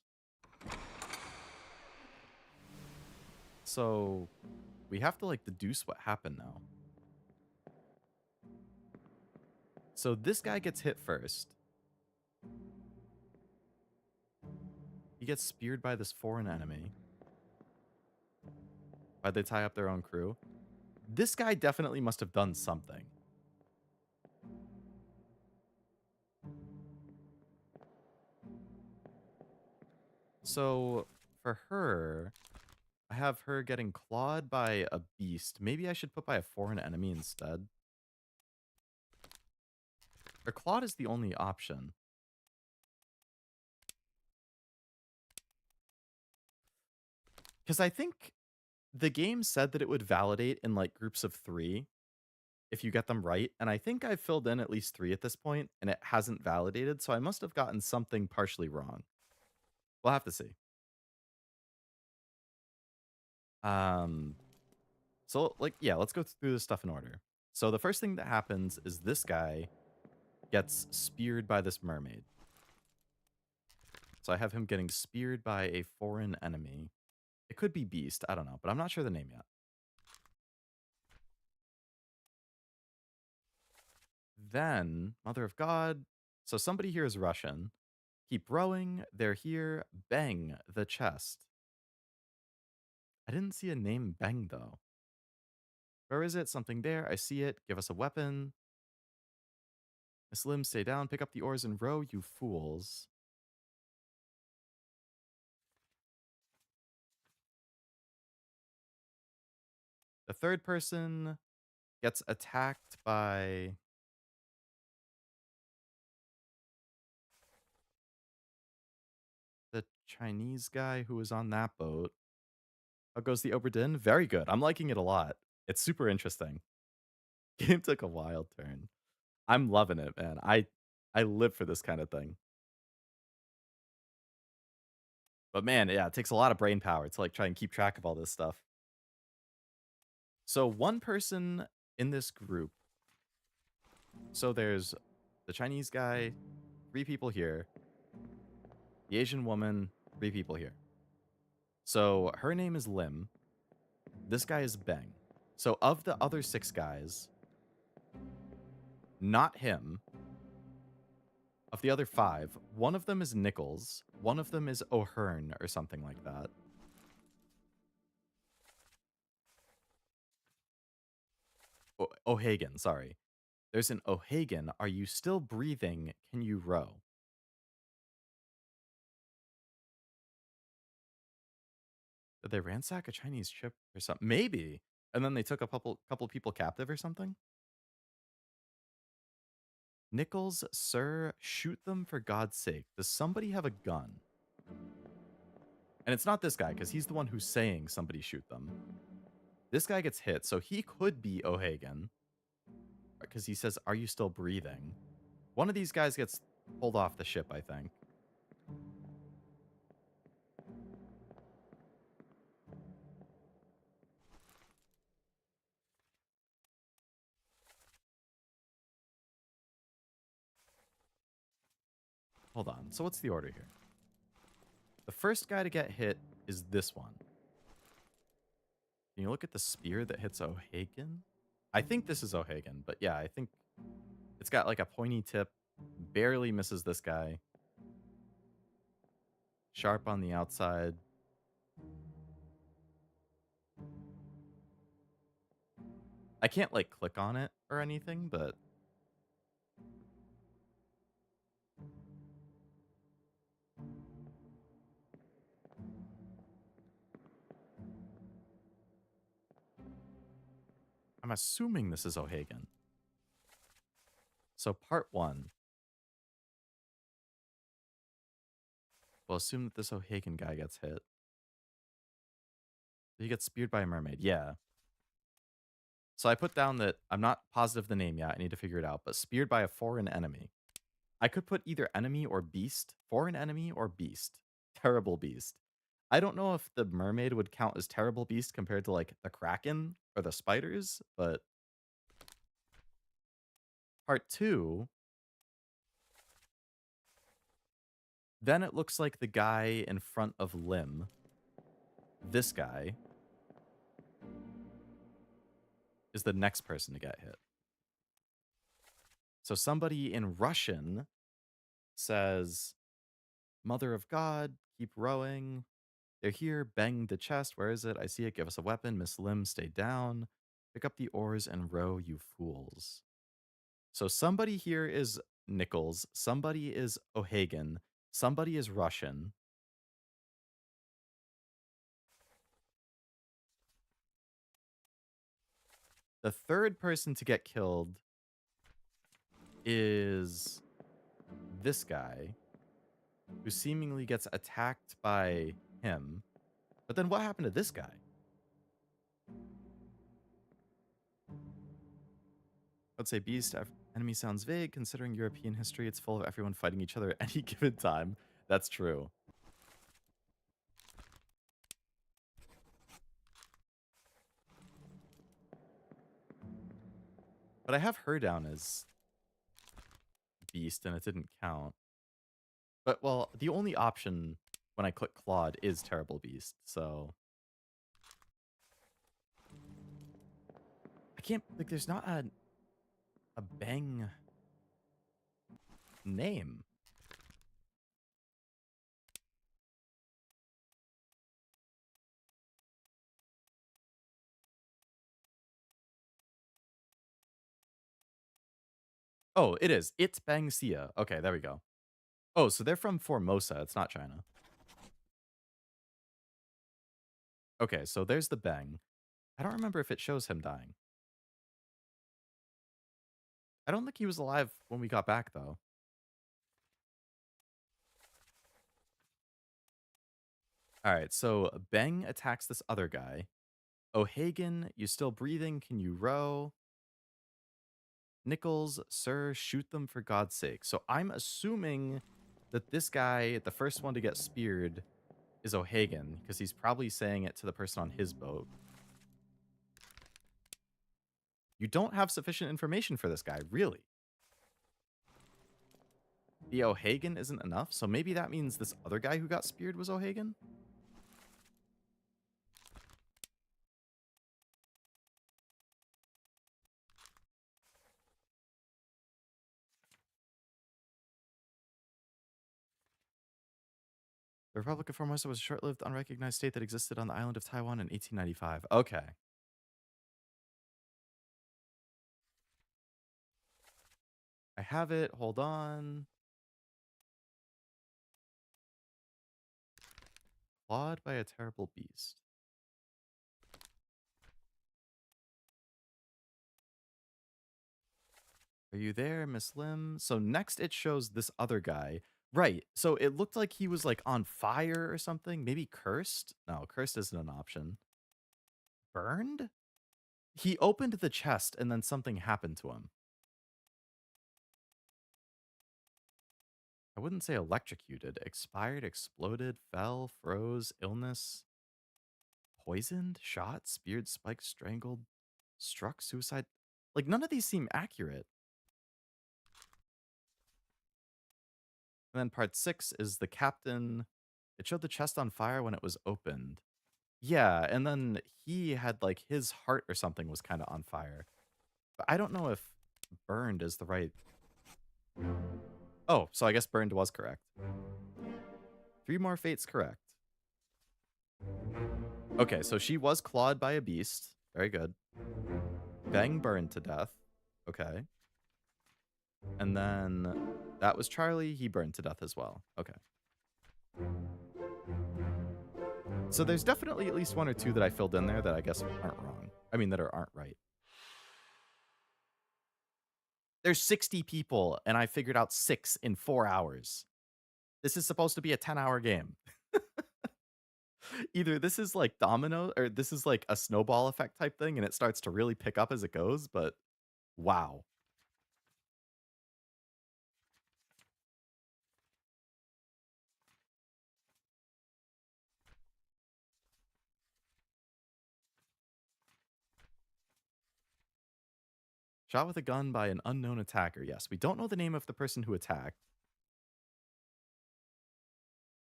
So we have to like deduce what happened now. So this guy gets hit first. He gets speared by this foreign enemy. Why'd they tie up their own crew? This guy definitely must have done something. So for her, I have her getting clawed by a beast. Maybe I should put by a foreign enemy instead. Or clawed is the only option. Because I think the game said that it would validate in like groups of 3 if you get them right. And I think I've filled in at least 3 at this point and it hasn't validated. So I must have gotten something partially wrong. We'll have to see. So like, yeah, let's go through this stuff in order. So the first thing that happens is this guy gets speared by this mermaid. So I have him getting speared by a foreign enemy. It could be Beast, I don't know, but I'm not sure the name yet. Then, Mother of God. So somebody here is Russian. Keep rowing. They're here. Bang the chest. I didn't see a name Bang, though. Where is it? Something there. I see it. Give us a weapon. Miss Lim, stay down. Pick up the oars and row, you fools. The third person gets attacked by the Chinese guy who was on that boat. How goes the Obra Dinn? Very good. I'm liking it a lot. It's super interesting. Game took a wild turn. I'm loving it, man. I live for this kind of thing. But man, yeah, it takes a lot of brain power to like try and keep track of all this stuff. So one person in this group. So there's the Chinese guy, 3 people here. The Asian woman, 3 people here. So her name is Lim. This guy is Beng. So of the other 6 guys, not him, Of the other 5, one of them is Nichols, one of them is O'Hearn or something like that. O'Hagan, sorry. There's an O'Hagan. Are you still breathing? Can you row? Did they ransack a Chinese ship or something? Maybe. And then they took a couple people captive or something? Nichols, sir, shoot them for God's sake. Does somebody have a gun? And it's not this guy, because he's the one who's saying somebody shoot them. This guy gets hit, so he could be O'Hagan. Because he says, are you still breathing? One of these guys gets pulled off the ship, I think. Hold on. So what's the order here? The first guy to get hit is this one. Can you look at the spear that hits O'Hagan? I think this is O'Hagan, but yeah, I think it's got like a pointy tip. Barely misses this guy. Sharp on the outside. I can't like click on it or anything, but I'm assuming this is O'Hagan. So part 1. We'll assume that this O'Hagan guy gets hit. He gets speared by a mermaid. Yeah. So I put down that I'm not positive the name yet. I need to figure it out. But speared by a foreign enemy. I could put either enemy or beast. Foreign enemy or beast. Terrible beast. I don't know if the mermaid would count as terrible beast compared to like the kraken or the spiders, but part 2. Then it looks like the guy in front of Lim. This guy is the next person to get hit. So somebody in Russian says, Mother of God, keep rowing. They're here, bang the chest. Where is it? I see it. Give us a weapon. Miss Lim, stay down. Pick up the oars and row, you fools. So somebody here is Nichols. Somebody is O'Hagan. Somebody is Russian. The third person to get killed is this guy, who seemingly gets attacked by him. But then what happened to this guy? I'd say beast. Enemy sounds vague. Considering European history, it's full of everyone fighting each other at any given time. That's true. But I have her down as beast, and it didn't count. But, well, the only option when I click Claude is Terrible Beast, so... I can't... Like, there's not a bang name. Oh, it is. It's Bangsia. Okay, there we go. Oh, so they're from Formosa. It's not China. Okay, so there's the bang. I don't remember if it shows him dying. I don't think he was alive when we got back, though. All right, so Bang attacks this other guy. O'Hagan, you still breathing? Can you row? Nichols, sir, shoot them for God's sake. So I'm assuming that this guy, the first one to get speared, is O'Hagan, because he's probably saying it to the person on his boat. You don't have sufficient information for this guy, really. The O'Hagan isn't enough, so maybe that means this other guy who got speared was O'Hagan? The Republic of Formosa was a short-lived, unrecognized state that existed on the island of Taiwan in 1895. Okay. I have it. Hold on. Clawed by a terrible beast. Are you there, Miss Lim? So next it shows this other guy. Right. So it looked like he was like on fire or something. Maybe cursed? No, cursed isn't an option. Burned? He opened the chest and then something happened to him. I wouldn't say electrocuted. Expired, exploded, fell, froze, illness, poisoned, shot, speared, spiked, strangled, struck, suicide. Like none of these seem accurate. And then part 6 is the captain. It showed the chest on fire when it was opened. Yeah, and then he had like his heart or something was kind of on fire. But I don't know if burned is the right. Oh, so I guess burned was correct. 3 more fates correct. Okay, so she was clawed by a beast. Very good. Bang burned to death. Okay. And then that was Charlie. He burned to death as well. Okay. So there's definitely at least 1 or 2 that I filled in there that I guess aren't wrong. I mean, that aren't right. There's 60 people, and I figured out 6 in 4 hours. This is supposed to be a 10-hour game. Either this is like domino, or this is like a snowball effect type thing, and it starts to really pick up as it goes, but wow. Shot with a gun by an unknown attacker. Yes, we don't know the name of the person who attacked.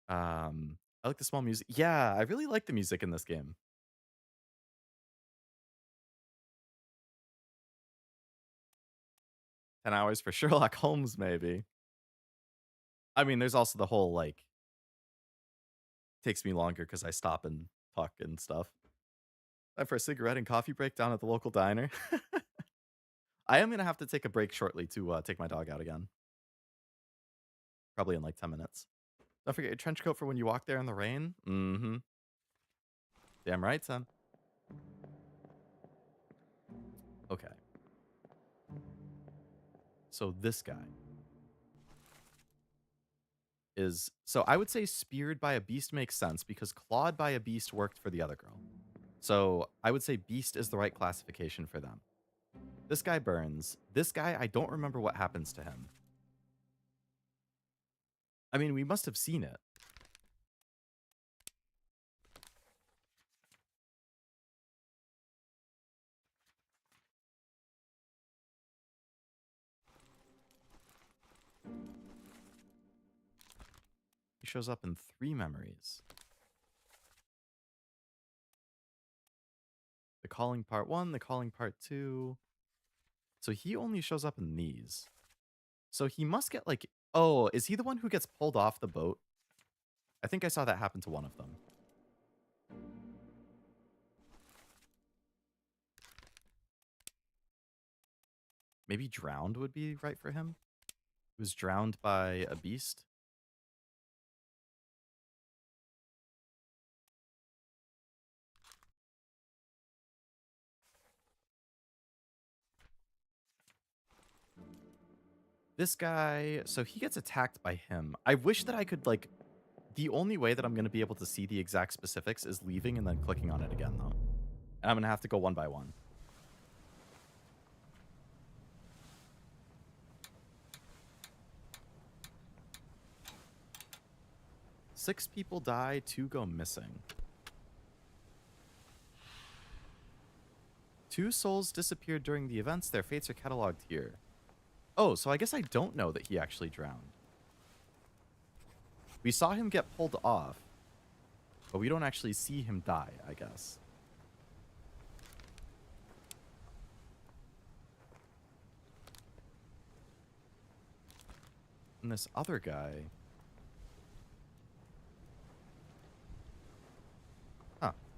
I like the small music. Yeah, I really like the music in this game. 10 hours for Sherlock Holmes, maybe. I mean, there's also the whole, like, takes me longer because I stop and talk and stuff. Time for a cigarette and coffee break down at the local diner. I am going to have to take a break shortly to take my dog out again. Probably in like 10 minutes. Don't forget your trench coat for when you walk there in the rain. Mm-hmm. Damn right, son. Okay. So this guy is... So I would say speared by a beast makes sense because clawed by a beast worked for the other girl. So I would say beast is the right classification for them. This guy burns. This guy, I don't remember what happens to him. I mean, we must have seen it. He shows up in 3 memories. The Calling Part 1, The Calling Part 2. So he only shows up in these. So he must get like... Oh, is he the one who gets pulled off the boat? I think I saw that happen to one of them. Maybe drowned would be right for him. He was drowned by a beast. This guy, so he gets attacked by him. I wish that I could, like, the only way that I'm going to be able to see the exact specifics is leaving and then clicking on it again, though. And I'm going to have to go one by one. Six people die, 2 go missing. 2 souls disappeared during the events. Their fates are cataloged here. Oh, so I guess I don't know that he actually drowned. We saw him get pulled off, but we don't actually see him die, I guess. And this other guy...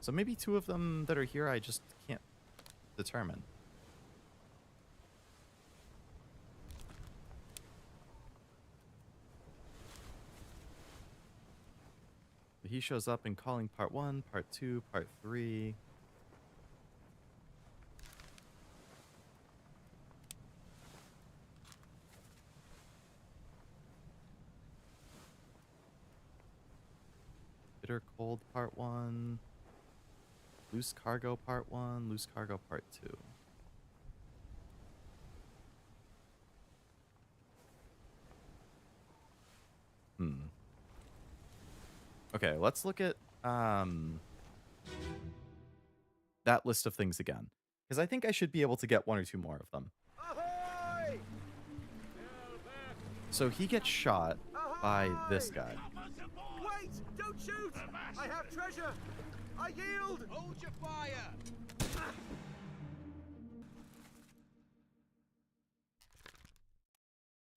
So maybe two of them that are here I just can't determine. He shows up in Calling Part 1, Part 2, Part 3. Bitter Cold Part 1. Loose Cargo Part 1, Loose Cargo Part 2. Okay, let's look at that list of things again. Because I think I should be able to get one or two more of them. Ahoy! So he gets shot by this guy. Wait! Don't shoot! I have treasure! I yield! Hold your fire!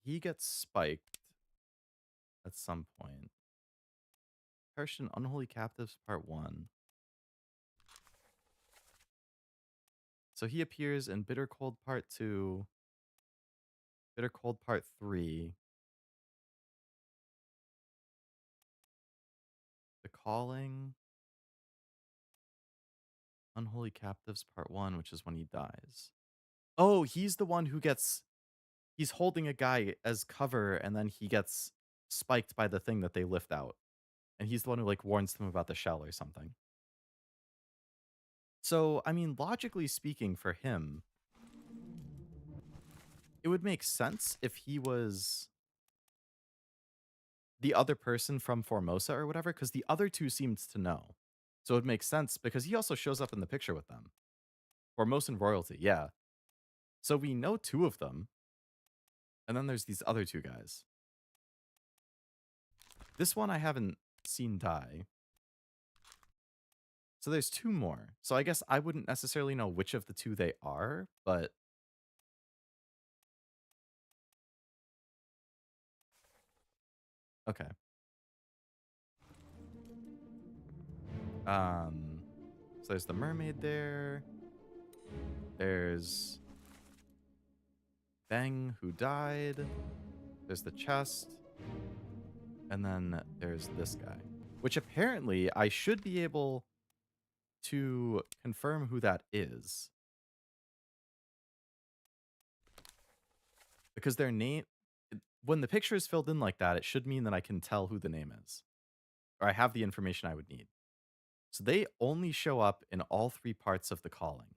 He gets spiked at some point. Perished in Unholy Captives Part 1. So he appears in Bitter Cold Part 2. Bitter Cold Part 3. The Calling. Unholy Captives Part 1, which is when he dies. Oh, he's the one who gets... He's holding a guy as cover, and then he gets spiked by the thing that they lift out. And he's the one who, like, warns them about the shell or something. So, I mean, logically speaking for him, it would make sense if he was the other person from Formosa or whatever, because the other two seemed to know. So it makes sense because he also shows up in the picture with them. Formosan royalty, yeah. So we know two of them. And then there's these other two guys. This one I haven't seen die. So there's two more. So I guess I wouldn't necessarily know which of the two they are, but... Okay. So there's the mermaid there. There's Bang, who died. There's the chest. And then there's this guy. Which apparently I should be able to confirm who that is. Because their name... When the picture is filled in like that, it should mean that I can tell who the name is. Or I have the information I would need. So they only show up in all three parts of The Calling.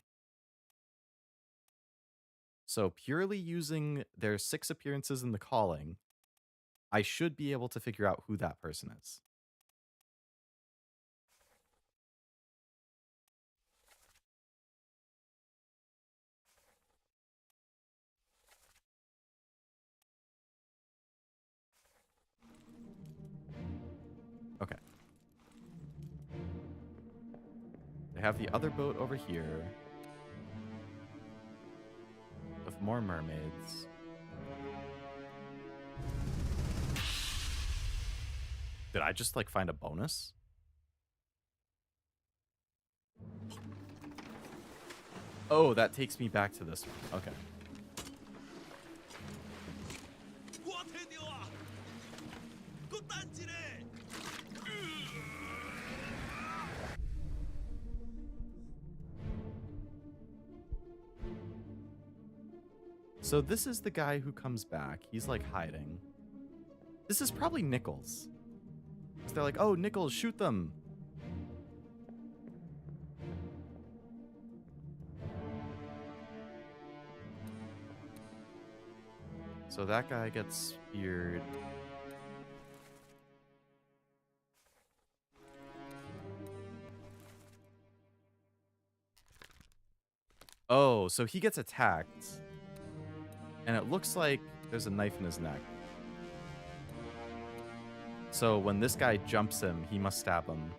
So purely using their 6 appearances in The Calling, I should be able to figure out who that person is. Okay. They have the other boat over here. With more mermaids. Did I just, like, find a bonus? Oh, that takes me back to this one. Okay. So this is the guy who comes back. He's, like, hiding. This is probably Nichols. So they're like, oh, Nichols, shoot them. So that guy gets speared. Oh, so he gets attacked. And it looks like there's a knife in his neck. So when this guy jumps him, he must stab him.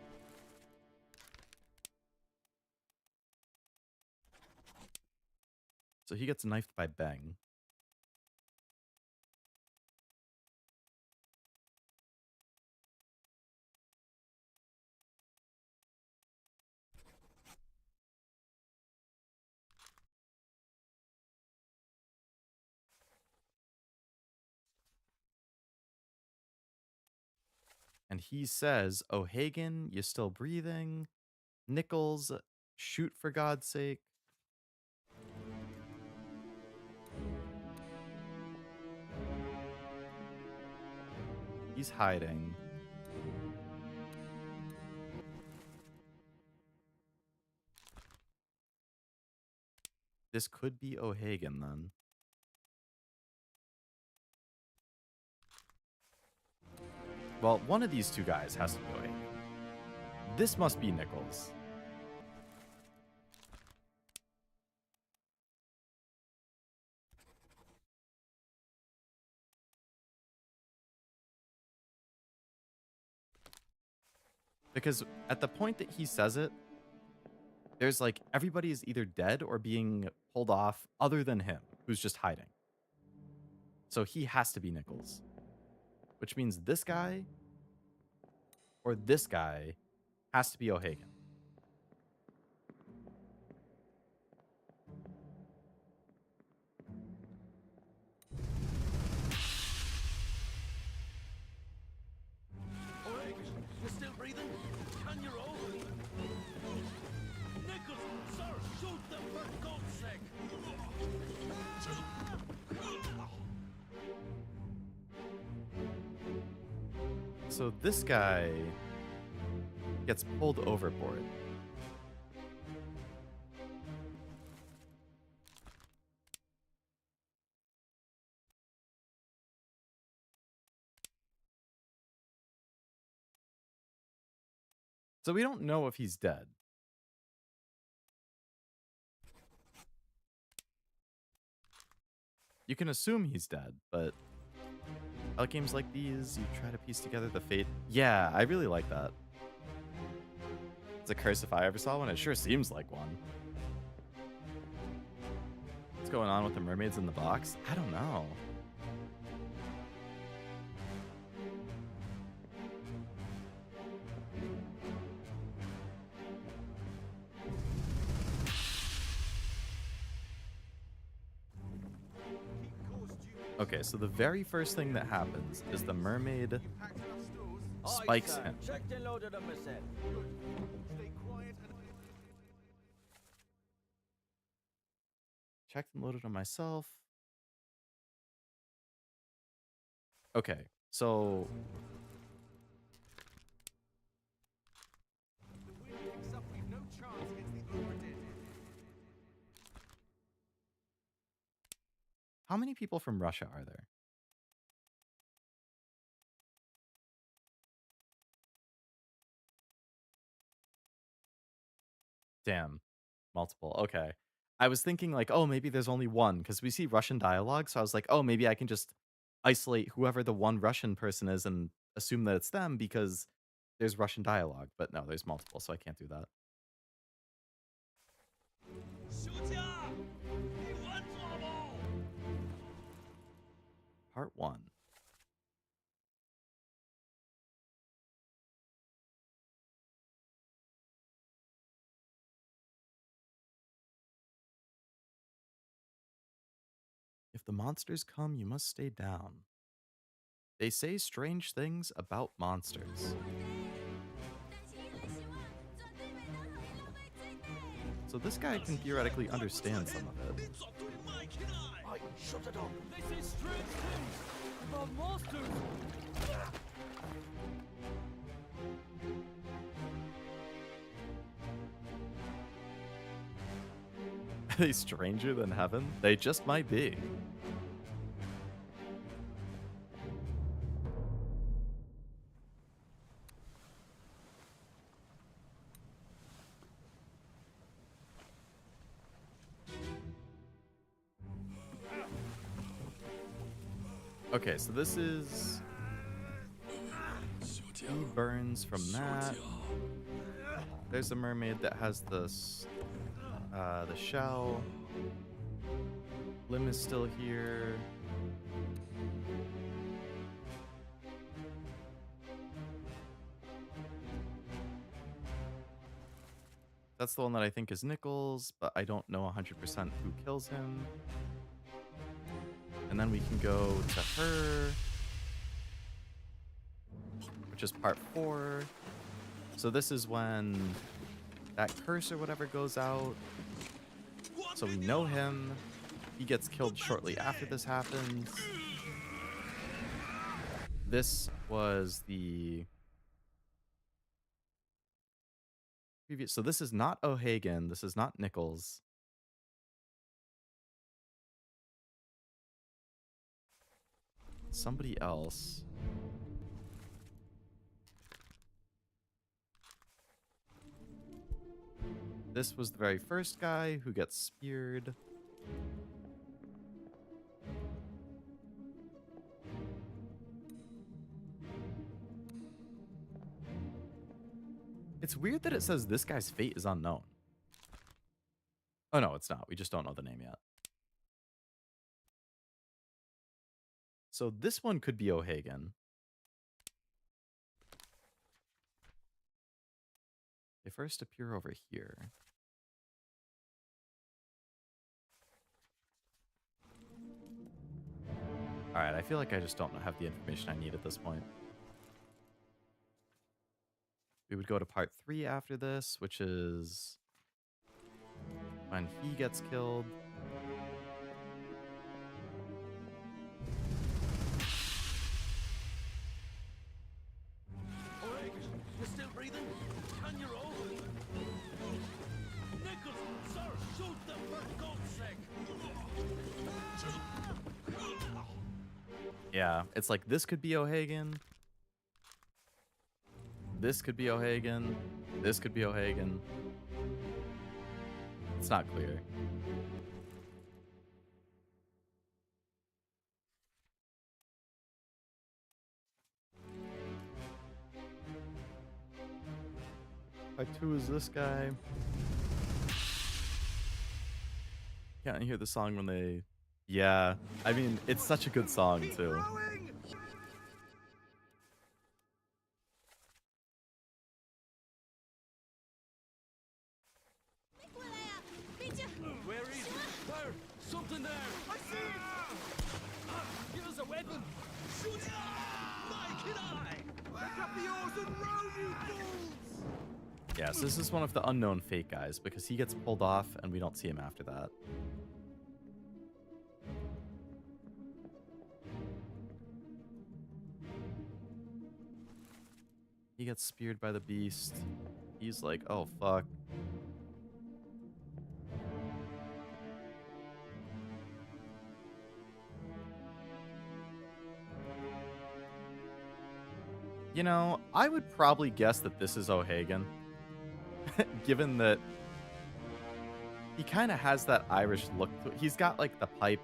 So he gets knifed by Bang. And he says, O'Hagan, you still breathing? Nichols, shoot for God's sake. He's hiding. This could be O'Hagan then. Well, one of these two guys has to be O'Hagan. This must be Nichols. Because at the point that he says it, there's like everybody is either dead or being pulled off other than him, who's just hiding. So he has to be Nichols. Which means this guy or this guy has to be O'Hagan. O'Hagan, you still breathing? Can you roll? Nichols, sir, shoot them for God's sake! So this guy gets pulled overboard. So we don't know if he's dead. You can assume he's dead, but I like games like these, you try to piece together the fate. Yeah, I really like that. It's a curse if I ever saw one. It sure seems like one. What's going on with the mermaids in the box? I don't know. Okay, so the very first thing that happens is the mermaid spikes him. Checked and loaded on myself. Stay quiet and Checked and loaded on myself. Okay, so the wind picks up. We've no chance against the Obra Dinn. how many people from Russia are there? Damn. Multiple. Okay. I was thinking like, oh, maybe there's only one because we see Russian dialogue. So I was like, oh, maybe I can just isolate whoever the one Russian person is and assume that it's them because there's Russian dialogue. But no, there's multiple, so I can't do that. 休假，你完做了吗？ Part 1. If the monsters come, you must stay down. They say strange things about monsters. So this guy can theoretically understand some of it. 你绝对卖起来！哎，shut it up！ They say strange things about monsters. Are they stranger than heaven? They just might be. Okay, so this is... He burns from that. There's a mermaid that has this, the shell. Lim is still here. That's the one that I think is Nichols, but I don't know 100% who kills him. And then we can go to her. which is part 4. So this is when that curse or whatever goes out. So we know him. He gets killed shortly after this happens. This was the previous. So this is not O'Hagan. This is not Nichols. Somebody else. This was the very first guy who gets speared. It's weird that it says this guy's fate is unknown. Oh, no, it's not. We just don't know the name yet. So this one could be O'Hagan. They first appear over here. Alright, I feel like I just don't have the information I need at this point. We would go to part 3 after this, which is when he gets killed. You're still breathing? Can you roll? Nichols, sir, shoot them for God's sake! Yeah, it's like this could be O'Hagan. This could be O'Hagan. This could be O'Hagan. It's not clear. Part 2 is this guy. Can't hear the song when they... Yeah, I mean, it's such a good song, too. Where is it? There! Something there! I see it! Give us a weapon! Shoot it! Mike and I! Pick up the oars and row, you fools! Yes, this is one of the unknown fake guys, because he gets pulled off and we don't see him after that. He gets speared by the beast. He's like, oh, fuck. You know, I would probably guess that this is O'Hagan. Given that he kind of has that Irish look to it. He's got, like, the pipe.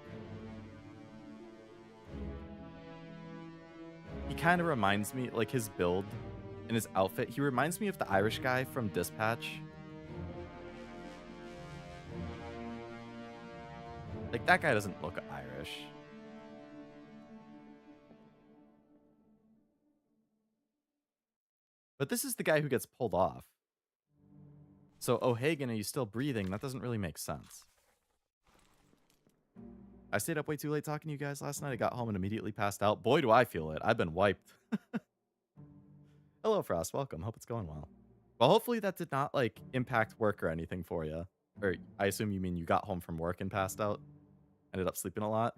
He kind of reminds me, like, his build and his outfit. He reminds me of the Irish guy from Dispatch. Like, that guy doesn't look Irish. But this is the guy who gets pulled off. So, O'Hagan, are you still breathing? That doesn't really make sense. I stayed up way too late talking to you guys last night. I got home and immediately passed out. Boy, do I feel it. I've been wiped. Hello, Frost. Welcome. Hope it's going well. Well, hopefully that did not, like, impact work or anything for you. Or I assume you mean you got home from work and passed out. Ended up sleeping a lot.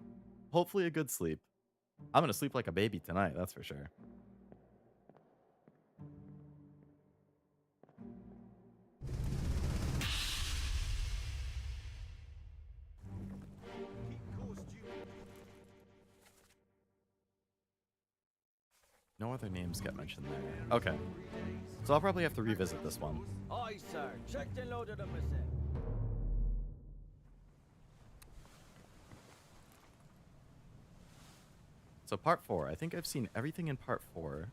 Hopefully a good sleep. I'm going to sleep like a baby tonight, that's for sure. No other names get mentioned there. Okay. So I'll probably have to revisit this one. Aye, sir. Checked and loaded them myself. So part 4. I think I've seen everything in part 4.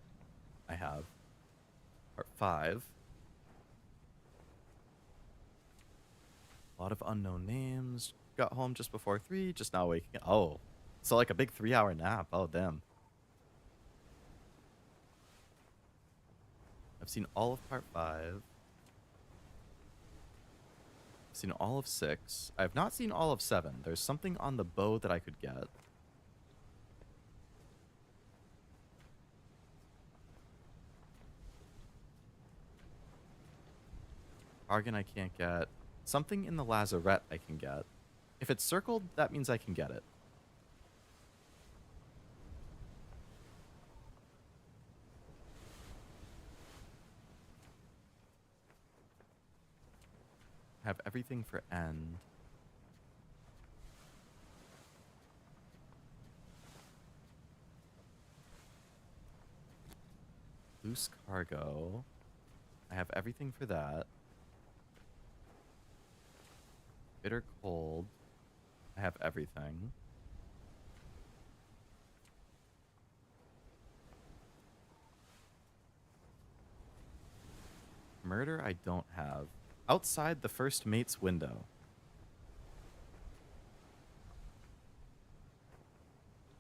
I have. Part 5. A lot of unknown names. Got home just before 3. Just now waking up. Oh. So like a big 3-hour nap. Oh, damn. I've seen all of part 5. I've seen all of 6. I have not seen all of 7. There's something on the bow that I could get. Targan I can't get. Something in the lazarette I can get. If it's circled, that means I can get it. Have everything for end. Loose cargo. I have everything for that. Bitter cold. I have everything. Murder I don't have. Outside the first mate's window.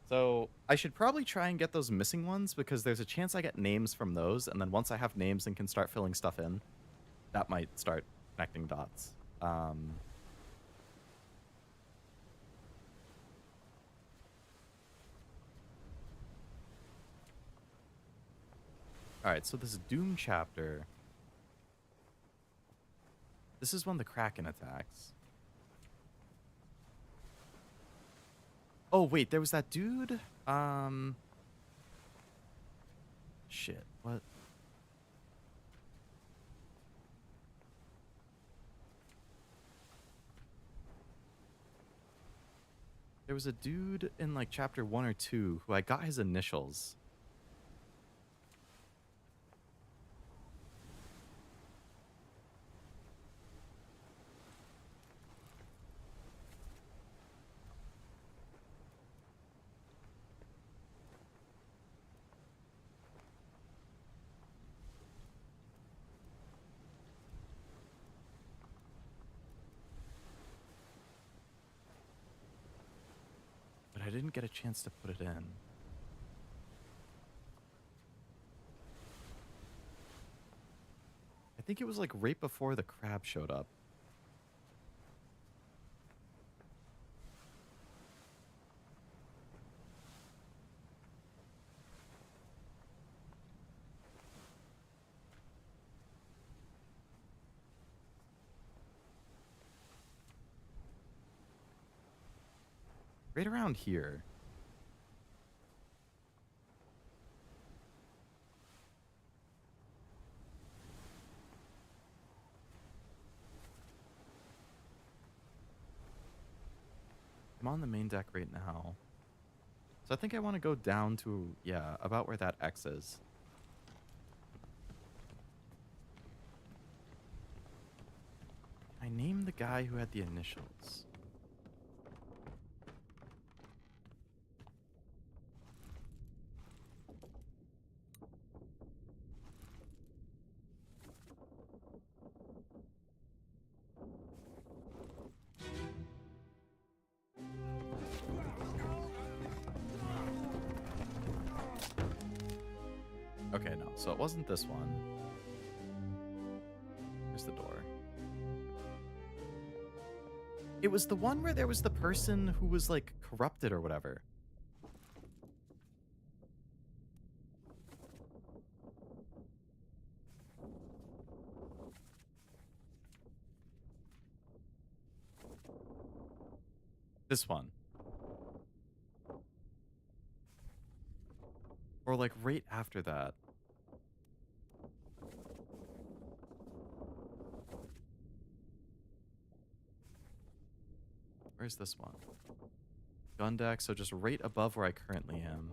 So I should probably try and get those missing ones because there's a chance I get names from those, and then once I have names and can start filling stuff in, that might start connecting dots. Alright, so this Doom chapter. This is when the Kraken attacks. Oh, wait, there was that dude? Shit, what? There was a dude in, like, chapter 1 or 2 who I got his initials. But I didn't get a chance to put it in. I think it was like right before the crab showed up. Right around here. I'm on the main deck right now. So I think I want to go down to, yeah, about where that X is. I named the guy who had the initials. Okay, no. So it wasn't this one. Here's the door. It was the one where there was the person who was, like, corrupted or whatever. This one. Or, like, right after that. Where's this one? Gun deck, so just right above where I currently am.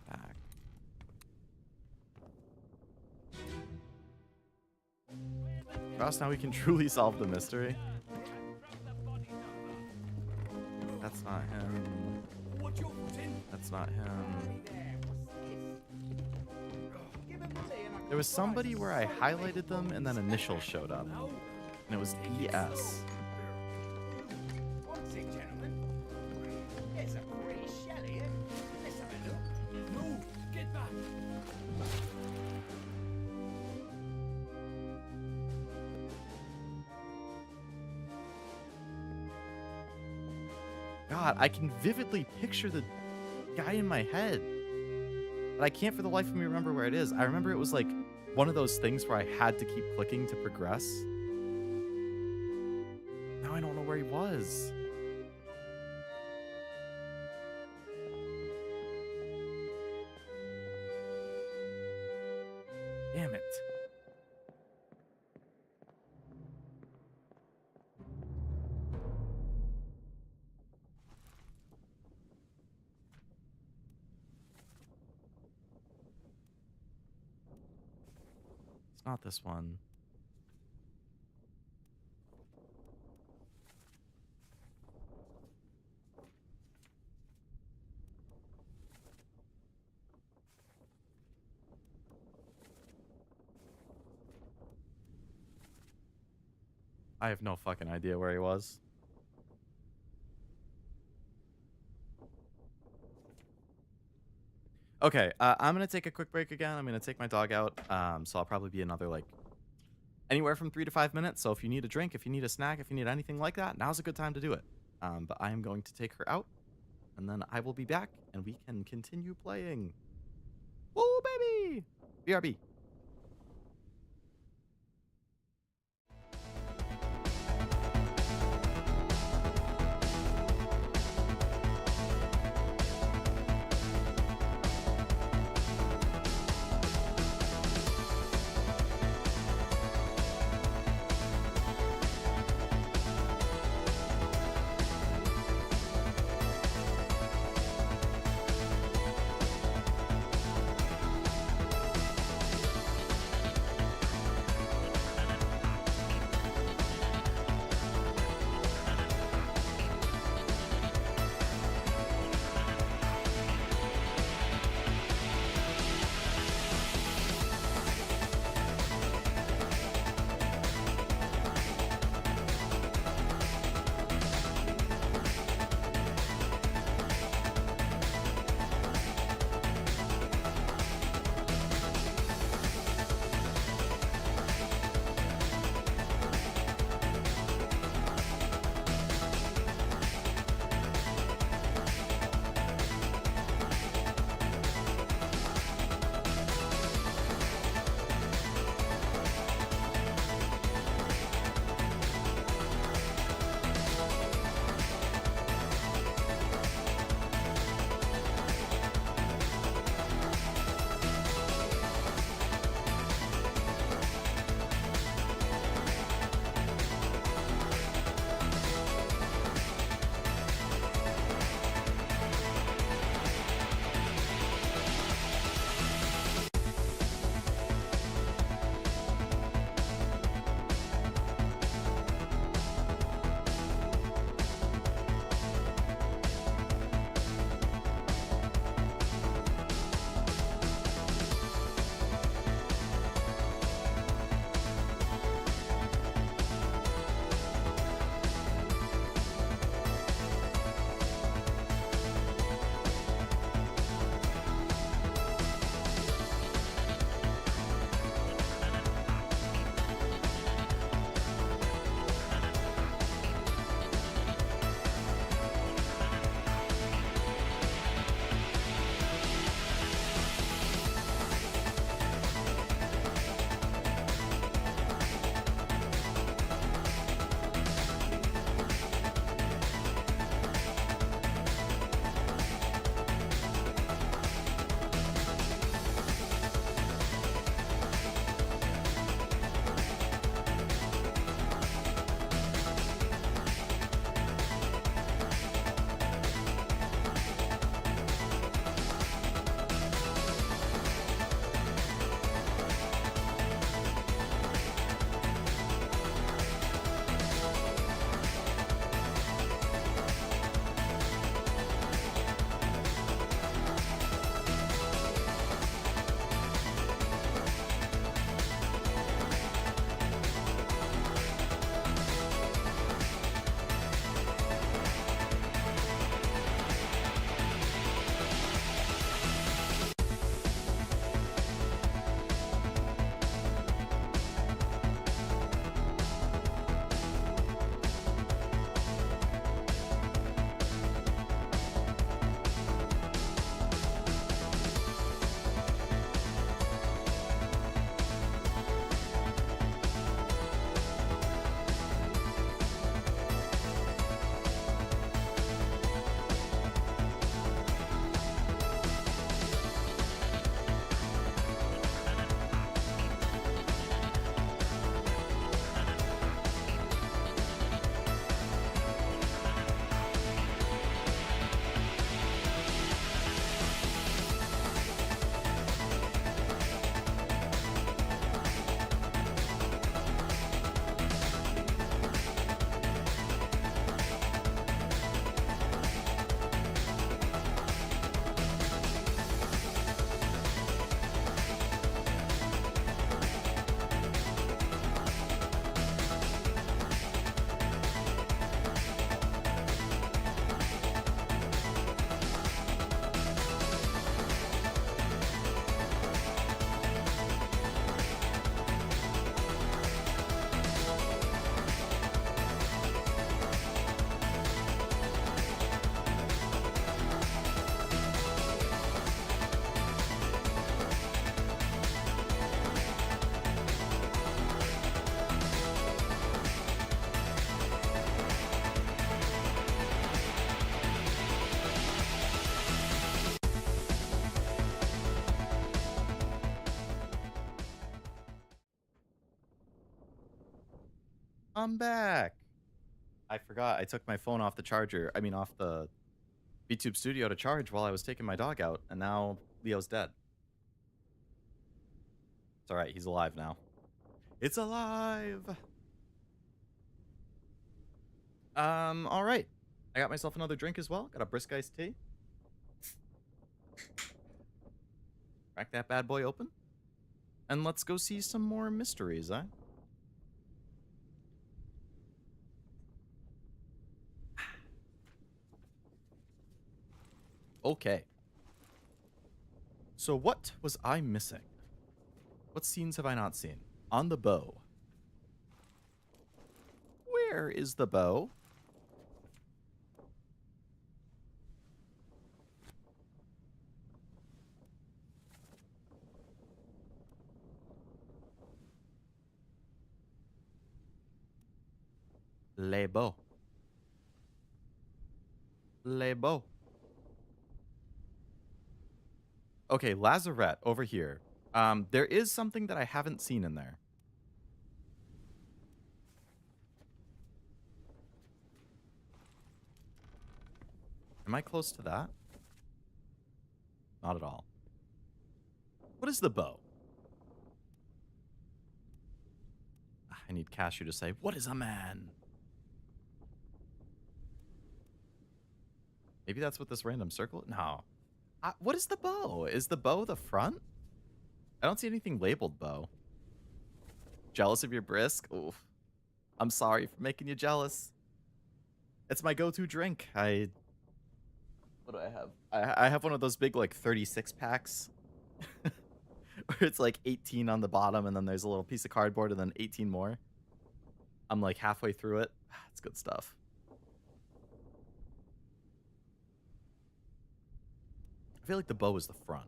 Back. Ross, now we can truly solve the mystery. That's not him. That's not him. There was somebody where I highlighted them and then initials showed up. And it was ES. What's it, gentlemen? There's a pretty shell here. Let's have a look. Move! Get back! God, I can vividly picture the guy in my head. But I can't for the life of me remember where it is. I remember it was like one of those things where I had to keep clicking to progress. Now I don't know where he was. Damn it. It's not this one. I have no fucking idea where he was. Okay, I'm gonna take a quick break again. I'm gonna take my dog out. So I'll probably be another like anywhere from 3 to 5 minutes. So if you need a drink, if you need a snack, if you need anything like that, now's a good time to do it. But I am going to take her out, and then I will be back, and we can continue playing. Woo, baby! BRB. I'm back. I forgot. I took my phone off the charger. I mean, off the VTube Studio to charge while I was taking my dog out, and now Leo's dead. It's alright. He's alive now. It's alive! Alright. I got myself another drink as well. Got a brisk iced tea. Crack that bad boy open. And let's go see some more mysteries, eh? Okay. So what was I missing? What scenes have I not seen? On the bow. Where is the bow? Les beaux. Les beaux. Okay, Lazarette over here. There is something that I haven't seen in there. Am I close to that? Not at all. What is the bow? I need Cashew to say, what is a man? Maybe that's what this random circle... No. What is the bow? Is the bow the front? I don't see anything labeled bow. Jealous of your brisk? Oof. I'm sorry for making you jealous. It's my go-to drink. What do I have? I have one of those big, like, 36 packs. Where it's like 18 on the bottom, and then there's a little piece of cardboard, and then 18 more. I'm like halfway through it. It's good stuff. I feel like the bow is the front.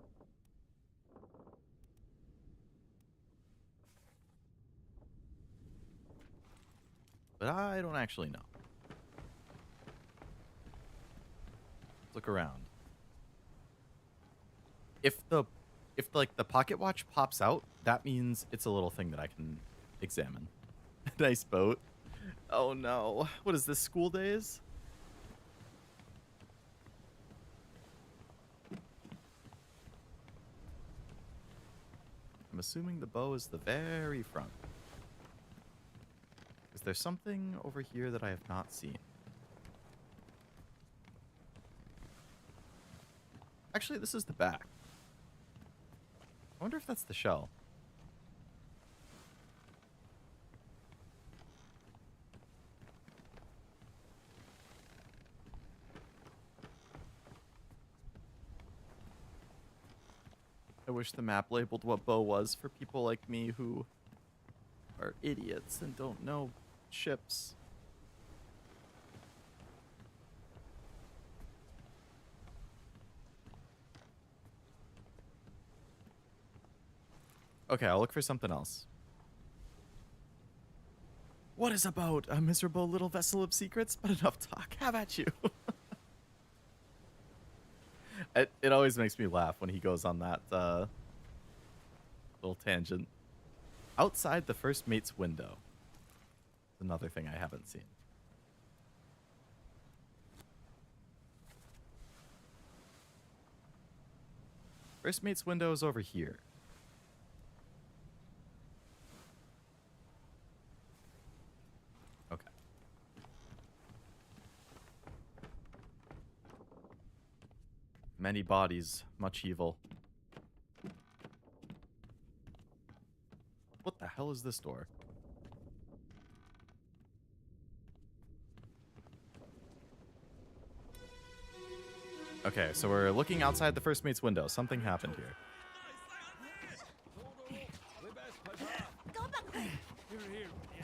But I don't actually know. Let's look around. If like the pocket watch pops out, that means it's a little thing that I can examine. Nice boat. Oh no. What is this, school days? I'm assuming the bow is the very front. Is there something over here that I have not seen? Actually, this is the back. I wonder if that's the shell. I wish the map labeled what bow was for people like me who are idiots and don't know ships. Okay, I'll look for something else. What is about a miserable little vessel of secrets? But enough talk. Have at you. It always makes me laugh when he goes on that little tangent. Outside the first mate's window. Another thing I haven't seen. First mate's window is over here. Okay. Many bodies, much evil. What the hell is this door? Okay, so we're looking outside the first mate's window. Something happened here.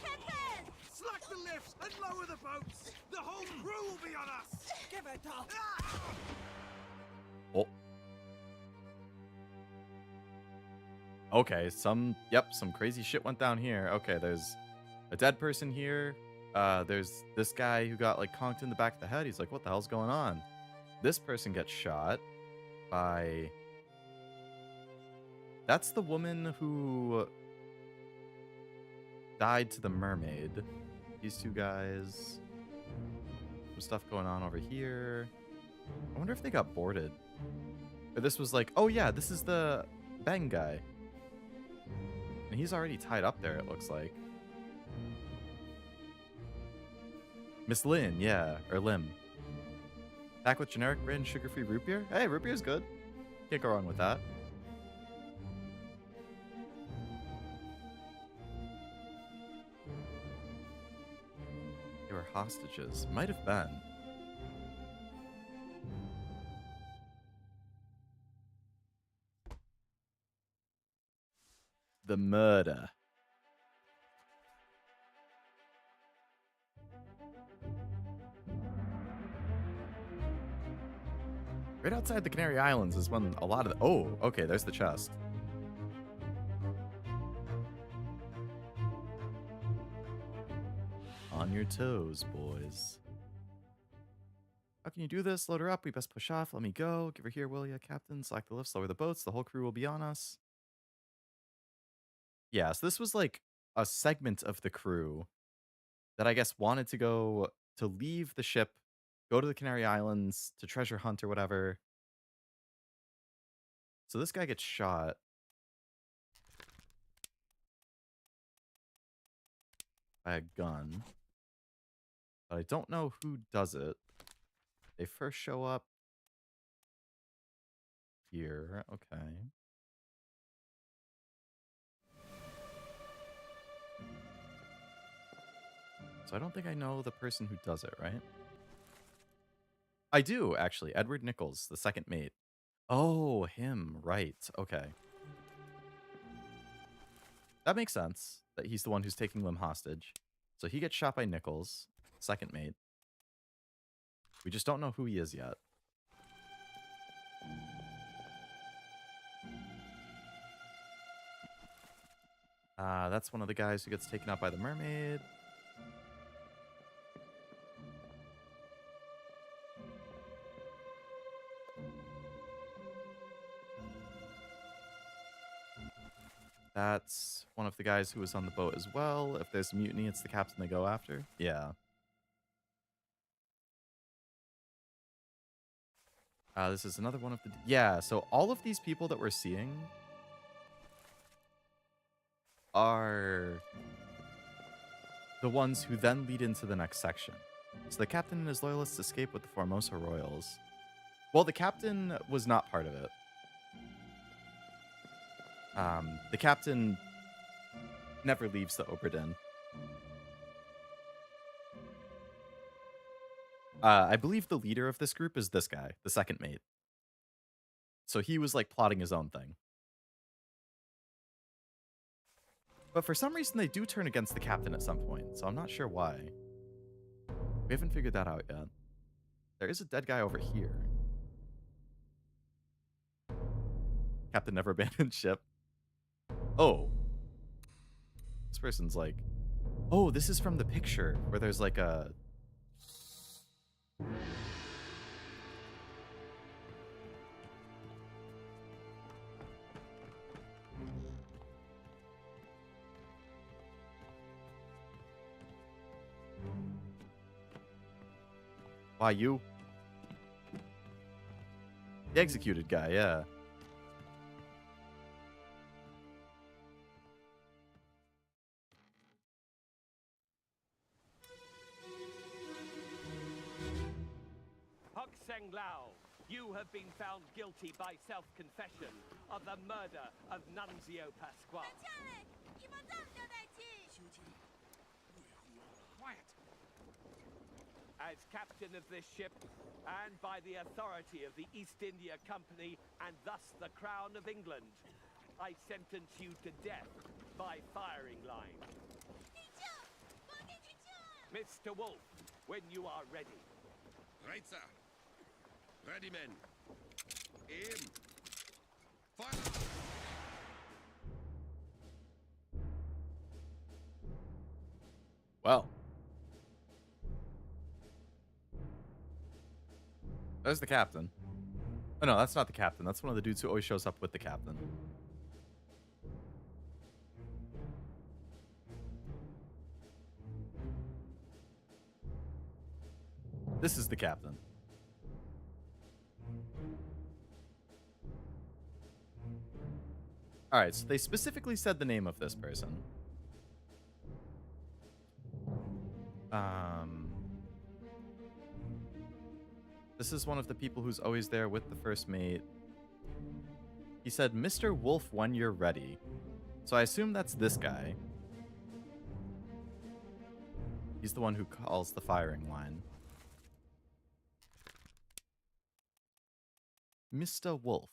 Captain! Slack the lifts and lower the boats! The whole crew will be on us! Give it up! Oh. Okay, some crazy shit went down here. Okay, there's a dead person here. There's this guy who got like conked in the back of the head. He's like, what the hell's going on? This person gets shot by... That's the woman who died to the mermaid. these two guys. Some stuff going on over here. I wonder if they got boarded. But this was like, oh yeah, this is the Bang guy. And he's already tied up there, it looks like. Miss Lynn, yeah, or Lim. Back with generic brand sugar-free root beer? Hey, root beer's good. Can't go wrong with that. They were hostages. Might have been. The murder. Right outside the Canary Islands is when a lot of the... Oh, okay, there's the chest. On your toes, boys. How can you do this? Load her up. We best push off. Let me go. Give her here, will ya, Captain? Select the lifts. Lower the boats. The whole crew will be on us. Yeah, so this was like a segment of the crew that I guess wanted to go to leave the ship, go to the Canary Islands to treasure hunt or whatever. So this guy gets shot. By a gun. But I don't know who does it. They first show up here. Okay. So I don't think I know the person who does it, right? I do, actually. Edward Nichols, the second mate. Oh, him. Right. Okay. That makes sense. That he's the one who's taking Lim hostage. So he gets shot by Nichols, second mate. We just don't know who he is yet. That's one of the guys who gets taken out by the mermaid. That's one of the guys who was on the boat as well. If there's mutiny, it's the captain they go after. Yeah. This is another one of the... Yeah, so all of these people that we're seeing are the ones who then lead into the next section. So the captain and his loyalists escape with the Formosa Royals. Well, the captain was not part of it. The captain never leaves the Obra Dinn. I believe the leader of this group is this guy, the second mate. So he was like plotting his own thing. But for some reason they do turn against the captain at some point, so I'm not sure why. We haven't figured that out yet. There is a dead guy over here. Captain never abandoned ship. Oh. This person's like... Oh, this is from the picture where there's like a... Why, you? The executed guy, yeah. Lao, you have been found guilty by self-confession of the murder of Nunzio Pasquale. Quiet. As captain of this ship, and by the authority of the East India Company, and thus the Crown of England, I sentence you to death by firing line. Mr. Wolf, when you are ready. Right, sir. Ready, men. Aim. Fire! Well. There's the captain. Oh, no, that's not the captain. That's one of the dudes who always shows up with the captain. This is the captain. All right, so they specifically said the name of this person. This is one of the people who's always there with the first mate. He said, Mr. Wolf, when you're ready. So I assume that's this guy. He's the one who calls the firing line. Mr. Wolf.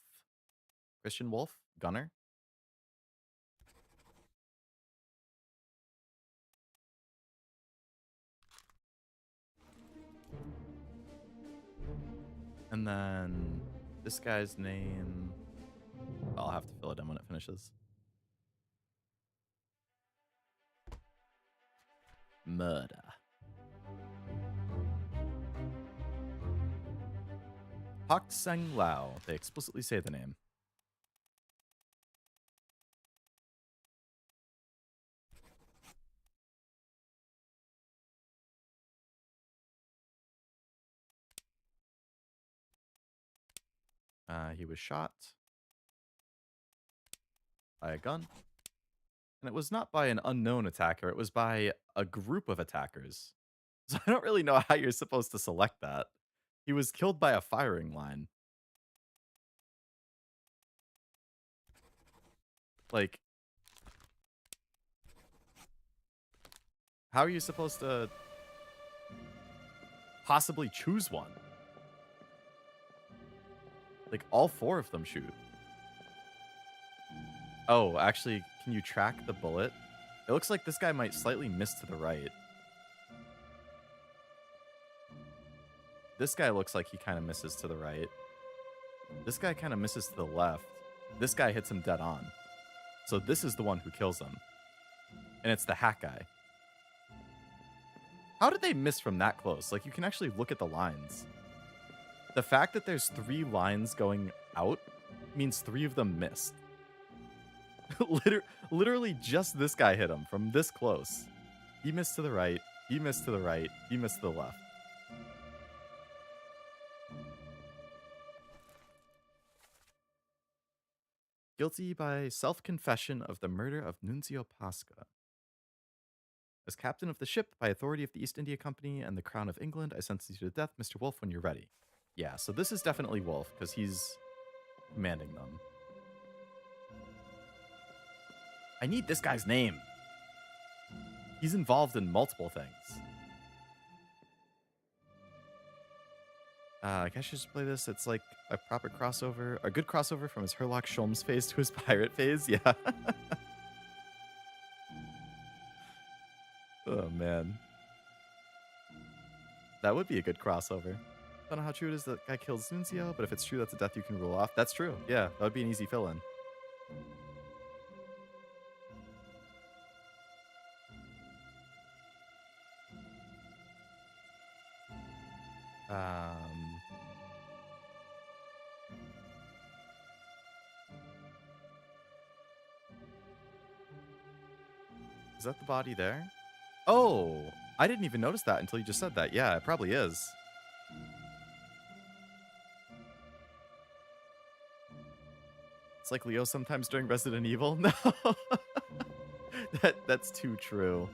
Christian Wolf? Gunner? And then this guy's name... I'll have to fill it in when it finishes. Murder. Hak Seng Lao. They explicitly say the name. He was shot by a gun. And it was not by an unknown attacker. It was by a group of attackers. So I don't really know how you're supposed to select that. He was killed by a firing line. Like, how are you supposed to possibly choose one? Like, all four of them shoot. Oh, actually, can you track the bullet? It looks like this guy might slightly miss to the right. This guy looks like he kind of misses to the right. This guy kind of misses to the left. This guy hits him dead on. So this is the one who kills him. And it's the hack guy. How did they miss from that close? Like, you can actually look at the lines. The fact that there's 3 lines going out means 3 of them missed. Literally just this guy hit him from this close. He missed to the right. He missed to the right. He missed to the left. Guilty by self-confession of the murder of Nunzio Pasca. As captain of the ship, by authority of the East India Company and the Crown of England, I sentence you to death, Mr. Wolf, when you're ready. Yeah, so this is definitely Wolf, because he's commanding them. I need this guy's name. He's involved in multiple things. I guess I should just play this. It's like a proper crossover, a good crossover from his Herlock Sholmes phase to his pirate phase. Yeah. Oh, man. That would be a good crossover. I don't know how true it is that guy kills Nunzio, but if it's true, that's a death you can rule off. That's true. Yeah, that would be an easy fill-in. Is that the body there? Oh, I didn't even notice that until you just said that. Yeah, it probably is. It's like Leo sometimes during Resident Evil. No, that's too true.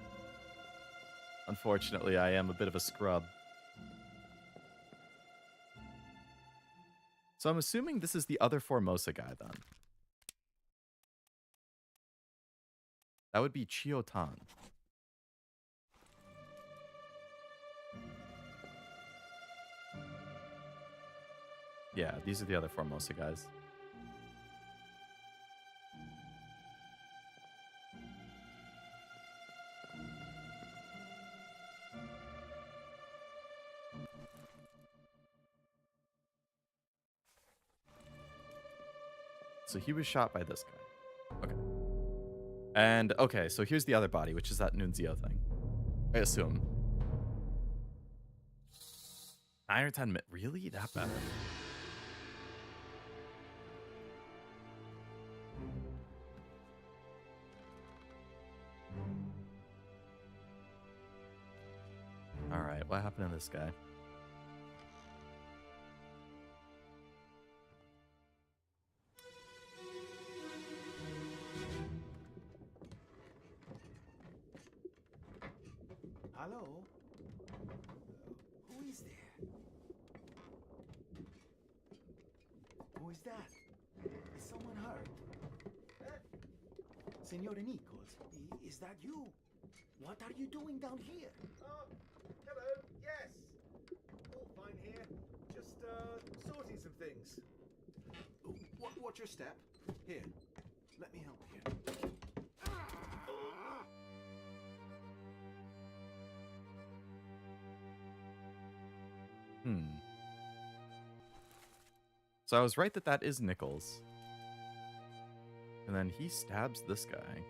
Unfortunately, I am a bit of a scrub. So I'm assuming this is the other Formosa guy then. That would be Chiotan. Yeah, these are the other Formosa guys. So he was shot by this guy. Okay. And, okay, so here's the other body, which is that Nunzio thing. I assume. 9 or 10 minutes. Really? That bad? Alright, what happened to this guy? Hello? Who is there? Who is that? Is someone hurt? Senora Nichols, is that you? What are you doing down here? Hello, yes. All fine here. Just, sorting some things. Watch your step. Here, let me help you. So I was right that that is Nichols. And then he stabs this guy.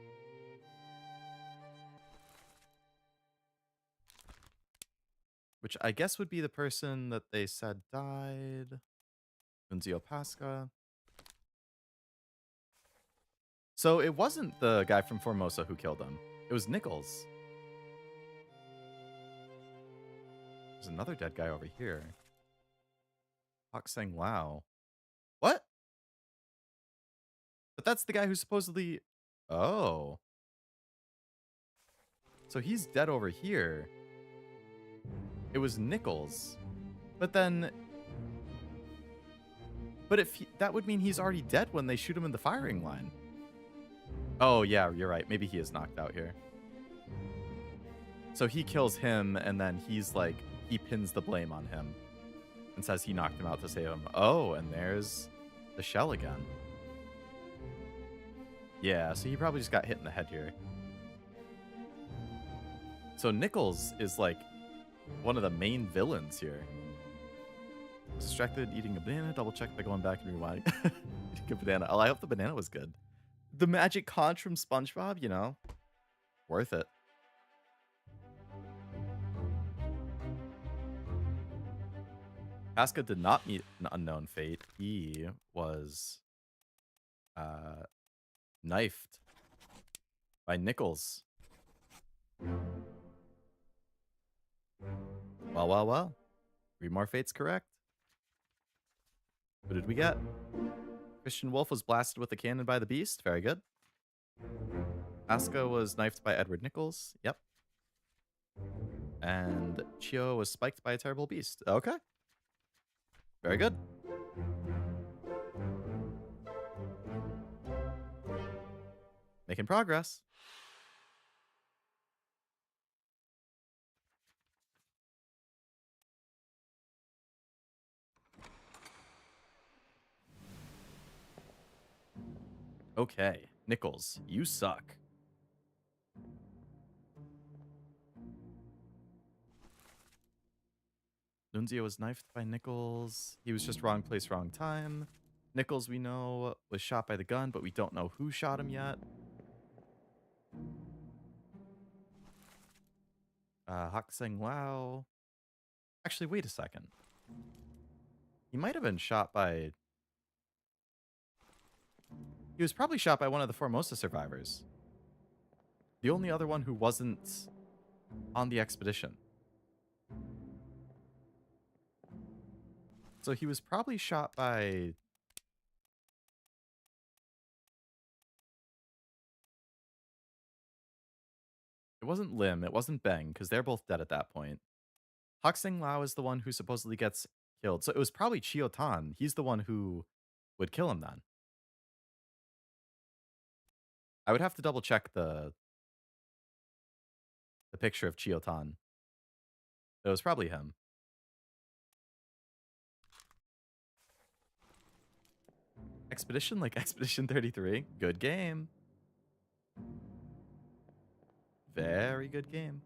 Which I guess would be the person that they said died. Nunzio Pasca. So it wasn't the guy from Formosa who killed him. It was Nichols. There's another dead guy over here. Hak Seng Lao. What? But that's the guy who supposedly... Oh. So he's dead over here. It was Nichols. But then... But if he, that would mean he's already dead when they shoot him in the firing line. Oh, yeah, you're right. Maybe he is knocked out here. So he kills him, and then he's like... He pins the blame on him. And says he knocked him out to save him. Oh, and there's the shell again. Yeah, so he probably just got hit in the head here. So Nichols is like one of the main villains here. Distracted eating a banana. Double check by going back and rewinding. Eating a banana. Oh, I hope the banana was good. The magic conch from SpongeBob, you know. Worth it. Pasca did not meet an unknown fate. He was knifed by Nichols. Well. 3 more fates correct. Who did we get? Christian Wolf was blasted with a cannon by the beast. Very good. Pasca was knifed by Edward Nichols. Yep. And Chio was spiked by a terrible beast. Okay. Very good. Making progress. Okay, Nichols, you suck. Nunzio was knifed by Nichols. He was just wrong place, wrong time. Nichols, we know, was shot by the gun, but we don't know who shot him yet. Hak Seng Lao. Actually, wait a second. He might have been shot by... He was probably shot by one of the Formosa survivors. The only other one who wasn't on the expedition. So he was probably shot by... It wasn't Lim, it wasn't Beng, because they're both dead at that point. Hak Seng Lao is the one who supposedly gets killed. So it was probably Chio Tan. He's the one who would kill him then. I would have to double check the picture of Chio Tan. It was probably him. Expedition like Expedition 33. Good game. Very good game.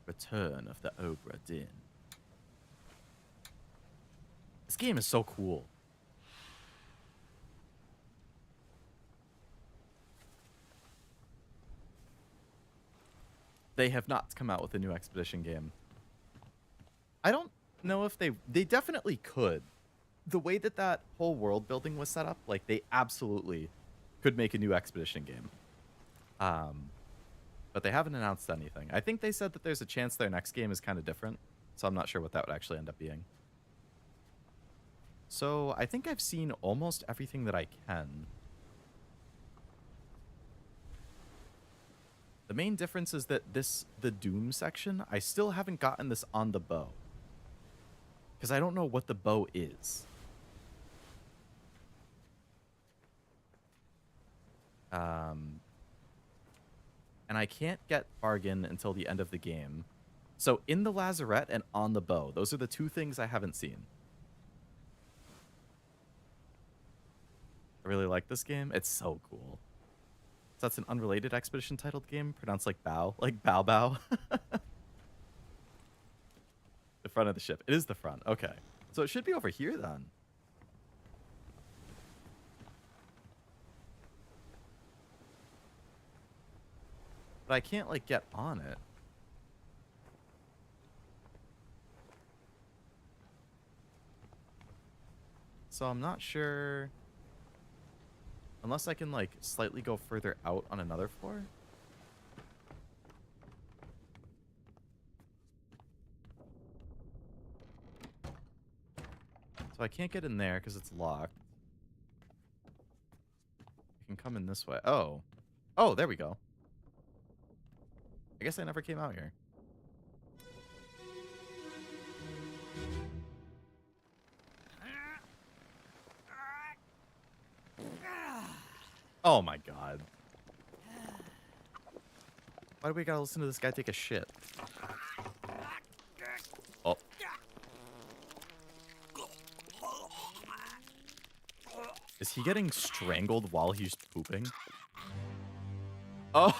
Return of the Obra Dinn. This game is so cool. They have not come out with a new Expedition game. I don't know if they definitely could. The way that that whole world building was set up, like they absolutely could make a new Expedition game. But they haven't announced anything. I think they said that there's a chance their next game is kind of different. So I'm not sure what that would actually end up being. So I think I've seen almost everything that I can. The main difference is that the Doom section, I still haven't gotten this on the bow. Because I don't know what the bow is. And I can't get Bargain until the end of the game. So in the Lazarette and on the bow, those are the two things I haven't seen. I really like this game. It's so cool. So that's an unrelated expedition titled game, pronounced like bow, like bow bow. The front of the ship. It is the front. Okay. So it should be over here then. But I can't like get on it. So I'm not sure. Unless I can like slightly go further out on another floor. So I can't get in there because it's locked. I can come in this way. Oh. Oh, there we go. I guess I never came out here. Oh my god. Why do we gotta listen to this guy take a shit? Oh. Is he getting strangled while he's pooping? Oh.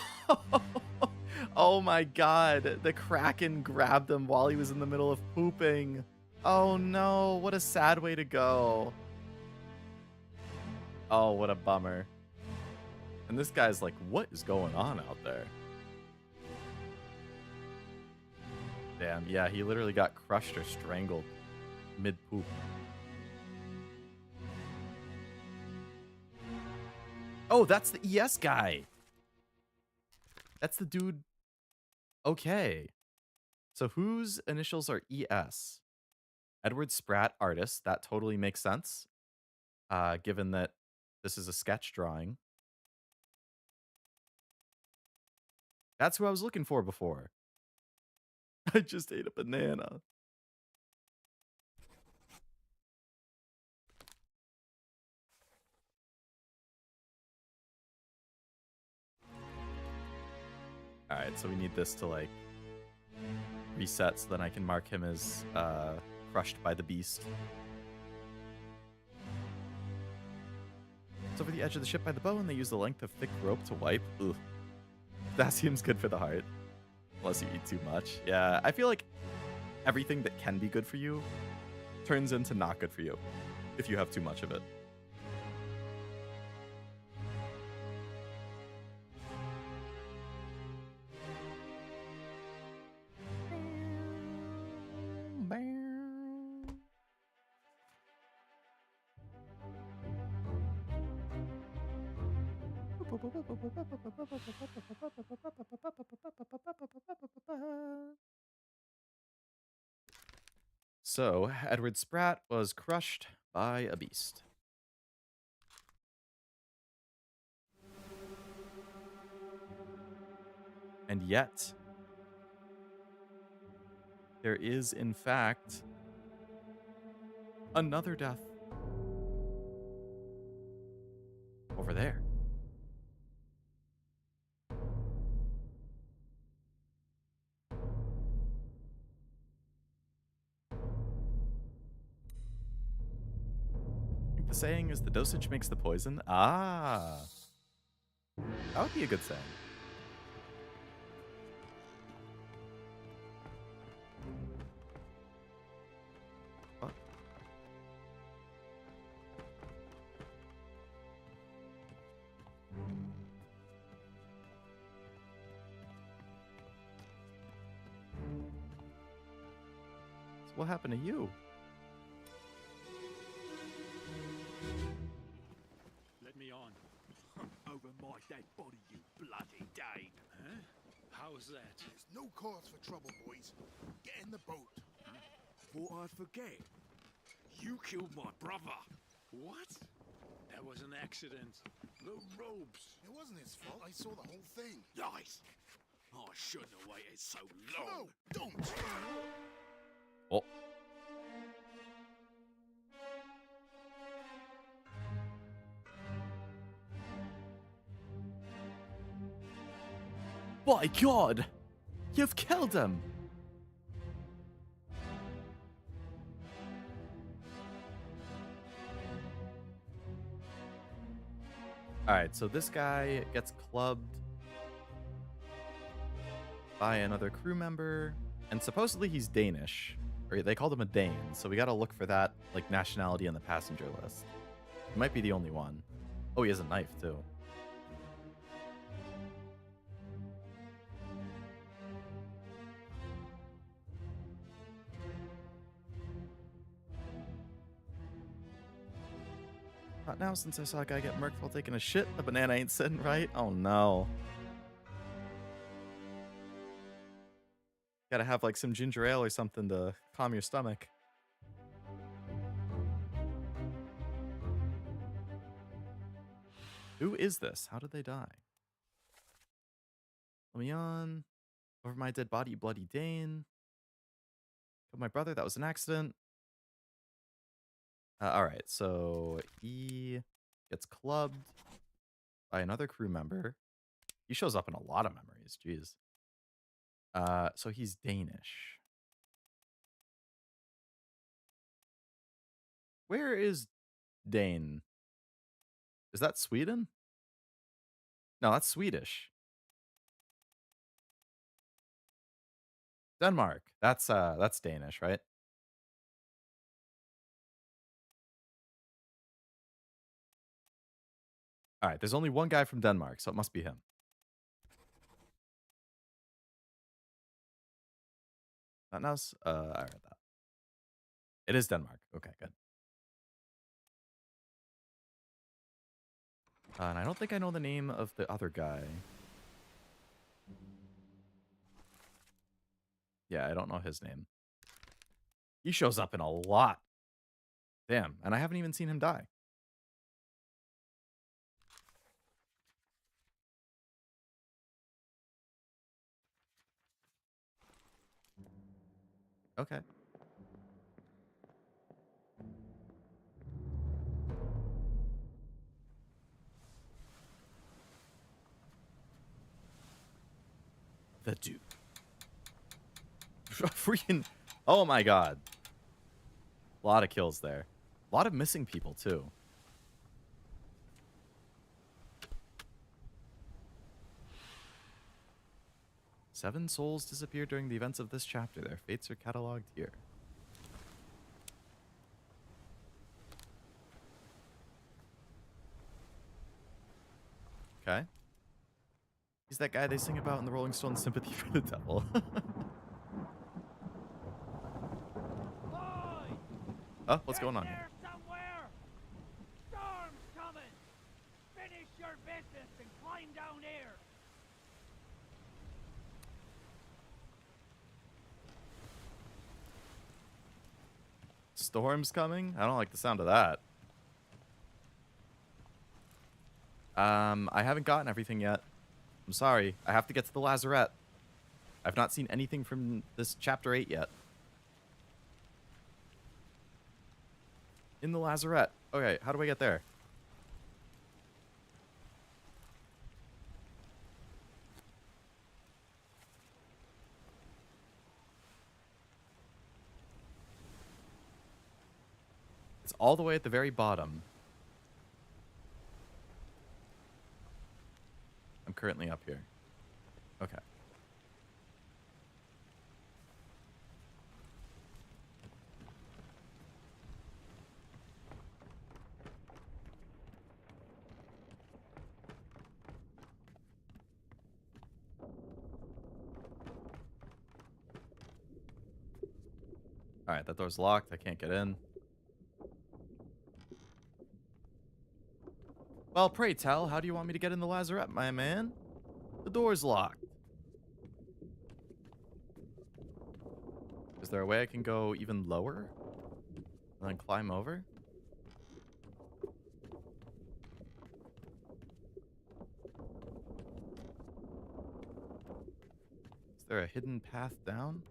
Oh my god. The Kraken grabbed him while he was in the middle of pooping. Oh no. What a sad way to go. Oh, what a bummer. And this guy's like, what is going on out there? Damn, yeah, he literally got crushed or strangled mid-poop. Oh, that's the ES guy. That's the dude. Okay. So whose initials are ES? Edward Spratt, artist. That totally makes sense. Given that this is a sketch drawing. That's who I was looking for before. I just ate a banana. Alright, so we need this to, like, reset so then I can mark him as crushed by the beast. It's over the edge of the ship by the bow, and they use the length of thick rope to wipe. Ugh. That seems good for the heart. Unless you eat too much. Yeah, I feel like everything that can be good for you turns into not good for you if you have too much of it. So, Edward Spratt was crushed by a beast. And yet, there is, in fact, another death over there. I think the saying is the dosage makes the poison. Ah. That would be a good saying. What? So what happened to you? Let me on. Over my dead body, you bloody Dane. Huh? How's that? There's no cause for trouble, boys. Get in the boat. Huh? Thought I'd forget. You killed my brother. What? That was an accident. The ropes. It wasn't his fault. I saw the whole thing. Lies. I shouldn't have waited so long. No, don't. Oh. My God! You've killed him! Alright, so this guy gets clubbed by another crew member, and supposedly he's Danish. Or they called him a Dane, so we gotta look for that, like, nationality on the passenger list. He might be the only one. Oh, he has a knife, too. Not now, since I saw a guy get murked while taking a shit. The banana ain't sitting right. Oh, no. Gotta have, like, some ginger ale or something to calm your stomach. Who is this? How did they die? Let me on. Over my dead body, bloody Dane. Killed my brother. That was an accident. Alright, so he gets clubbed by another crew member. He shows up in a lot of memories. Jeez. So he's Danish. Where is Dane? Is that Sweden? No, that's Swedish. Denmark. That's Danish, right? All right, there's only one guy from Denmark, so it must be him. Not us. I read that. It is Denmark. Okay, good. And I don't think I know the name of the other guy. Yeah, I don't know his name. He shows up in a lot. Damn, and I haven't even seen him die. Okay. The Duke. Freaking. Oh my God. A lot of kills there. A lot of missing people, too. Seven souls disappeared during the events of this chapter. Their fates are cataloged here. Okay. He's that guy they sing about in the Rolling Stones' Sympathy for the Devil. Oh, what's going on here? Somewhere. Storm's coming. Finish your business and climb down here. Storm's coming? I don't like the sound of that. I haven't gotten everything yet. I'm sorry. I have to get to the lazarette. I've not seen anything from this chapter 8 yet. In the lazarette. Okay, how do I get there? It's all the way at the very bottom. I'm currently up here. Okay. Alright, that door's locked. I can't get in. Well, pray tell, how do you want me to get in the lazarette, my man? The door's locked. Is there a way I can go even lower and then climb over? Is there a hidden path down?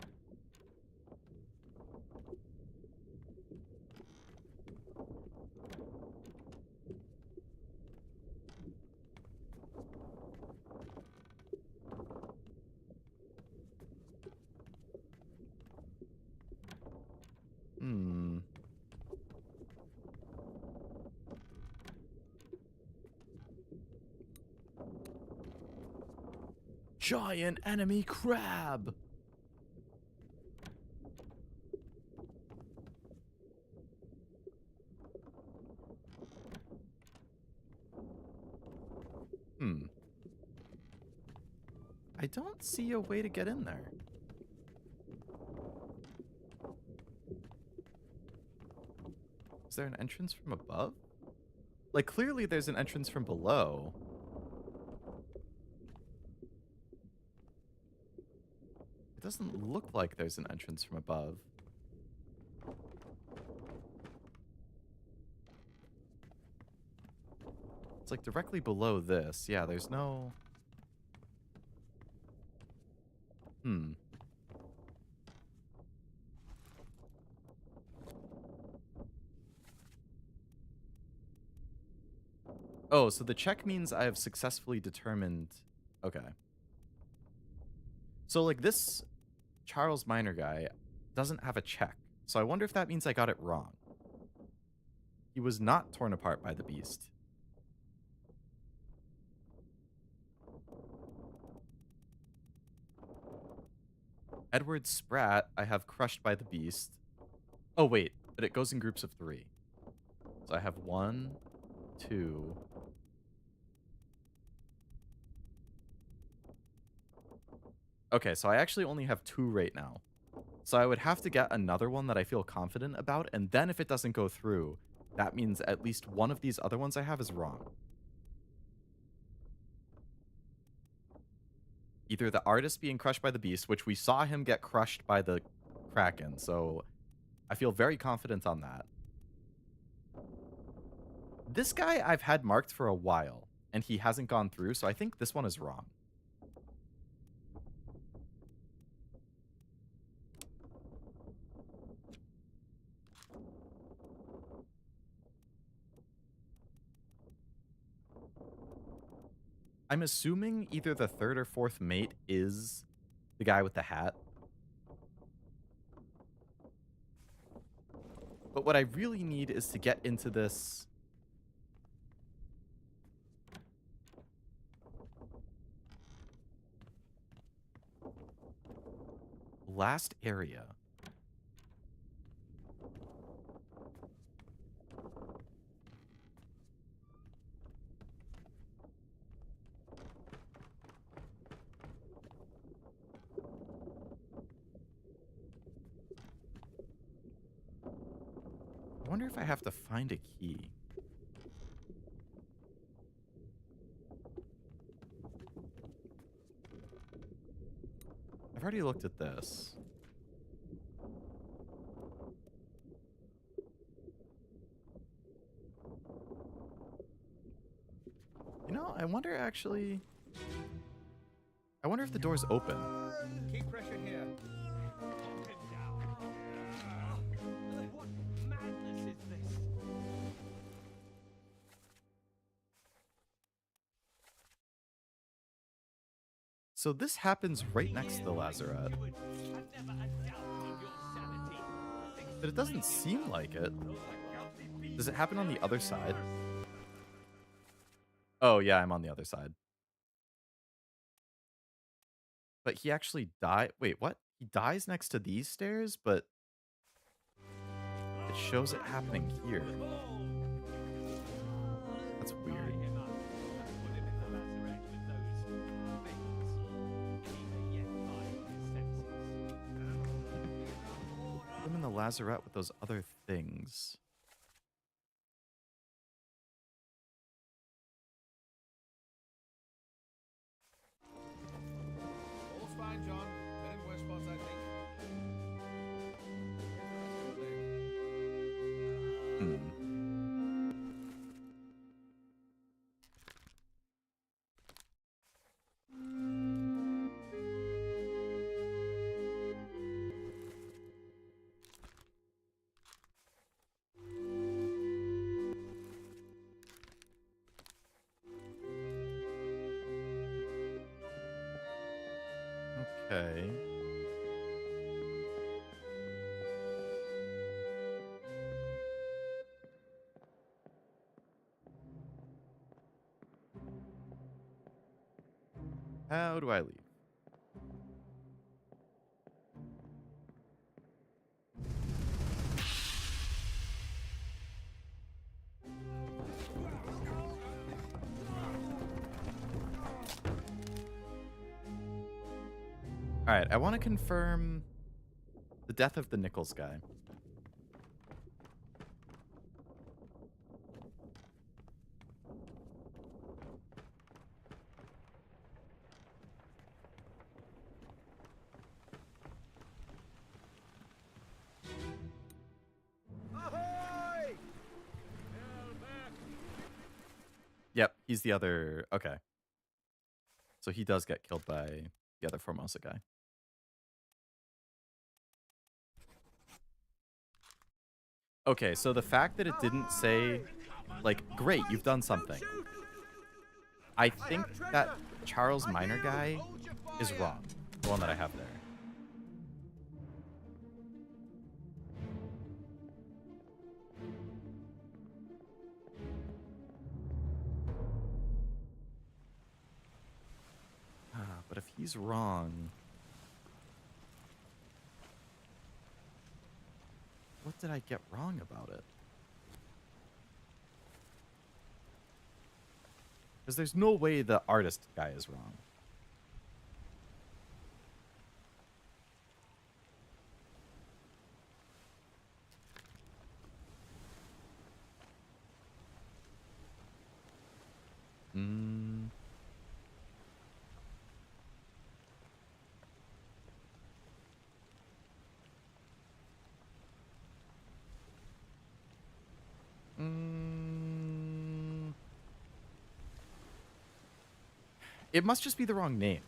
Hmm. Giant enemy crab! Hmm. I don't see a way to get in there. Is there an entrance from above? Like, clearly there's an entrance from below. It doesn't look like there's an entrance from above. It's like directly below this. Yeah, there's no... Hmm. Oh, so the check means I have successfully determined... Okay. So, like, this Charles Minor guy doesn't have a check. So I wonder if that means I got it wrong. He was not torn apart by the beast. Edward Spratt, I have crushed by the beast. Oh, wait. But it goes in groups of 3. So I have 1, 2... Okay, so I actually only have 2 right now. So I would have to get another one that I feel confident about, and then if it doesn't go through, that means at least one of these other ones I have is wrong. Either the artist being crushed by the beast, which we saw him get crushed by the Kraken, so I feel very confident on that. This guy I've had marked for a while, and he hasn't gone through, so I think this one is wrong. I'm assuming either the 3rd or 4th mate is the guy with the hat. But what I really need is to get into this last area. I wonder if I have to find a key. I've already looked at this. You know, I wonder actually... I wonder if the door's open. Keep pressure here. What madness is this? So this happens right next to the lazarette. But it doesn't seem like it. Does it happen on the other side? Oh, yeah, I'm on the other side. But he actually died. Wait, what? He dies next to these stairs, but it shows it happening here. That's weird. Put him in the lazarette with those other things. All's fine, John. Been in worse spots, I think. Okay. How do I leave? All right, I want to confirm the death of the Nichols guy. Yep, he's the other. Okay. So he does get killed by the other Formosa guy. Okay, so the fact that it didn't say, like, great, you've done something. I think that Charles Minor guy is wrong. The one that I have there. But if he's wrong... What did I get wrong about it? Because there's no way the artist guy is wrong. Hmm. It must just be the wrong name.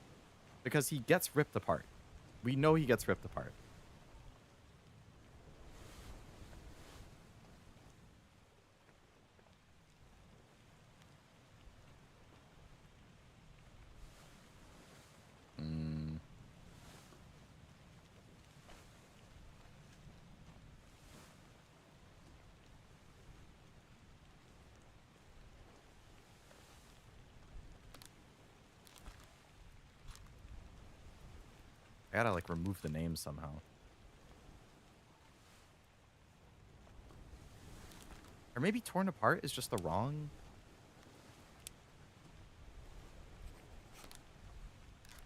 Because he gets ripped apart. We know he gets ripped apart. I gotta, like, remove the name somehow. Or maybe torn apart is just the wrong...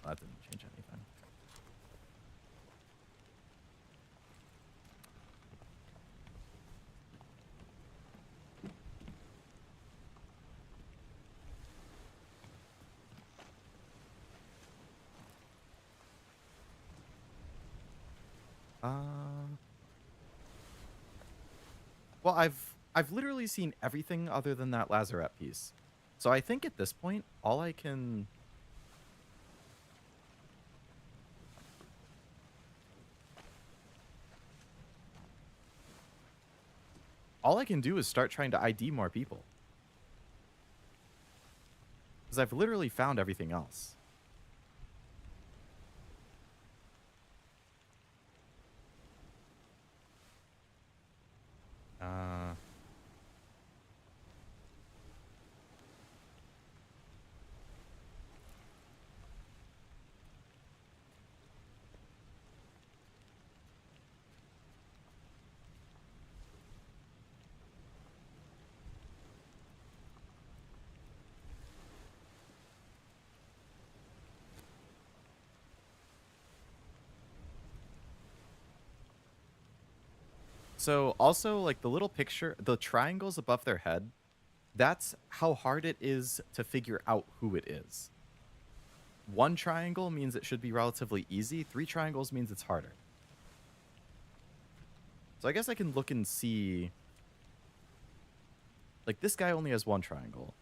Oh, that didn't change anything. Well, I've literally seen everything other than that Lazarette piece. So I think at this point, all I can... All I can do is start trying to ID more people. Because I've literally found everything else. So also, like, the little picture, the triangles above their head, that's how hard it is to figure out who it is. One triangle means it should be relatively easy. 3 triangles means it's harder. So I guess I can look and see... Like, this guy only has 1 triangle.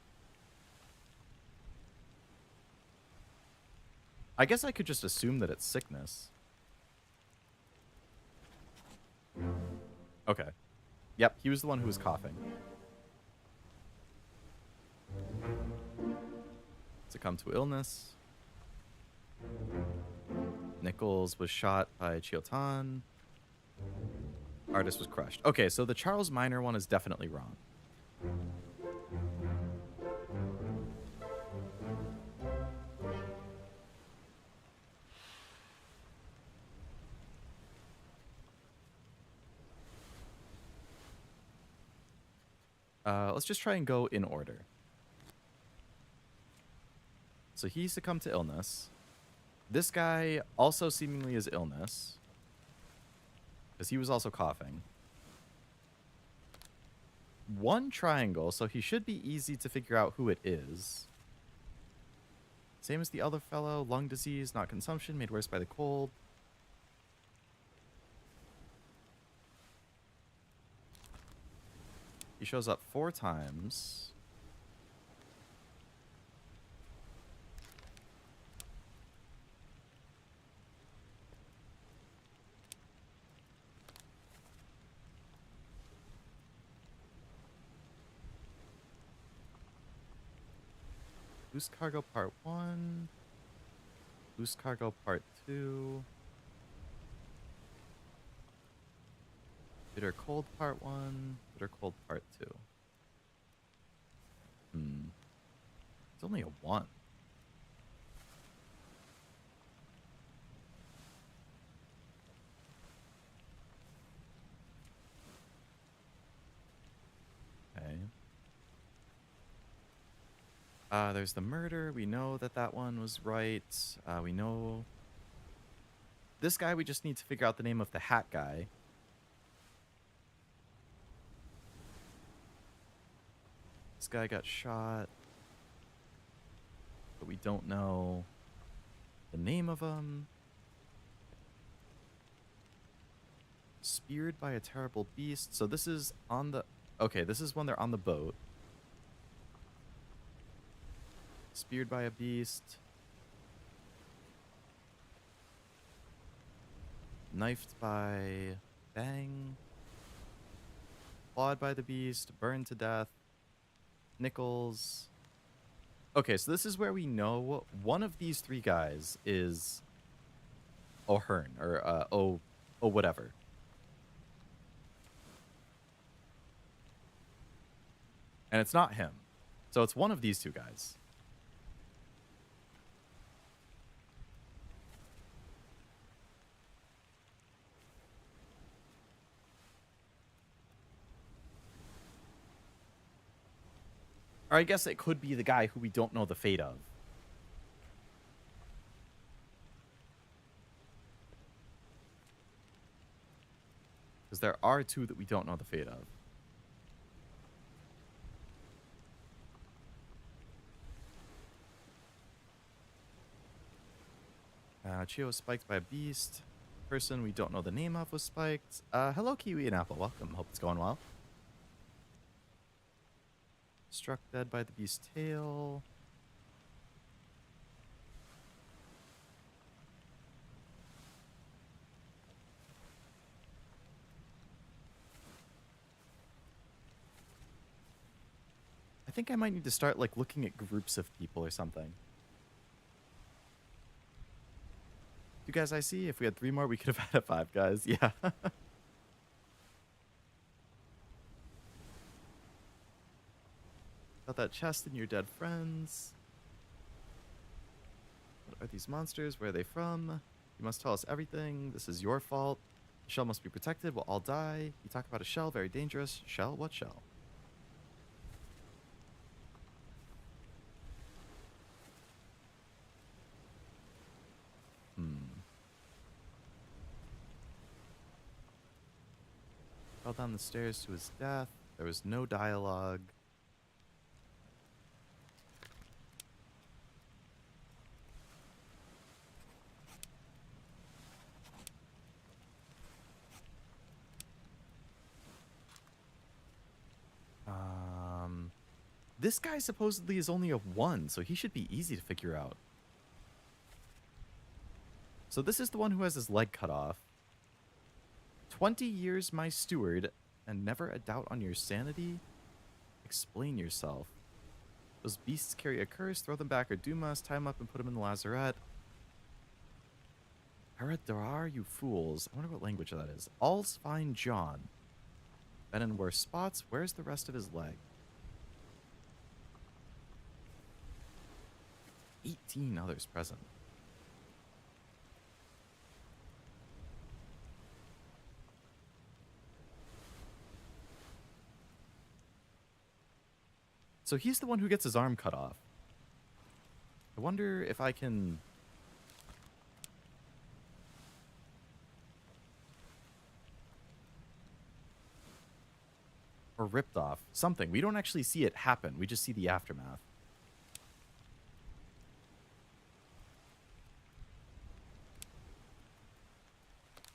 I guess I could just assume that it's sickness. Okay. Yep, he was the one who was coughing. Succumb to illness. Nichols was shot by Chiotan. Artist was crushed. Okay, so the Charles Minor one is definitely wrong. Let's just try and go in order. So he succumbed to illness. This guy also seemingly is illness, because he was also coughing. One triangle, so he should be easy to figure out who it is. Same as the other fellow, lung disease, not consumption, made worse by the cold. He shows up 4 times. Loose cargo part 1. Loose cargo part 2. Bitter cold part 1. Bitter cold part 2. It's only a 1. Okay. There's the murder. We know that that one was right. We know... This guy, we just need to figure out the name of the hat guy. This guy got shot. But we don't know the name of him. Speared by a terrible beast. So this is on the... Okay, this is when they're on the boat. Speared by a beast. Knifed by Bang. Clawed by the beast. Burned to death. Nichols. Okay, so this is where we know one of these 3 guys is O'Hearn, or O whatever. And it's not him. So it's one of these 2 guys. Or I guess it could be the guy who we don't know the fate of. Because there are 2 that we don't know the fate of. Chio was spiked by a beast. Person we don't know the name of was spiked. Hello, Kiwi and Apple. Welcome. Hope it's going well. Struck dead by the beast's tail. I think I might need to start like looking at groups of people or something. You guys, I see. If we had 3 more, we could have had 5 guys. Yeah. Got that chest and your dead friends. What are these monsters? Where are they from? You must tell us everything. This is your fault. The shell must be protected. We'll all die. You talk about a shell. Very dangerous. Shell? What shell? Fell down the stairs to his death. There was no dialogue. This guy supposedly is only a 1, so he should be easy to figure out. So this is the one who has his leg cut off. 20 years my steward, and never a doubt on your sanity? Explain yourself. Those beasts carry a curse, throw them back or doom us, tie them up and put them in the lazarette. Paradar, you fools. I wonder what language that is. All's fine, John. Been in worse spots. Where's the rest of his leg? 18 others present. So he's the one who gets his arm cut off. I wonder if I can... Or ripped off. Something. We don't actually see it happen. We just see the aftermath.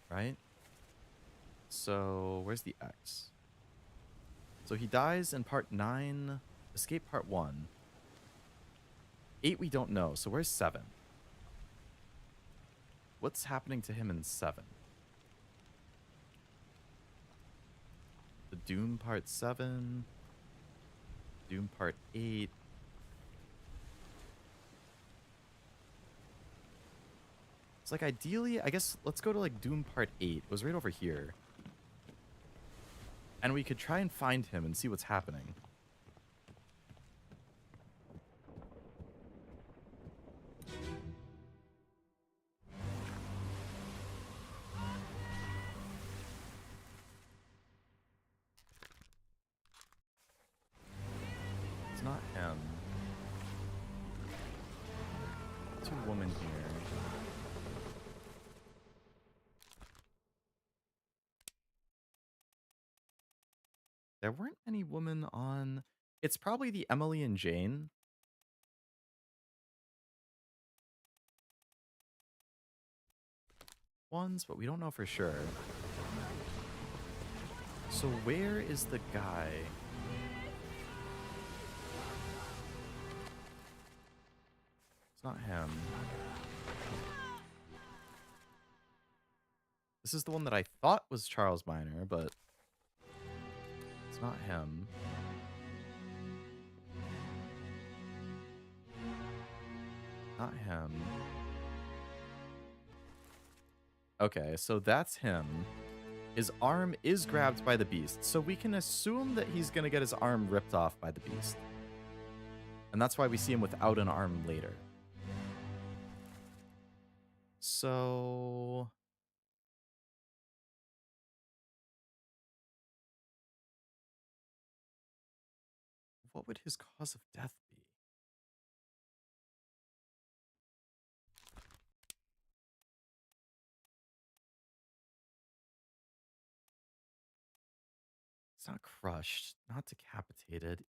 Right? So, where's the X? So he dies in part 9, escape part 1. 8 we don't know, so where's 7? What's happening to him in 7? The Doom part 7. Doom part 8. It's like ideally, I guess let's go to like Doom part 8. It was right over here. And we could try and find him and see what's happening. It's not him. Two women here. There weren't any women on... It's probably the Emily and Jane. Ones, but we don't know for sure. So where is the guy? It's not him. This is the one that I thought was Charles Minor, but it's not him. Not him. Okay, so that's him. His arm is grabbed by the beast, so we can assume that he's gonna get his arm ripped off by the beast. And that's why we see him without an arm later. So... what would his cause of death be? It's not crushed, not decapitated.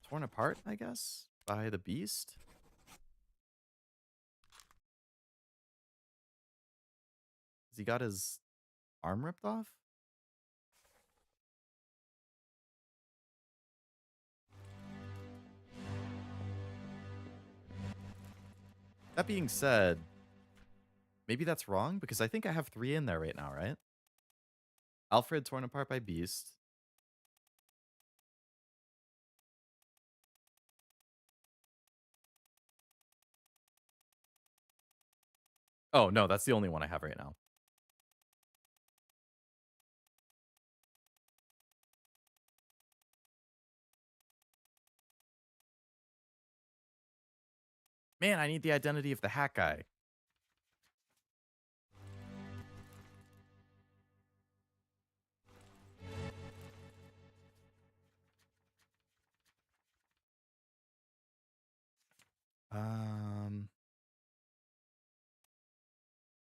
Torn apart, I guess, by the beast. Has he got his arm ripped off? That being said, maybe that's wrong, because I think I have 3 in there right now, right? Alfred torn apart by beast. Oh, no, that's the only one I have right now. Man, I need the identity of the hat guy.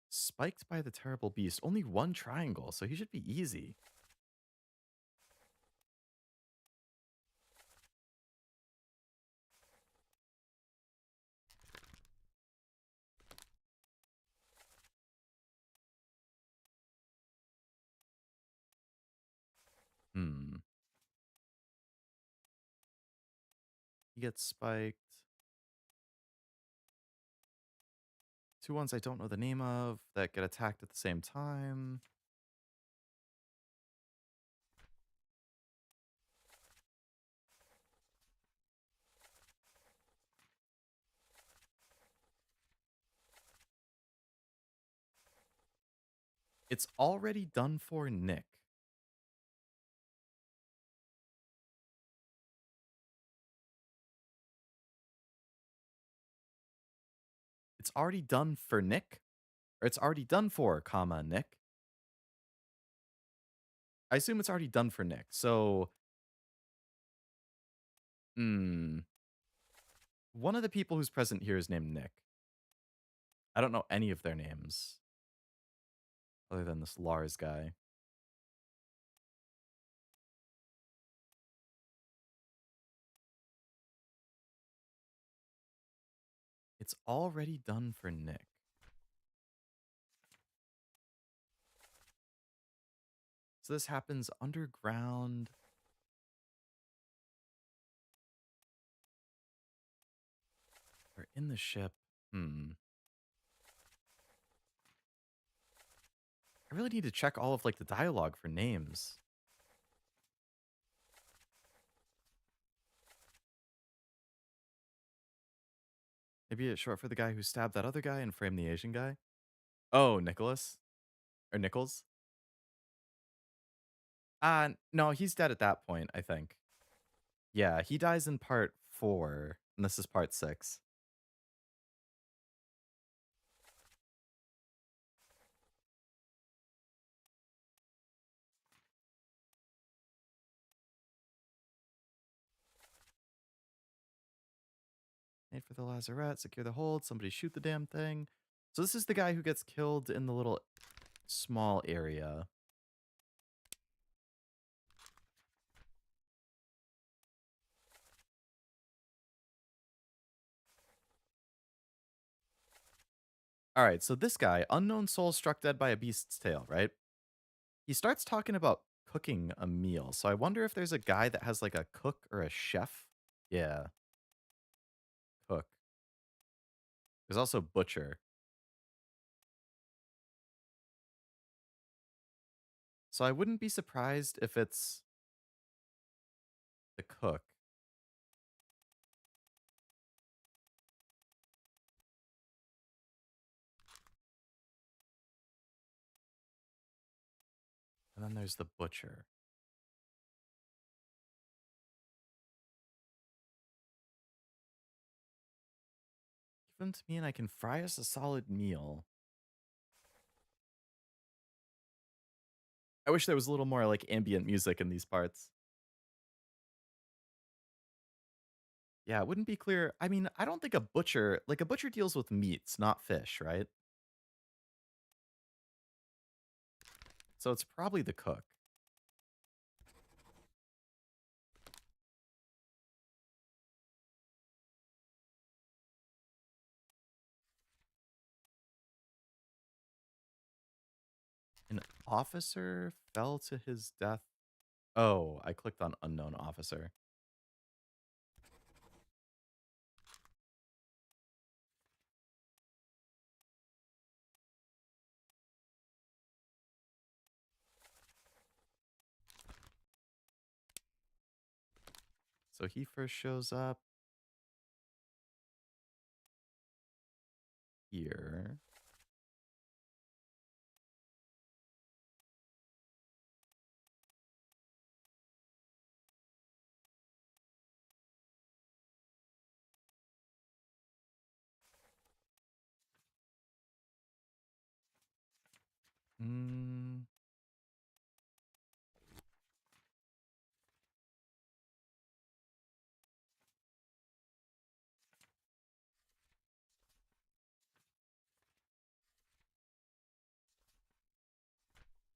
Spiked by the terrible beast. Only 1 triangle, so he should be easy. He gets spiked. 2 ones I don't know the name of that get attacked at the same time. It's already done for Nick. It's already done for Nick? Or it's already done for, comma, Nick? I assume it's already done for Nick. So, one of the people who's present here is named Nick. I don't know any of their names other than this Lars guy. It's already done for Nick. So this happens underground. Or in the ship. I really need to check all of like the dialogue for names. Maybe it's short for the guy who stabbed that other guy and framed the Asian guy. Oh, Nicholas? Or Nichols? No, he's dead at that point, I think. Yeah, he dies in part 4, and this is part 6. Wait for the lazarette, secure the hold, somebody shoot the damn thing. So this is the guy who gets killed in the little small area. Alright, so this guy, unknown soul struck dead by a beast's tail, right? He starts talking about cooking a meal. So I wonder if there's a guy that has like a cook or a chef. Yeah, cook. There's also butcher. So I wouldn't be surprised if it's the cook. And then there's the butcher. Give them to me and I can fry us a solid meal. I wish there was a little more like ambient music in these parts. Yeah, it wouldn't be clear. I mean, I don't think a butcher deals with meats, not fish, right? So it's probably the cook. An officer fell to his death. Oh, I clicked on unknown officer. So he first shows up here. Hmm.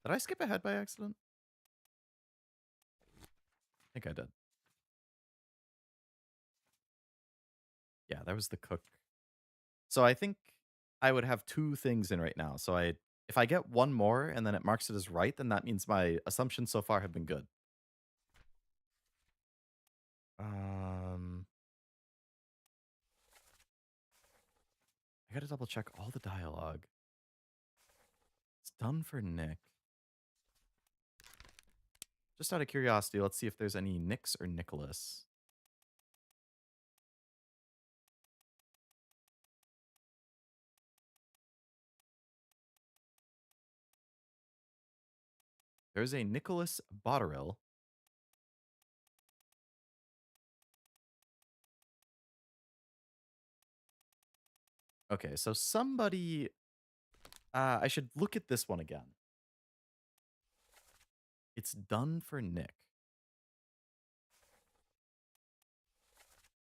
Did I skip ahead by accident? I think I did. Yeah, that was the cook. So I think I would have 2 things in right now. So if I get one more and then it marks it as right, then that means my assumptions so far have been good. I gotta double check all the dialogue. It's done for Nick. Just out of curiosity, let's see if there's any Nicks or Nicholas. There's a Nicholas Botterill. Okay, so somebody... I should look at this one again. It's done for Nick.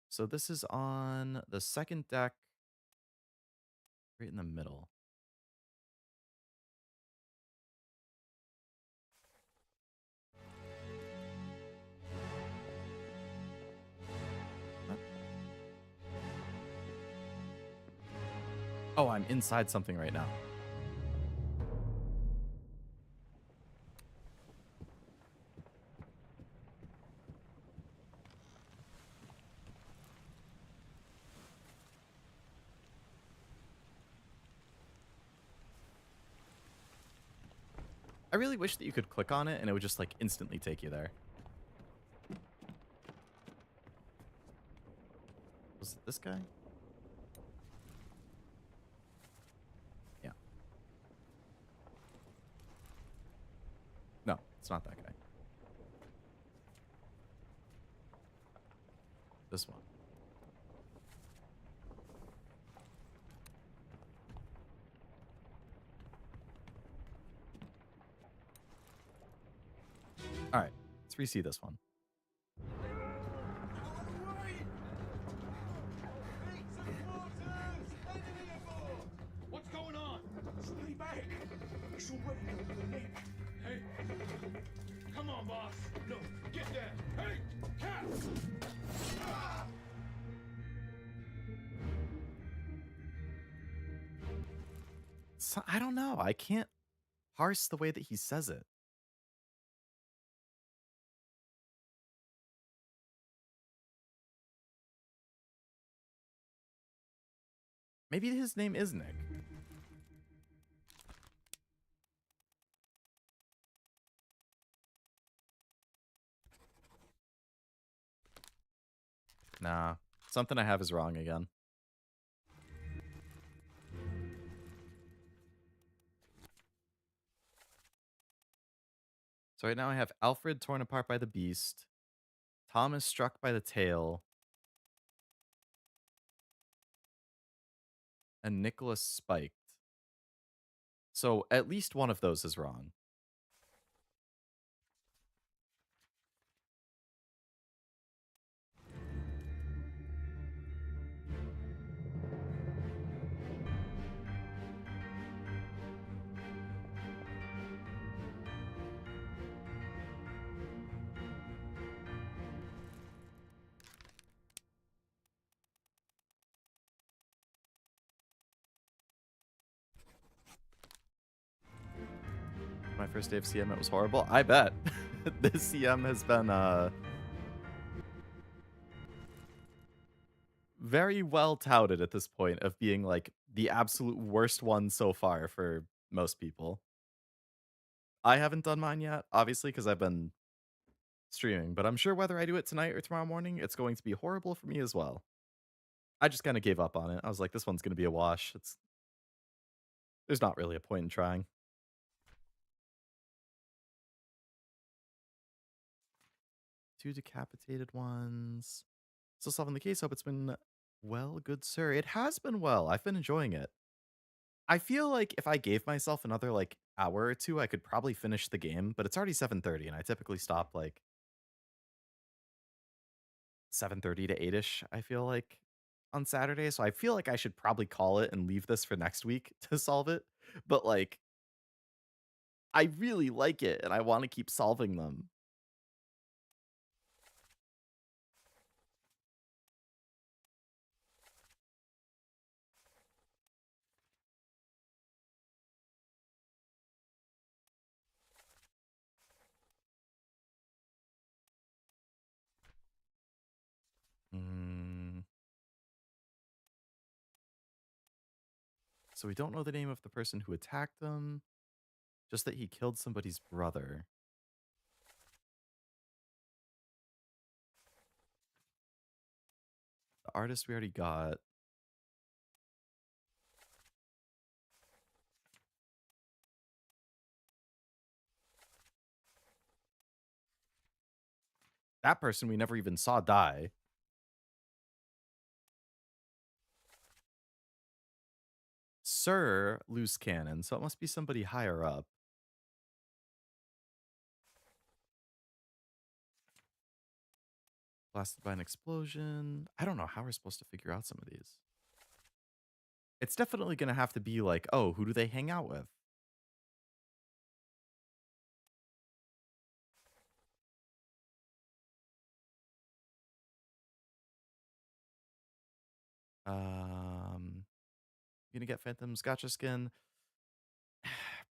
So this is on the second deck, right in the middle. What? Oh, I'm inside something right now. I really wish that you could click on it and it would just like instantly take you there. Was it this guy? Yeah. No, it's not that guy. This one. All right, let's re-see this one. What's going on? Stay back. It's already over the neck. Hey. Come on, boss. No, get down. Hey, cat! Ah! So, I don't know. I can't parse the way that he says it. Maybe his name is Nick. Nah, something I have is wrong again. So right now I have Alfred torn apart by the beast, Thomas struck by the tail, and Nicholas spiked. So at least one of those is wrong. My first day of CM, it was horrible. I bet. This CM has been very well touted at this point of being like the absolute worst one so far for most people. I haven't done mine yet, obviously, because I've been streaming, but I'm sure whether I do it tonight or tomorrow morning, it's going to be horrible for me as well. I just kind of gave up on it. I was like, this one's going to be a wash. There's not really a point in trying. Two decapitated ones. Still solving the case. Hope it's been well, good sir. It has been well. I've been enjoying it. I feel like if I gave myself another like hour or two, I could probably finish the game, but it's already 7:30 and I typically stop like 7:30 to 8ish, I feel like on Saturday. So I feel like I should probably call it and leave this for next week to solve it. But like I really like it and I want to keep solving them. So we don't know the name of the person who attacked them, just that he killed somebody's brother. The artist we already got. that person we never even saw die. Sir Loose Cannon, so it must be somebody higher up. Blasted by an explosion. I don't know how we're supposed to figure out some of these. It's definitely going to have to be like, oh, who do they hang out with? Gonna get Phantom's gotcha skin?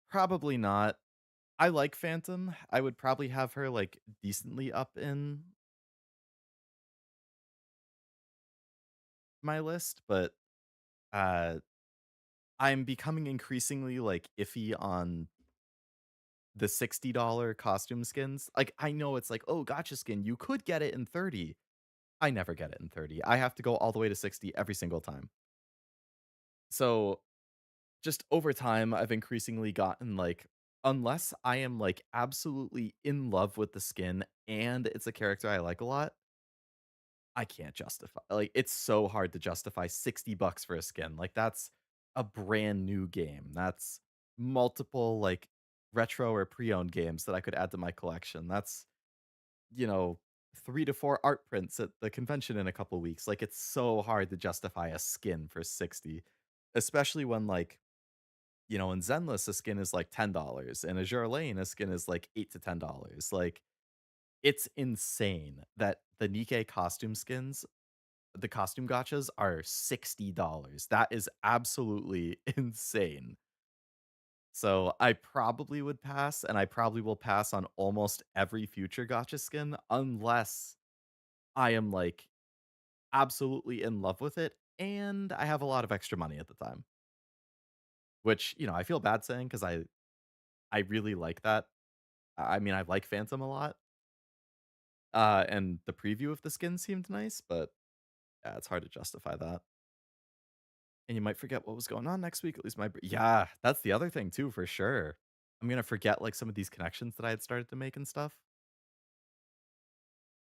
Probably not. I like Phantom. I would probably have her like decently up in my list, but uh I'm becoming increasingly like iffy on the $60 costume skins. Like I know it's like, oh, gotcha skin, you could get it in 30. I never get it in 30. I have to go all the way to 60 every single time. So just over time, I've increasingly gotten like, unless I am like absolutely in love with the skin and it's a character I like a lot, I can't justify. Like, it's so hard to justify $60 for a skin. Like, that's a brand new game. That's multiple like retro or pre-owned games that I could add to my collection. That's, you know, 3 to 4 art prints at the convention in a couple weeks. Like, it's so hard to justify a skin for 60, especially when like, you know, in Zenless, a skin is like $10, and Azure Lane, a skin is like $8 to $10. Like, it's insane that the Nikkei costume skins, the costume gotchas, are $60. That is absolutely insane. So I probably would pass, and I probably will pass on almost every future gotcha skin unless I am like absolutely in love with it and I have a lot of extra money at the time. Which, you know, I feel bad saying because I really like that. I mean, I like Phantom a lot. And the preview of the skin seemed nice, but yeah, it's hard to justify that. And you might forget what was going on next week. At least yeah, that's the other thing too, for sure. I'm gonna forget like some of these connections that I had started to make and stuff.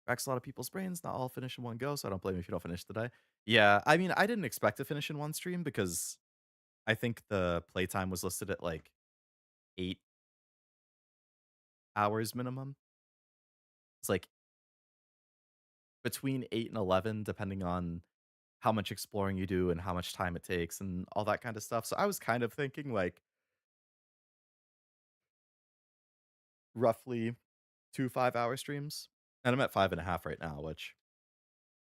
Cracks a lot of people's brains. Not all finish in one go, so I don't blame you if you don't finish today. Yeah, I mean, I didn't expect to finish in one stream because I think the playtime was listed at like 8 hours minimum. It's like between 8 and 11, depending on how much exploring you do and how much time it takes and all that kind of stuff. So I was kind of thinking like roughly 2 5-hour streams. And I'm at 5.5 right now, which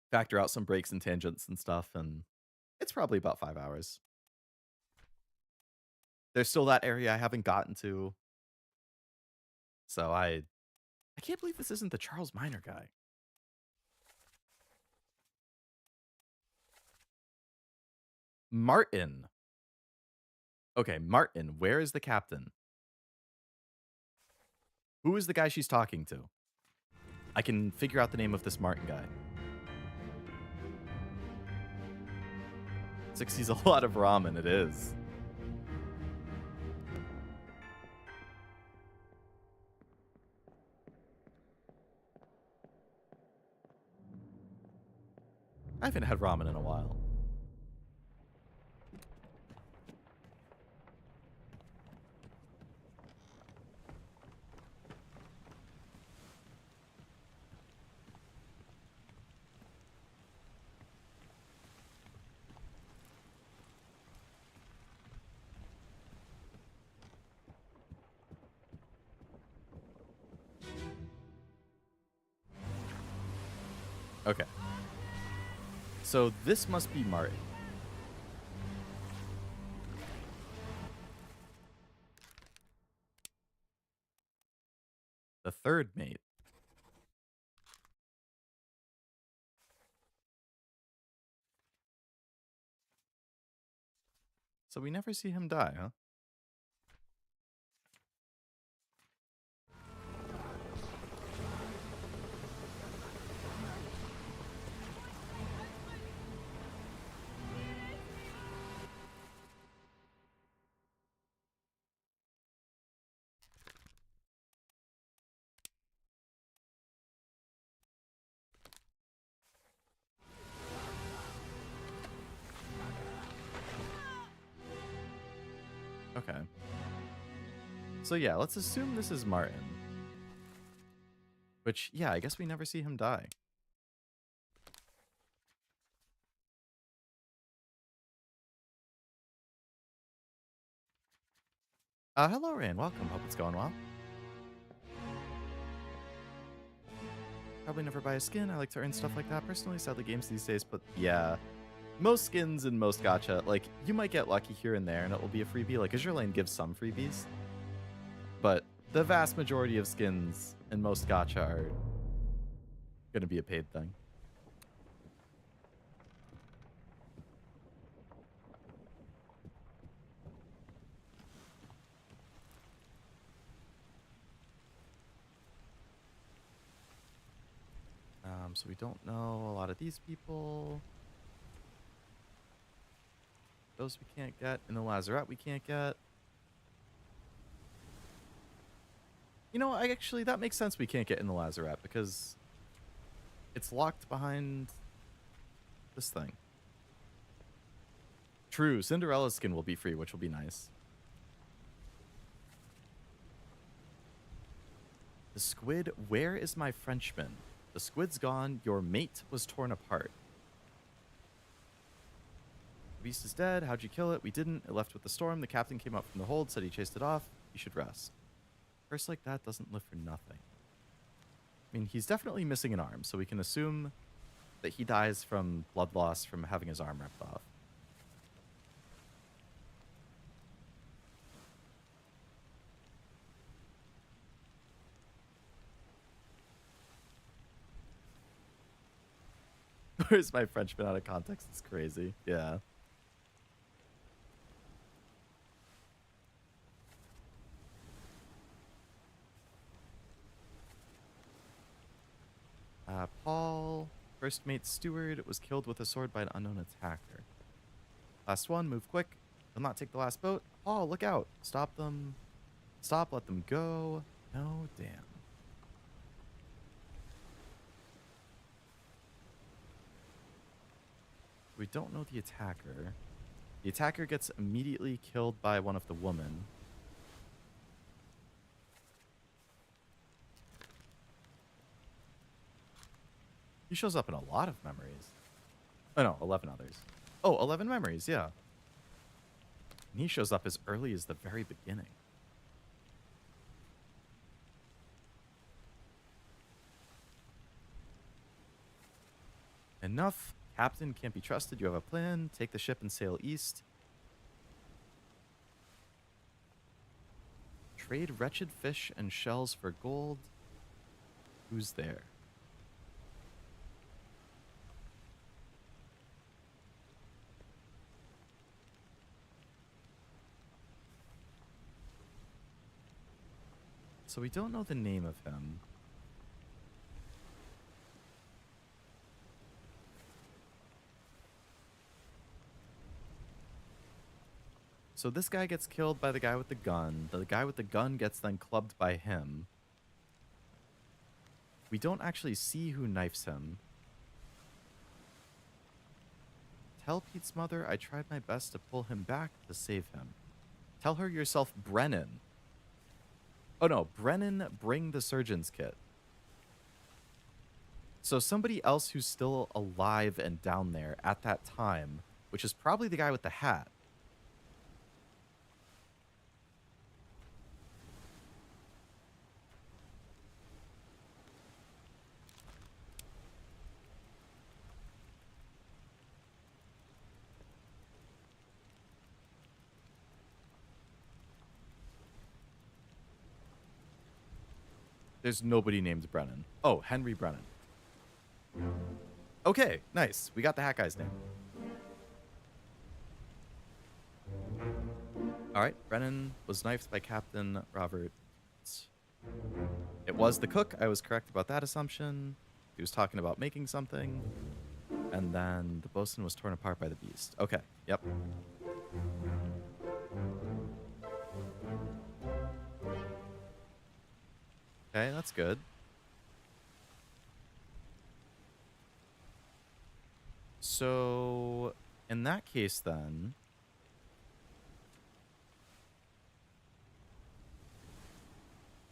factor out some breaks and tangents and stuff, and it's probably about 5 hours. There's still that area I haven't gotten to. So I can't believe this isn't the Charles Minor guy. Martin. Okay, Martin, where is the captain? Who is the guy she's talking to? I can figure out the name of this Martin guy. 60's a lot of ramen, it is. I haven't had ramen in a while. Okay. So this must be Martin. The third mate. So we never see him die, huh? Okay. So yeah, let's assume this is Martin. Which, yeah, I guess we never see him die. Hello, Rand. Welcome. Hope it's going well. Probably never buy a skin. I like to earn stuff like that personally. Sadly, games these days, but yeah. Most skins and most gacha, like, you might get lucky here and there and it will be a freebie. Like, Azure Lane gives some freebies. But the vast majority of skins and most gacha are going to be a paid thing. So we don't know a lot of these people. Those we can't get. In the Lazarette we can't get. You know, actually, that makes sense we can't get in the Lazarette because it's locked behind this thing. True, Cinderella's skin will be free, which will be nice. The squid, where is my Frenchman? The squid's gone, your mate was torn apart. The beast is dead, how'd you kill it? We didn't, it left with the storm, the captain came up from the hold, said he chased it off, you should rest. Curse like that doesn't live for nothing. I mean, he's definitely missing an arm, so we can assume that he dies from blood loss from having his arm ripped off. Where's my Frenchman out of context? It's crazy. Yeah. Paul, first mate Steward, was killed with a sword by an unknown attacker. Last one, move quick. Will not take the last boat. Paul, look out. Stop them. Stop, let them go. No, damn. We don't know the attacker. The attacker gets immediately killed by one of the women. He shows up in a lot of memories. Oh no, 11 others. Oh, 11 memories, yeah. And he shows up as early as the very beginning. Enough. Captain can't be trusted. You have a plan. Take the ship and sail east. Trade wretched fish and shells for gold. Who's there? So we don't know the name of him. So this guy gets killed by the guy with the gun. The guy with the gun gets then clubbed by him. We don't actually see who knifes him. Tell Pete's mother I tried my best to pull him back to save him. Tell her yourself, Brennan. Oh no, Brennan, bring the surgeon's kit. So somebody else who's still alive and down there at that time, which is probably the guy with the hat. There's nobody named Brennan. Oh, Henry Brennan. Okay, nice. We got the hat guy's name. All right, Brennan was knifed by Captain Robert. It was the cook. I was correct about that assumption. He was talking about making something. And then the bosun was torn apart by the beast. Okay, yep. Okay, that's good. So, in that case then,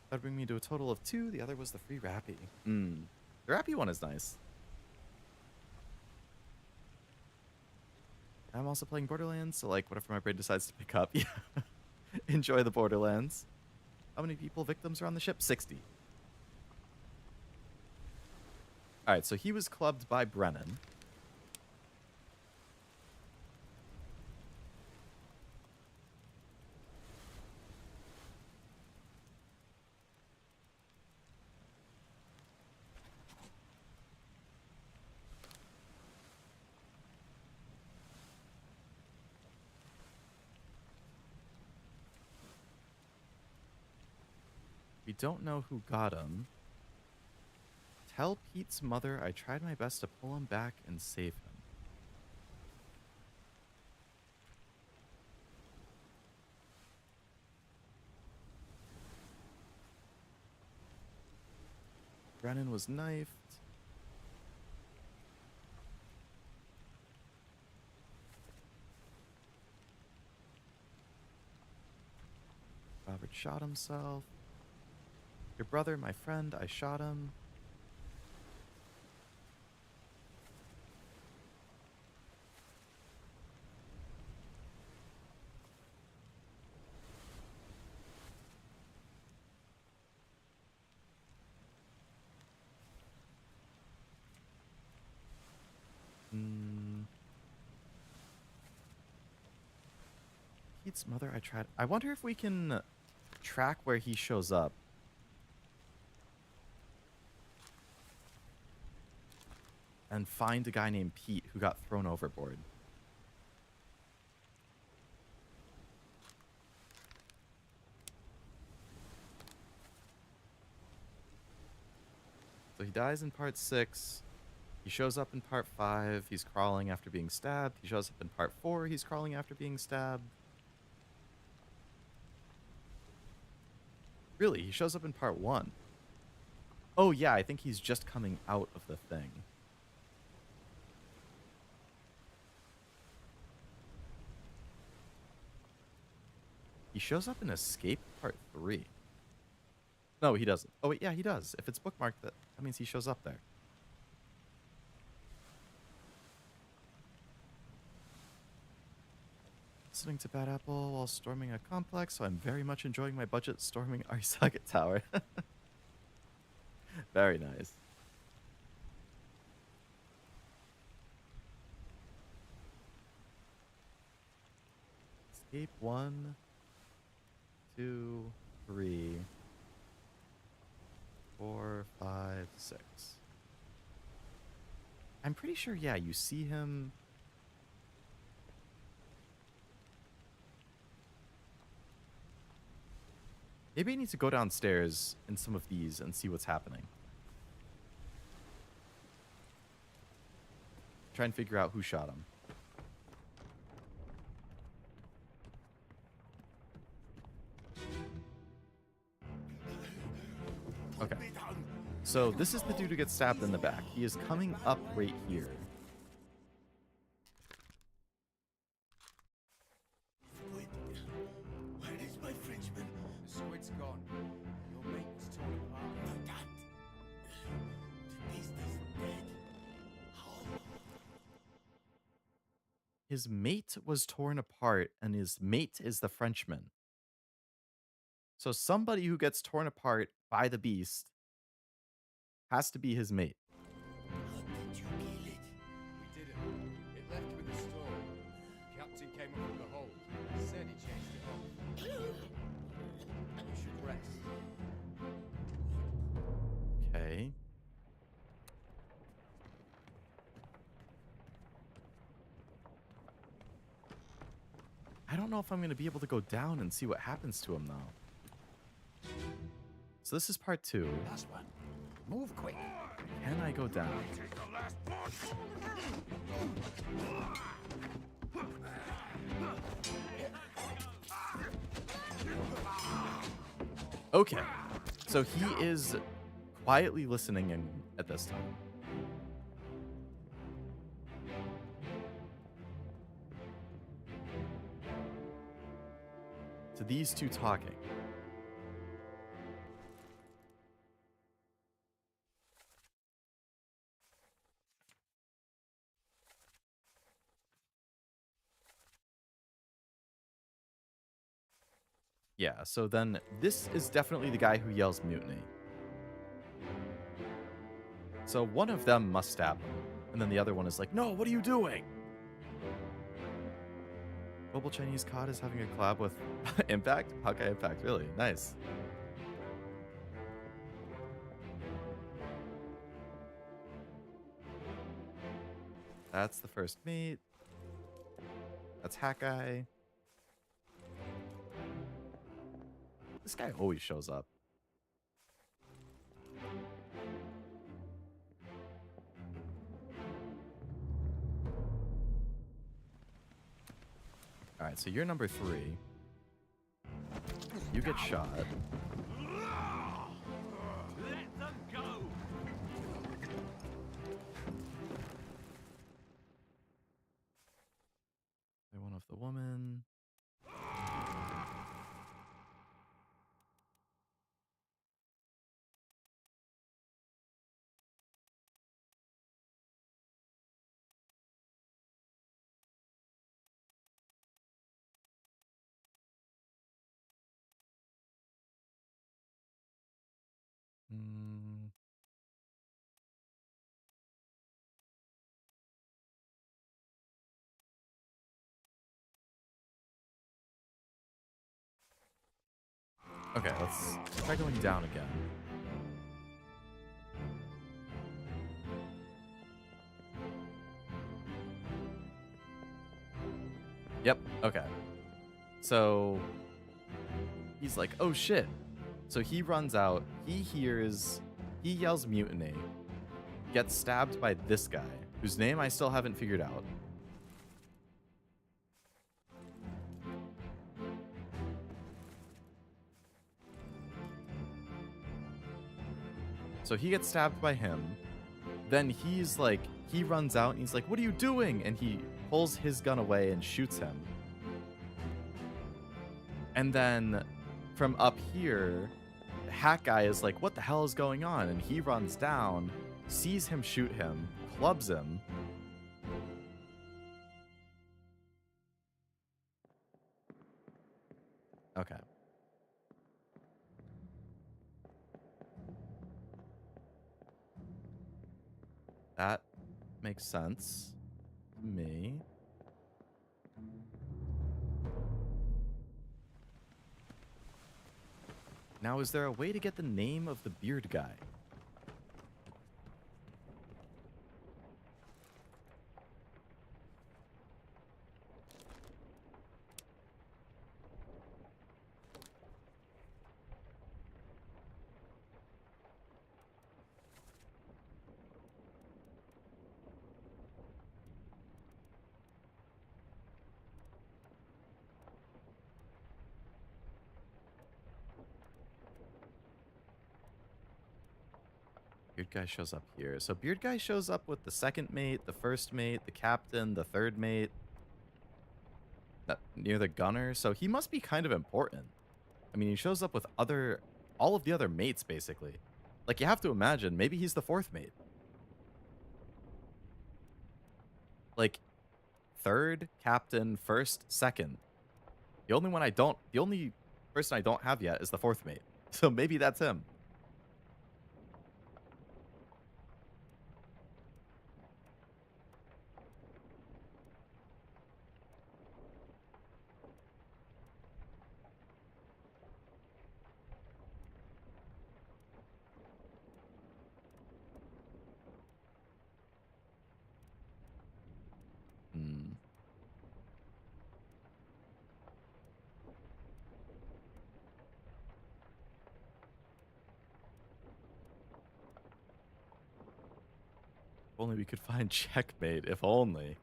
That'd bring me to a total of 2. The other was the free Rappy. The Rappy one is nice. I'm also playing Borderlands, so like whatever my brain decides to pick up, yeah. Enjoy the Borderlands. How many victims are on the ship? 60. Alright, so he was clubbed by Brennan. We don't know who got him. Tell Pete's mother I tried my best to pull him back and save him. Brennan was knifed. Robert shot himself. Your brother, my friend, I shot him. Pete's mother, I tried. I wonder if we can track where he shows up. And find a guy named Pete who got thrown overboard. So he dies in part 6. He shows up in part 5. He's crawling after being stabbed. He shows up in part 4. He's crawling after being stabbed. Really, he shows up in part 1. Oh yeah, I think he's just coming out of the thing. He shows up in Escape Part 3. No, he doesn't. Oh, wait, yeah, he does. If it's bookmarked, that means he shows up there. Listening to Bad Apple while storming a complex, so I'm very much enjoying my budget storming our Socket Tower. Very nice. Escape 1, 2, 3, 4, 5, 6. I'm pretty sure, yeah, you see him. Maybe I need to go downstairs in some of these and see what's happening. Try and figure out who shot him. Okay. So this is the dude who gets stabbed in the back. He is coming up right here. Where is my Frenchman? The squid's gone. Your mate was torn apart. That. The beast is dead. His mate was torn apart, and his mate is the Frenchman. So somebody who gets torn apart by the beast has to be his mate. How did you kill it? We didn't. It left with the storm. Captain came up with the hold. Said he changed it off. You should rest. Okay. I don't know if I'm going to be able to go down and see what happens to him, though. So this is part 2. Last one. Move quick. Can I go down? Take the last punch. Okay. So he is quietly listening in at this time. To these two talking. Yeah, so then this is definitely the guy who yells mutiny. So one of them must stab him, and then the other one is like, no, what are you doing? Mobile Chinese COD is having a collab with Impact? Hawkeye Impact, really? Nice. That's the first mate. That's Hawkeye. This guy always shows up. All right, so you're number 3. You get shot. Let them go! They're one of the woman. Mm. Okay, let's try going down again. Yep, okay. So he's like, oh shit. So he runs out, he yells mutiny, gets stabbed by this guy, whose name I still haven't figured out. So he gets stabbed by him. Then he's like, he runs out and he's like, what are you doing? And he pulls his gun away and shoots him. And then from up here, the hack guy is like, what the hell is going on? And he runs down, sees him shoot him, clubs him. Okay. That makes sense to me. Now, is there a way to get the name of the beard guy? Beard guy shows up here. So beard guy shows up with the second mate, the first mate, the captain, the third mate, near the gunner. So he must be kind of important. I mean, he shows up with all of the other mates, basically. Like, you have to imagine, maybe he's the fourth mate. Like, third, captain, first, second. The only person I don't have yet is the fourth mate. So maybe that's him. Hmm. If only we could find checkmate, if only.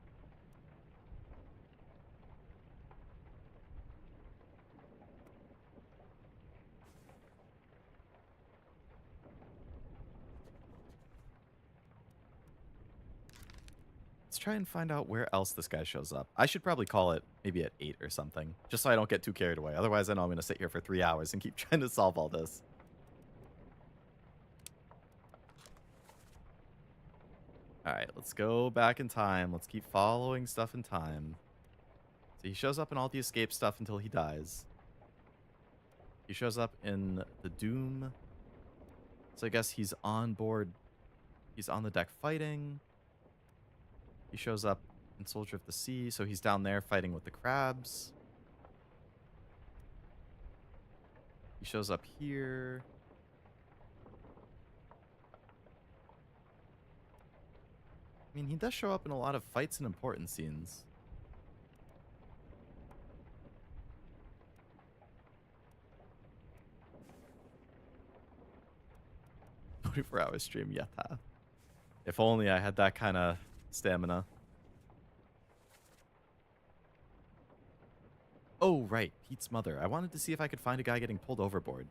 Let's try and find out where else this guy shows up. I should probably call it maybe at 8 or something, just so I don't get too carried away. Otherwise, I know I'm going to sit here for 3 hours and keep trying to solve all this. All right, let's go back in time. Let's keep following stuff in time. So he shows up in all the escape stuff until he dies. He shows up in the Doom. So I guess he's on board. He's on the deck fighting. He shows up in Soldier of the Sea, so he's down there fighting with the crabs. He shows up here. I mean, he does show up in a lot of fights and important scenes. 24-hour stream, yata. If only I had that kind of stamina. Oh, right. Pete's mother. I wanted to see if I could find a guy getting pulled overboard.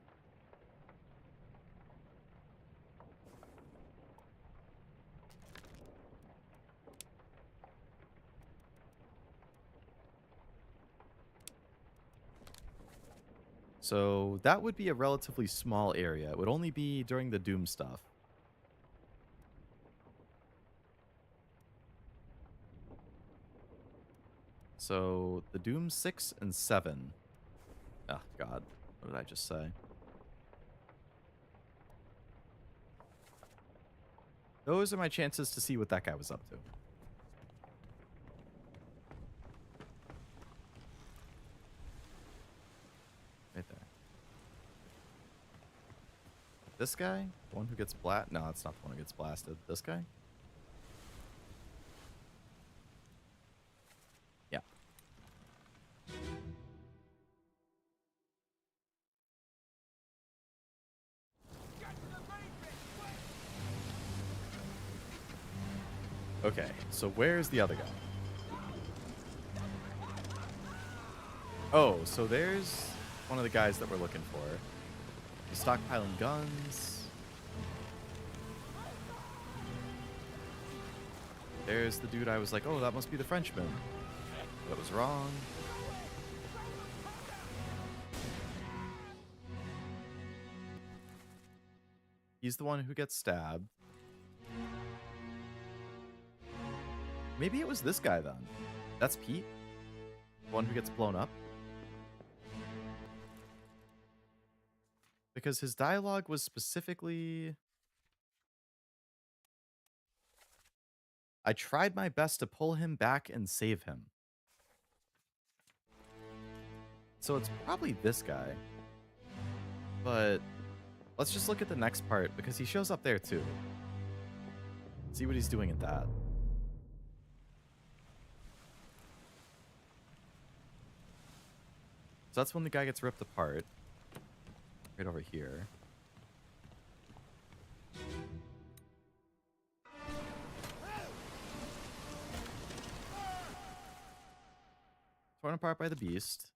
So that would be a relatively small area. It would only be during the Doom stuff. So the Doom 6 and 7. Oh, God. What did I just say? Those are my chances to see what that guy was up to. Right there. This guy? The one who gets blasted? No, it's not the one who gets blasted. This guy? Yeah. Okay, so where's the other guy? Oh, so there's one of the guys that we're looking for. He's stockpiling guns. There's the dude I was like, oh, that must be the Frenchman. That was wrong. He's the one who gets stabbed. Maybe it was this guy then. That's Pete? The one who gets blown up? Because his dialogue was specifically... I tried my best to pull him back and save him. So it's probably this guy. But let's just look at the next part because he shows up there too. See what he's doing at that. So that's when the guy gets ripped apart. Right over here. Torn apart by the beast.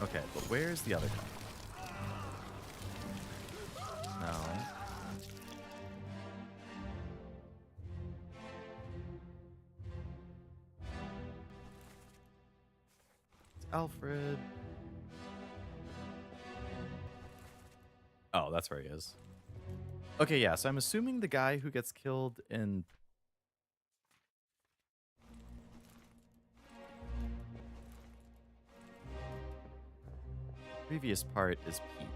Okay, but where's the other guy? No. It's Alfred. Oh, that's where he is. Okay, yeah, so I'm assuming the guy who gets killed in... previous part is Pete.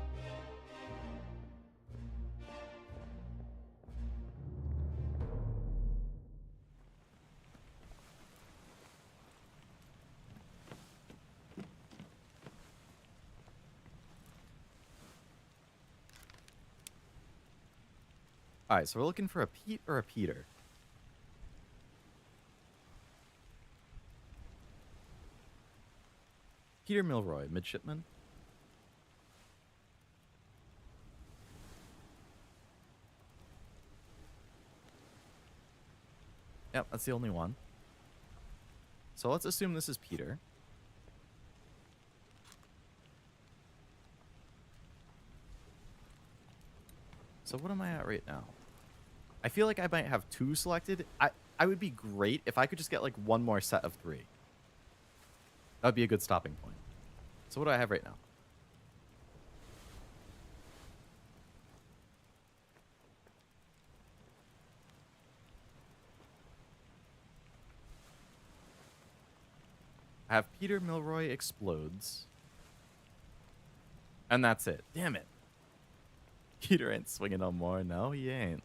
Alright, so we're looking for a Pete or a Peter. Peter Milroy, midshipman. Yep, that's the only one. So let's assume this is Peter. So what am I at right now? I feel like I might have 2 selected. I would be great if I could just get like one more set of 3. That would be a good stopping point. So what do I have right now? I have Peter Milroy explodes. And that's it. Damn it. Peter ain't swinging no more. No, he ain't.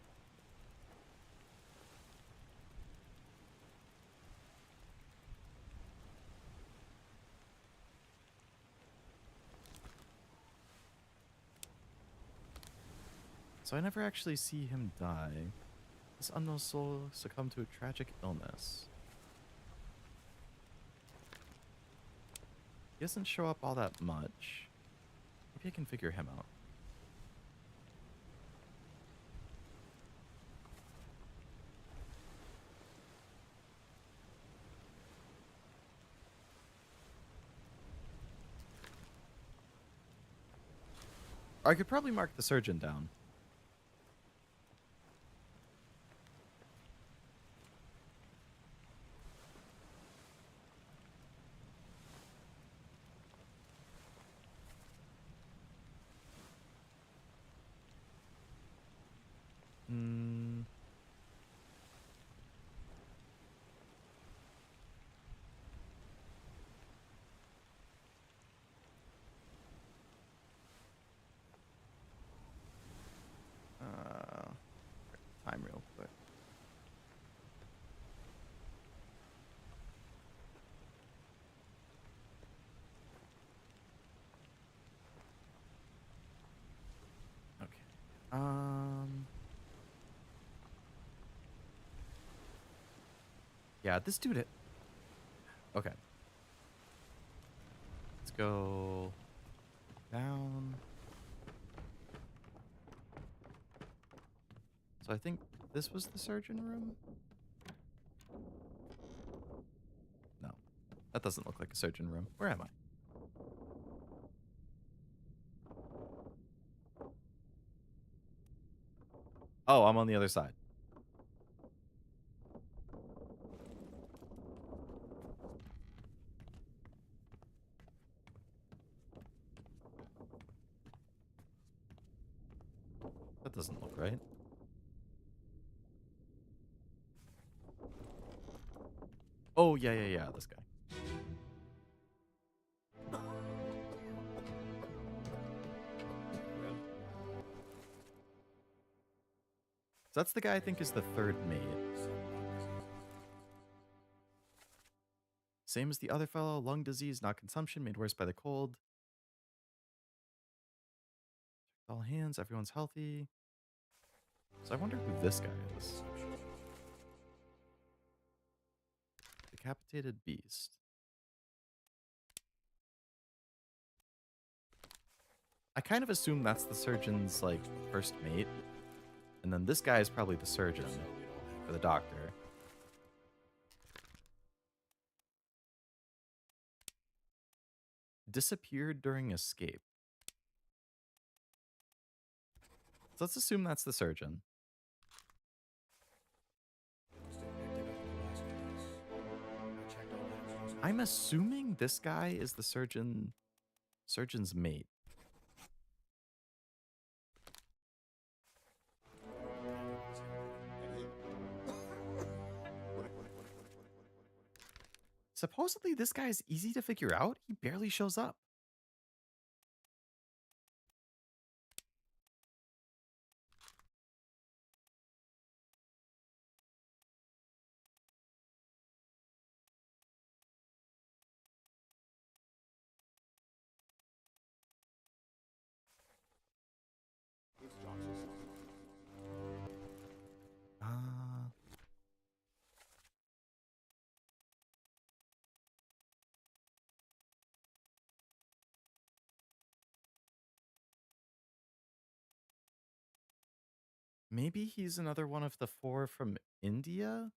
So I never actually see him die. This unknown soul succumbed to a tragic illness. He doesn't show up all that much. Maybe I can figure him out. Or I could probably mark the surgeon down. Hmm. Time real quick. Okay. Yeah, this dude it. Okay. Let's go down. So I think this was the surgeon room? No. That doesn't look like a surgeon room. Where am I? Oh, I'm on the other side. That doesn't look right. Oh, yeah, this guy. So that's the guy I think is the third mate. Same as the other fellow, lung disease, not consumption, made worse by the cold. All hands, everyone's healthy. So I wonder who this guy is. Decapitated beast. I kind of assume that's the surgeon's, like, first mate. And then this guy is probably the surgeon. Or the doctor. Disappeared during escape. So let's assume that's the surgeon. I'm assuming this guy is the surgeon's mate. Supposedly this guy is easy to figure out. He barely shows up. Maybe he's another one of the 4 from India?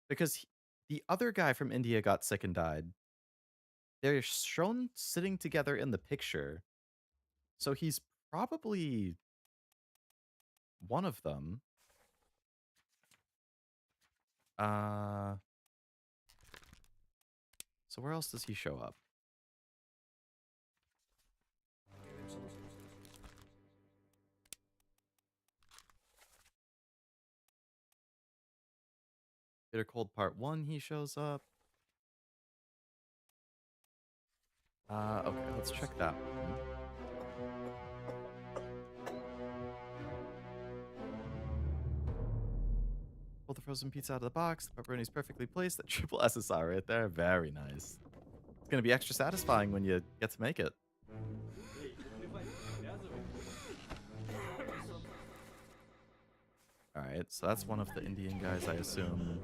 Because the other guy from India got sick and died. They're shown sitting together in the picture. So he's probably one of them. So where else does he show up? Bitter Cold Part 1, he shows up. Okay, let's check that one. Pull the frozen pizza out of the box. The pepperoni's perfectly placed. That triple SSR right there. Very nice. It's going to be extra satisfying when you get to make it. Alright, so that's one of the Indian guys, I assume.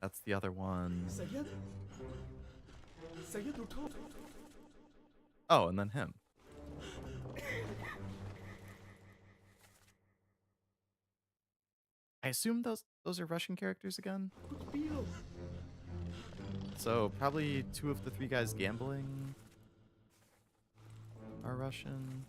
That's the other one. Oh, and then him. I assume those are Russian characters again? So probably 2 of the 3 guys gambling are Russian.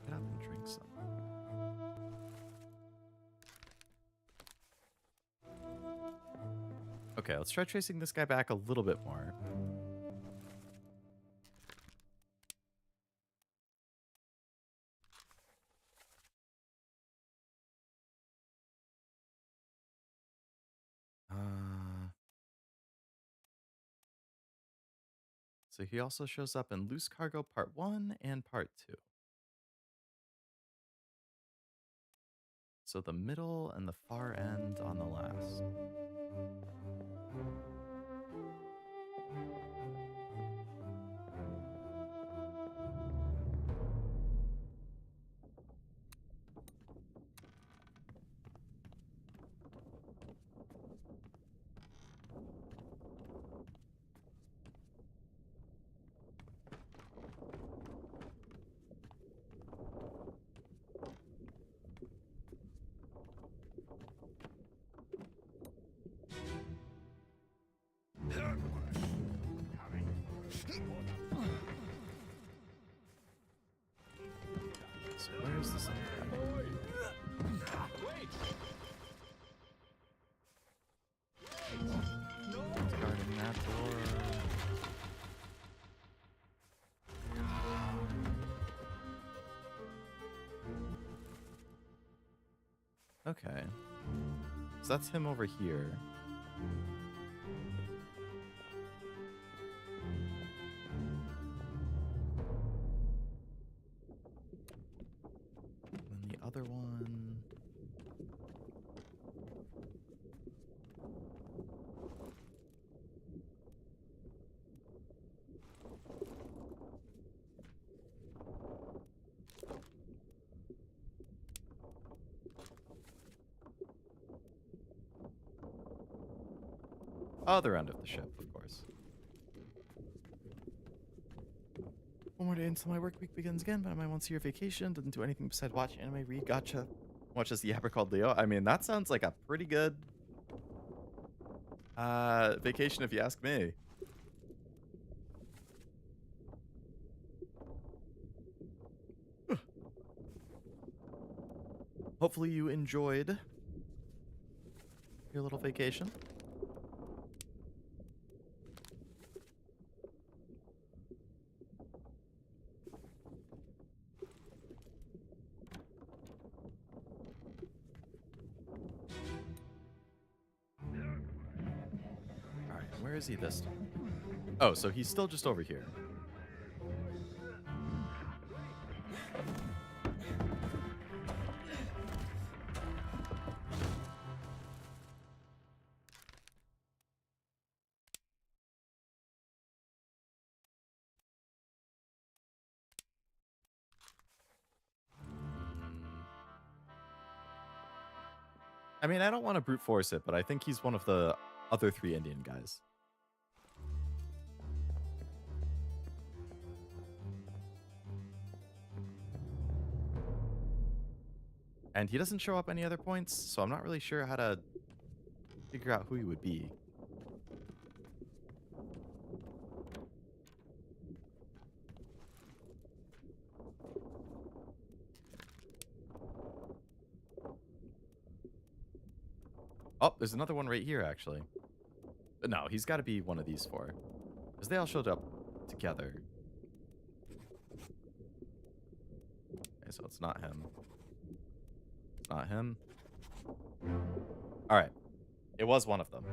Get out and drink some. Okay, let's try tracing this guy back a little bit more. So he also shows up in Loose Cargo Part 1 and Part 2. So the middle and the far end on the last. So where's this other guy? He's guarding that door. Okay. So that's him over here. And the other one. Other end of the ship, of course. One more day until my work week begins again, but I'm on my once-a-year vacation. Didn't do anything besides watch anime, read gacha, watch as the yapper called Leo. I mean, that sounds like a pretty good vacation if you ask me. Hopefully you enjoyed your little vacation. Alright, where is he this time? Oh, so he's still just over here. I mean, I don't want to brute force it, but I think he's one of the other 3 Indian guys. And he doesn't show up any other points, so I'm not really sure how to figure out who he would be. Oh, there's another one right here, actually. But no, he's got to be one of these four. Because they all showed up together. Okay, so it's not him. It's not him. Alright. It was one of them.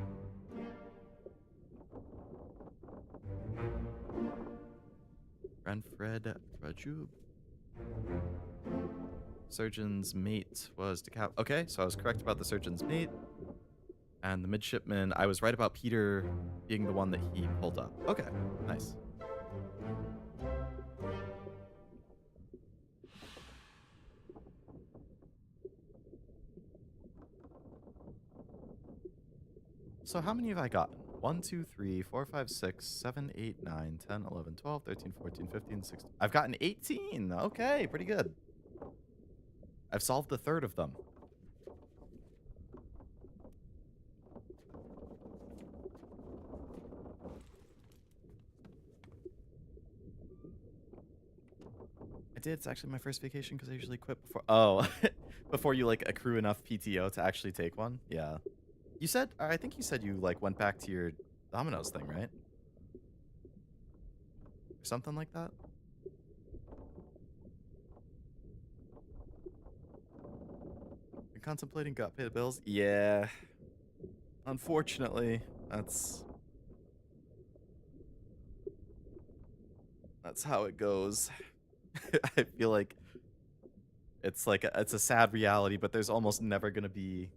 Renfred Rajub. Surgeon's mate was Okay, so I was correct about the surgeon's mate. And the midshipman, I was right about Peter being the one that he pulled up. Okay, nice. So how many have I gotten? 1, 2, 3, 4, 5, 6, 7, 8, 9, 10, 11, 12, 13, 14, 15, 16. I've gotten 18. Okay, pretty good. I've solved the third of them. I did. It's actually my first vacation because I usually quit before. Oh, before you like accrue enough PTO to actually take one. Yeah. You said, I think you said you like went back to your Domino's thing, right? Or something like that. You're contemplating got pay the bills? Yeah. Unfortunately, that's how it goes. I feel like it's like it's a sad reality, but there's almost never going to be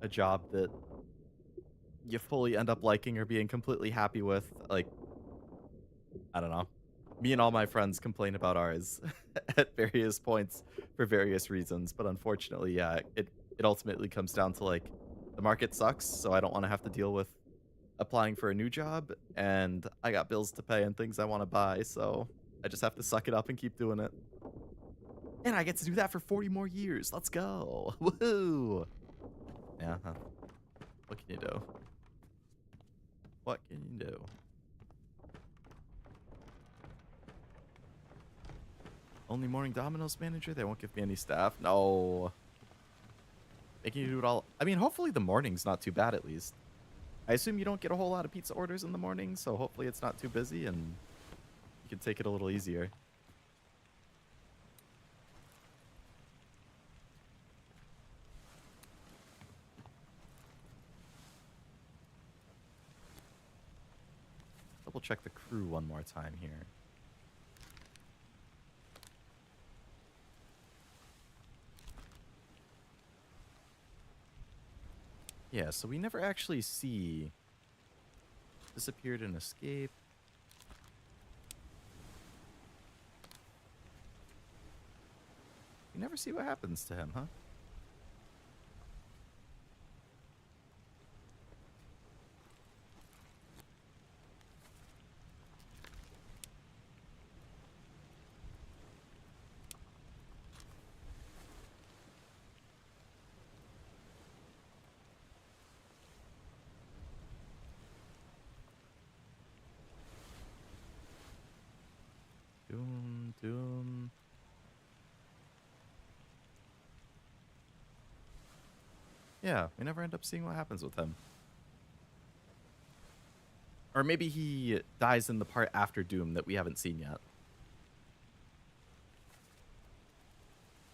a job that you fully end up liking or being completely happy with. Like, I don't know. Me and all my friends complain about ours at various points for various reasons, but unfortunately, yeah, it ultimately comes down to like the market sucks, so I don't want to have to deal with applying for a new job, and I got bills to pay and things I want to buy, so I just have to suck it up and keep doing it. And I get to do that for 40 more years. Let's go. Woohoo! Yeah, huh. What can you do? What can you do? Only morning Domino's manager? They won't give me any staff? No. Making you do it all. I mean, hopefully the morning's not too bad at least. I assume you don't get a whole lot of pizza orders in the morning, so hopefully it's not too busy and you can take it a little easier. Double check the crew one more time here. Yeah, so we never actually see disappeared and escape. We never see what happens to him, huh? Doom. Yeah, we never end up seeing what happens with him. Or maybe he dies in the part after Doom that we haven't seen yet.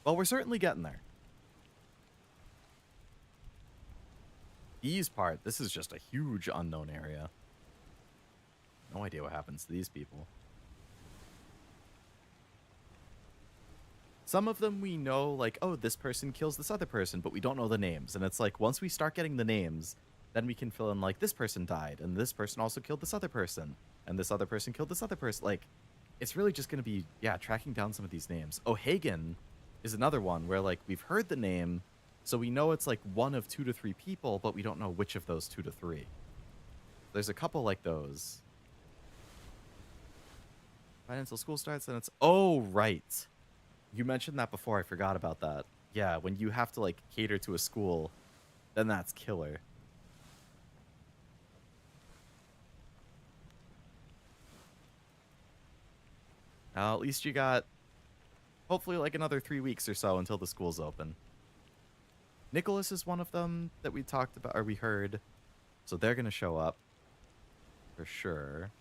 Well, we're certainly getting there. These part, this is just a huge unknown area. No idea what happens to these people. Some of them we know, like, oh, this person kills this other person, but we don't know the names. And it's like, once we start getting the names, then we can fill in, like, this person died, and this person also killed this other person, and this other person killed this other person. Like, it's really just going to be, yeah, tracking down some of these names. O'Hagan is another one where, like, we've heard the name, so we know it's, like, one of 2 to 3 people, but we don't know which of those 2 to 3. There's a couple like those. Right until school starts, then it's... Oh, right. You mentioned that before. I forgot about that. Yeah, when you have to, like, cater to a school, then that's killer. Now, at least you got, hopefully, like, another 3 weeks or so until the school's open. Nicholas is one of them that we talked about, or we heard. So they're going to show up for sure.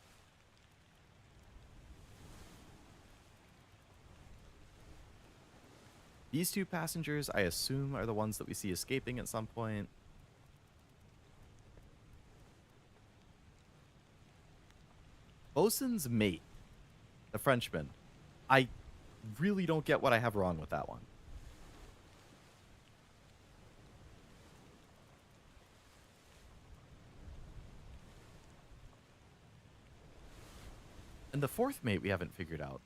These two passengers, I assume, are the ones that we see escaping at some point. Bosun's mate, the Frenchman. I really don't get what I have wrong with that one. And the fourth mate we haven't figured out.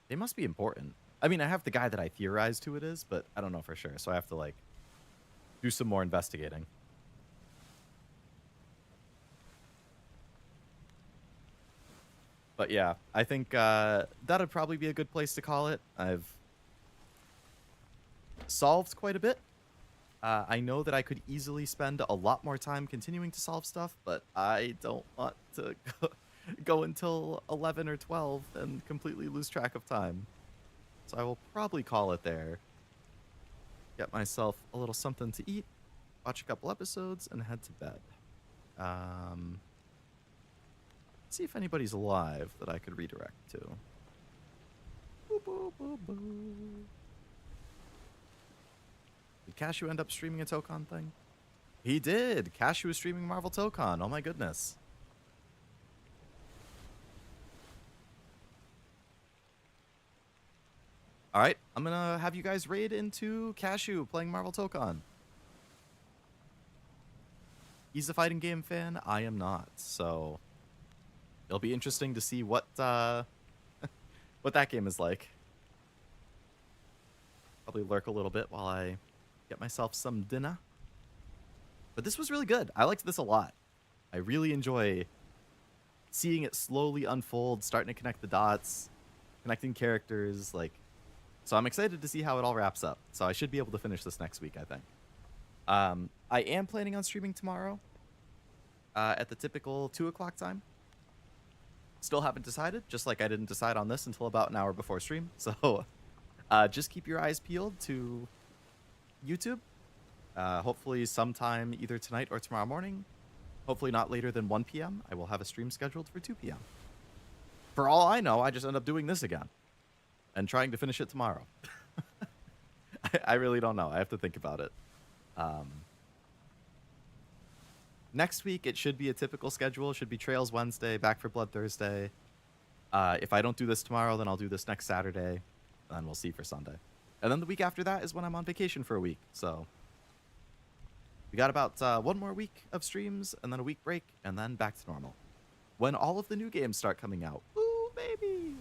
They must be important. I mean, I have the guy that I theorized who it is, but I don't know for sure. So I have to, like, do some more investigating. But yeah, I think that'd probably be a good place to call it. I've solved quite a bit. I know that I could easily spend a lot more time continuing to solve stuff, but I don't want to go until 11 or 12 and completely lose track of time. So I will probably call it there. Get myself a little something to eat, watch a couple episodes, and head to bed. See if anybody's alive that I could redirect to. Boop, boop, boop, boop. Did Cashew end up streaming a Tokon thing? He did. Cashew was streaming Marvel Tokon. Oh my goodness. All right, I'm gonna have you guys raid into Cashew playing Marvel Tokon. He's a fighting game fan. I am not, so it'll be interesting to see what what that game is like. Probably lurk a little bit while I get myself some dinner. But this was really good. I liked this a lot. I really enjoy seeing it slowly unfold, starting to connect the dots, connecting characters, like. So I'm excited to see how it all wraps up. So I should be able to finish this next week, I think. I am planning on streaming tomorrow at the typical 2 o'clock time. Still haven't decided, just like I didn't decide on this until about an hour before stream. So just keep your eyes peeled to YouTube. Hopefully sometime either tonight or tomorrow morning. Hopefully not later than 1 p.m. I will have a stream scheduled for 2 p.m. For all I know, I just end up doing this again. And trying to finish it tomorrow. I really don't know. I have to think about it. Next week, it should be a typical schedule. It should be Trails Wednesday, Back for Blood Thursday. If I don't do this tomorrow, then I'll do this next Saturday. And we'll see for Sunday. And then the week after that is when I'm on vacation for a week. So we got about 1 more week of streams, and then a week break, and then back to normal. When all of the new games start coming out. Ooh, baby!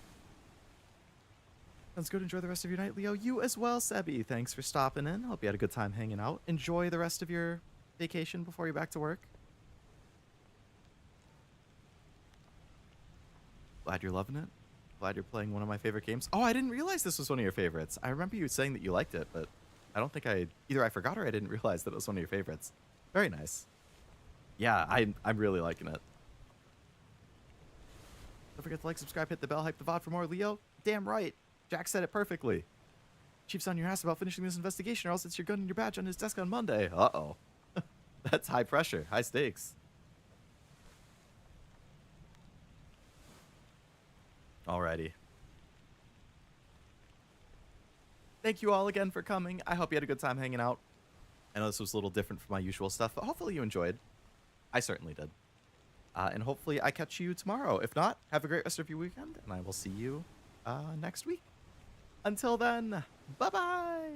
Sounds good. Enjoy the rest of your night, Leo. You as well, Sebi. Thanks for stopping in. Hope you had a good time hanging out. Enjoy the rest of your vacation before you're back to work. Glad you're loving it. Glad you're playing one of my favorite games. Oh, I didn't realize this was one of your favorites. I remember you saying that you liked it, but I don't think either I forgot or I didn't realize that it was one of your favorites. Very nice. Yeah, I'm really liking it. Don't forget to like, subscribe, hit the bell, hype the VOD for more, Leo. Damn right. Jack said it perfectly. Chief's on your ass about finishing this investigation, or else it's your gun and your badge on his desk on Monday. Uh-oh. That's high pressure, high stakes. Alrighty. Thank you all again for coming. I hope you had a good time hanging out. I know this was a little different from my usual stuff, but hopefully you enjoyed. I certainly did. And hopefully I catch you tomorrow. If not, have a great rest of your weekend, and I will see you next week. Until then, bye-bye!